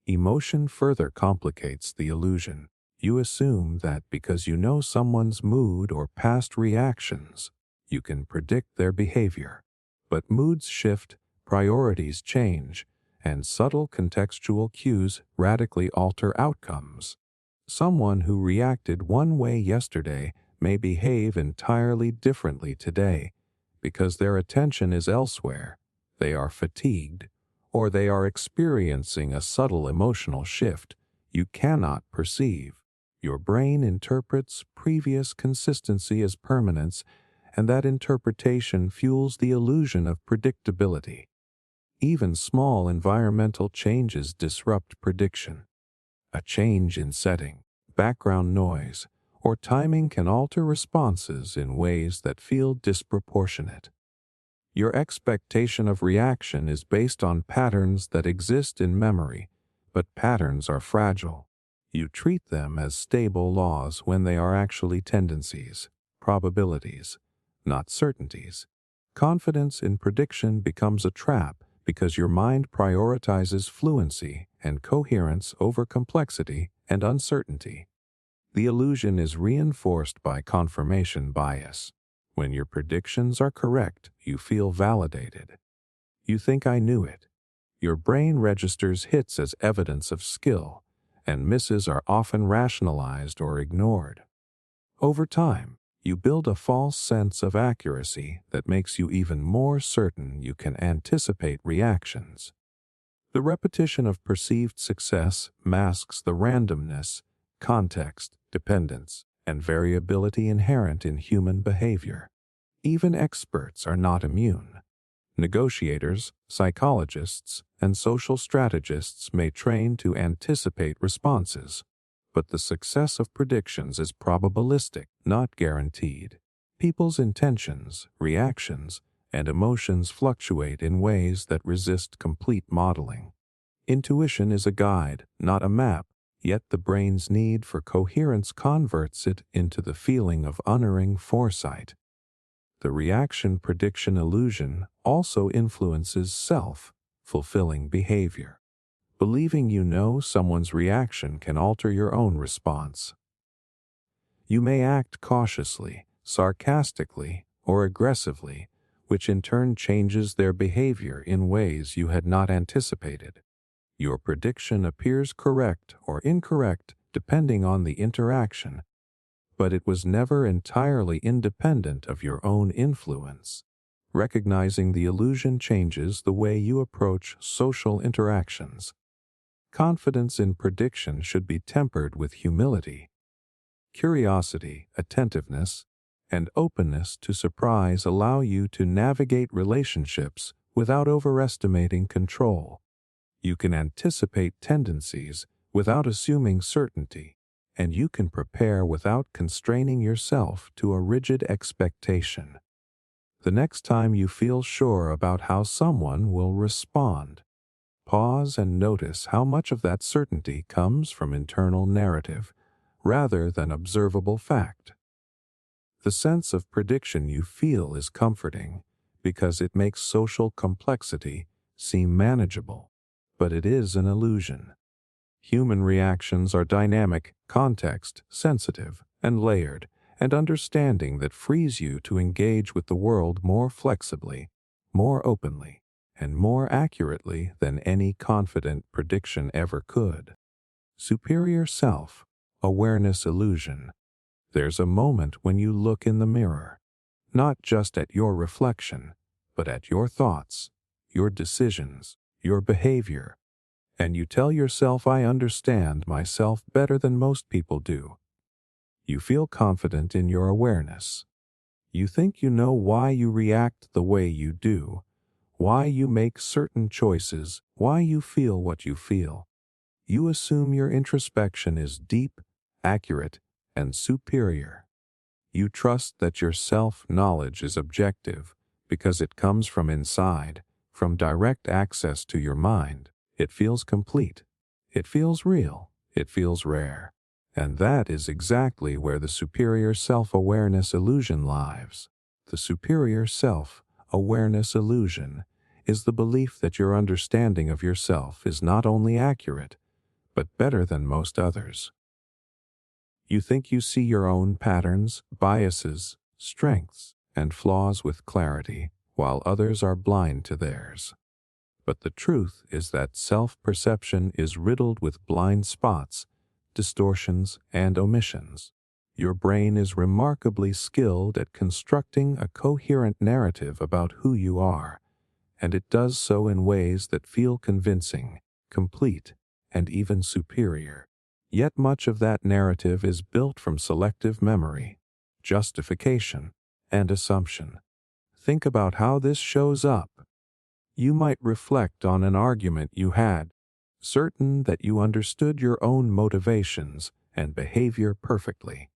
Emotion further complicates the illusion. You assume that because you know someone's mood or past reactions, you can predict their behavior. But moods shift, priorities change, and subtle contextual cues radically alter outcomes. Someone who reacted one way yesterday may behave entirely differently today because their attention is elsewhere. They are fatigued, or they are experiencing a subtle emotional shift you cannot perceive. Your brain interprets previous consistency as permanence, and that interpretation fuels the illusion of predictability. Even small environmental changes disrupt prediction. A change in setting, background noise, or timing can alter responses in ways that feel disproportionate. Your expectation of reaction is based on patterns that exist in memory, but patterns are fragile. You treat them as stable laws when they are actually tendencies, probabilities, not certainties. Confidence in prediction becomes a trap because your mind prioritizes fluency and coherence over complexity and uncertainty. The illusion is reinforced by confirmation bias. When your predictions are correct, you feel validated. You think I knew it. Your brain registers hits as evidence of skill, and misses are often rationalized or ignored. Over time, you build a false sense of accuracy that makes you even more certain you can anticipate reactions. The repetition of perceived success masks the randomness, context, dependence, and variability inherent in human behavior. Even experts are not immune. Negotiators, psychologists, and social strategists may train to anticipate responses, but the success of predictions is probabilistic, not guaranteed. People's intentions, reactions, and emotions fluctuate in ways that resist complete modeling. Intuition is a guide, not a map, yet the brain's need for coherence converts it into the feeling of unerring foresight. The reaction-prediction illusion also influences self-fulfilling behavior. Believing you know someone's reaction can alter your own response. You may act cautiously, sarcastically, or aggressively, which in turn changes their behavior in ways you had not anticipated. Your prediction appears correct or incorrect depending on the interaction, but it was never entirely independent of your own influence. Recognizing the illusion changes the way you approach social interactions. Confidence in prediction should be tempered with humility. Curiosity, attentiveness, and openness to surprise allow you to navigate relationships without overestimating control. You can anticipate tendencies without assuming certainty, and you can prepare without constraining yourself to a rigid expectation. The next time you feel sure about how someone will respond, pause and notice how much of that certainty comes from internal narrative rather than observable fact. The sense of prediction you feel is comforting because it makes social complexity seem manageable, but it is an illusion. Human reactions are dynamic, context-sensitive, and layered, and understanding that frees you to engage with the world more flexibly, more openly, and more accurately than any confident prediction ever could. Superior self, awareness illusion. There's a moment when you look in the mirror, not just at your reflection, but at your thoughts, your decisions, your behavior, and you tell yourself, I understand myself better than most people do. You feel confident in your awareness. You think you know why you react the way you do, why you make certain choices, why you feel what you feel. You assume your introspection is deep, accurate, and superior. You trust that your self-knowledge is objective because it comes from inside, from direct access to your mind. It feels complete. It feels real. It feels rare. And that is exactly where the superior self-awareness illusion lies. The superior self-awareness illusion is the belief that your understanding of yourself is not only accurate, but better than most others. You think you see your own patterns, biases, strengths, and flaws with clarity, while others are blind to theirs. But the truth is that self-perception is riddled with blind spots, distortions, and omissions. Your brain is remarkably skilled at constructing a coherent narrative about who you are, and it does so in ways that feel convincing, complete, and even superior. Yet much of that narrative is built from selective memory, justification, and assumption. Think about how this shows up. You might reflect on an argument you had, certain that you understood your own motivations and behavior perfectly.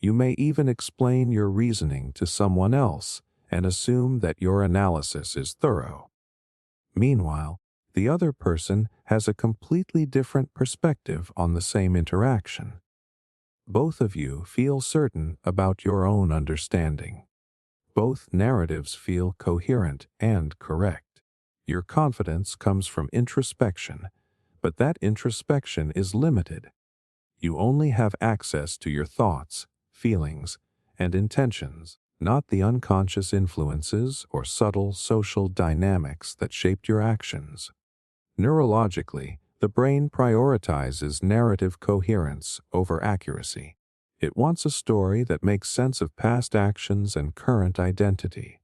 You may even explain your reasoning to someone else and assume that your analysis is thorough. Meanwhile, the other person has a completely different perspective on the same interaction. Both of you feel certain about your own understanding. Both narratives feel coherent and correct. Your confidence comes from introspection, but that introspection is limited. You only have access to your thoughts, feelings, and intentions, not the unconscious influences or subtle social dynamics that shaped your actions. Neurologically, the brain prioritizes narrative coherence over accuracy. It wants a story that makes sense of past actions and current identity.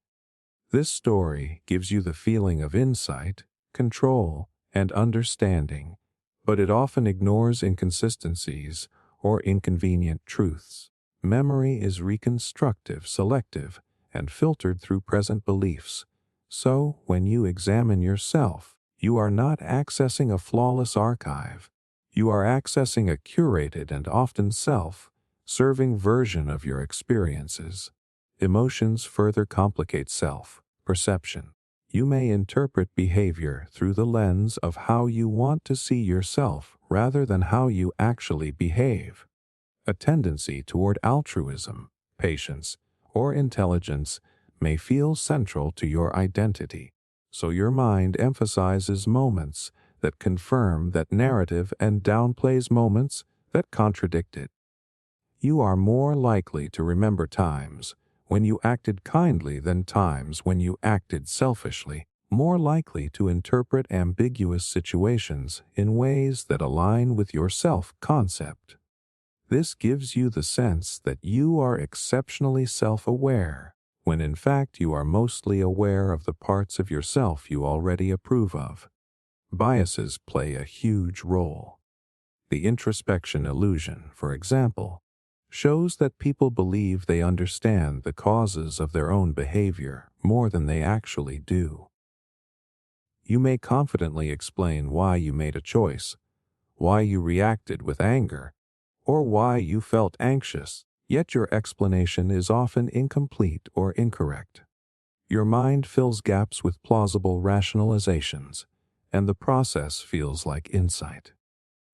This story gives you the feeling of insight, control, and understanding, but it often ignores inconsistencies or inconvenient truths. Memory is reconstructive, selective, and filtered through present beliefs. So, when you examine yourself, you are not accessing a flawless archive. You are accessing a curated and often self-serving version of your experiences. Emotions further complicate self-perception. You may interpret behavior through the lens of how you want to see yourself rather than how you actually behave. A tendency toward altruism, patience, or intelligence may feel central to your identity, so your mind emphasizes moments that confirm that narrative and downplays moments that contradict it. You are more likely to remember times when you acted kindly than times when you acted selfishly, more likely to interpret ambiguous situations in ways that align with your self-concept. This gives you the sense that you are exceptionally self-aware, when in fact you are mostly aware of the parts of yourself you already approve of. Biases play a huge role. The introspection illusion, for example, shows that people believe they understand the causes of their own behavior more than they actually do. You may confidently explain why you made a choice, why you reacted with anger, or why you felt anxious, yet your explanation is often incomplete or incorrect. Your mind fills gaps with plausible rationalizations, and the process feels like insight.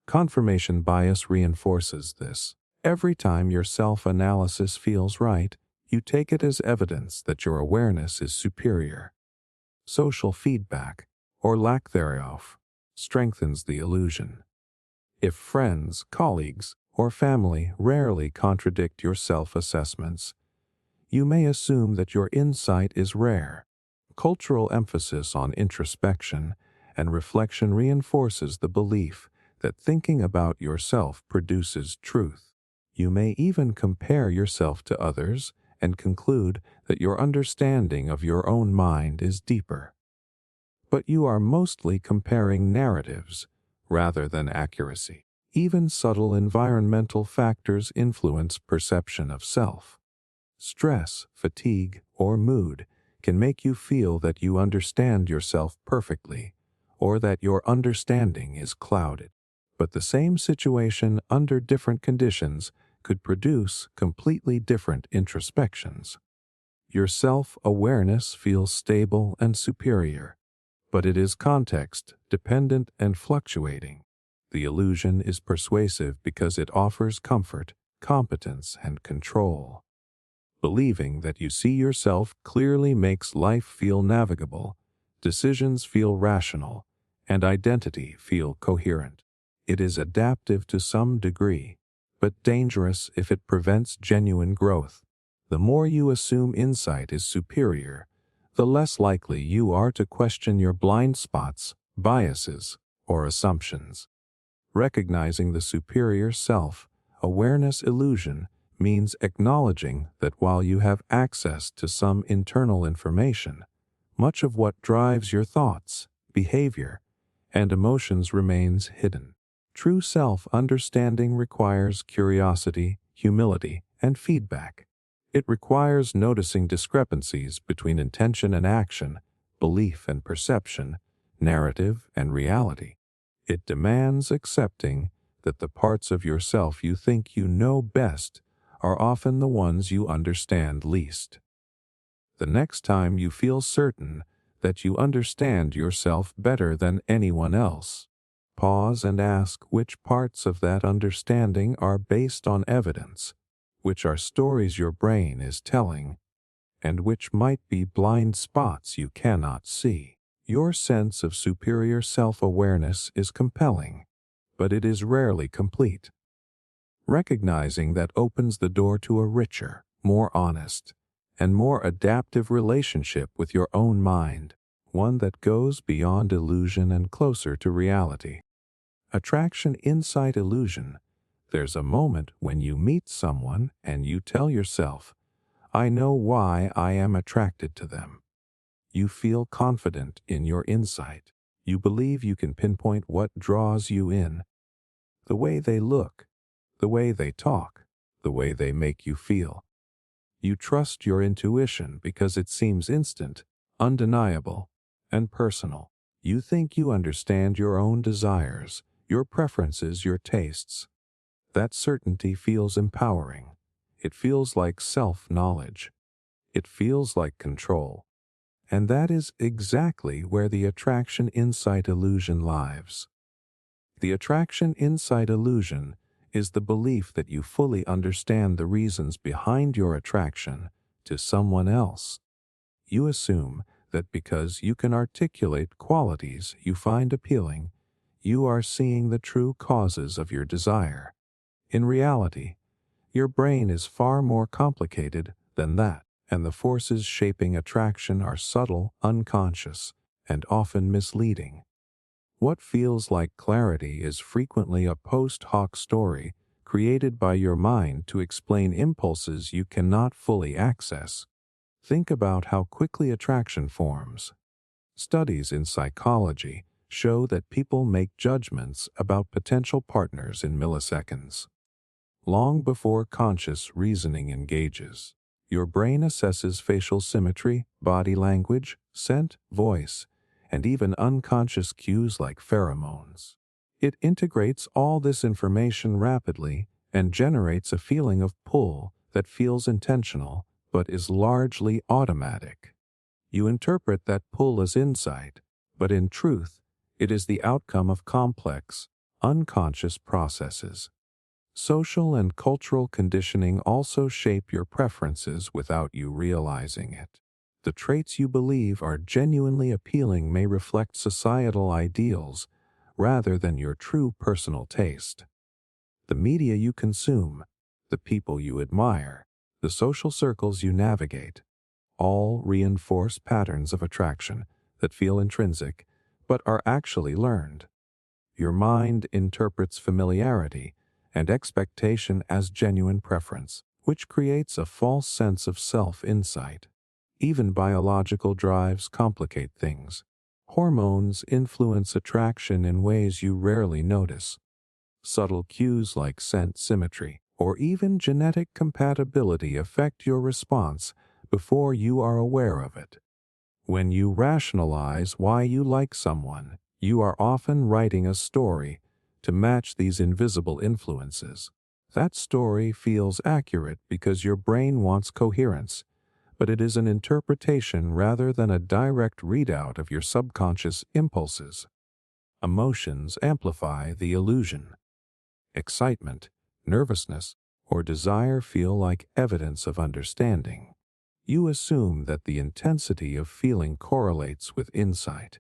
Confirmation bias reinforces this. Every time your self-analysis feels right, you take it as evidence that your awareness is superior. Social feedback, or lack thereof, strengthens the illusion. If friends, colleagues, or family rarely contradict your self-assessments, you may assume that your insight is rare. Cultural emphasis on introspection and reflection reinforces the belief that thinking about yourself produces truth. You may even compare yourself to others and conclude that your understanding of your own mind is deeper. But you are mostly comparing narratives rather than accuracy. Even subtle environmental factors influence perception of self. Stress, fatigue, or mood can make you feel that you understand yourself perfectly, or that your understanding is clouded. But the same situation under different conditions could produce completely different introspections. Your self-awareness feels stable and superior, but it is context-dependent and fluctuating. The illusion is persuasive because it offers comfort, competence, and control. Believing that you see yourself clearly makes life feel navigable, decisions feel rational, and identity feel coherent. It is adaptive to some degree, but dangerous if it prevents genuine growth. The more you assume insight is superior, the less likely you are to question your blind spots, biases, or assumptions. Recognizing the superior self-awareness illusion means acknowledging that while you have access to some internal information, much of what drives your thoughts, behavior, and emotions remains hidden. True self-understanding requires curiosity, humility, and feedback. It requires noticing discrepancies between intention and action, belief and perception, narrative and reality. It demands accepting that the parts of yourself you think you know best are often the ones you understand least. The next time you feel certain that you understand yourself better than anyone else, pause and ask which parts of that understanding are based on evidence, which are stories your brain is telling, and which might be blind spots you cannot see. Your sense of superior self-awareness is compelling, but it is rarely complete. Recognizing that opens the door to a richer, more honest, and more adaptive relationship with your own mind, one that goes beyond illusion and closer to reality. Attraction insight illusion. There's a moment when you meet someone and you tell yourself, I know why I am attracted to them. You feel confident in your insight. You believe you can pinpoint what draws you in. The way they look, the way they talk, the way they make you feel. You trust your intuition because it seems instant, undeniable, and personal. You think you understand your own desires, your preferences, your tastes. That certainty feels empowering. It feels like self-knowledge. It feels like control. And that is exactly where the attraction insight illusion lies. The attraction insight illusion is the belief that you fully understand the reasons behind your attraction to someone else. You assume that because you can articulate qualities you find appealing, you are seeing the true causes of your desire. In reality, your brain is far more complicated than that, and the forces shaping attraction are subtle, unconscious, and often misleading. What feels like clarity is frequently a post hoc story created by your mind to explain impulses you cannot fully access. Think about how quickly attraction forms. Studies in psychology show that people make judgments about potential partners in milliseconds. Long before conscious reasoning engages, your brain assesses facial symmetry, body language, scent, voice, and even unconscious cues like pheromones. It integrates all this information rapidly and generates a feeling of pull that feels intentional but is largely automatic. You interpret that pull as insight, but in truth, it is the outcome of complex, unconscious processes. Social and cultural conditioning also shape your preferences without you realizing it. The traits you believe are genuinely appealing may reflect societal ideals rather than your true personal taste. The media you consume, the people you admire, the social circles you navigate, all reinforce patterns of attraction that feel intrinsic but are actually learned. Your mind interprets familiarity and expectation as genuine preference, which creates a false sense of self-insight. Even biological drives complicate things. Hormones influence attraction in ways you rarely notice. Subtle cues like scent symmetry or even genetic compatibility affect your response before you are aware of it. When you rationalize why you like someone, you are often writing a story to match these invisible influences. That story feels accurate because your brain wants coherence, but it is an interpretation rather than a direct readout of your subconscious impulses. Emotions amplify the illusion. Excitement, nervousness, or desire feel like evidence of understanding. You assume that the intensity of feeling correlates with insight.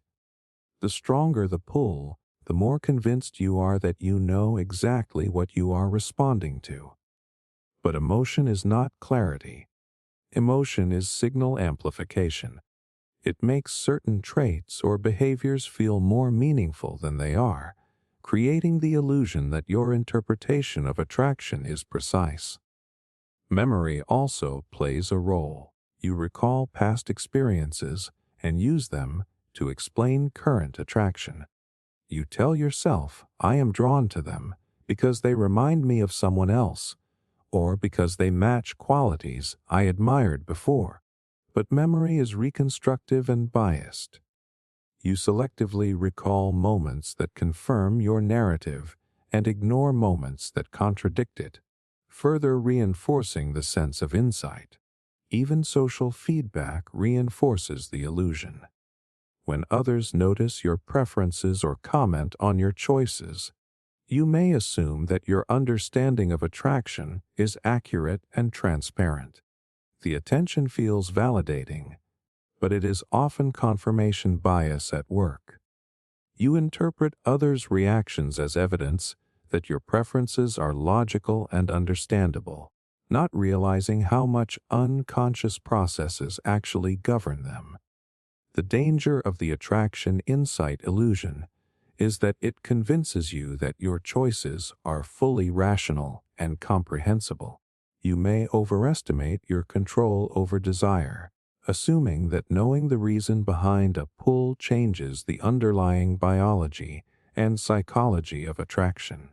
The stronger the pull, the more convinced you are that you know exactly what you are responding to. But emotion is not clarity. Emotion is signal amplification. It makes certain traits or behaviors feel more meaningful than they are, creating the illusion that your interpretation of attraction is precise. Memory also plays a role. You recall past experiences and use them to explain current attraction. You tell yourself, I am drawn to them because they remind me of someone else, or because they match qualities I admired before. But memory is reconstructive and biased. You selectively recall moments that confirm your narrative and ignore moments that contradict it, further reinforcing the sense of insight. Even social feedback reinforces the illusion. When others notice your preferences or comment on your choices, you may assume that your understanding of attraction is accurate and transparent. The attention feels validating, but it is often confirmation bias at work. You interpret others' reactions as evidence that your preferences are logical and understandable, not realizing how much unconscious processes actually govern them. The danger of the attraction insight illusion is that it convinces you that your choices are fully rational and comprehensible. You may overestimate your control over desire, assuming that knowing the reason behind a pull changes the underlying biology and psychology of attraction.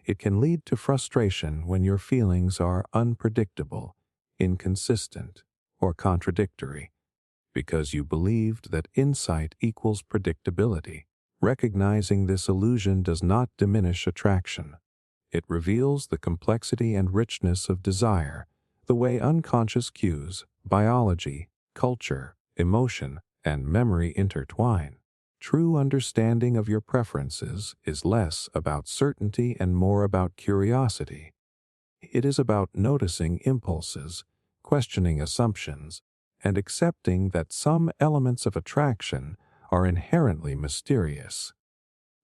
It can lead to frustration when your feelings are unpredictable, inconsistent, or contradictory, because you believed that insight equals predictability. Recognizing this illusion does not diminish attraction. It reveals the complexity and richness of desire, the way unconscious cues, biology, culture, emotion, and memory intertwine. True understanding of your preferences is less about certainty and more about curiosity. It is about noticing impulses, questioning assumptions, and accepting that some elements of attraction are inherently mysterious.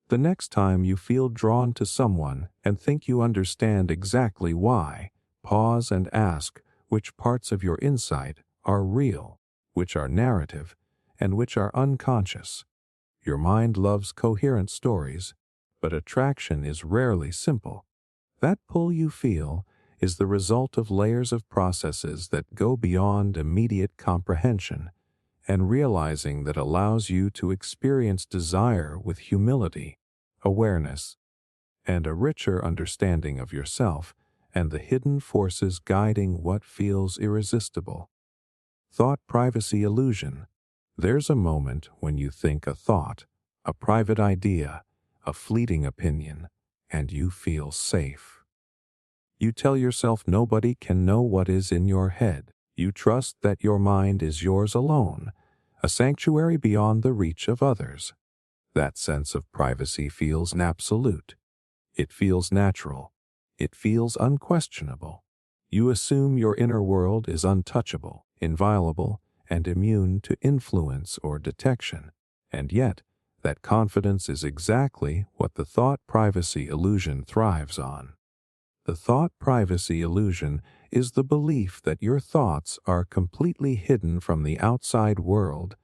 The next time you feel drawn to someone and think you understand exactly why, pause and ask which parts of your insight are real, which are narrative, and which are unconscious. Your mind loves coherent stories, but attraction is rarely simple. That pull you feel is the result of layers of processes that go beyond immediate comprehension, and realizing that allows you to experience desire with humility, awareness, and a richer understanding of yourself and the hidden forces guiding what feels irresistible. Thought privacy illusion. There's a moment when you think a thought, a private idea, a fleeting opinion, and you feel safe. You tell yourself nobody can know what is in your head. You trust that your mind is yours alone, a sanctuary beyond the reach of others. That sense of privacy feels absolute. It feels natural. It feels unquestionable. You assume your inner world is untouchable, inviolable, and immune to influence or detection. And yet, that confidence is exactly what the thought privacy illusion thrives on. The thought privacy illusion is the belief that your thoughts are completely hidden from the outside world,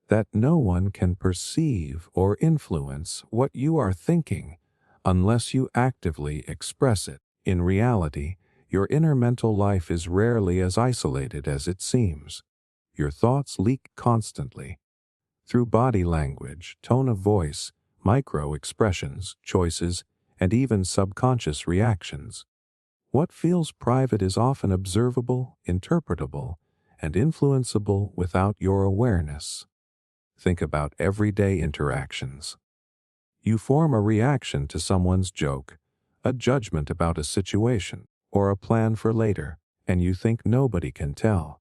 that no one can perceive or influence what you are thinking unless you actively express it. In reality, your inner mental life is rarely as isolated as it seems. Your thoughts leak constantly through body language, tone of voice, micro expressions, choices, and even subconscious reactions. What feels private is often observable, interpretable, and influenceable without your awareness. Think about everyday interactions. You form a reaction to someone's joke, a judgment about a situation, or a plan for later, and you think nobody can tell.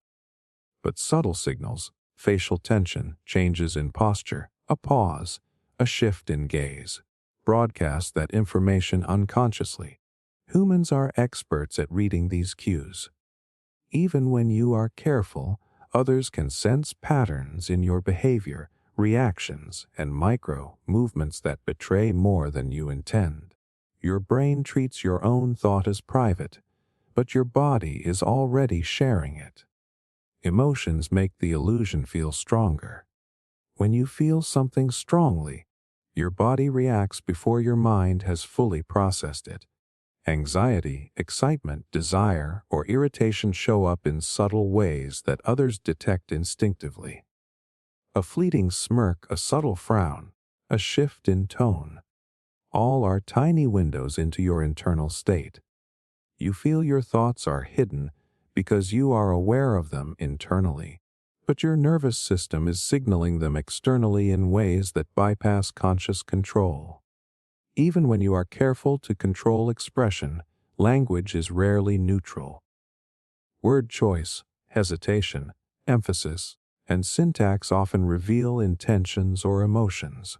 But subtle signals, facial tension, changes in posture, a pause, A shift in gaze broadcasts that information unconsciously. Humans are experts at reading these cues. Even when you are careful, others can sense patterns in your behavior, reactions, and micro movements that betray more than you intend. Your brain treats your own thought as private, but your body is already sharing it. Emotions make the illusion feel stronger. When you feel something strongly, your body reacts before your mind has fully processed it. Anxiety, excitement, desire, or irritation show up in subtle ways that others detect instinctively. A fleeting smirk, a subtle frown, a shift in tone, all are tiny windows into your internal state. You feel your thoughts are hidden because you are aware of them internally, but your nervous system is signaling them externally in ways that bypass conscious control. Even when you are careful to control expression, language is rarely neutral. Word choice, hesitation, emphasis, and syntax often reveal intentions or emotions.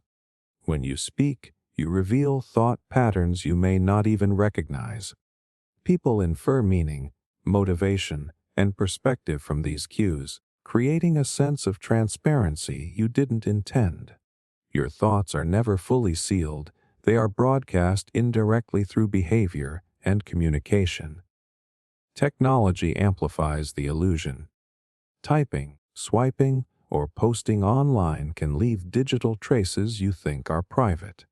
When you speak, you reveal thought patterns you may not even recognize. People infer meaning, motivation, and perspective from these cues, creating a sense of transparency you didn't intend. Your thoughts are never fully sealed, they are broadcast indirectly through behavior and communication. Technology amplifies the illusion. Typing, swiping, or posting online can leave digital traces you think are private.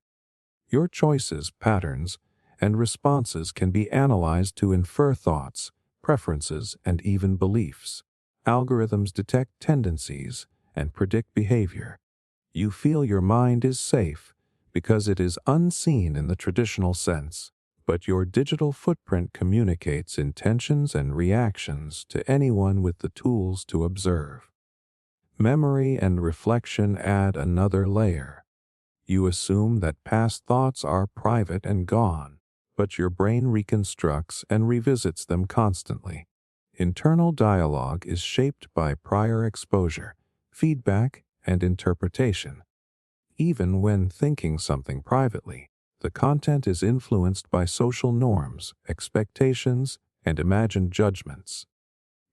Your choices, patterns, and responses can be analyzed to infer thoughts, preferences, and even beliefs. Algorithms detect tendencies and predict behavior. You feel your mind is safe because it is unseen in the traditional sense, but your digital footprint communicates intentions and reactions to anyone with the tools to observe. Memory and reflection add another layer. You assume that past thoughts are private and gone, but your brain reconstructs and revisits them constantly. Internal dialogue is shaped by prior exposure, feedback, and interpretation. Even when thinking something privately, the content is influenced by social norms, expectations, and imagined judgments.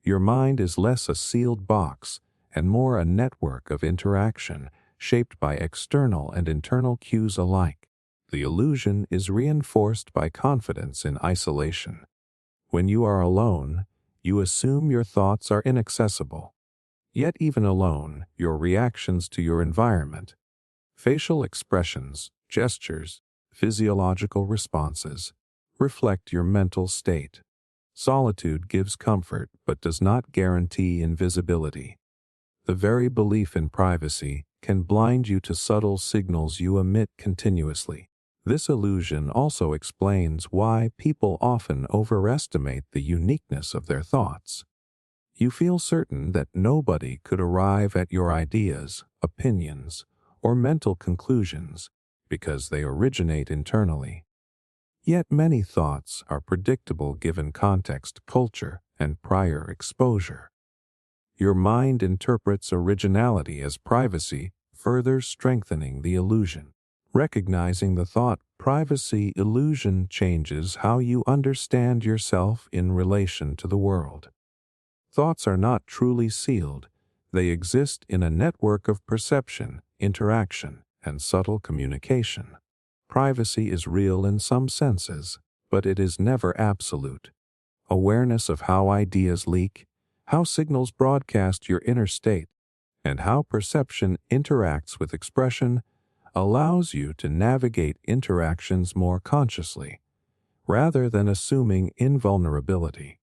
Your mind is less a sealed box and more a network of interaction shaped by external and internal cues alike. The illusion is reinforced by confidence in isolation. When you are alone, you assume your thoughts are inaccessible. Yet even alone, your reactions to your environment, facial expressions, gestures, physiological responses, reflect your mental state. Solitude gives comfort but does not guarantee invisibility. The very belief in privacy can blind you to subtle signals you emit continuously. This illusion also explains why people often overestimate the uniqueness of their thoughts. You feel certain that nobody could arrive at your ideas, opinions, or mental conclusions because they originate internally. Yet many thoughts are predictable given context, culture, and prior exposure. Your mind interprets originality as privacy, further strengthening the illusion. Recognizing the thought privacy illusion changes how you understand yourself in relation to the world. Thoughts are not truly sealed. They exist in a network of perception, interaction, and subtle communication. Privacy is real in some senses, but it is never absolute. Awareness of how ideas leak, how signals broadcast your inner state, and how perception interacts with expression allows you to navigate interactions more consciously, rather than assuming invulnerability.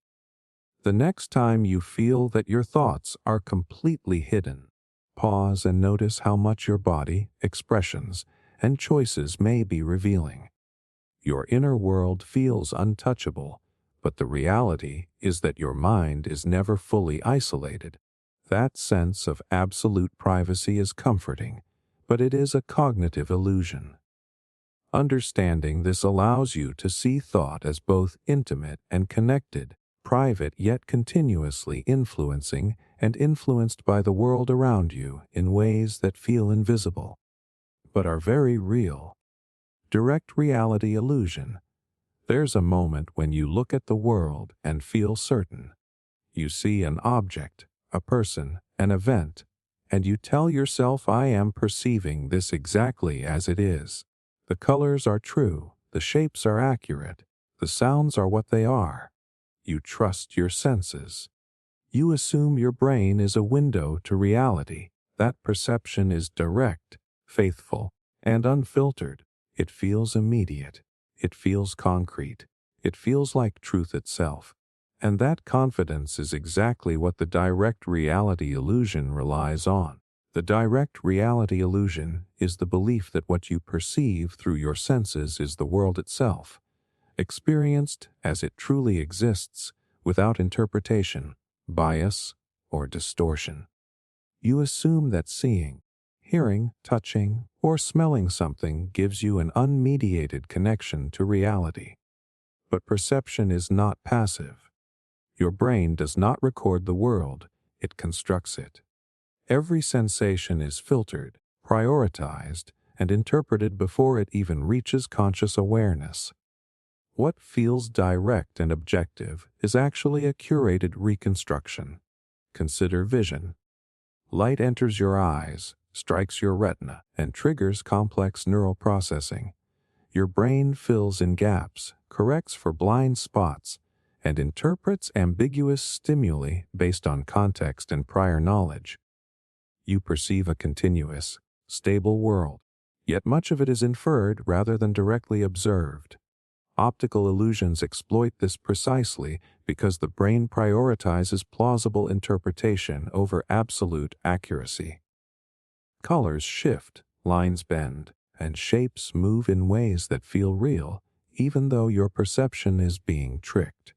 The next time you feel that your thoughts are completely hidden, pause and notice how much your body, expressions, and choices may be revealing. Your inner world feels untouchable, but the reality is that your mind is never fully isolated. That sense of absolute privacy is comforting, but it is a cognitive illusion. Understanding this allows you to see thought as both intimate and connected, private yet continuously influencing and influenced by the world around you in ways that feel invisible. but are very real. Direct reality illusion. There's a moment when you look at the world and feel certain. You see an object, a person, an event, and you tell yourself, I am perceiving this exactly as it is. The colors are true, the shapes are accurate, the sounds are what they are. You trust your senses. You assume your brain is a window to reality. That perception is direct, faithful, and unfiltered. It feels immediate. It feels concrete. It feels like truth itself. And that confidence is exactly what the direct reality illusion relies on. The direct reality illusion is the belief that what you perceive through your senses is the world itself, experienced as it truly exists, without interpretation, bias, or distortion. You assume that seeing, hearing, touching, or smelling something gives you an unmediated connection to reality. But perception is not passive. Your brain does not record the world, it constructs it. Every sensation is filtered, prioritized, and interpreted before it even reaches conscious awareness. What feels direct and objective is actually a curated reconstruction. Consider vision. Light enters your eyes, strikes your retina, and triggers complex neural processing. Your brain fills in gaps, corrects for blind spots, and interprets ambiguous stimuli based on context and prior knowledge. You perceive a continuous, stable world, yet much of it is inferred rather than directly observed. Optical illusions exploit this precisely because the brain prioritizes plausible interpretation over absolute accuracy. Colors shift, lines bend, and shapes move in ways that feel real, even though your perception is being tricked.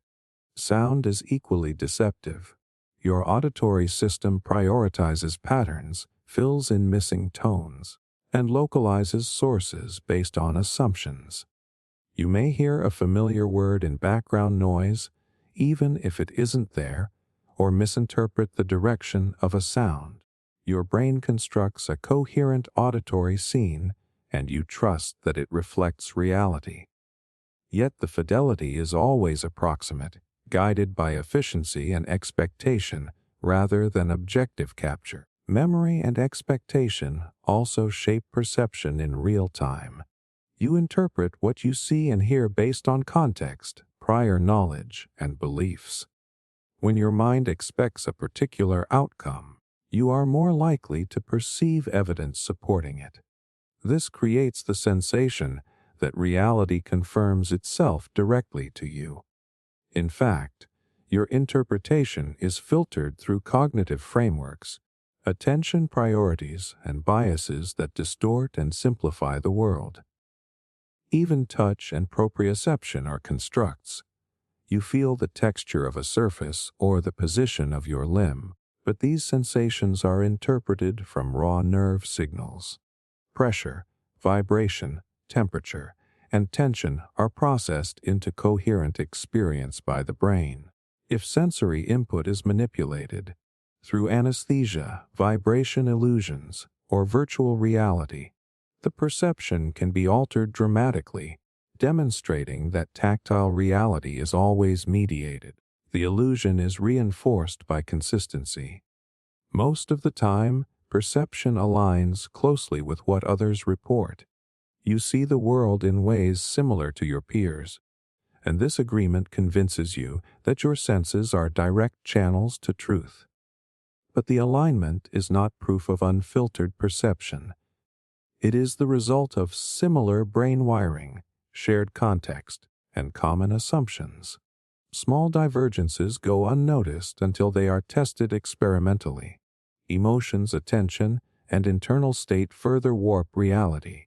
Sound is equally deceptive. Your auditory system prioritizes patterns, fills in missing tones, and localizes sources based on assumptions. You may hear a familiar word in background noise, even if it isn't there, or misinterpret the direction of a sound. Your brain constructs a coherent auditory scene, and you trust that it reflects reality. Yet the fidelity is always approximate, guided by efficiency and expectation rather than objective capture. Memory and expectation also shape perception in real time. You interpret what you see and hear based on context, prior knowledge, and beliefs. When your mind expects a particular outcome, you are more likely to perceive evidence supporting it. This creates the sensation that reality confirms itself directly to you. In fact, your interpretation is filtered through cognitive frameworks, attention priorities, and biases that distort and simplify the world. Even touch and proprioception are constructs. You feel the texture of a surface or the position of your limb, but these sensations are interpreted from raw nerve signals. Pressure, vibration, temperature, and tension are processed into coherent experience by the brain. If sensory input is manipulated through anesthesia, vibration illusions, or virtual reality, the perception can be altered dramatically, demonstrating that tactile reality is always mediated. The illusion is reinforced by consistency. Most of the time, perception aligns closely with what others report. You see the world in ways similar to your peers, and this agreement convinces you that your senses are direct channels to truth. But the alignment is not proof of unfiltered perception. It is the result of similar brain wiring, shared context, and common assumptions. Small divergences go unnoticed until they are tested experimentally. Emotions, attention, and internal state further warp reality.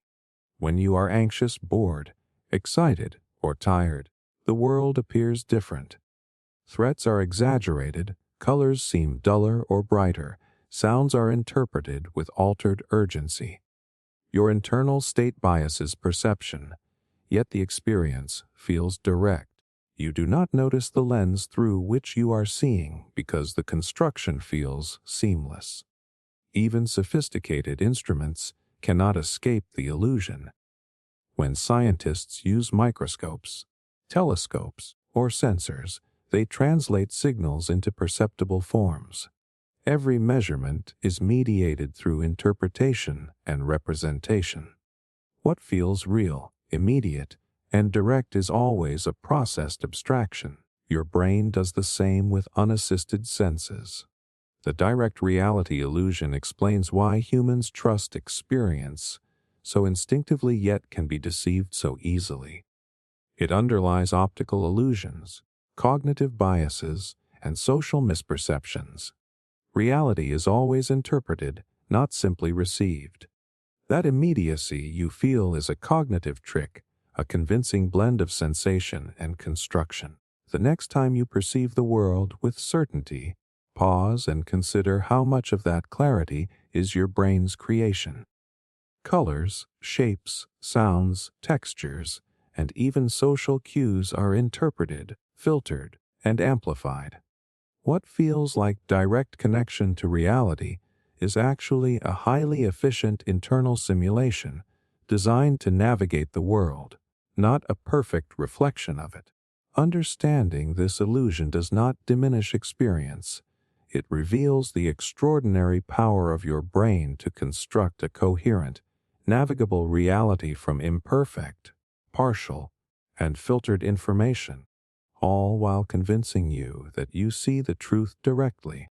When you are anxious, bored, excited, or tired, the world appears different. Threats are exaggerated, colors seem duller or brighter, sounds are interpreted with altered urgency. Your internal state biases perception, yet the experience feels direct. You do not notice the lens through which you are seeing because the construction feels seamless. Even sophisticated instruments cannot escape the illusion. When scientists use microscopes, telescopes, or sensors, they translate signals into perceptible forms. Every measurement is mediated through interpretation and representation. What feels real, immediate, and direct is always a processed abstraction. Your brain does the same with unassisted senses. The direct reality illusion explains why humans trust experience so instinctively yet can be deceived so easily. It underlies optical illusions, cognitive biases, and social misperceptions. Reality is always interpreted, not simply received. That immediacy you feel is a cognitive trick, a convincing blend of sensation and construction. The next time you perceive the world with certainty, pause and consider how much of that clarity is your brain's creation. Colors, shapes, sounds, textures, and even social cues are interpreted, filtered, and amplified. What feels like direct connection to reality is actually a highly efficient internal simulation designed to navigate the world, not a perfect reflection of it. Understanding this illusion does not diminish experience. It reveals the extraordinary power of your brain to construct a coherent, navigable reality from imperfect, partial, and filtered information, all while convincing you that you see the truth directly.